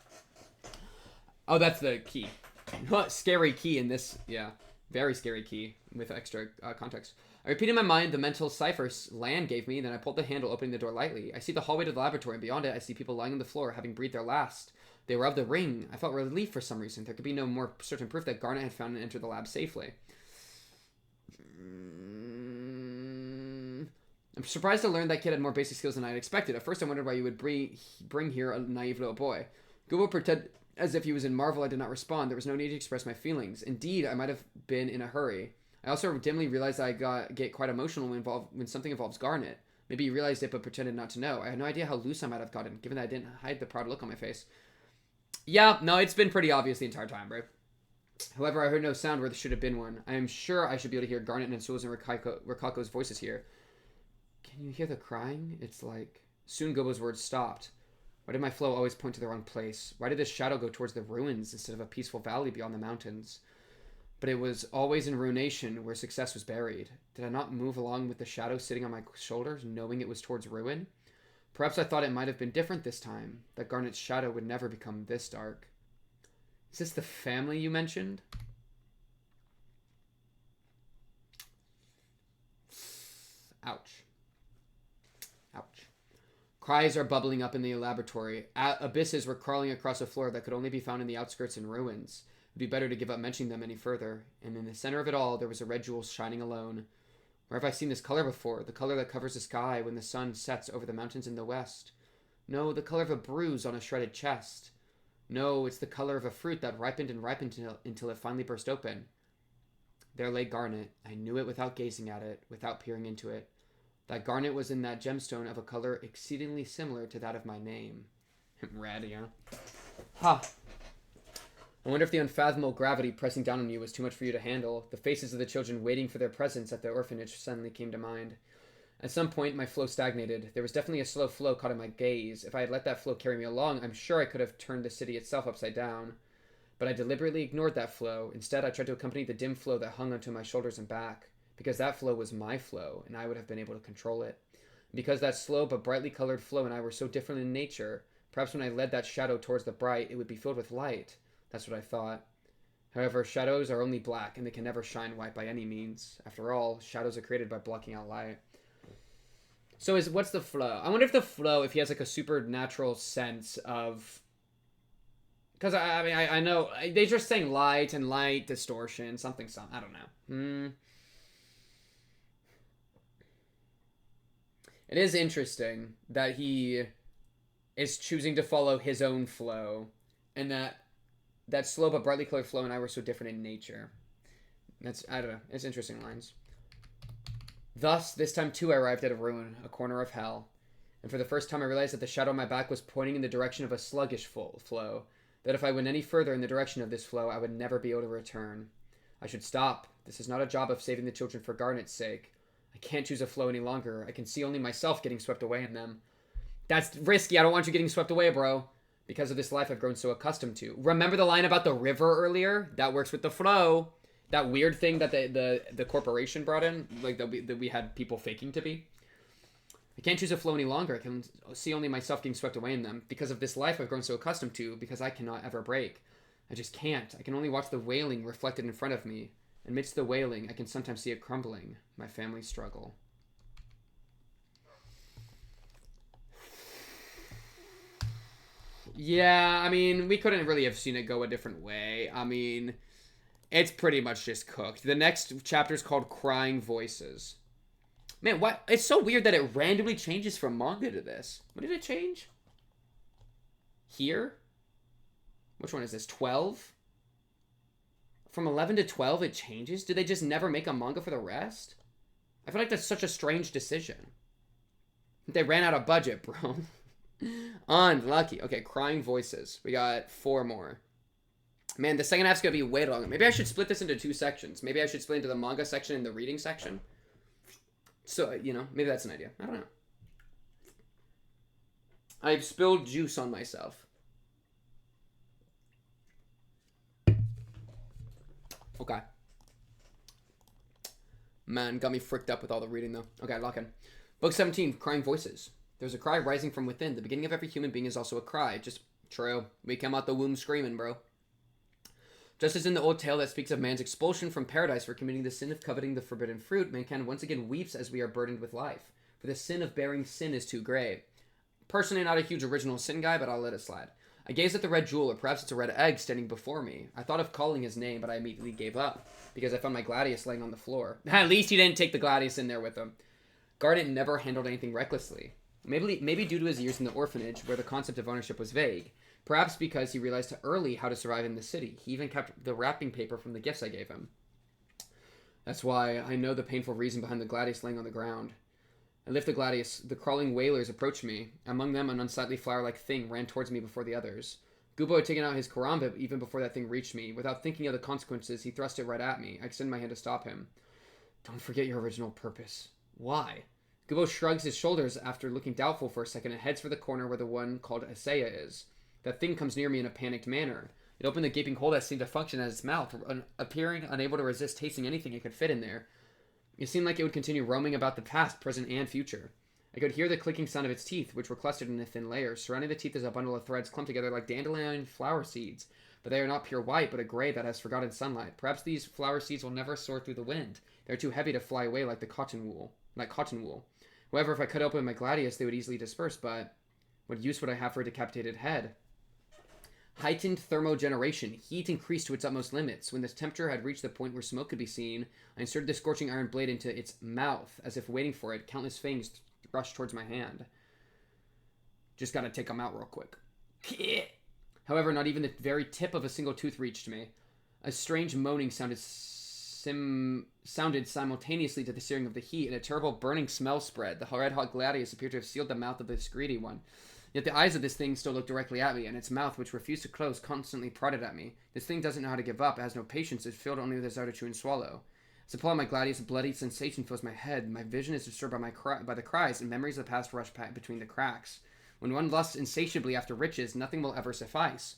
Oh, that's the key. Scary key in this, yeah. Very scary key with extra context. I repeated in my mind the mental cipher Lan gave me, then I pulled the handle, opening the door lightly. I see the hallway to the laboratory, and beyond it I see people lying on the floor, having breathed their last. They were of the ring. I felt relief for some reason. There could be no more certain proof that Garnet had found and entered the lab safely. I'm surprised to learn that kid had more basic skills than I had expected. At first I wondered why you would bring here a naive little boy. Gubo pretended as if he was in marvel. I did not respond. There was no need to express my feelings. Indeed, I might have been in a hurry. I also dimly realized that I get quite emotional when something involves Garnet. Maybe he realized it but pretended not to know. I had no idea how loose I might have gotten, given that I didn't hide the proud look on my face. Yeah, no, it's been pretty obvious the entire time, bro. However, I heard no sound where there should have been one. I am sure I should be able to hear Garnet and Suo's and Rikako's voices here. Can you hear the crying? It's like... Soon Gobo's words stopped. Why did my flow always point to the wrong place? Why did this shadow go towards the ruins instead of a peaceful valley beyond the mountains? But it was always in ruination where success was buried. Did I not move along with the shadow sitting on my shoulders, knowing it was towards ruin? Perhaps I thought it might have been different this time, that Garnet's shadow would never become this dark. Is this the family you mentioned? Ouch. Ouch. Cries are bubbling up in the laboratory. Abysses were crawling across a floor that could only be found in the outskirts and ruins. It'd be better to give up mentioning them any further. And in the center of it all, there was a red jewel shining alone. Where have I seen this color before? The color that covers the sky when the sun sets over the mountains in the west. No, the color of a bruise on a shredded chest. No, it's the color of a fruit that ripened and ripened until it finally burst open. There lay Garnet. I knew it without gazing at it, without peering into it. That Garnet was in that gemstone of a color exceedingly similar to that of my name. Rad, yeah. Ha! I wonder if the unfathomable gravity pressing down on you was too much for you to handle. The faces of the children waiting for their presents at the orphanage suddenly came to mind. At some point, my flow stagnated. There was definitely a slow flow caught in my gaze. If I had let that flow carry me along, I'm sure I could have turned the city itself upside down. But I deliberately ignored that flow. Instead, I tried to accompany the dim flow that hung onto my shoulders and back. Because that flow was my flow, and I would have been able to control it. And because that slow but brightly colored flow and I were so different in nature, perhaps when I led that shadow towards the bright, it would be filled with light. That's what I thought. However, shadows are only black, and they can never shine white by any means. After all, shadows are created by blocking out light. So what's the flow? I wonder if the flow, if he has like a supernatural sense of... Because, I know, they're just saying light and light distortion, something, I don't know. It is interesting that he is choosing to follow his own flow, and that slow but brightly colored flow and I were so different in nature. I don't know. It's interesting lines. Thus, this time too, I arrived at a ruin, a corner of hell. And for the first time, I realized that the shadow on my back was pointing in the direction of a sluggish flow. That if I went any further in the direction of this flow, I would never be able to return. I should stop. This is not a job of saving the children for Garnet's sake. I can't choose a flow any longer. I can see only myself getting swept away in them. That's risky. I don't want you getting swept away, bro. Because of this life I've grown so accustomed to. Remember the line about the river earlier? That works with the flow. That weird thing that the corporation brought in, like that we had people faking to be. I can't choose a flow any longer. I can see only myself getting swept away in them. Because of this life I've grown so accustomed to, because I cannot ever break. I just can't. I can only watch the wailing reflected in front of me. Amidst the wailing, I can sometimes see it crumbling. My family's struggle. Yeah, I mean, we couldn't really have seen it go a different way. I mean, it's pretty much just cooked. The next chapter is called Crying Voices. Man, what? It's so weird that it randomly changes from manga to this. What did it change? Here? Which one is this? 12? From 11 to 12 it changes? Did they just never make a manga for the rest? I feel like that's such a strange decision. They ran out of budget, bro. Unlucky. Okay, Crying Voices. We got 4 more. Man, the second half's gonna be way longer. Maybe I should split this into 2 sections. Maybe I should split into the manga section and the reading section. So, you know, maybe that's an idea. I don't know. I've spilled juice on myself. Okay. Man, got me fricked up with all the reading, though. Okay, lock in. Book 17, Crying Voices. There's a cry rising from within. The beginning of every human being is also a cry. Just true. We come out the womb screaming, bro. Just as in the old tale that speaks of man's expulsion from paradise for committing the sin of coveting the forbidden fruit, mankind once again weeps as we are burdened with life. For the sin of bearing sin is too great. Personally, not a huge original sin guy, but I'll let it slide. I gazed at the red jewel, or perhaps it's a red egg, standing before me. I thought of calling his name, but I immediately gave up, because I found my gladius laying on the floor. At least he didn't take the gladius in there with him. Garnet never handled anything recklessly. Maybe due to his years in the orphanage, where the concept of ownership was vague. Perhaps because he realized early how to survive in the city. He even kept the wrapping paper from the gifts I gave him. That's why I know the painful reason behind the gladius laying on the ground. I lift the gladius. The crawling whalers approached me. Among them, an unsightly flower-like thing ran towards me before the others. Gubo had taken out his karambit even before that thing reached me. Without thinking of the consequences, he thrust it right at me. I extended my hand to stop him. Don't forget your original purpose. Why? Gubo shrugs his shoulders after looking doubtful for a second and heads for the corner where the one called Asaya is. That thing comes near me in a panicked manner. It opened the gaping hole that seemed to function as its mouth, appearing unable to resist tasting anything it could fit in there. It seemed like it would continue roaming about the past, present, and future. I could hear the clicking sound of its teeth, which were clustered in a thin layer. Surrounding the teeth is a bundle of threads clumped together like dandelion flower seeds. But they are not pure white, but a gray that has forgotten sunlight. Perhaps these flower seeds will never soar through the wind. They are too heavy to fly away like cotton wool. However, if I cut open my gladius, they would easily disperse, but what use would I have for a decapitated head? Heightened thermogeneration. Heat increased to its utmost limits. When the temperature had reached the point where smoke could be seen, I inserted the scorching iron blade into its mouth. As if waiting for it, countless fangs rushed towards my hand. Just gotta take them out real quick. However, not even the very tip of a single tooth reached me. A strange moaning sounded simultaneously to the searing of the heat, and a terrible burning smell spread. The red-hot gladius appeared to have sealed the mouth of this greedy one. Yet the eyes of this thing still looked directly at me, and its mouth, which refused to close, constantly prodded at me. This thing doesn't know how to give up. It has no patience. It's filled only with desire to chew and swallow. As I pull out my gladius, a bloody sensation fills my head. My vision is disturbed by the cries, and memories of the past rush between the cracks. When one lusts insatiably after riches, nothing will ever suffice.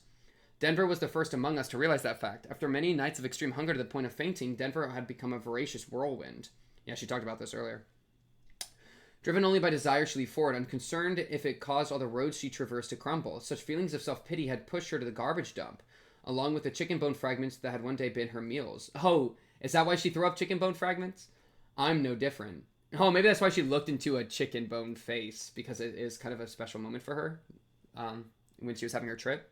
Denver was the first among us to realize that fact. After many nights of extreme hunger to the point of fainting, Denver had become a voracious whirlwind. Yeah, she talked about this earlier. Driven only by desire, she leaped forward, unconcerned if it caused all the roads she traversed to crumble. Such feelings of self-pity had pushed her to the garbage dump, along with the chicken bone fragments that had one day been her meals. Oh, is that why she threw up chicken bone fragments? I'm no different. Oh, maybe that's why she looked into a chicken bone face, because it is kind of a special moment for her when she was having her trip.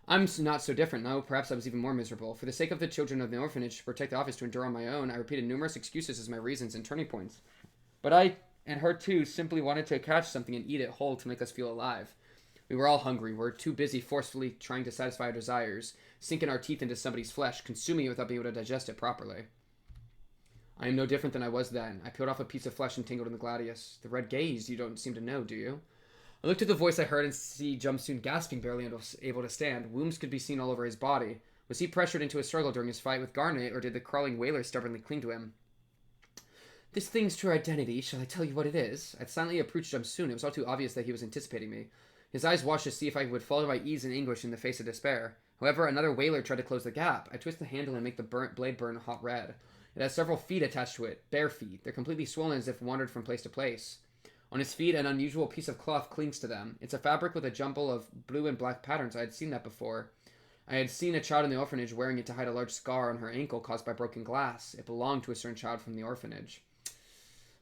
I'm not so different, though. Perhaps I was even more miserable. For the sake of the children of the orphanage, to protect the office, to endure on my own, I repeated numerous excuses as my reasons and turning points. But I and her too simply wanted to catch something and eat it whole to make us feel alive. We were all hungry. We were too busy forcefully trying to satisfy our desires, sinking our teeth into somebody's flesh, consuming it without being able to digest it properly. I am no different than I was then. I peeled off a piece of flesh and tingled in the gladius. The red gaze you don't seem to know, do you? I looked at the voice I heard and see Jumsoon gasping, barely able to stand. Wounds could be seen all over his body. Was he pressured into a struggle during his fight with Garnet, or did the crawling whaler stubbornly cling to him? This thing's true identity. Shall I tell you what it is? I silently approached Jumsoon. It was all too obvious that he was anticipating me. His eyes watched to see if I would fall to my ease in anguish in the face of despair. However, another whaler tried to close the gap. I twist the handle and make the blade burn hot red. It has several feet attached to it, bare feet. They're completely swollen as if wandered from place to place. On his feet, an unusual piece of cloth clings to them. It's a fabric with a jumble of blue and black patterns. I had seen that before. I had seen a child in the orphanage wearing it to hide a large scar on her ankle caused by broken glass. It belonged to a certain child from the orphanage.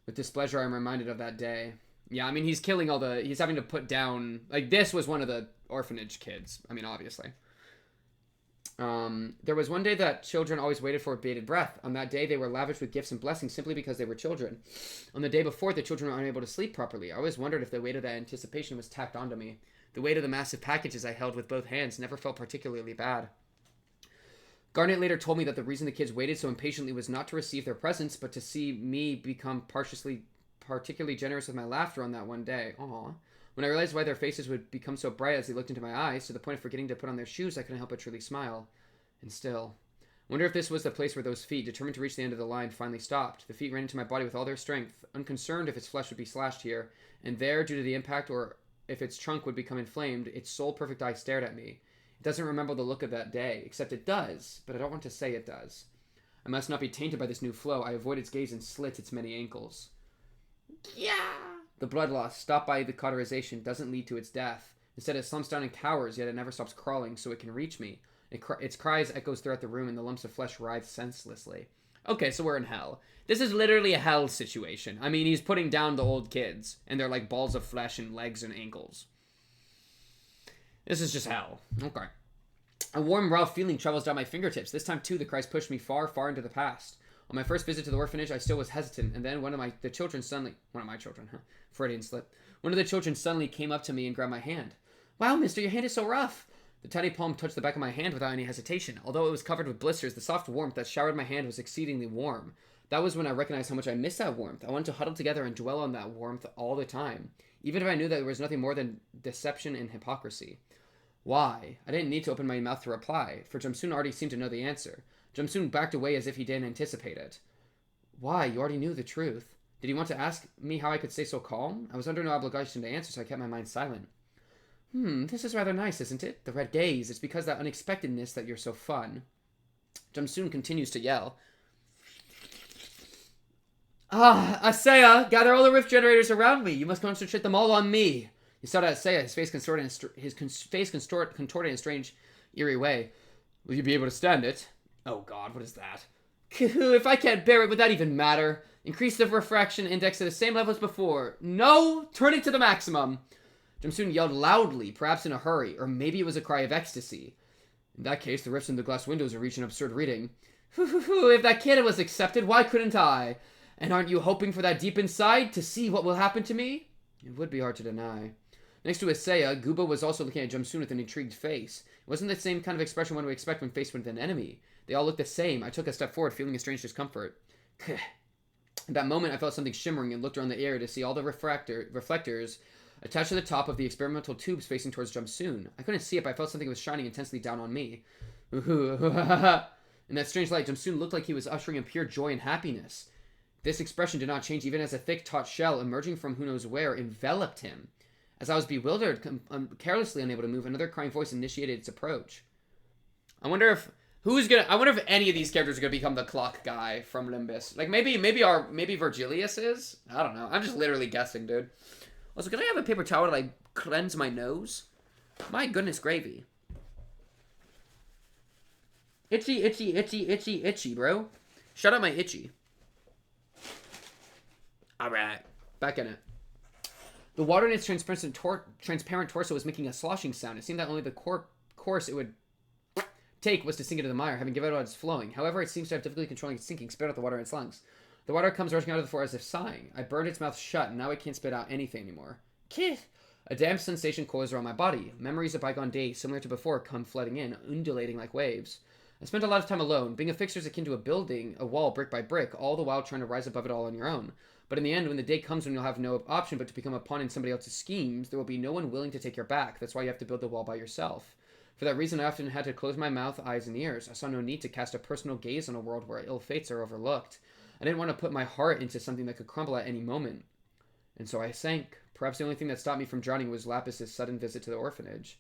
With displeasure, I'm reminded of that day. Yeah, I mean, he's killing all the... He's having to put down... Like, this was one of the orphanage kids. I mean, obviously. There was one day that children always waited for with bated breath. On that day, they were lavished with gifts and blessings simply because they were children. On the day before, the children were unable to sleep properly. I always wondered if the weight of that anticipation was tacked onto me. The weight of the massive packages I held with both hands never felt particularly bad. Garnet later told me that the reason the kids waited so impatiently was not to receive their presents, but to see me become particularly generous with my laughter on that one day. Aww. When I realized why their faces would become so bright as they looked into my eyes, to the point of forgetting to put on their shoes, I couldn't help but truly smile. And still. I wonder if this was the place where those feet, determined to reach the end of the line, finally stopped. The feet ran into my body with all their strength, unconcerned if its flesh would be slashed here, and there, due to the impact, or if its trunk would become inflamed, its sole perfect eye stared at me. It doesn't remember the look of that day, except it does, but I don't want to say it does. I must not be tainted by this new flow. I avoid its gaze and slit its many ankles. Yeah! The blood loss, stopped by the cauterization, doesn't lead to its death. Instead, it slumps down and cowers, yet it never stops crawling, so it can reach me. Its cries echoes throughout the room, and the lumps of flesh writhe senselessly. Okay, so we're in hell. This is literally a hell situation. I mean, he's putting down the old kids, and they're like balls of flesh and legs and ankles. This is just hell. Okay. A warm, raw feeling travels down my fingertips. This time, too, the cries pushed me far, far into the past. On my first visit to the orphanage, I still was hesitant, and then one of my children suddenly came up to me and grabbed my hand. Wow, mister, your hand is so rough. The tiny palm touched the back of my hand without any hesitation. Although it was covered with blisters, the soft warmth that showered my hand was exceedingly warm. That was when I recognized how much I missed that warmth. I wanted to huddle together and dwell on that warmth all the time, even if I knew that there was nothing more than deception and hypocrisy. Why? I didn't need to open my mouth to reply, for Jumsoon already seemed to know the answer. Jumsoon backed away as if he didn't anticipate it. Why? You already knew the truth. Did he want to ask me how I could stay so calm? I was under no obligation to answer, so I kept my mind silent. This is rather nice, isn't it? The red gaze. It's because that unexpectedness that you're so fun. Jumsoon continues to yell. Ah, Asaya, gather all the rift generators around me. You must concentrate them all on me. He shouted at Asaya, his face contorted in a strange, eerie way. Will you be able to stand it? Oh god, what is that? If I can't bear it, would that even matter? Increase the refraction index to the same level as before. No! Turn it to the maximum! Jumsoon yelled loudly, perhaps in a hurry, or maybe it was a cry of ecstasy. In that case, the rifts in the glass windows would reach an absurd reading. If that kid was accepted, why couldn't I? And aren't you hoping for that deep inside, to see what will happen to me? It would be hard to deny. Next to Asaya, Guba was also looking at Jumsoon with an intrigued face. It wasn't the same kind of expression one would expect when faced with an enemy. They all looked the same. I took a step forward, feeling a strange discomfort. At that moment, I felt something shimmering and looked around the area to see all the reflectors attached to the top of the experimental tubes facing towards Jumsoon. I couldn't see it, but I felt something was shining intensely down on me. In that strange light, Jumsoon looked like he was ushering in pure joy and happiness. This expression did not change even as a thick, taut shell, emerging from who knows where, enveloped him. As I was bewildered, carelessly unable to move, another crying voice initiated its approach. I wonder if any of these characters are gonna become the clock guy from Limbus. Like maybe Virgilius is. I don't know. I'm just literally guessing, dude. Also, can I have a paper towel to like cleanse my nose? My goodness gravy. Itchy, itchy, itchy, itchy, itchy, bro. Shut up my itchy. Alright. Back in it. The water in its transparent torso was making a sloshing sound. It seemed that only the course it would take was to sink into the mire, having given out its flowing. However, it seems to have difficulty controlling its sinking, spit out the water in its lungs. The water comes rushing out of the floor as if sighing. I burned its mouth shut, and now it can't spit out anything anymore. Kit! A damp sensation coils around my body. Memories of bygone days, similar to before, come flooding in, undulating like waves. I spent a lot of time alone. Being a fixer is akin to a building, a wall brick by brick, all the while trying to rise above it all on your own. But in the end, when the day comes when you'll have no option but to become a pawn in somebody else's schemes, there will be no one willing to take your back. That's why you have to build the wall by yourself. For that reason, I often had to close my mouth, eyes, and ears. I saw no need to cast a personal gaze on a world where ill fates are overlooked. I didn't want to put my heart into something that could crumble at any moment. And so I sank. Perhaps the only thing that stopped me from drowning was Lapis's sudden visit to the orphanage.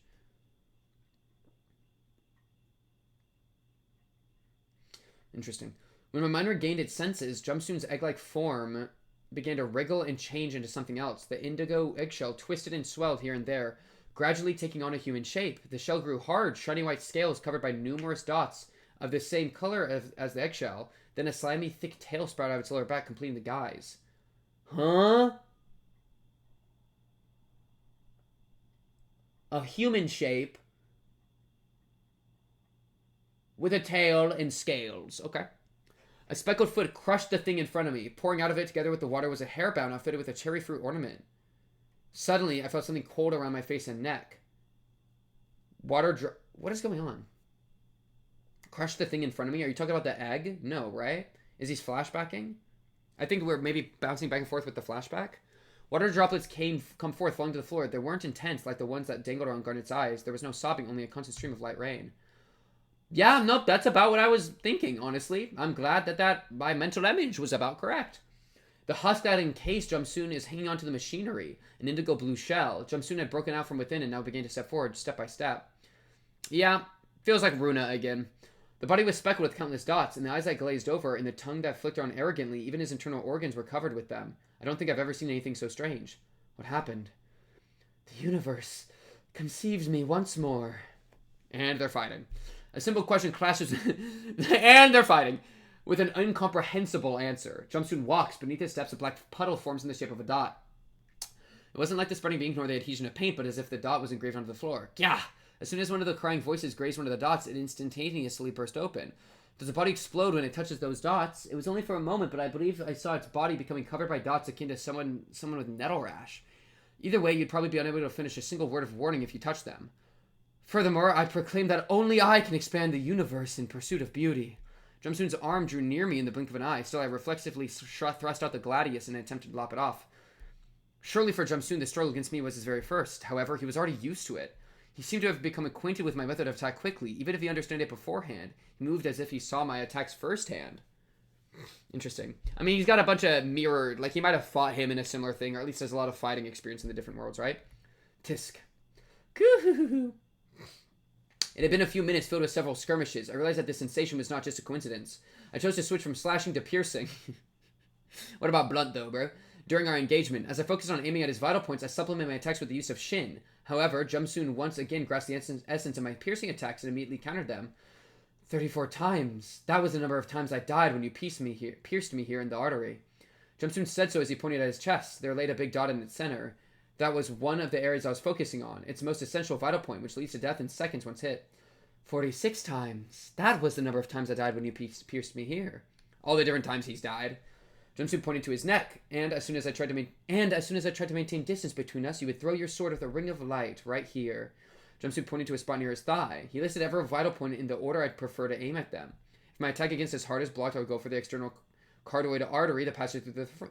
Interesting. When my mind regained its senses, Jumpsune's egg-like form began to wriggle and change into something else. The indigo eggshell twisted and swelled here and there, gradually taking on a human shape. The shell grew hard, shiny white scales covered by numerous dots of the same color as the eggshell. Then a slimy, thick tail sprouted out of its lower back, completing the guise. Huh? A human shape with a tail and scales. Okay. A speckled foot crushed the thing in front of me. Pouring out of it together with the water was a hairband outfitted with a cherry fruit ornament. Suddenly, I felt something cold around my face and neck. What is going on? Crushed the thing in front of me? Are you talking about the egg? No, right? Is he flashbacking? I think we're maybe bouncing back and forth with the flashback. Water droplets come forth, falling to the floor. They weren't intense like the ones that dangled around Garnet's eyes. There was no sobbing, only a constant stream of light rain. Yeah, nope, that's about what I was thinking, honestly. I'm glad that my mental image was about correct. The husk that encased Jumpsune is hanging onto the machinery, an indigo blue shell. Jumpsune had broken out from within and now began to step forward, step by step. Yeah, feels like Runa again. The body was speckled with countless dots, and the eyes that glazed over, and the tongue that flicked around arrogantly. Even his internal organs were covered with them. I don't think I've ever seen anything so strange. What happened? The universe conceives me once more. And they're fighting. A simple question clashes... and they're fighting. With an incomprehensible answer. Jumpsune walks. Beneath his steps, a black puddle forms in the shape of a dot. It wasn't like the spreading ink nor the adhesion of paint, but as if the dot was engraved onto the floor. Gah! As soon as one of the crying voices grazed one of the dots, it instantaneously burst open. Does the body explode when it touches those dots? It was only for a moment, but I believe I saw its body becoming covered by dots akin to someone with nettle rash. Either way, you'd probably be unable to finish a single word of warning if you touched them. Furthermore, I proclaim that only I can expand the universe in pursuit of beauty. Jumpsune's arm drew near me in the blink of an eye. Still, I reflexively thrust out the gladius and attempted to lop it off. Surely for Jumpsune, the struggle against me was his very first. However, he was already used to it. He seemed to have become acquainted with my method of attack quickly. Even if he understood it beforehand, he moved as if he saw my attacks firsthand. Interesting. I mean, he's got a bunch of mirrored... Like, he might have fought him in a similar thing, or at least has a lot of fighting experience in the different worlds, right? Tisk. Coo-hoo-hoo-hoo. It had been a few minutes filled with several skirmishes. I realized that this sensation was not just a coincidence. I chose to switch from slashing to piercing. What about blunt, though, bro? During our engagement, as I focused on aiming at his vital points, I supplemented my attacks with the use of Shin. However, Jumpsune once again grasped the essence of my piercing attacks and immediately countered them. 34 times. That was the number of times I died when you pierced me here in the artery. Jumpsune said so as he pointed at his chest. There laid a big dot in its center. That was one of the areas I was focusing on. Its most essential vital point, which leads to death in seconds once hit. 46 times. That was the number of times I died when you pierced me here. All the different times he's died. Jumpsune pointed to his neck, and as soon as I tried to maintain distance between us, you would throw your sword with a ring of light right here. Jumpsune pointed to a spot near his thigh. He listed every vital point in the order I'd prefer to aim at them. If my attack against his heart is blocked, I would go for the external cardoid artery that passes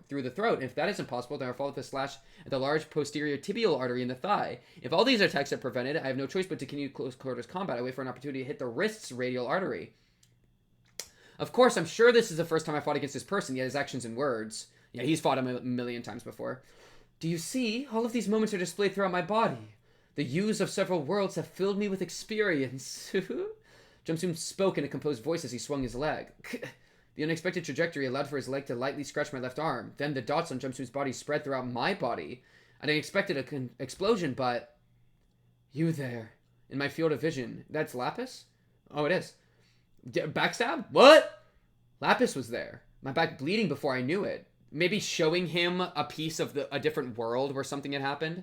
through the throat. And if that isn't possible, then I'll follow with a slash at the large posterior tibial artery in the thigh. If all these attacks are prevented, I have no choice but to continue close quarters combat. I wait for an opportunity to hit the wrist's radial artery. Of course, I'm sure this is the first time I fought against this person, yet his actions and words. Yeah, he's fought him a million times before. Do you see? All of these moments are displayed throughout my body. The hues of several worlds have filled me with experience. Jumpsune spoke in a composed voice as he swung his leg. The unexpected trajectory allowed for his leg to lightly scratch my left arm. Then the dots on Jumpsune's body spread throughout my body. I didn't expect an explosion, but... You there, in my field of vision. That's Lapis? Oh, it is. Backstab? What? Lapis was there. My back bleeding before I knew it. Maybe showing him a piece of a different world where something had happened.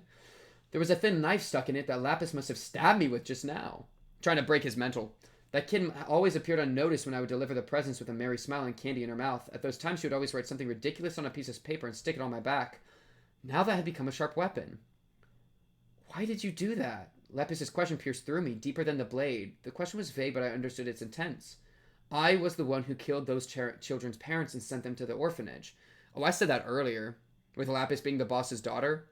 There was a thin knife stuck in it that Lapis must have stabbed me with just now. Trying to break his mental. That kid always appeared unnoticed when I would deliver the presents with a merry smile and candy in her mouth. At those times, she would always write something ridiculous on a piece of paper and stick it on my back. Now that had become a sharp weapon. Why did you do that? Lapis' question pierced through me, deeper than the blade. The question was vague, but I understood its intents. I was the one who killed those children's parents and sent them to the orphanage. Oh, I said that earlier, with Lapis being the boss's daughter.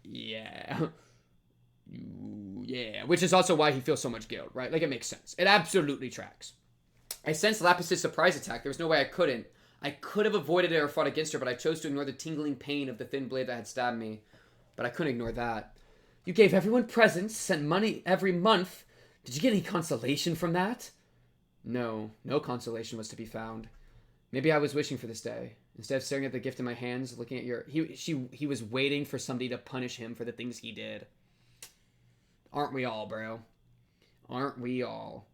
Yeah. Yeah, which is also why he feels so much guilt, right? Like, it makes sense. It absolutely tracks. I sensed Lapis' surprise attack. There was no way I couldn't. I could have avoided it or fought against her, but I chose to ignore the tingling pain of the thin blade that had stabbed me. But I couldn't ignore that. You gave everyone presents, sent money every month. Did you get any consolation from that? No, no consolation was to be found. Maybe I was wishing for this day. Instead of staring at the gift in my hands, looking at your... He was waiting for somebody to punish him for the things he did. Aren't we all, bro? Aren't we all?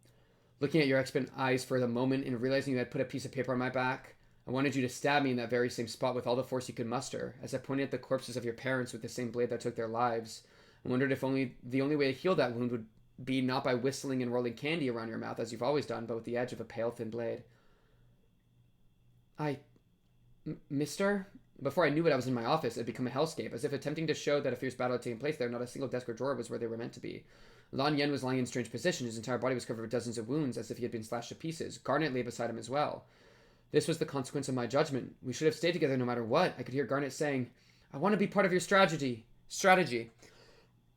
Looking at your expectant eyes for the moment and realizing you had put a piece of paper on my back, I wanted you to stab me in that very same spot with all the force you could muster, as I pointed at the corpses of your parents with the same blade that took their lives. I wondered if the only way to heal that wound would be not by whistling and rolling candy around your mouth as you've always done, but with the edge of a pale, thin blade. Mister? Before I knew it, I was in my office. It had become a hellscape, as if attempting to show that a fierce battle had taken place there. Not a single desk or drawer was where they were meant to be. Lan Yen was lying in a strange position. His entire body was covered with dozens of wounds, as if he had been slashed to pieces. Garnet lay beside him as well. This was the consequence of my judgment. We should have stayed together no matter what. I could hear Garnet saying, I want to be part of your strategy.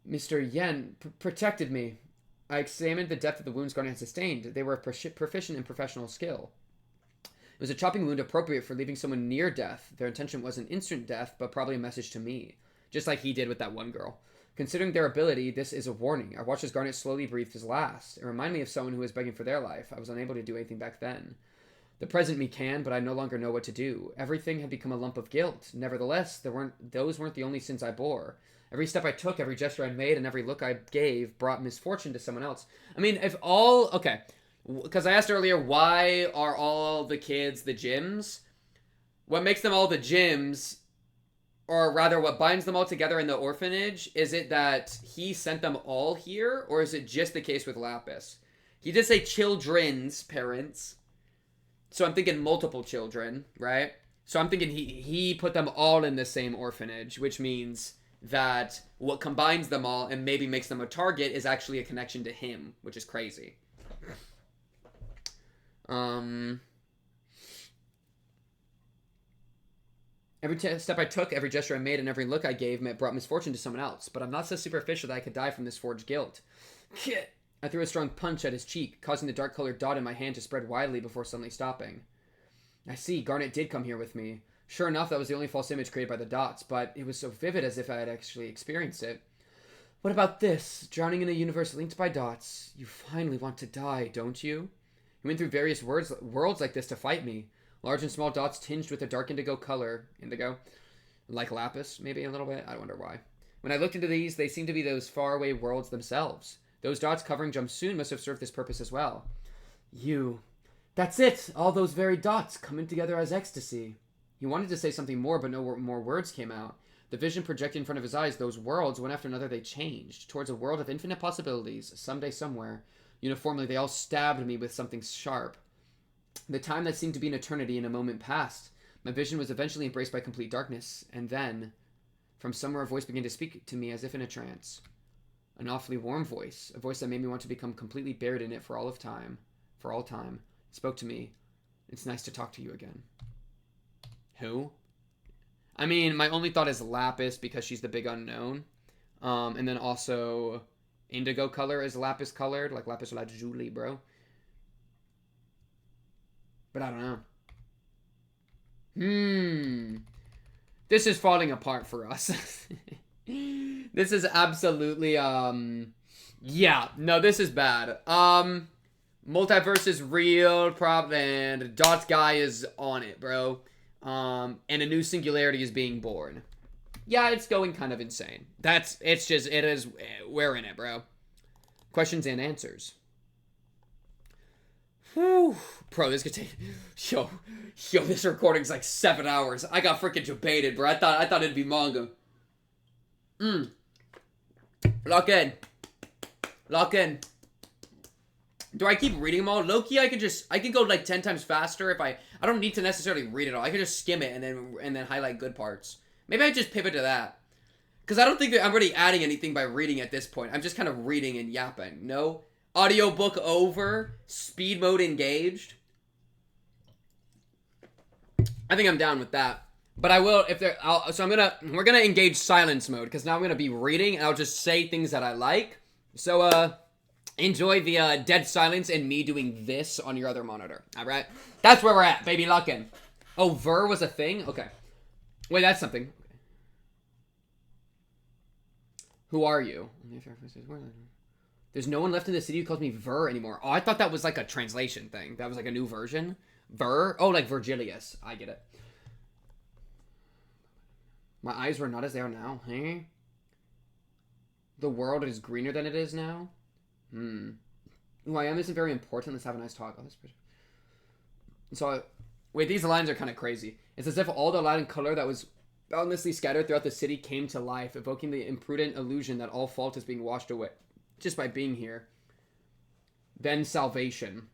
Mr. Yen protected me. I examined the depth of the wounds Garnet had sustained. They were proficient in professional skill. It was a chopping wound appropriate for leaving someone near death. Their intention wasn't instant death, but probably a message to me. Just like he did with that one girl. Considering their ability, this is a warning. I watched as Garnet slowly breathed his last. It reminded me of someone who was begging for their life. I was unable to do anything back then. The present me can, but I no longer know what to do. Everything had become a lump of guilt. Nevertheless, those weren't the only sins I bore. Every step I took, every gesture I made, and every look I gave brought misfortune to someone else. I mean, if all... Okay. Because I asked earlier, why are all the kids the Jims? What makes them all the Jims, or rather what binds them all together in the orphanage, is it that he sent them all here, or is it just the case with Lapis? He did say children's parents, so I'm thinking multiple children, right? So I'm thinking he put them all in the same orphanage, which means that what combines them all and maybe makes them a target is actually a connection to him, which is crazy. Every step I took, every gesture I made, and every look I gave brought misfortune to someone else. But I'm not so superficial that I could die from this forged guilt. I threw a strong punch at his cheek, causing the dark-colored dot in my hand to spread widely before suddenly stopping. I see, Garnet did come here with me. Sure enough, that was the only false image created by the dots, but it was so vivid as if I had actually experienced it. What about this? Drowning in a universe linked by dots. You finally want to die, don't you? He went through various worlds like this to fight me. Large and small dots tinged with a dark indigo color. Indigo? Like Lapis, maybe a little bit? I wonder why. When I looked into these, they seemed to be those faraway worlds themselves. Those dots covering Jumsoon must have served this purpose as well. That's it! All those very dots coming together as ecstasy. He wanted to say something more, but no more words came out. The vision projected in front of his eyes, those worlds, one after another, they changed. Towards a world of infinite possibilities, someday, somewhere. Uniformly, they all stabbed me with something sharp. The time that seemed to be an eternity in a moment passed. My vision was eventually embraced by complete darkness, and then, from somewhere a voice began to speak to me as if in a trance. An awfully warm voice, a voice that made me want to become completely buried in it for all time. It spoke to me. It's nice to talk to you again. Who? I mean, my only thought is Lapis because she's the big unknown. And then also indigo color is lapis colored, like lapis lazuli, bro. But I don't know. This is falling apart for us. This is absolutely, yeah, no, this is bad. Multiverse is real, and Dots guy is on it, bro. And a new singularity is being born. Yeah, it's going kind of insane. We're in it, bro. Questions and answers. Whew. Bro, this could take... Yo, this recording's like 7 hours. I got freaking debated, bro. I thought it'd be manga. Lock in. Lock in. Do I keep reading them all? Low-key, I can go like 10 times faster if I don't need to necessarily read it all. I can just skim it and then highlight good parts. Maybe I just pivot to that. Because I don't think that I'm really adding anything by reading at this point. I'm just kind of reading and yapping. No? Audiobook over. Speed mode engaged. I think I'm down with that. But I will if there. We're gonna engage silence mode because now I'm gonna be reading and I'll just say things that I like. So enjoy the dead silence and me doing this on your other monitor. All right, that's where we're at, baby. Lock in. Oh, ver was a thing. Okay. Wait, that's something. Who are you? There's no one left in the city who calls me Ver anymore. Oh, I thought that was like a translation thing. That was like a new version. Ver? Oh, like Virgilius. I get it. My eyes were not as they are now. Hey? The world is greener than it is now? Who I am isn't very important. Let's have a nice talk. Oh, that's pretty. So, wait, these lines are kind of crazy. It's as if all the light and color that was boundlessly scattered throughout the city came to life, evoking the imprudent illusion that all fault is being washed away just by being here. Then salvation.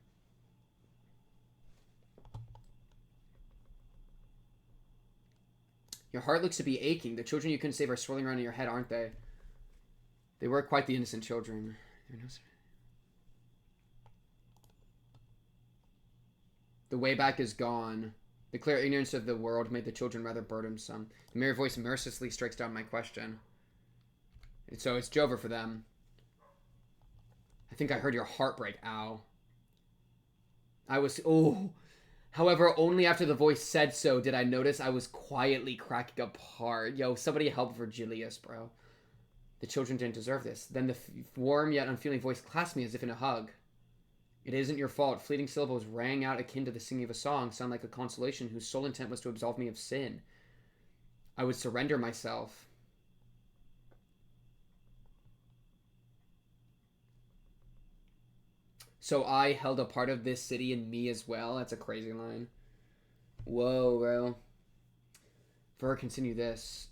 Your heart looks to be aching. The children you couldn't save are swirling around in your head, aren't they? They were quite the innocent children. The way back is gone. The clear ignorance of the world made the children rather burdensome. The mere voice mercilessly strikes down my question. So it's Jover for them. I think I heard your heart break. Ow. I was... Oh. However, only after the voice said so did I notice I was quietly cracking apart. Yo, somebody help Virgilius, bro. The children didn't deserve this. Then the warm yet unfeeling voice clasped me as if in a hug. It isn't your fault. Fleeting syllables rang out akin to the singing of a song, sound like a consolation whose sole intent was to absolve me of sin. I would surrender myself. So I held a part of this city in me as well? That's a crazy line. Whoa, bro. For continue this.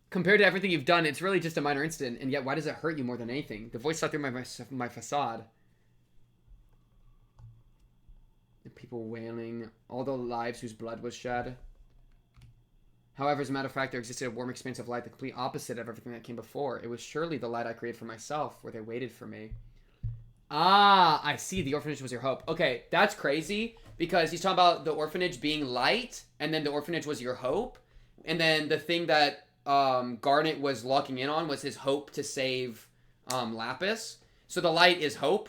Compared to everything you've done, it's really just a minor incident, and yet why does it hurt you more than anything? The voice saw through my facade. The people wailing, all the lives whose blood was shed. However, as a matter of fact, there existed a warm expanse of light, the complete opposite of everything that came before. It was surely the light I created for myself, where they waited for me. Ah, I see. The orphanage was your hope. Okay, that's crazy, because he's talking about the orphanage being light, and then the orphanage was your hope, and then the thing that Garnet was locking in on was his hope to save Lapis. So the light is hope.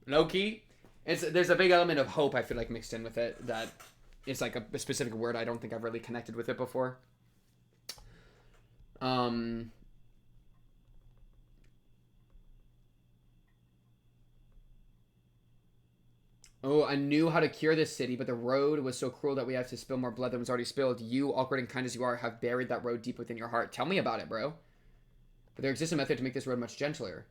Low-key. There's a big element of hope, I feel like, mixed in with it, that... It's like a specific word I don't think I've really connected with it before. Oh, I knew how to cure this city, but the road was so cruel that we have to spill more blood than was already spilled. You, awkward and kind as you are, have buried that road deep within your heart. Tell me about it, bro. But there exists a method to make this road much gentler,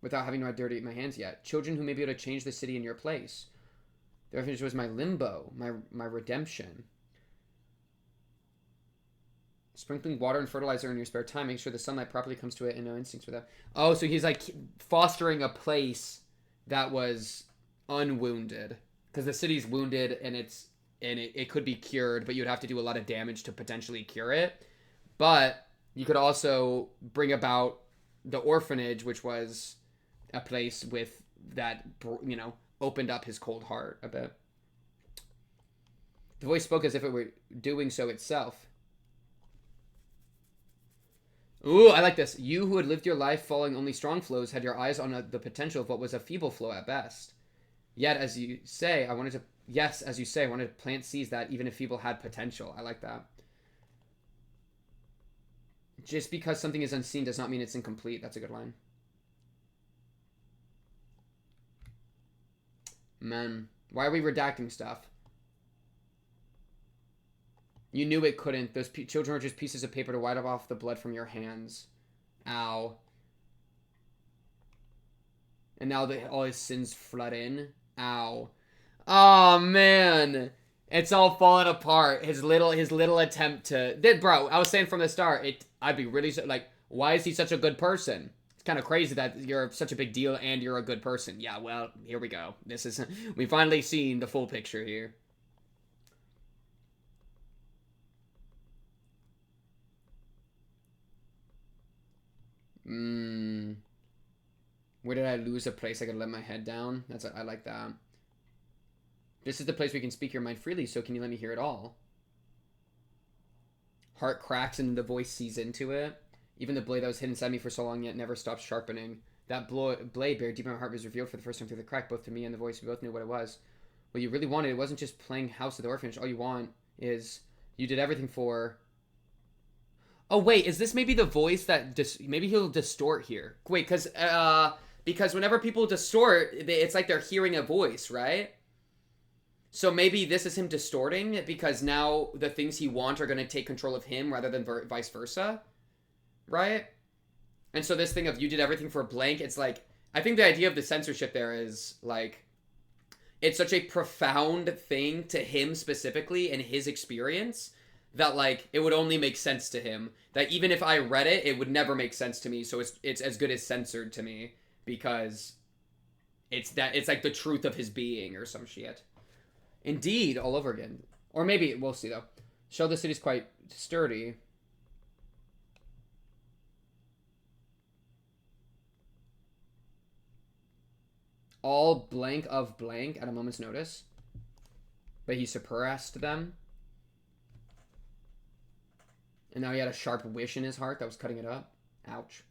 without having to dirty my hands yet. Children who may be able to change the city in your place. The orphanage was my limbo, my redemption. Sprinkling water and fertilizer in your spare time, make sure the sunlight properly comes to it and no instincts for that. Oh, so he's like fostering a place that was unwounded. Because the city's wounded and it could be cured, but you'd have to do a lot of damage to potentially cure it. But you could also bring about the orphanage, which was a place with that, you know, opened up his cold heart a bit. The voice spoke as if it were doing so itself. Ooh, I like this. You who had lived your life following only strong flows had your eyes on the potential of what was a feeble flow at best. Yet, as you say, I wanted to plant seeds that even if feeble had potential. I like that. Just because something is unseen does not mean it's incomplete. That's a good line. Man, why are we redacting stuff? You knew it couldn't. Those children were just pieces of paper to wipe off the blood from your hands. Ow. And now all his sins flood in. Ow. Oh, man. It's all falling apart. His little attempt to... Bro, I was saying from the start, I'd be really... Like, why is he such a good person? It's kind of crazy that you're such a big deal and you're a good person. Yeah, well, here we go. This is... We finally seen the full picture here. Where did I lose a place I could let my head down? I like that. This is the place where you can speak your mind freely, so can you let me hear it all? Heart cracks and the voice sees into it. Even the blade that was hidden inside me for so long yet never stopped sharpening. That blade buried deep in my heart was revealed for the first time through the crack, both to me and the voice. We both knew what it was. What you really wanted, it wasn't just playing house at the orphanage. All you want is... You did everything for... Oh, wait, is this maybe the voice that... Maybe he'll distort here. Wait, because whenever people distort, it's like they're hearing a voice, right? So maybe this is him distorting because now the things he wants are going to take control of him rather than vice versa, right? And so this thing of you did everything for a blank, it's like, I think the idea of the censorship there is like, it's such a profound thing to him specifically in his experience that like, it would only make sense to him. That even if I read it, it would never make sense to me. So it's as good as censored to me because it's like the truth of his being or some shit. Indeed, all over again. Or maybe, we'll see though. Show the city's quite sturdy. All blank of blank at a moment's notice. But he suppressed them. And now he had a sharp wish in his heart that was cutting it up. Ouch.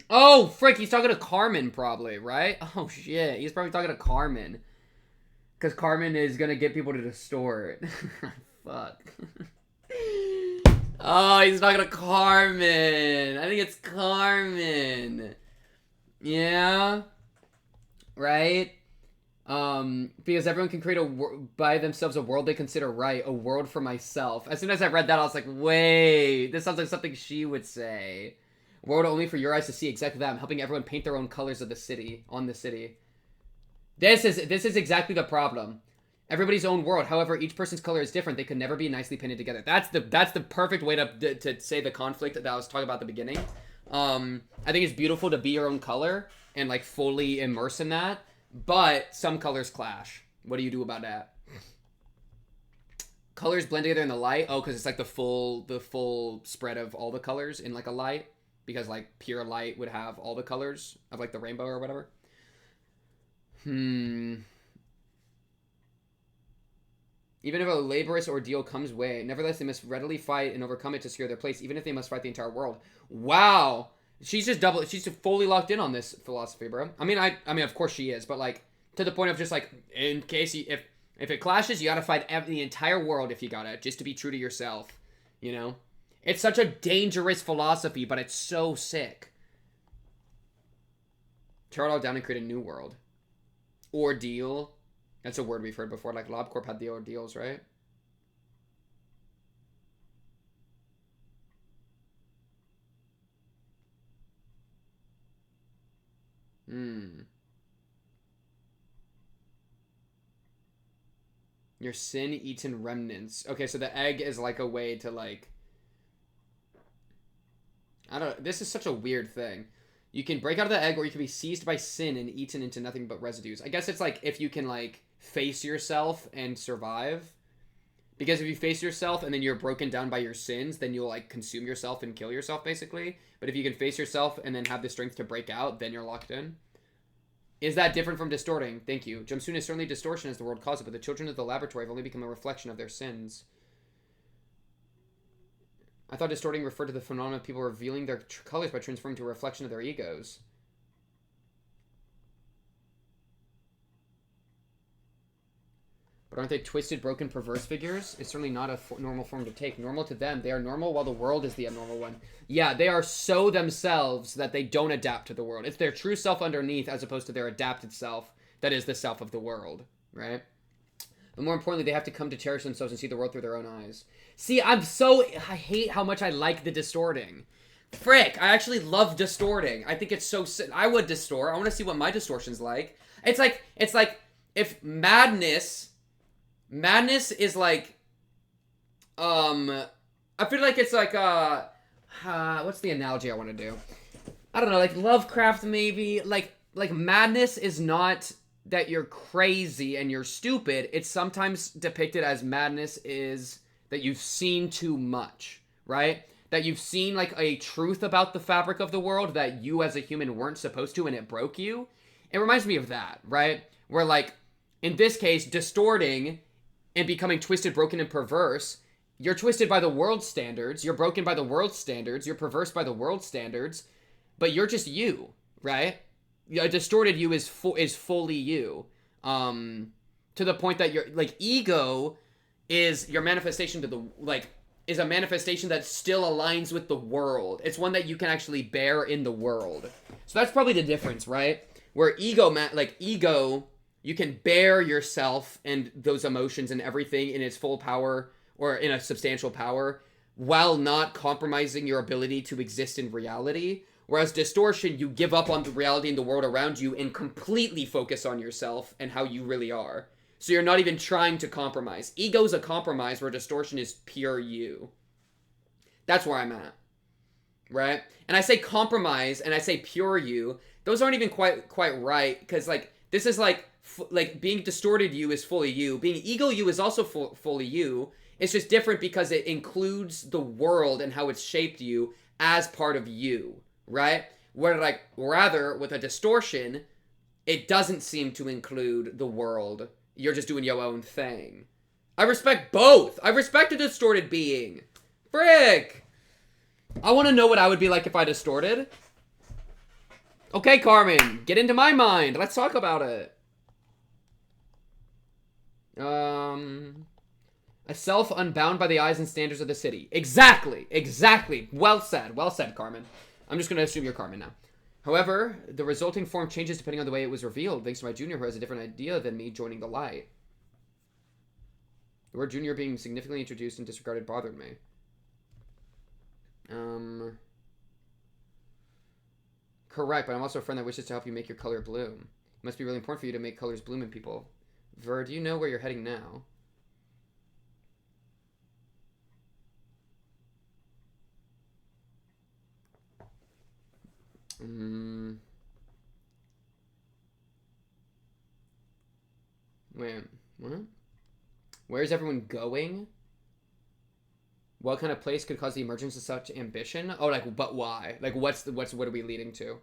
Oh, frick, he's talking to Carmen, probably, right? Oh, shit, he's probably talking to Carmen. Because Carmen is going to get people to distort. Fuck. Oh, he's talking to Carmen. I think it's Carmen. Yeah? Right? Because everyone can create by themselves a world they consider right. A world for myself. As soon as I read that, I was like, wait, this sounds like something she would say. World only for your eyes to see. Exactly that. I'm helping everyone paint their own colors of the city. On the city. This is exactly the problem. Everybody's own world. However, each person's color is different. They could never be nicely painted together. That's the perfect way to say the conflict that I was talking about at the beginning. I think it's beautiful to be your own color and like fully immerse in that. But some colors clash. What do you do about that? Colors blend together in the light. Oh, because it's like the full spread of all the colors in like a light. Because, like, pure light would have all the colors of, like, the rainbow or whatever. Even if a laborious ordeal comes way, nevertheless, they must readily fight and overcome it to secure their place, even if they must fight the entire world. Wow! She's just fully locked in on this philosophy, bro. I mean, of course she is, but, like, to the point of just, like, in case if it clashes, you gotta fight the entire world if you gotta, just to be true to yourself, you know? It's such a dangerous philosophy, but it's so sick. Tear it all down and create a new world. Ordeal. That's a word we've heard before. Like, LobCorp had the ordeals, right? Your sin eaten remnants. Okay, so the egg is like a way to, like... I don't know. This is such a weird thing. You can break out of the egg, or you can be seized by sin and eaten into nothing but residues. I guess it's like if you can like face yourself and survive. Because if you face yourself and then you're broken down by your sins, then you'll like consume yourself and kill yourself basically. But if you can face yourself and then have the strength to break out, then you're locked in. Is that different from distorting? Thank you. Jumpsuit is certainly distortion as the world calls it, but the children of the laboratory have only become a reflection of their sins. I thought distorting referred to the phenomenon of people revealing their colors by transforming to a reflection of their egos. But aren't they twisted, broken, perverse figures? It's certainly not a normal form to take. Normal to them. They are normal while the world is the abnormal one. Yeah, they are so themselves that they don't adapt to the world. It's their true self underneath as opposed to their adapted self that is the self of the world, right? But more importantly, they have to come to cherish themselves and see the world through their own eyes. See, I hate how much I like the distorting. Frick, I actually love distorting. I think it's so I would distort. I want to see what my distortion's like. It's like if madness is like I feel like it's like what's the analogy I want to do? I don't know, like Lovecraft maybe. Like madness is not that you're crazy and you're stupid. It's sometimes depicted as madness is that you've seen too much, right? That you've seen like a truth about the fabric of the world that you as a human weren't supposed to and it broke you. It reminds me of that, right? Where like in this case, distorting and becoming twisted, broken, and perverse, you're twisted by the world's standards, you're broken by the world's standards, you're perverse by the world's standards, but you're just you, right? A distorted you is fully you. To the point that you're like ego is your manifestation to the like is a manifestation that still aligns with the world. It's one that you can actually bear in the world. So that's probably the difference, right? Where ego, you can bear yourself and those emotions and everything in its full power or in a substantial power while not compromising your ability to exist in reality. Whereas distortion, you give up on the reality and the world around you and completely focus on yourself and how you really are. So you're not even trying to compromise. Ego's a compromise where distortion is pure you. That's where I'm at. Right? And I say compromise and I say pure you. Those aren't even quite right. Because like, this is like being distorted you is fully you. Being ego you is also fully you. It's just different because it includes the world and how it's shaped you as part of you. Right? Where like, rather with a distortion, it doesn't seem to include the world. You're just doing your own thing. I respect both. I respect a distorted being. Frick. I want to know what I would be like if I distorted. Okay, Carmen. Get into my mind. Let's talk about it. A self unbound by the eyes and standards of the city. Exactly. Exactly. Well said. Well said, Carmen. I'm just going to assume you're Carmen now. However, the resulting form changes depending on the way it was revealed, thanks to my junior who has a different idea than me joining the light. The word junior being significantly introduced and disregarded bothered me. Correct, but I'm also a friend that wishes to help you make your color bloom. It must be really important for you to make colors bloom in people. Ver, do you know where you're heading now? Wait, what? Where's everyone going? What kind of place could cause the emergence of such ambition? Oh, like, but why? Like, what are we leading to?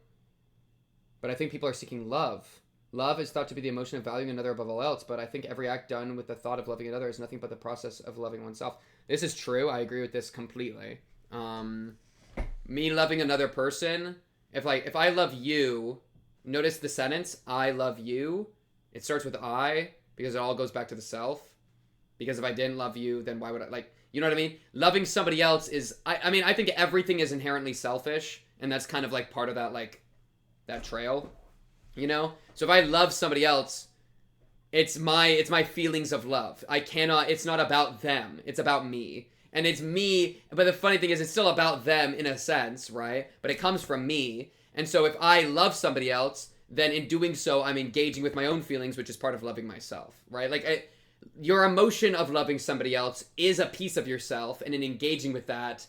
But I think people are seeking love. Love is thought to be the emotion of valuing another above all else, but I think every act done with the thought of loving another is nothing but the process of loving oneself. This is true. I agree with this completely. Me loving another person, if I love you, notice the sentence, I love you. It starts with I, because it all goes back to the self. Because if I didn't love you, then why would I, like, you know what I mean? Loving somebody else is, I mean, I think everything is inherently selfish, and that's kind of like part of that, like, that trail, you know? So if I love somebody else, it's my feelings of love. It's not about them, it's about me. And it's me, but the funny thing is it's still about them in a sense, right? But it comes from me. And so if I love somebody else, then in doing so, I'm engaging with my own feelings, which is part of loving myself, right? Like, your emotion of loving somebody else is a piece of yourself, and in engaging with that,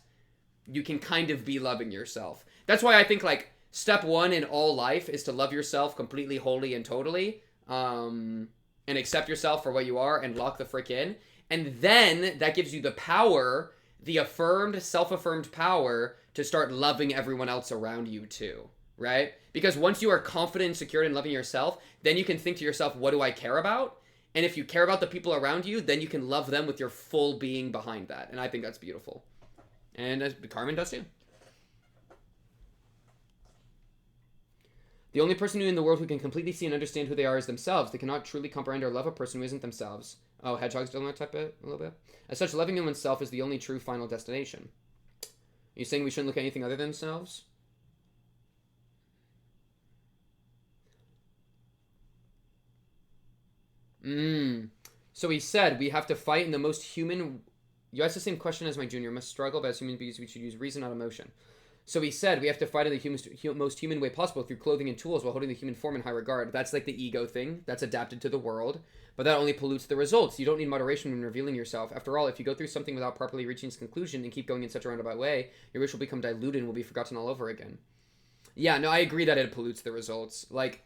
you can kind of be loving yourself. That's why I think, like, step one in all life is to love yourself completely, wholly, and totally, and accept yourself for what you are, and lock the frick in. And then that gives you the power, the affirmed, self-affirmed power to start loving everyone else around you too, right? Because once you are confident and secure in loving yourself, then you can think to yourself, what do I care about? And if you care about the people around you, then you can love them with your full being behind that. And I think that's beautiful. And Carmen does too. The only person in the world who can completely see and understand who they are is themselves. They cannot truly comprehend or love a person who isn't themselves. Oh, hedgehogs don't type it a little bit. As such, loving oneself is the only true final destination. Are you saying we shouldn't look at anything other than themselves? So he said we have to fight in the most human. You asked the same question as my junior. Must struggle, but as human beings we should use reason, not emotion. So he said we have to fight in the most human way possible through clothing and tools while holding the human form in high regard. That's like the ego thing that's adapted to the world, but that only pollutes the results. You don't need moderation when revealing yourself. After all, if you go through something without properly reaching its conclusion and keep going in such a roundabout way, your wish will become diluted and will be forgotten all over again. Yeah, no, I agree that it pollutes the results. Like,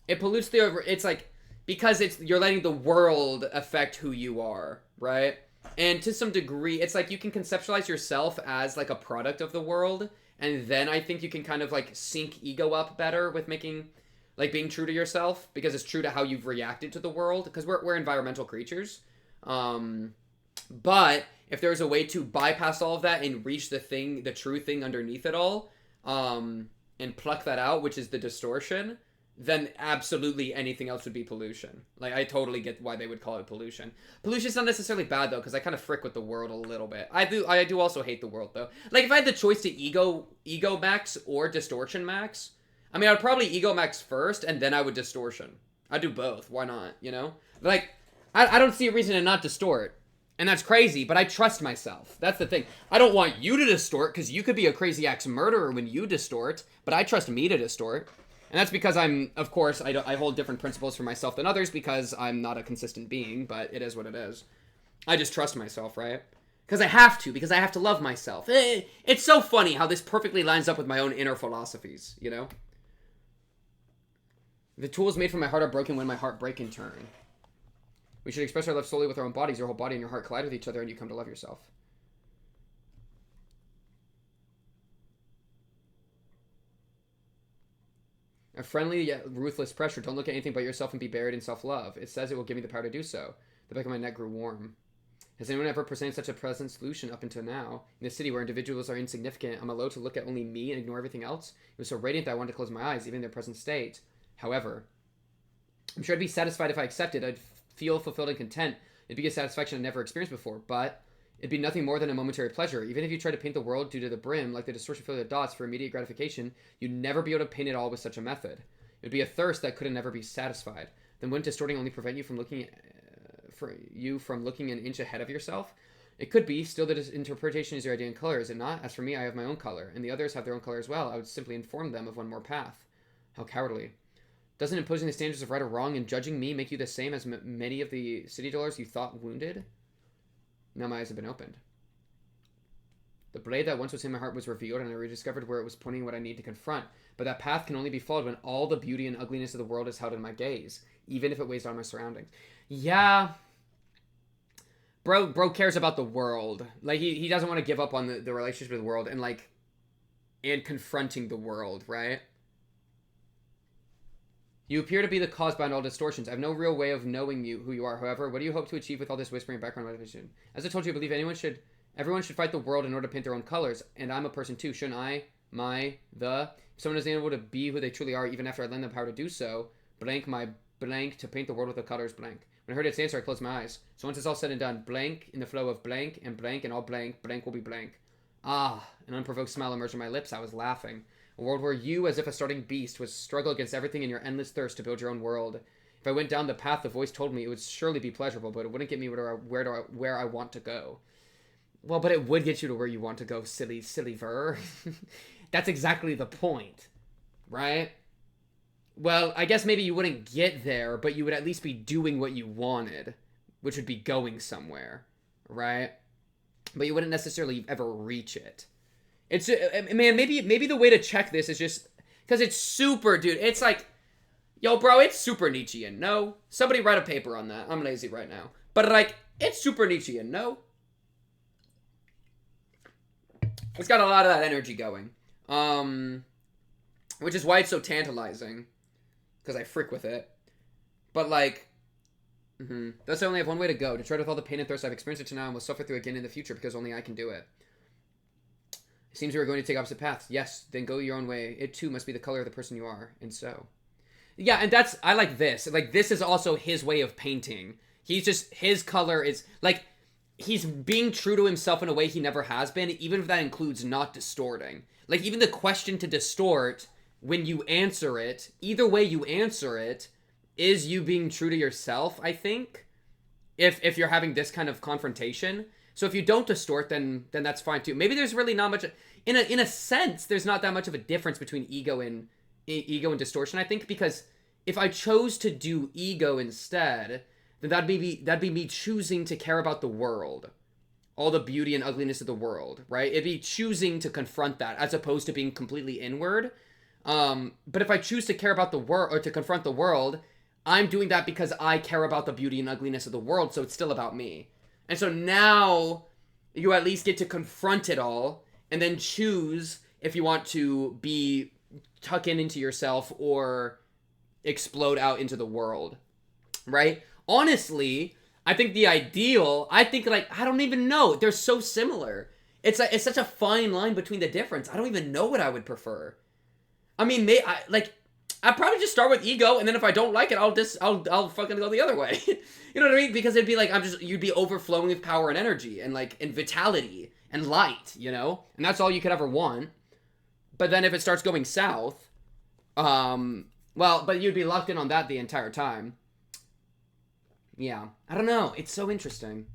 it pollutes it's like, because you're letting the world affect who you are, right? And to some degree, it's like you can conceptualize yourself as like a product of the world, and then I think you can kind of like sync ego up better with making, like, being true to yourself, because it's true to how you've reacted to the world, because we're environmental creatures. But if there's a way to bypass all of that and reach the true thing underneath it all, and pluck that out, which is the distortion, then absolutely anything else would be pollution. Like, I totally get why they would call it pollution. Pollution's not necessarily bad, though, because I kind of frick with the world a little bit. I do also hate the world, though. Like, if I had the choice to ego max or distortion max, I mean, I would probably ego max first, and then I would distortion. I'd do both. Why not, you know? Like, I don't see a reason to not distort. And that's crazy, but I trust myself. That's the thing. I don't want you to distort, because you could be a crazy axe murderer when you distort, but I trust me to distort. And that's because of course, I hold different principles for myself than others, because I'm not a consistent being, but it is what it is. I just trust myself, right? Because I have to love myself. It's so funny how this perfectly lines up with my own inner philosophies, you know? The tools made from my heart are broken when my heart break in turn. We should express our love solely with our own bodies. Your whole body and your heart collide with each other, and you come to love yourself. A friendly yet ruthless pressure. Don't look at anything but yourself and be buried in self-love. It says it will give me the power to do so. The back of my neck grew warm. Has anyone ever presented such a pleasant solution up until now? In a city where individuals are insignificant, I'm allowed to look at only me and ignore everything else? It was so radiant that I wanted to close my eyes, even in their present state. However, I'm sure I'd be satisfied if I accepted. I'd feel fulfilled and content. It'd be a satisfaction I'd never experienced before, but it'd be nothing more than a momentary pleasure. Even if you try to paint the world due to the brim, like the distortion fill the dots for immediate gratification, you'd never be able to paint it all with such a method. It'd be a thirst that couldn't never be satisfied. Then wouldn't distorting only prevent you from looking an inch ahead of yourself? It could be. Still, the interpretation is your idea in color, is it not? As for me, I have my own color, and the others have their own color as well. I would simply inform them of one more path. How cowardly. Doesn't imposing the standards of right or wrong and judging me make you the same as many of the city dwellers you thought wounded? Now my eyes have been opened. The blade that once was in my heart was revealed, and I rediscovered where it was pointing what I need to confront. But that path can only be followed when all the beauty and ugliness of the world is held in my gaze, even if it weighs down my surroundings. Yeah. Bro cares about the world. Like, he doesn't want to give up on the relationship with the world and confronting the world, right? You appear to be the cause behind all distortions. I have no real way of knowing who you are. However, what do you hope to achieve with all this whispering and background motivation? As I told you, I believe everyone should fight the world in order to paint their own colors. And I'm a person too. Shouldn't I? If someone is able to be who they truly are, even after I lend them power to do so, blank my blank to paint the world with the colors blank. When I heard its answer, I closed my eyes. So once it's all said and done, blank in the flow of blank and all blank will be blank. Ah, an unprovoked smile emerged on my lips. I was laughing. A world where you, as if a starting beast, would struggle against everything in your endless thirst to build your own world. If I went down the path the voice told me, it would surely be pleasurable, but it wouldn't get me where I want to go. Well, but it would get you to where you want to go, silly ver. That's exactly the point, right? Well, I guess maybe you wouldn't get there, but you would at least be doing what you wanted, which would be going somewhere, right? But you wouldn't necessarily ever reach it. It's, man, maybe the way to check this is just, because it's super, dude, it's like, yo, bro, it's super Nietzschean, no? Somebody write a paper on that. I'm lazy right now. But, like, it's super Nietzschean, no? It's got a lot of that energy going. Which is why it's so tantalizing. Because I frick with it. But, like, thus I only have one way to go. To tread with all the pain and thirst I've experienced it to now and will suffer through again in the future because only I can do it. It seems we are going to take opposite paths. Yes, then go your own way. It too must be the color of the person you are. And so. Yeah, and I like this. Like, this is also his way of painting. His color is, like, he's being true to himself in a way he never has been, even if that includes not distorting. Like, even the question to distort, when you answer it, either way you answer it, is you being true to yourself, I think. If you're having this kind of confrontation. So if you don't distort, then that's fine too. Maybe there's really not much. in a sense, there's not that much of a difference between ego and distortion, I think, because if I chose to do ego instead, then that'd be me choosing to care about the world, all the beauty and ugliness of the world, right? It'd be choosing to confront that as opposed to being completely inward. But if I choose to care about the world or to confront the world, I'm doing that because I care about the beauty and ugliness of the world, so it's still about me. And so now you at least get to confront it all and then choose if you want to be tuck into yourself or explode out into the world, right? Honestly, I think the ideal, I think, like, I don't even know. They're so similar. It's such a fine line between the difference. I don't even know what I would prefer. I mean, I'd probably just start with ego, and then if I don't like it, I'll fucking go the other way. You know what I mean? Because it'd be like, you'd be overflowing with power and energy and vitality and light, you know? And that's all you could ever want. But then if it starts going south, but you'd be locked in on that the entire time. Yeah. I don't know. It's so interesting.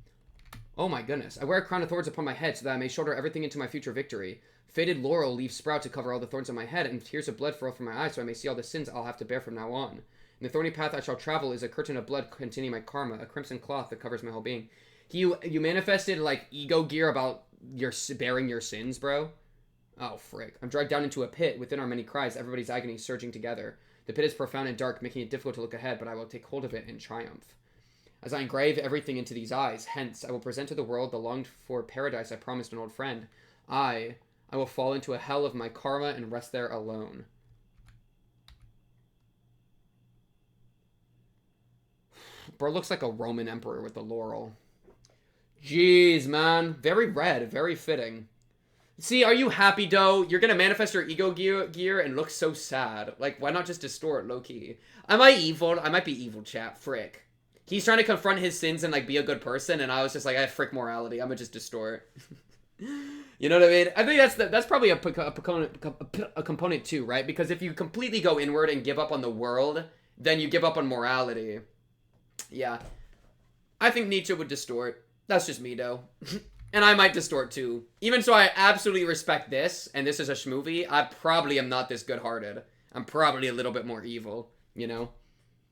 Oh my goodness. I wear a crown of thorns upon my head so that I may shoulder everything into my future victory. Faded laurel leaves sprout to cover all the thorns on my head, and tears of blood flow from my eyes so I may see all the sins I'll have to bear from now on. And the thorny path I shall travel is a curtain of blood containing my karma, a crimson cloth that covers my whole being. You manifested, like, ego gear about bearing your sins, bro? Oh, frick. I'm dragged down into a pit. Within our many cries, everybody's agony surging together. The pit is profound and dark, making it difficult to look ahead, but I will take hold of it in triumph. As I engrave everything into these eyes, hence, I will present to the world the longed-for paradise I promised an old friend. I will fall into a hell of my karma and rest there alone. Bro looks like a Roman emperor with the laurel. Jeez, man. Very red. Very fitting. See, are you happy, though? You're gonna manifest your ego gear and look so sad. Like, why not just distort, low-key? Am I evil? I might be evil, chat. Frick. He's trying to confront his sins and, like, be a good person, and I was just like, I frick morality. I'm gonna just distort. You know what I mean? I think that's probably a component too, right? Because if you completely go inward and give up on the world, then you give up on morality. Yeah. I think Nietzsche would distort. That's just me, though. And I might distort too. Even so, I absolutely respect this, and this is a schmovie. I probably am not this good-hearted. I'm probably a little bit more evil, you know?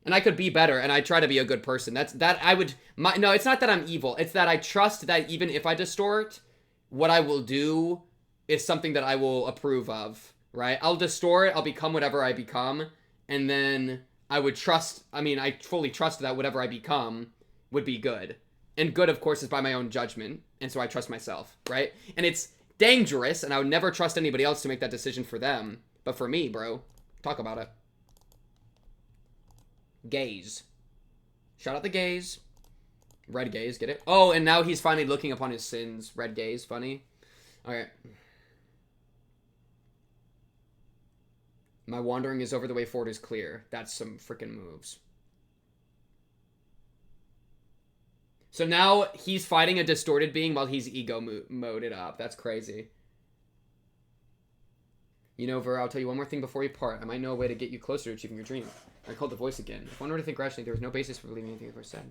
And I could be better, and I try to be a good person. No, it's not that I'm evil. It's that I trust that even if I distort, what I will do is something that I will approve of, right? I'll distort, I'll become whatever I become, and then I fully trust that whatever I become would be good. And good, of course, is by my own judgment, and so I trust myself, right? And it's dangerous, and I would never trust anybody else to make that decision for them. But for me, bro, talk about it. Gaze. Shout out the gaze. Red gaze, get it? Oh, and now he's finally looking upon his sins. Red gaze, funny. Alright. My wandering is over, the way forward is clear. That's some freaking moves. So now he's fighting a distorted being while he's ego-moded up. That's crazy. You know, Ver, I'll tell you one more thing before we part. I might know a way to get you closer to achieving your dream. I called the voice again. If one were to think rationally, there was no basis for believing anything that was said.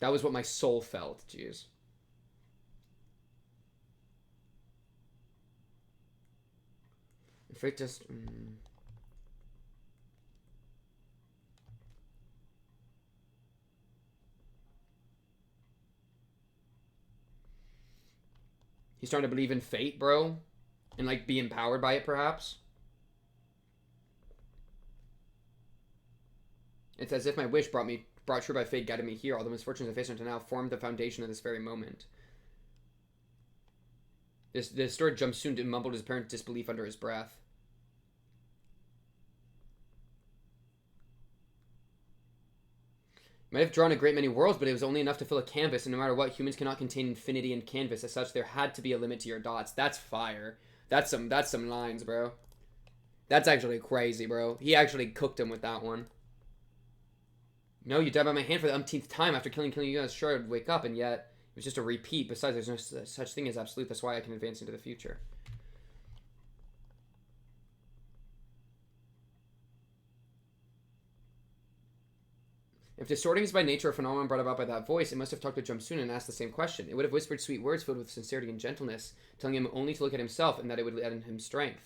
That was what my soul felt. Jeez. If it just... He's trying to believe in fate, bro. And, like, be empowered by it, perhaps. It's as if my wish brought true by fate, guided me here. All the misfortunes I faced until now formed the foundation of this very moment. This distorted jump soon mumbled his apparent disbelief under his breath. Might have drawn a great many worlds, but it was only enough to fill a canvas, and no matter what, humans cannot contain infinity in canvas. As such, there had to be a limit to your dots. That's fire. That's some lines, bro. That's actually crazy, bro. He actually cooked him with that one. No, you died by my hand for the umpteenth time. After killing you guys, sure I'd wake up, and yet it was just a repeat. Besides, there's no such thing as absolute. That's why I can advance into the future. If distorting is by nature a phenomenon brought about by that voice, it must have talked to Jumsun and asked the same question. It would have whispered sweet words filled with sincerity and gentleness, telling him only to look at himself and that it would add him strength.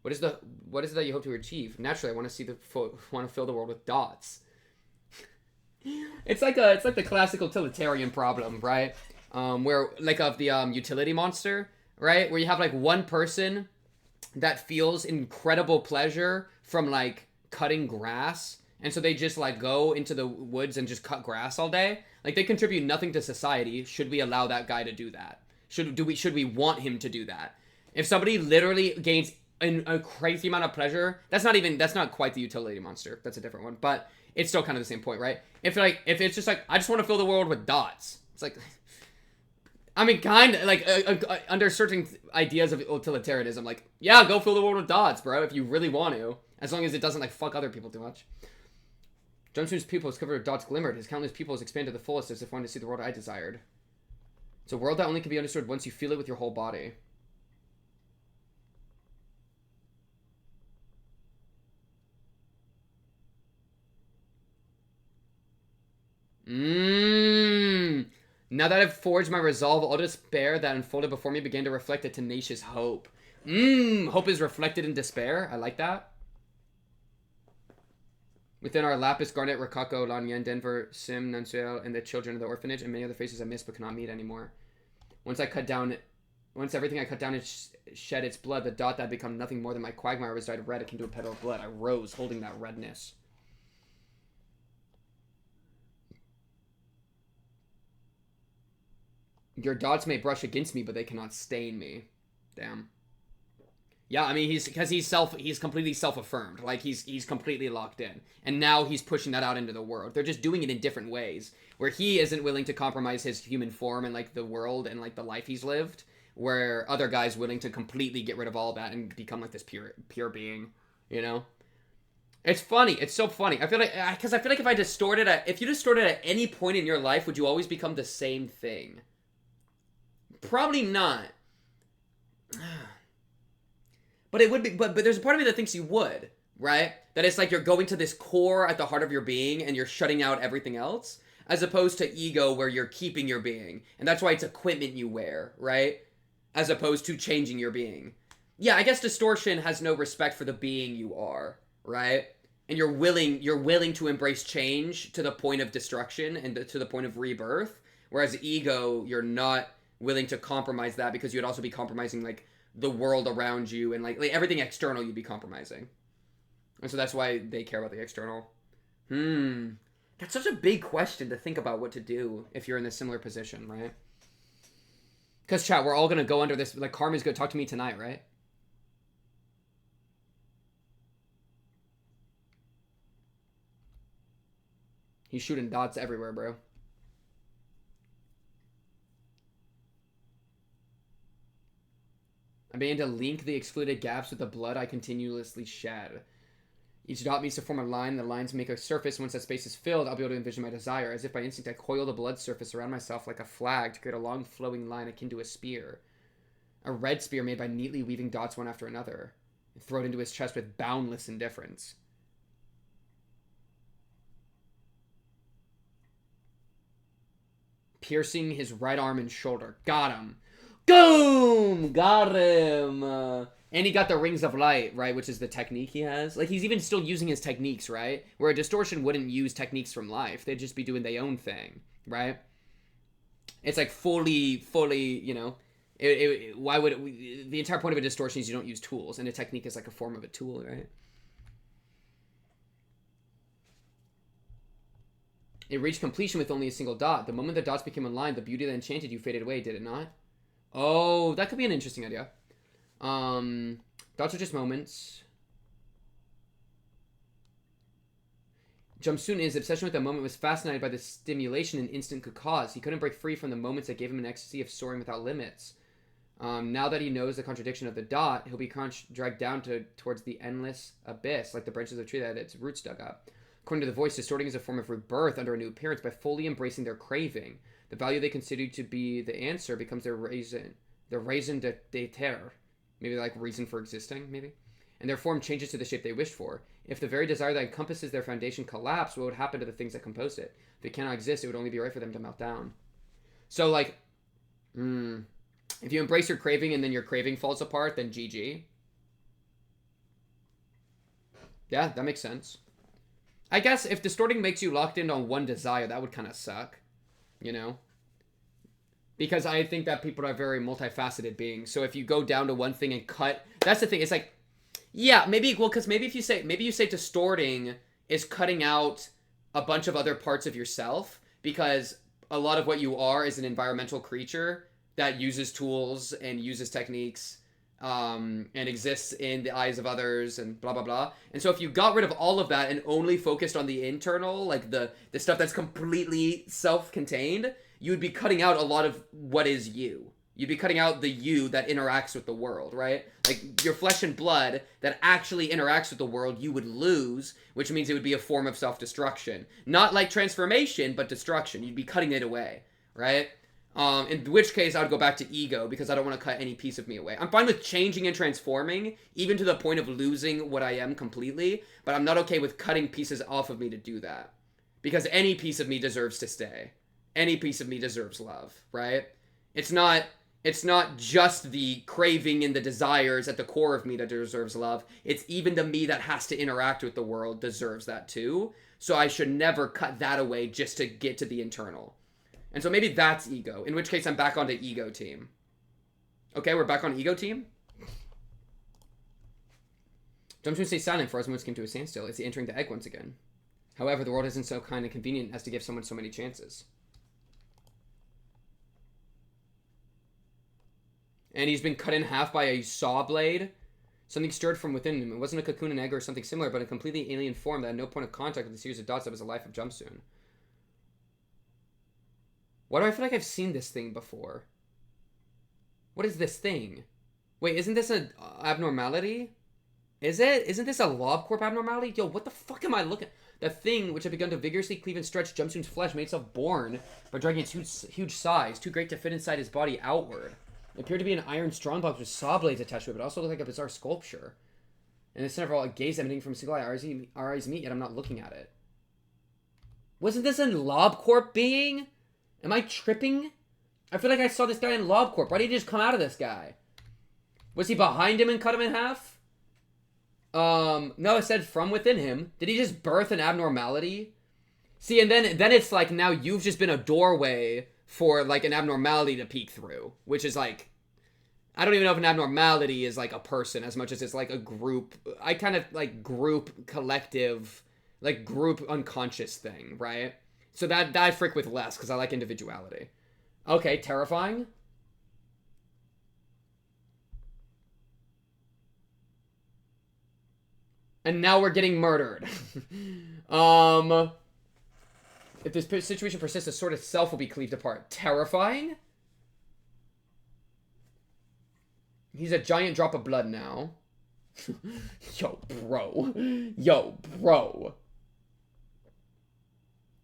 What is it that you hope to achieve? Naturally, I want to fill the world with dots. It's like the classic utilitarian problem, right? Where like of the utility monster, right? Where you have like one person that feels incredible pleasure from like cutting grass, and so they just like go into the woods and just cut grass all day. Like they contribute nothing to society. Should we allow that guy to do that? Should we want him to do that? If somebody literally gains a crazy amount of pleasure, that's not quite the utility monster. That's a different one, but it's still kind of the same point, right? If it's just like, I just want to fill the world with dots. It's like, I mean, kind of like under certain ideas of utilitarianism, like, yeah, go fill the world with dots, bro, if you really want to, as long as it doesn't like fuck other people too much. Johnsun's pupils covered with dots glimmered. His countless pupils expanded to the fullest as if wanting to see the world I desired. It's a world that only can be understood once you feel it with your whole body. Now that I've forged my resolve, all despair that unfolded before me began to reflect a tenacious hope. Hope is reflected in despair. I like that. Within our Lapis, Garnet, Rococo, Lanyan, Denver, Sim, Nansuel, and the children of the orphanage, and many other faces I miss but cannot meet anymore. Once everything I cut down shed its blood, the dot that had become nothing more than my quagmire was dyed red akin to a petal of blood. I rose, holding that redness. Your dots may brush against me, but they cannot stain me. Damn. Yeah, I mean, he's completely self-affirmed. Like, he's completely locked in. And now he's pushing that out into the world. They're just doing it in different ways. Where he isn't willing to compromise his human form and, like, the world and, like, the life he's lived. Where other guys willing to completely get rid of all that and become, like, this pure being. You know? It's funny. It's so funny. I feel like, because I feel like if you distort it at any point in your life, would you always become the same thing? Probably not. But it would be, but there's a part of me that thinks you would, right? That it's like you're going to this core at the heart of your being and you're shutting out everything else, as opposed to ego where you're keeping your being. And that's why it's equipment you wear, right? As opposed to changing your being. Yeah, I guess distortion has no respect for the being you are, right? And you're willing to embrace change to the point of destruction and to the point of rebirth. Whereas ego, you're not willing to compromise that because you'd also be compromising, like, the world around you and like everything external you'd be compromising. And so that's why they care about the external. That's such a big question to think about what to do if you're in a similar position, right? Because, chat, we're all going to go under this, like, Karma's going to talk to me tonight, right? He's shooting dots everywhere, bro. I began to link the excluded gaps with the blood I continuously shed. Each dot meets to form a line. The lines make a surface. Once that space is filled, I'll be able to envision my desire. As if by instinct, I coil the blood surface around myself like a flag to create a long flowing line akin to a spear. A red spear made by neatly weaving dots one after another. And throw it into his chest with boundless indifference. Piercing his right arm and shoulder. Got him. Boom! Got him! And he got the rings of light, right? Which is the technique he has. Like, he's even still using his techniques, right? Where a distortion wouldn't use techniques from life. They'd just be doing their own thing, right? It's like fully, you know... why would it... The entire point of a distortion is you don't use tools. And a technique is like a form of a tool, right? It reached completion with only a single dot. The moment the dots became aligned, the beauty that enchanted you faded away, did it not? Oh, that could be an interesting idea. Dots are just moments. Jumsun's obsession with the moment was fascinated by the stimulation an instant could cause. He couldn't break free from the moments that gave him an ecstasy of soaring without limits. Now that he knows the contradiction of the dot, he'll be dragged down towards the endless abyss, like the branches of a tree that had its roots dug up. According to the voice, distorting is a form of rebirth under a new appearance by fully embracing their craving. The value they consider to be the answer becomes their raison d'être. Maybe like reason for existing, maybe. and their form changes to the shape they wished for. If the very desire that encompasses their foundation collapsed, what would happen to the things that composed it? If it cannot exist, it would only be right for them to melt down. So, like, if you embrace your craving and then your craving falls apart, then GG. Yeah, that makes sense. I guess if distorting makes you locked in on one desire, that would kind of suck, you know? Because I think that people are very multifaceted beings. So if you go down to one thing and cut, that's the thing. It's like, yeah, maybe, well, because maybe if you say, maybe you say distorting is cutting out a bunch of other parts of yourself, because a lot of what you are is an environmental creature that uses tools and uses techniques and exists in the eyes of others and blah, blah, blah. And so if you got rid of all of that and only focused on the internal, like the stuff that's completely self-contained, you would be cutting out a lot of what is you. You'd be cutting out the you that interacts with the world, right? Like your flesh and blood that actually interacts with the world, you would lose, which means it would be a form of self-destruction. Not like transformation, but destruction. You'd be cutting it away, right? In which case, I would go back to ego, because I don't want to cut any piece of me away. I'm fine with changing and transforming, even to the point of losing what I am completely, but I'm not okay with cutting pieces off of me to do that. Because any piece of me deserves to stay. Any piece of me deserves love, right? It's not just the craving and the desires at the core of me that deserves love. It's even the me that has to interact with the world deserves that too. So I should never cut that away just to get to the internal. And so maybe that's ego, in which case I'm back onto ego team. Okay, we're back on ego team. Jumpsuit stays silent for as moments came to a standstill. It's entering the egg once again. However, the world isn't so kind and convenient as to give someone so many chances. And he's been cut in half by a saw blade. Something stirred from within him. It wasn't a cocoon, an egg, or something similar, but a completely alien form that had no point of contact with the series of dots that was the life of Jumpsuit. Why do I feel like I've seen this thing before? What is this thing? Wait, isn't this an abnormality? Is it? Isn't this a LobCorp abnormality? Yo, what the fuck am I looking at? The thing which had begun to vigorously cleave and stretch Jumpsuit's flesh made itself born by dragging its huge size, too great to fit inside his body outward. It appeared to be an iron strongbox with saw blades attached to it, but also looked like a bizarre sculpture. And the center of all, a gaze emanating from a single eye. Our eyes meet, yet I'm not looking at it. Wasn't this a LobCorp being? Am I tripping? I feel like I saw this guy in LobCorp. Why did he just come out of this guy? Was he behind him and cut him in half? No, it said from within him. Did he just birth an abnormality? See, and then it's like now you've just been a doorway for like an abnormality to peek through, which is like, I don't even know if an abnormality is like a person as much as it's like a group. I kind of like group collective, like group unconscious thing, right? So that I freak with less because I like individuality. Okay, terrifying. And now we're getting murdered. If this situation persists, the sword itself will be cleaved apart. Terrifying? He's a giant drop of blood now. Yo, bro. Yo, bro.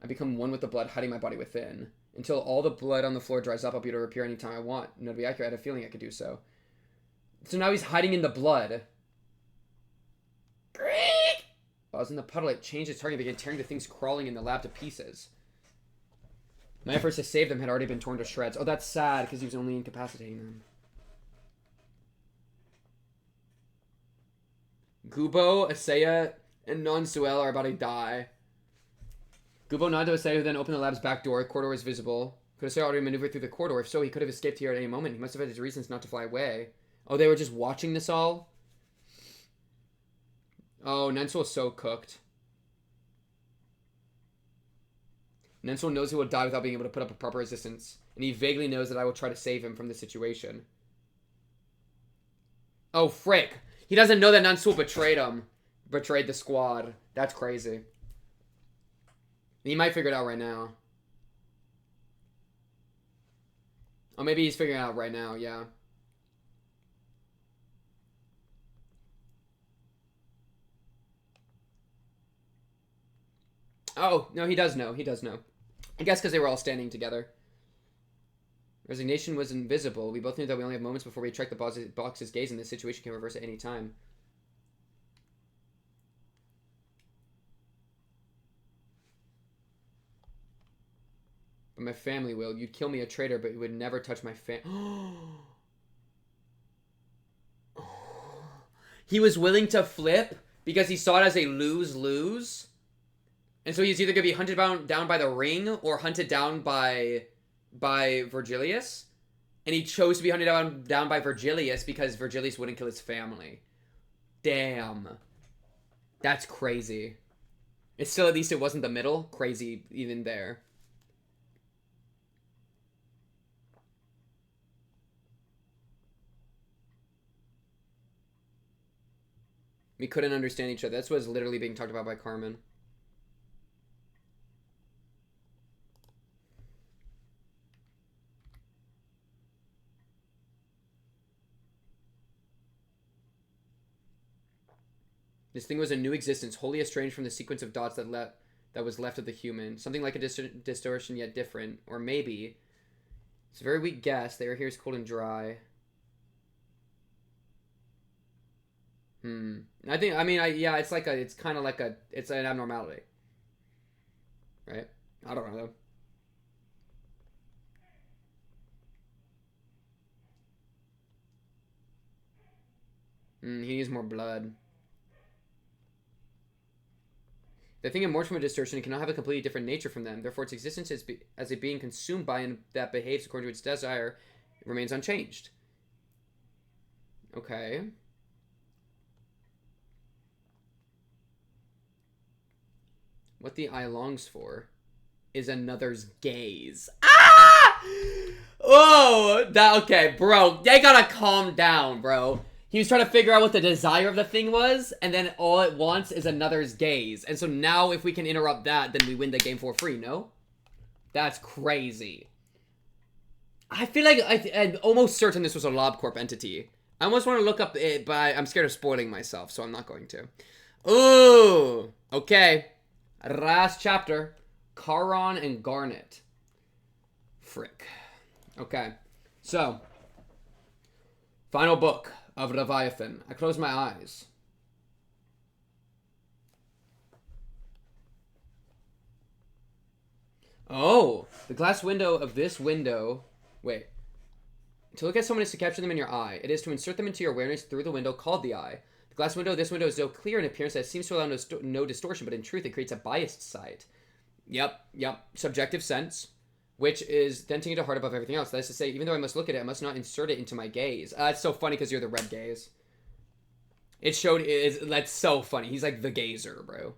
I become one with the blood, hiding my body within. Until all the blood on the floor dries up, I'll be able to appear anytime I want. No, to be accurate, I had a feeling I could do so. So now he's hiding in the blood. While I was in the puddle, it changed its target and began tearing the things crawling in the lab to pieces. My efforts to save them had already been torn to shreds. Oh, that's sad, because he was only incapacitating them. Gubo, Asaya, and Non-Suel are about to die. Gubo nodded to Asaya, who then opened the lab's back door. The corridor was visible. Could Asaya already maneuvered through the corridor? If so, he could have escaped here at any moment. He must have had his reasons not to fly away. Oh, they were just watching this all? Oh, Nensuel is so cooked. Nensuel knows he will die without being able to put up a proper resistance. And he vaguely knows that I will try to save him from this situation. Oh, frick. He doesn't know that Nensuel betrayed him. Betrayed the squad. That's crazy. He might figure it out right now. Oh, maybe he's figuring it out right now, yeah. Oh, no, he does know. He does know. I guess because they were all standing together. Resignation was invisible. We both knew that we only have moments before we attract the box's gaze, and this situation can reverse at any time. But my family will. You'd kill me, a traitor, but you would never touch my He was willing to flip because he saw it as a lose-lose. And so he's either going to be hunted down by the ring or hunted down by Virgilius. And he chose to be hunted down by Virgilius because Virgilius wouldn't kill his family. Damn. That's crazy. It's still, at least it wasn't the middle. Crazy even there. We couldn't understand each other. That's what's literally being talked about by Carmen. This thing was a new existence, wholly estranged from the sequence of dots that was left of the human. Something like a distortion, yet different. Or maybe... It's a very weak guess. The air here is cold and dry. Yeah, it's like it's kind of like it's an abnormality. Right? I don't know, though. He needs more blood. The thing emerged from a distortion and cannot have a completely different nature from them. Therefore, its existence as a being consumed by and that behaves according to its desire remains unchanged. Okay. What the eye longs for is another's gaze. Ah! Oh, okay, bro. They gotta calm down, bro. He was trying to figure out what the desire of the thing was, and then all it wants is another's gaze. And so now if we can interrupt that, then we win the game for free, no? That's crazy. I feel like I'm almost certain this was a LobCorp entity. I almost want to look up it, but I'm scared of spoiling myself, so I'm not going to. Ooh, okay. Last chapter. Charon and Garnet. Frick. Okay, so. Final book of Leviathan. I close my eyes. Oh, the glass window of this window. Wait. To look at someone is to capture them in your eye. It is to insert them into your awareness through the window called the eye. The glass window of this window is so clear in appearance that it seems to allow no distortion, but in truth it creates a biased sight. Yep. Subjective sense. Which is denting into heart above everything else. That is to say, even though I must look at it, I must not insert it into my gaze. It's so funny because you're the red gaze. It showed... That's so funny. He's like the gazer, bro.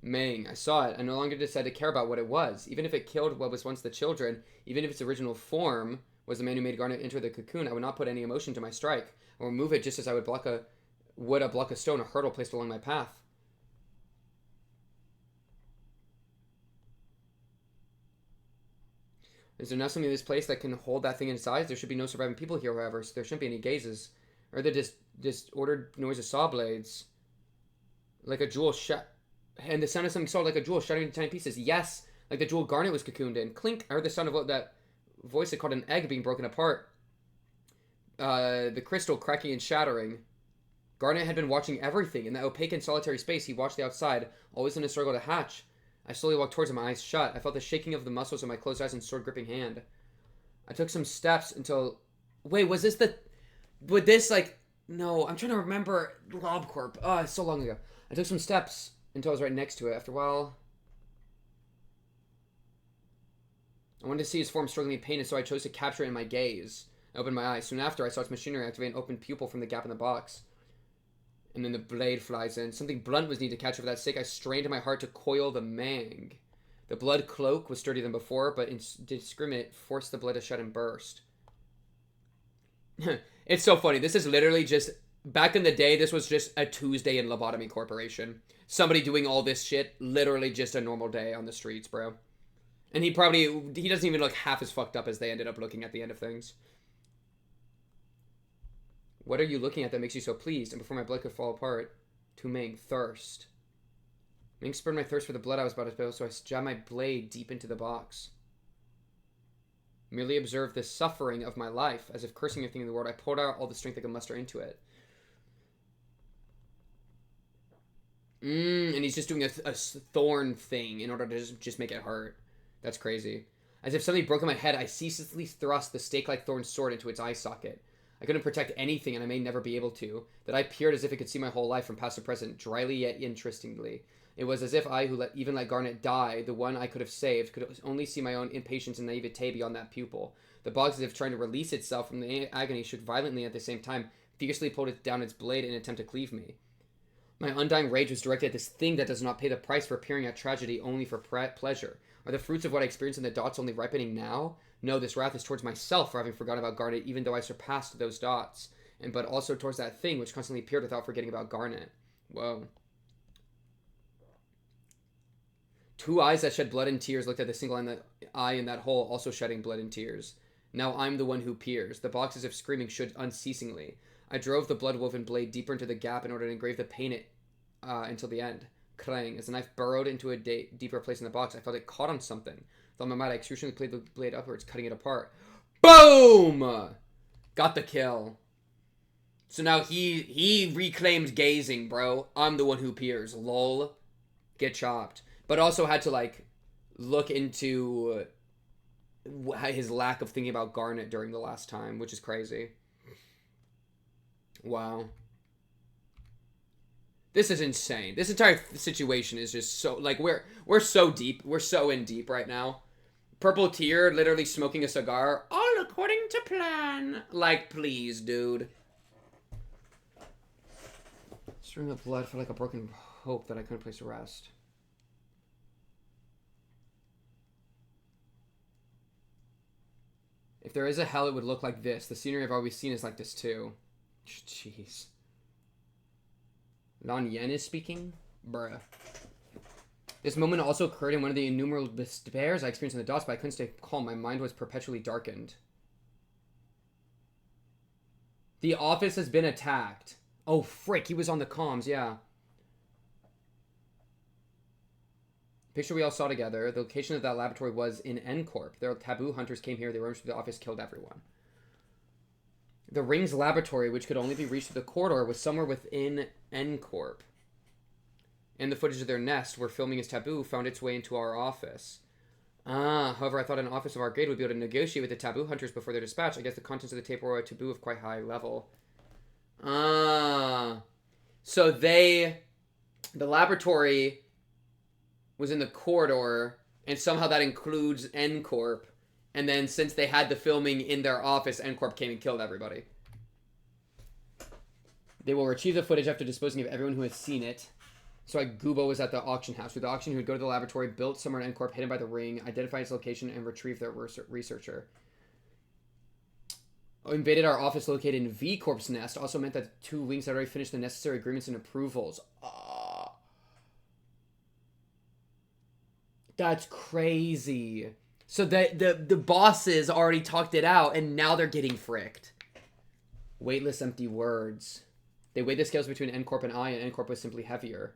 Ming, I saw it. I no longer decided to care about what it was. Even if it killed what was once the children, even if its original form was the man who made Garnet enter the cocoon, I would not put any emotion to my strike. I would move it just as I would block a stone, a hurdle placed along my path. Is there now something in this place that can hold that thing in its eyes? There should be no surviving people here, however, so there shouldn't be any gazes. Or the disordered noise of saw blades. Like a jewel and the sound of something solid like a jewel shattering into tiny pieces. Yes, like the jewel Garnet was cocooned in. Clink! I heard the sound of that voice that called an egg being broken apart. The crystal cracking and shattering. Garnet had been watching everything. In that opaque and solitary space, he watched the outside, always in a struggle to hatch. I slowly walked towards him, my eyes shut. I felt the shaking of the muscles of my closed eyes and sword-gripping hand. I took some steps until... Wait, was this the... Would this, like... No, I'm trying to remember LobCorp. Oh, it's so long ago. I took some steps until I was right next to it. After a while... I wanted to see his form struggling in pain, and so I chose to capture it in my gaze. I opened my eyes. Soon after, I saw its machinery activate an open pupil from the gap in the box. And then the blade flies in. Something blunt was needed to catch it. For that sake, I strained in my heart to coil the mang. The blood cloak was sturdier than before, but indiscriminate forced the blood to shed and burst. It's so funny. This is literally just... Back in the day, this was just a Tuesday in Lobotomy Corporation. Somebody doing all this shit. Literally just a normal day on the streets, bro. And he doesn't even look half as fucked up as they ended up looking at the end of things. What are you looking at that makes you so pleased? And before my blood could fall apart, to Ming, thirst. Ming spurred my thirst for the blood I was about to spill, so I jabbed my blade deep into the box. Merely observed the suffering of my life, as if cursing everything in the world. I poured out all the strength I could muster into it. And he's just doing a thorn thing in order to just make it hurt. That's crazy. As if something broke in my head, I ceaselessly thrust the stake-like thorn sword into its eye socket. I couldn't protect anything, and I may never be able to. That eye peered as if it could see my whole life from past to present, dryly yet interestingly. It was as if I, who even let Garnet die, the one I could have saved, could only see my own impatience and naivete beyond that pupil. The box, as if trying to release itself from the agony, shook violently at the same time, fiercely pulled it down its blade in an attempt to cleave me. My undying rage was directed at this thing that does not pay the price for appearing at tragedy only for pleasure. Are the fruits of what I experienced in the dots only ripening now? No, this wrath is towards myself for having forgotten about Garnet, even though I surpassed those dots. But also towards that thing which constantly appeared without forgetting about Garnet. Whoa. Two eyes that shed blood and tears looked at the single eye in that hole, also shedding blood and tears. Now I'm the one who peers. The box, as if screaming, should unceasingly. I drove the blood-woven blade deeper into the gap in order to engrave the pain until the end. Clang. As the knife burrowed into a deeper place in the box, I felt it caught on something. Thought my mind, I excruciatingly played the blade upwards, cutting it apart. Boom! Got the kill. So now he reclaimed gazing, bro. I'm the one who peers. Lol. Get chopped. But also had to, like, look into his lack of thinking about Garnet during the last time, which is crazy. Wow. This is insane. This entire situation is just so, like, we're so deep. We're so in deep right now. Purple Tear literally smoking a cigar. All according to plan. Like, please, dude. String of blood felt like a broken hope that I couldn't place to rest. If there is a hell, it would look like this. The scenery I've always seen is like this, too. Jeez. Lan Yen is speaking? Bruh. This moment also occurred in one of the innumerable despairs I experienced in the dots, but I couldn't stay calm. My mind was perpetually darkened. The office has been attacked. Oh, frick. He was on the comms, yeah. Picture we all saw together. The location of that laboratory was in N Corp. Their taboo hunters came here. They roamed through the office, killed everyone. The Ring's laboratory, which could only be reached through the corridor, was somewhere within N Corp. And the footage of their nest, where filming is taboo, found its way into our office. However, I thought an office of our grade would be able to negotiate with the taboo hunters before their dispatch. I guess the contents of the tape were a taboo of quite high level. So the laboratory was in the corridor, and somehow that includes N Corp. And then since they had the filming in their office, N Corp came and killed everybody. They will retrieve the footage after disposing of everyone who has seen it. So Gubo was at the auction house. With the auction, he would go to the laboratory, built somewhere in N Corp, hidden by the Ring, identify its location, and retrieve their researcher. Invaded our office located in V Corp's nest. Also meant that two wings had already finished the necessary agreements and approvals. That's crazy. So the bosses already talked it out, and now they're getting fricked. Weightless, empty words. They weighed the scales between N Corp and I, and N Corp was simply heavier.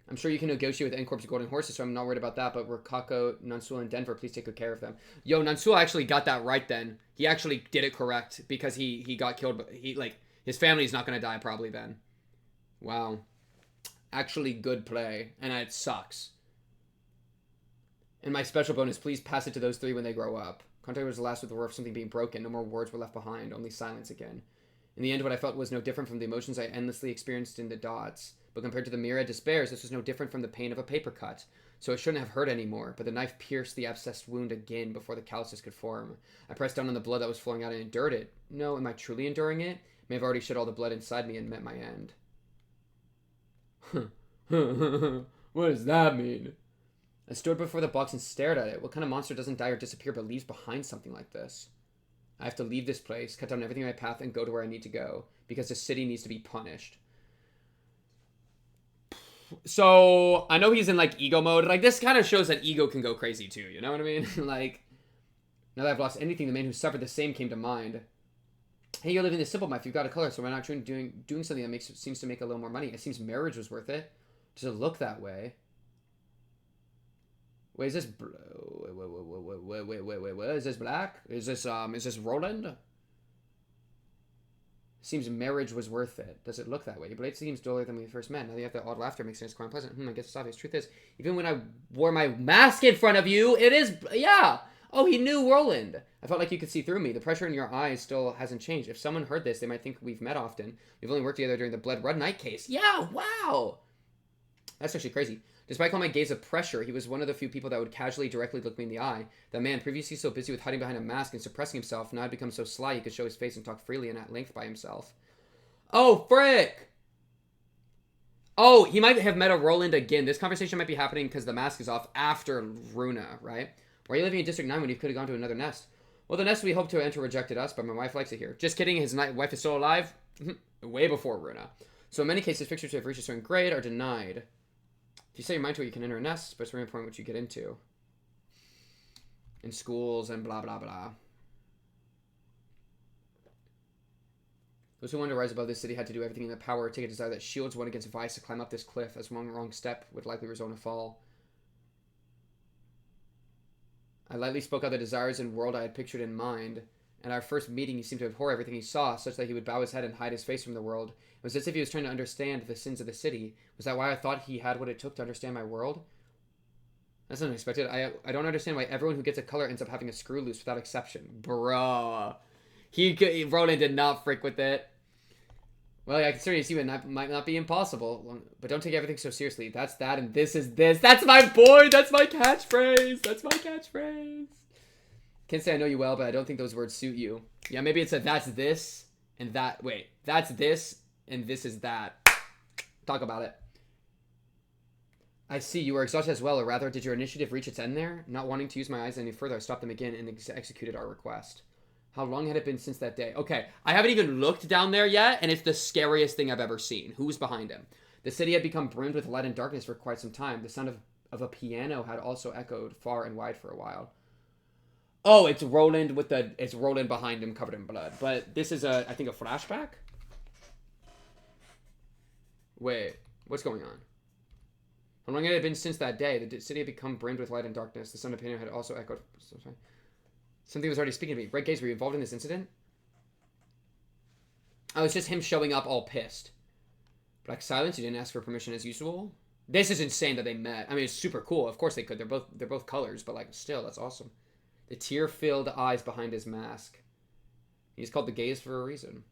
I'm sure you can negotiate with N Corp's golden horses, so I'm not worried about that. But Rokako, Nansul, and Denver, please take good care of them. Yo, Nansul actually got that right then. He actually did it correct because he got killed, but his family's not gonna die probably then. Wow. Actually good play, and it sucks. And my special bonus, please pass it to those three when they grow up. Contact was the last with the roar of something being broken. No more words were left behind, only silence again. In the end, what I felt was no different from the emotions I endlessly experienced in the dots. But compared to the myriad despairs, this was no different from the pain of a paper cut. So it shouldn't have hurt anymore, but the knife pierced the abscessed wound again before the calluses could form. I pressed down on the blood that was flowing out and endured it. No, am I truly enduring it? May have already shed all the blood inside me and met my end. What does that mean? I stood before the box and stared at it. What kind of monster doesn't die or disappear but leaves behind something like this? I have to leave this place, cut down everything in my path, and go to where I need to go. Because the city needs to be punished. So, I know he's in, ego mode. This kind of shows that ego can go crazy, too. You know what I mean? Now that I've lost anything, the man who suffered the same came to mind. Hey, you're living this simple life. You've got a color, so why not doing something that seems to make a little more money? It seems marriage was worth it. Does it look that way? Wait, is this... Wait. Is this Black? Is this Roland? Seems marriage was worth it. Does it look that way? Your blade seems duller than when we first met. Now that you have that odd laughter, makes sense quite unpleasant. I guess it's obvious. Truth is, even when I wore my mask in front of you, it is... Yeah! Oh, he knew Roland. I felt like you could see through me. The pressure in your eyes still hasn't changed. If someone heard this, they might think we've met often. We've only worked together during the Blood Red Knight case. Yeah, wow! That's actually crazy. Despite all my gaze of pressure, he was one of the few people that would casually directly look me in the eye. That man, previously so busy with hiding behind a mask and suppressing himself, now had become so sly he could show his face and talk freely and at length by himself. Oh, frick! Oh, he might have met a Roland again. This conversation might be happening because the mask is off after Runa, right? Why are you living in District 9 when you could have gone to another nest? Well, the nest we hoped to enter rejected us, but my wife likes it here. Just kidding, his wife is still alive? Way before Runa. So in many cases, fixtures who have reached a certain grade are denied. If you set your mind to it, you can enter a nest, but it's very important what you get into. In schools and blah, blah, blah. Those who wanted to rise above this city had to do everything in their power, take a desire that shields one against vice to climb up this cliff, as one wrong step would likely result in a fall. I lightly spoke out the desires and world I had pictured in mind. At our first meeting, he seemed to abhor everything he saw, such that he would bow his head and hide his face from the world. It was as if he was trying to understand the sins of the city. Was that why I thought he had what it took to understand my world? That's unexpected. I don't understand why everyone who gets a color ends up having a screw loose without exception. Bro. Roland did not frick with it. Well, yeah, I can certainly see it might not be impossible, but don't take everything so seriously. That's that, and this is this. That's my boy! That's my catchphrase! That's my catchphrase! Can't say I know you well, but I don't think those words suit you. Yeah, maybe it's a that's this, and that... Wait, that's this, and this is that. Talk about it. I see, you were exhausted as well, or rather, did your initiative reach its end there? Not wanting to use my eyes any further, I stopped them again and executed our request. How long had it been since that day? Okay, I haven't even looked down there yet, and it's the scariest thing I've ever seen. Who's behind him? The city had become brimmed with light and darkness for quite some time. The sound of a piano had also echoed far and wide for a while. Oh, it's Roland it's Roland behind him covered in blood. But this is I think a flashback? Wait, what's going on? How long had it been since that day? The city had become brimmed with light and darkness. The sound of piano had also echoed... Something was already speaking to me. Red Gaze, were you involved in this incident? Oh, it's just him showing up all pissed. Black Silence, you didn't ask for permission as usual? This is insane that they met. I mean, it's super cool. Of course they could. They're both colors, but like still, that's awesome. The tear-filled eyes behind his mask. He's called the Gaze for a reason.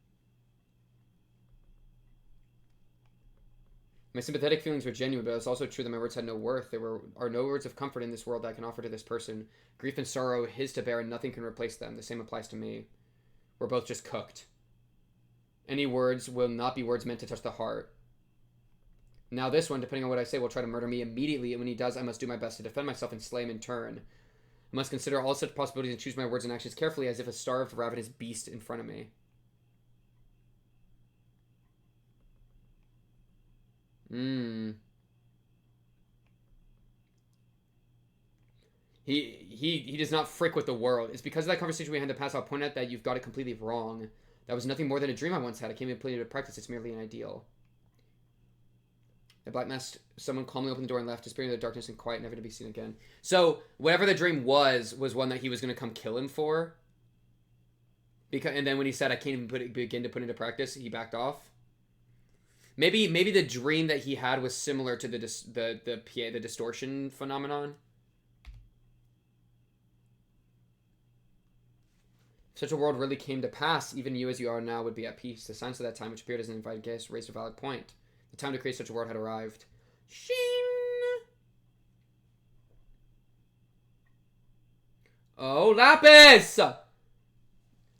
My sympathetic feelings were genuine, but it was also true that my words had no worth. There are no words of comfort in this world that I can offer to this person. Grief and sorrow, his to bear, and nothing can replace them. The same applies to me. We're both just cooked. Any words will not be words meant to touch the heart. Now this one, depending on what I say, will try to murder me immediately, and when he does, I must do my best to defend myself and slay him in turn. I must consider all such possibilities and choose my words and actions carefully, as if a starved, ravenous beast in front of me. He does not frick with the world. It's because of that conversation we had in the past. I'll point out that you've got it completely wrong. That was nothing more than a dream I once had. I can't even put it into practice. It's merely an ideal. The black masked someone calmly opened the door and left, disappearing in the darkness and quiet, never to be seen again. So whatever the dream was one that he was going to come kill him for. And then when he said I can't even begin to put into practice, he backed off. Maybe the dream that he had was similar to the distortion phenomenon. If such a world really came to pass, even you as you are now would be at peace. The signs of that time, which appeared as an invited guest, raised a valid point. The time to create such a world had arrived. Shing! Oh, Lapis!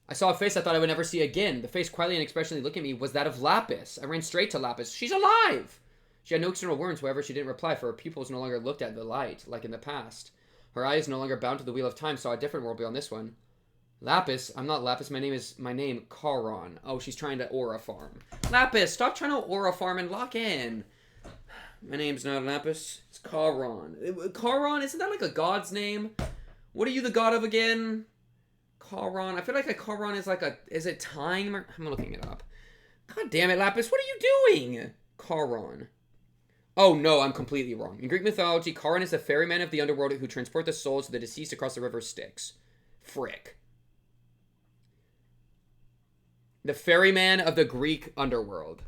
I saw a face I thought I would never see again. The face quietly and expressionally looking at me was that of Lapis. I ran straight to Lapis. She's alive! She had no external wounds, however, she didn't reply, for her pupils no longer looked at the light, like in the past. Her eyes, no longer bound to the wheel of time, saw a different world beyond this one. Lapis? I'm not Lapis. My name, Charon. Oh, she's trying to aura farm. Lapis, stop trying to aura farm and lock in. My name's not Lapis. It's Charon. Charon? Isn't that like a god's name? What are you the god of again? Charon. I feel like a Charon is like a... Is it time? I'm looking it up. God damn it, Lapis. What are you doing? Charon. Oh, no, I'm completely wrong. In Greek mythology, Charon is the ferryman of the underworld who transport the souls of the deceased across the river Styx. Frick. The ferryman of the Greek underworld.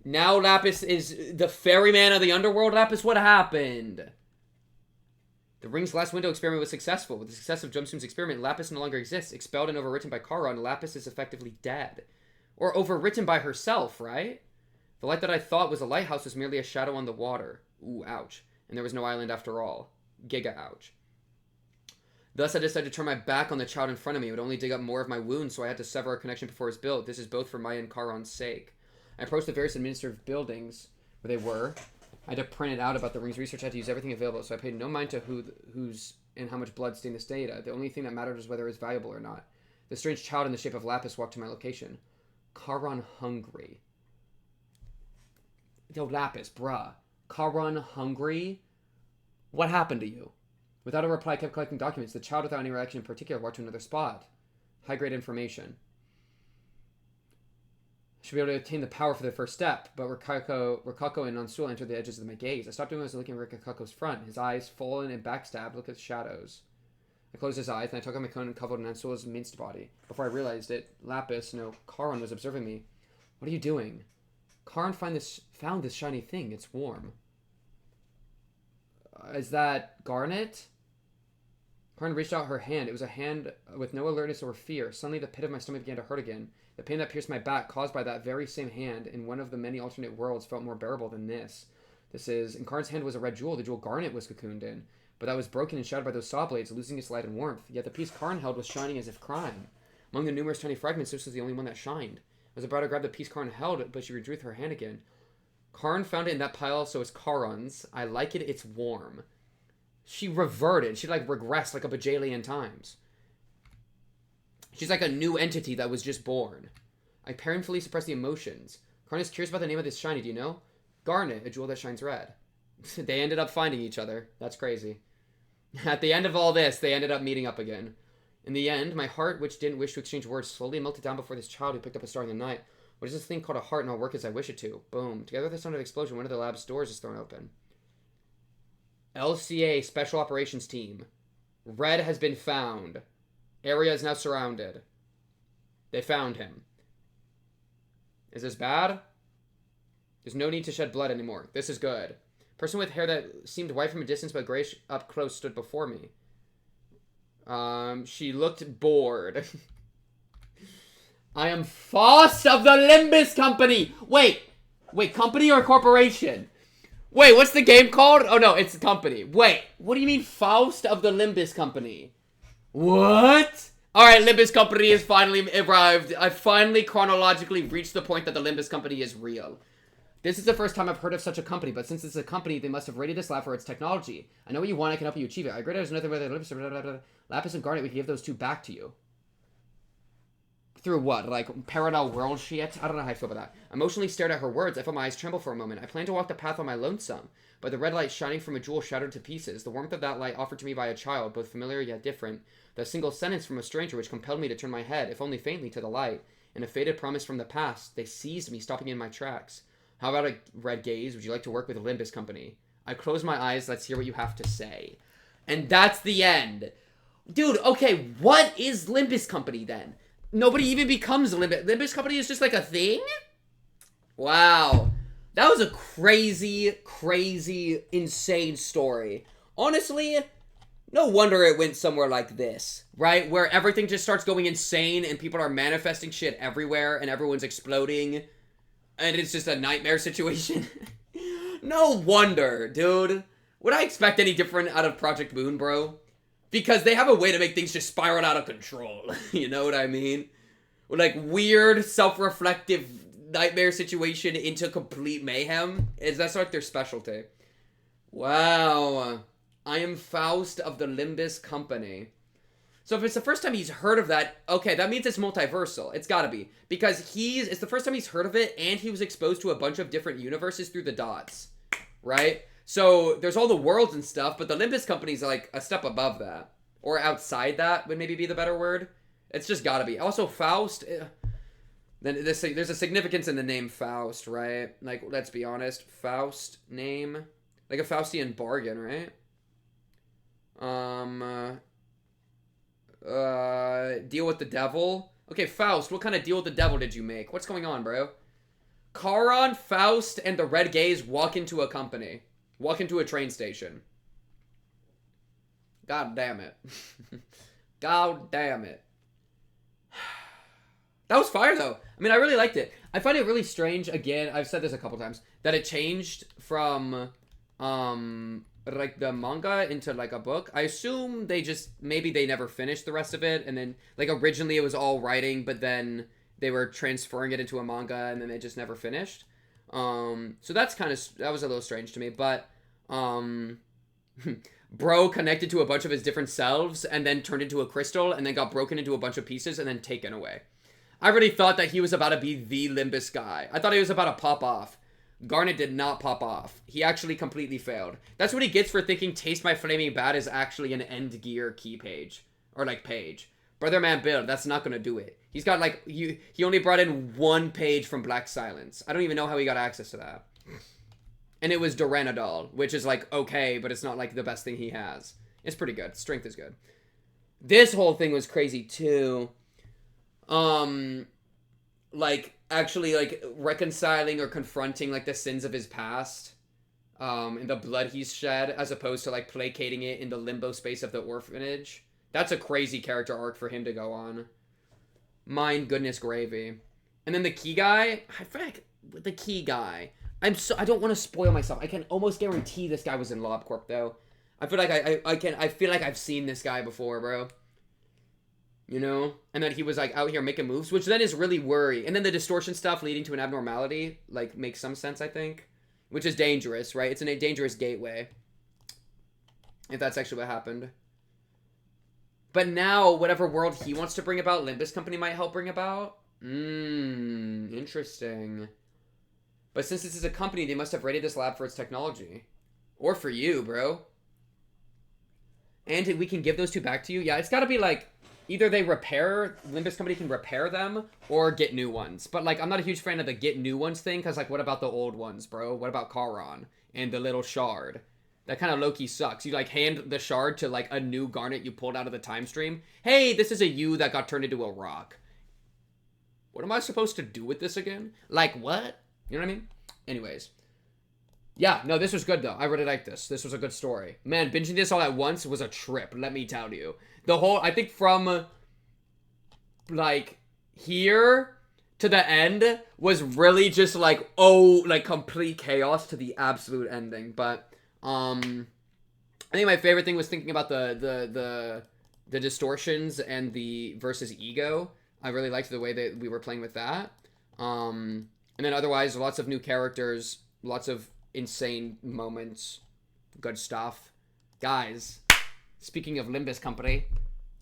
Now Lapis is the ferryman of the underworld. Lapis, what happened? The ring's last window experiment was successful. With the success of Jumsoon's experiment, Lapis no longer exists. Expelled and overwritten by Charon, Lapis is effectively dead. Or overwritten by herself, right? The light that I thought was a lighthouse was merely a shadow on the water. Ooh, ouch. And there was no island after all. Giga ouch. Thus, I decided to turn my back on the child in front of me. It would only dig up more of my wounds, so I had to sever our connection before it was built. This is both for my and Charon's sake. I approached the various administrative buildings where they were. I had to print it out about the ring's research. I had to use everything available, so I paid no mind to who's and how much blood stained this data. The only thing that mattered was whether it was valuable or not. The strange child in the shape of Lapis walked to my location. Charon hungry. Yo, Lapis, bruh. Charon hungry? What happened to you? Without a reply, I kept collecting documents. The child, without any reaction in particular, walked to another spot. High-grade information. I should be able to obtain the power for the first step, but Rokako and Nansul entered the edges of my gaze. I stopped doing what I was looking at Rokako's front. His eyes, fallen and backstabbed, look at the shadows. I closed his eyes, and I took out my cone and covered Nansul's minced body. Before I realized it, Lapis, no, Charon was observing me. What are you doing? Charon found this shiny thing. It's warm. Is that garnet? Charon reached out her hand. It was a hand with no alertness or fear. Suddenly, the pit of my stomach began to hurt again. The pain that pierced my back, caused by that very same hand in one of the many alternate worlds, felt more bearable than this. In Charon's hand was a red jewel. The jewel garnet was cocooned in, but that was broken and shattered by those saw blades, losing its light and warmth. Yet the piece Charon held was shining as if crying. Among the numerous tiny fragments, this was the only one that shined. I was about to grab the piece Charon held, but she withdrew her hand again. Charon found it in that pile, so it's Charon's. I like it. It's warm. She reverted. She, regressed like a bajillion times. She's like a new entity that was just born. I painfully suppressed the emotions. Charon is curious about the name of this shiny, do you know? Garnet, a jewel that shines red. They ended up finding each other. That's crazy. At the end of all this, they ended up meeting up again. In the end, my heart, which didn't wish to exchange words, slowly melted down before this child who picked up a star in the night. What is this thing called a heart, and I'll work as I wish it to? Boom. Together with the sound of the explosion, one of the lab's doors is thrown open. LCA Special Operations Team. Red has been found. Area is now surrounded. They found him. Is this bad? There's no need to shed blood anymore. This is good. Person with hair that seemed white from a distance but grayish up close stood before me. She looked bored. I am Faust of the Limbus Company! Wait, company or corporation? Wait, what's the game called? Oh no, it's a company. Wait, what do you mean Faust of the Limbus Company? What? Alright, Limbus Company has finally arrived. I finally chronologically reached the point that the Limbus Company is real. This is the first time I've heard of such a company, but since it's a company, they must have rated this lab for its technology. I know what you want, I can help you achieve it. I agree there's nothing but Lapis and Garnet, we can give those two back to you. Through what? Like, parallel world shit? I don't know how I feel about that. I emotionally stared at her words. I felt my eyes tremble for a moment. I planned to walk the path on my lonesome, but the red light shining from a jewel shattered to pieces. The warmth of that light offered to me by a child, both familiar yet different. The single sentence from a stranger which compelled me to turn my head, if only faintly, to the light. And a faded promise from the past. They seized me, stopping me in my tracks. How about a red gaze? Would you like to work with the Limbus Company? I close my eyes. Let's hear what you have to say. And that's the end. Dude, okay, what is Limbus Company then? Nobody even becomes Limbus Company is just like a thing? Wow. That was a crazy, insane story. Honestly, no wonder it went somewhere like this, right? Where everything just starts going insane and people are manifesting shit everywhere and everyone's exploding. And it's just a nightmare situation. No wonder, dude. Would I expect any different out of Project Moon, bro? Because they have a way to make things just spiral out of control. You know what I mean? Like, weird, self-reflective nightmare situation into complete mayhem. That's like their specialty. Wow. I am Faust of the Limbus Company. So if it's the first time he's heard of that, okay, that means it's multiversal. It's gotta be. Because it's the first time he's heard of it, and he was exposed to a bunch of different universes through the dots. Right? So there's all the worlds and stuff, but the Limbus Company's like a step above that. Or outside that would maybe be the better word. It's just gotta be. Also, Faust, then there's a significance in the name Faust, right? Like, let's be honest. Faust name. Like a Faustian bargain, right? Deal with the devil. Okay, Faust, what kind of deal with the devil did you make? What's going on, bro? Charon, Faust, and the Red Gaze walk into a company. Walk into a train station. God damn it. God damn it. That was fire, though. I mean, I really liked it. I find it really strange, again, I've said this a couple times, that it changed from, like, the manga into, like, a book. I assume they just, maybe they never finished the rest of it, and then, like, originally it was all writing, but then they were transferring it into a manga, and then they just never finished. So that's kind of, that was a little strange to me, but, Bro connected to a bunch of his different selves, and then turned into a crystal, and then got broken into a bunch of pieces, and then taken away. I really thought that he was about to be the Limbus guy. I thought he was about to pop off. Garnet did not pop off. He actually completely failed. That's what he gets for thinking Taste My Flaming Bad is actually an end gear key page. Or, like, page. Brother Man Bill, that's not gonna do it. He's got, like, he only brought in one page from Black Silence. I don't even know how he got access to that. And it was Doranadol, which is, like, okay, but it's not, like, the best thing he has. It's pretty good. Strength is good. This whole thing was crazy, too. Like, actually, like, reconciling or confronting, like, the sins of his past, and the blood he's shed, as opposed to, like, placating it in the limbo space of the orphanage. That's a crazy character arc for him to go on. Mine goodness gravy. And then the key guy, I feel like, the key guy, I don't want to spoil myself. I can almost guarantee this guy was in LobCorp, though. I feel like I feel like I've seen this guy before, bro. You know? And that he was, like, out here making moves, which then is really worry. And then the distortion stuff leading to an abnormality, like, makes some sense, I think. Which is dangerous, right? It's a dangerous gateway. If that's actually what happened. But now, whatever world he wants to bring about, Limbus Company might help bring about. Interesting. But since this is a company, they must have rated this lab for its technology. Or for you, bro. And we can give those two back to you? Yeah, it's gotta be, like, either they repair, Limbus Company can repair them, or get new ones. But, like, I'm not a huge fan of the get new ones thing, because, like, what about the old ones, bro? What about Charon? And the little shard? That kind of low-key sucks. You, like, hand the shard to, like, a new garnet you pulled out of the time stream. Hey, this is a you that got turned into a rock. What am I supposed to do with this again? Like, what? You know what I mean? Anyways. Yeah, no, this was good, though. I really liked this. This was a good story. Man, binging this all at once was a trip, let me tell you. The whole, I think from, like, here to the end was really just, like, oh, like, complete chaos to the absolute ending. But, I think my favorite thing was thinking about the distortions and the versus ego. I really liked the way that we were playing with that. And then otherwise, lots of new characters, lots of insane moments, good stuff. Guys, speaking of Limbus Company,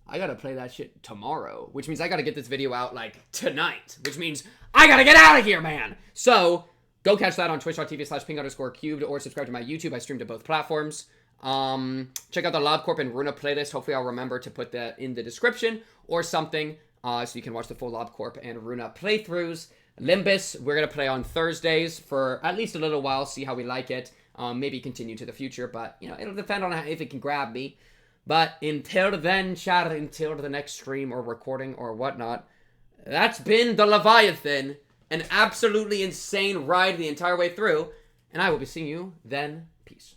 I gotta play that shit tomorrow, which means I gotta get this video out, like, tonight, which means I gotta get out of here, man! So, go catch that on twitch.tv/ping_cubed, or subscribe to my YouTube. I stream to both platforms. Check out the LobCorp and Runa playlist. Hopefully I'll remember to put that in the description or something, so you can watch the full LobCorp and Runa playthroughs. Limbus, we're going to play on Thursdays for at least a little while, see how we like it. Maybe continue to the future, but, you know, it'll depend on if it can grab me. But until then, chat, until the next stream or recording or whatnot, that's been the Leviathan. An absolutely insane ride the entire way through. And I will be seeing you then. Peace.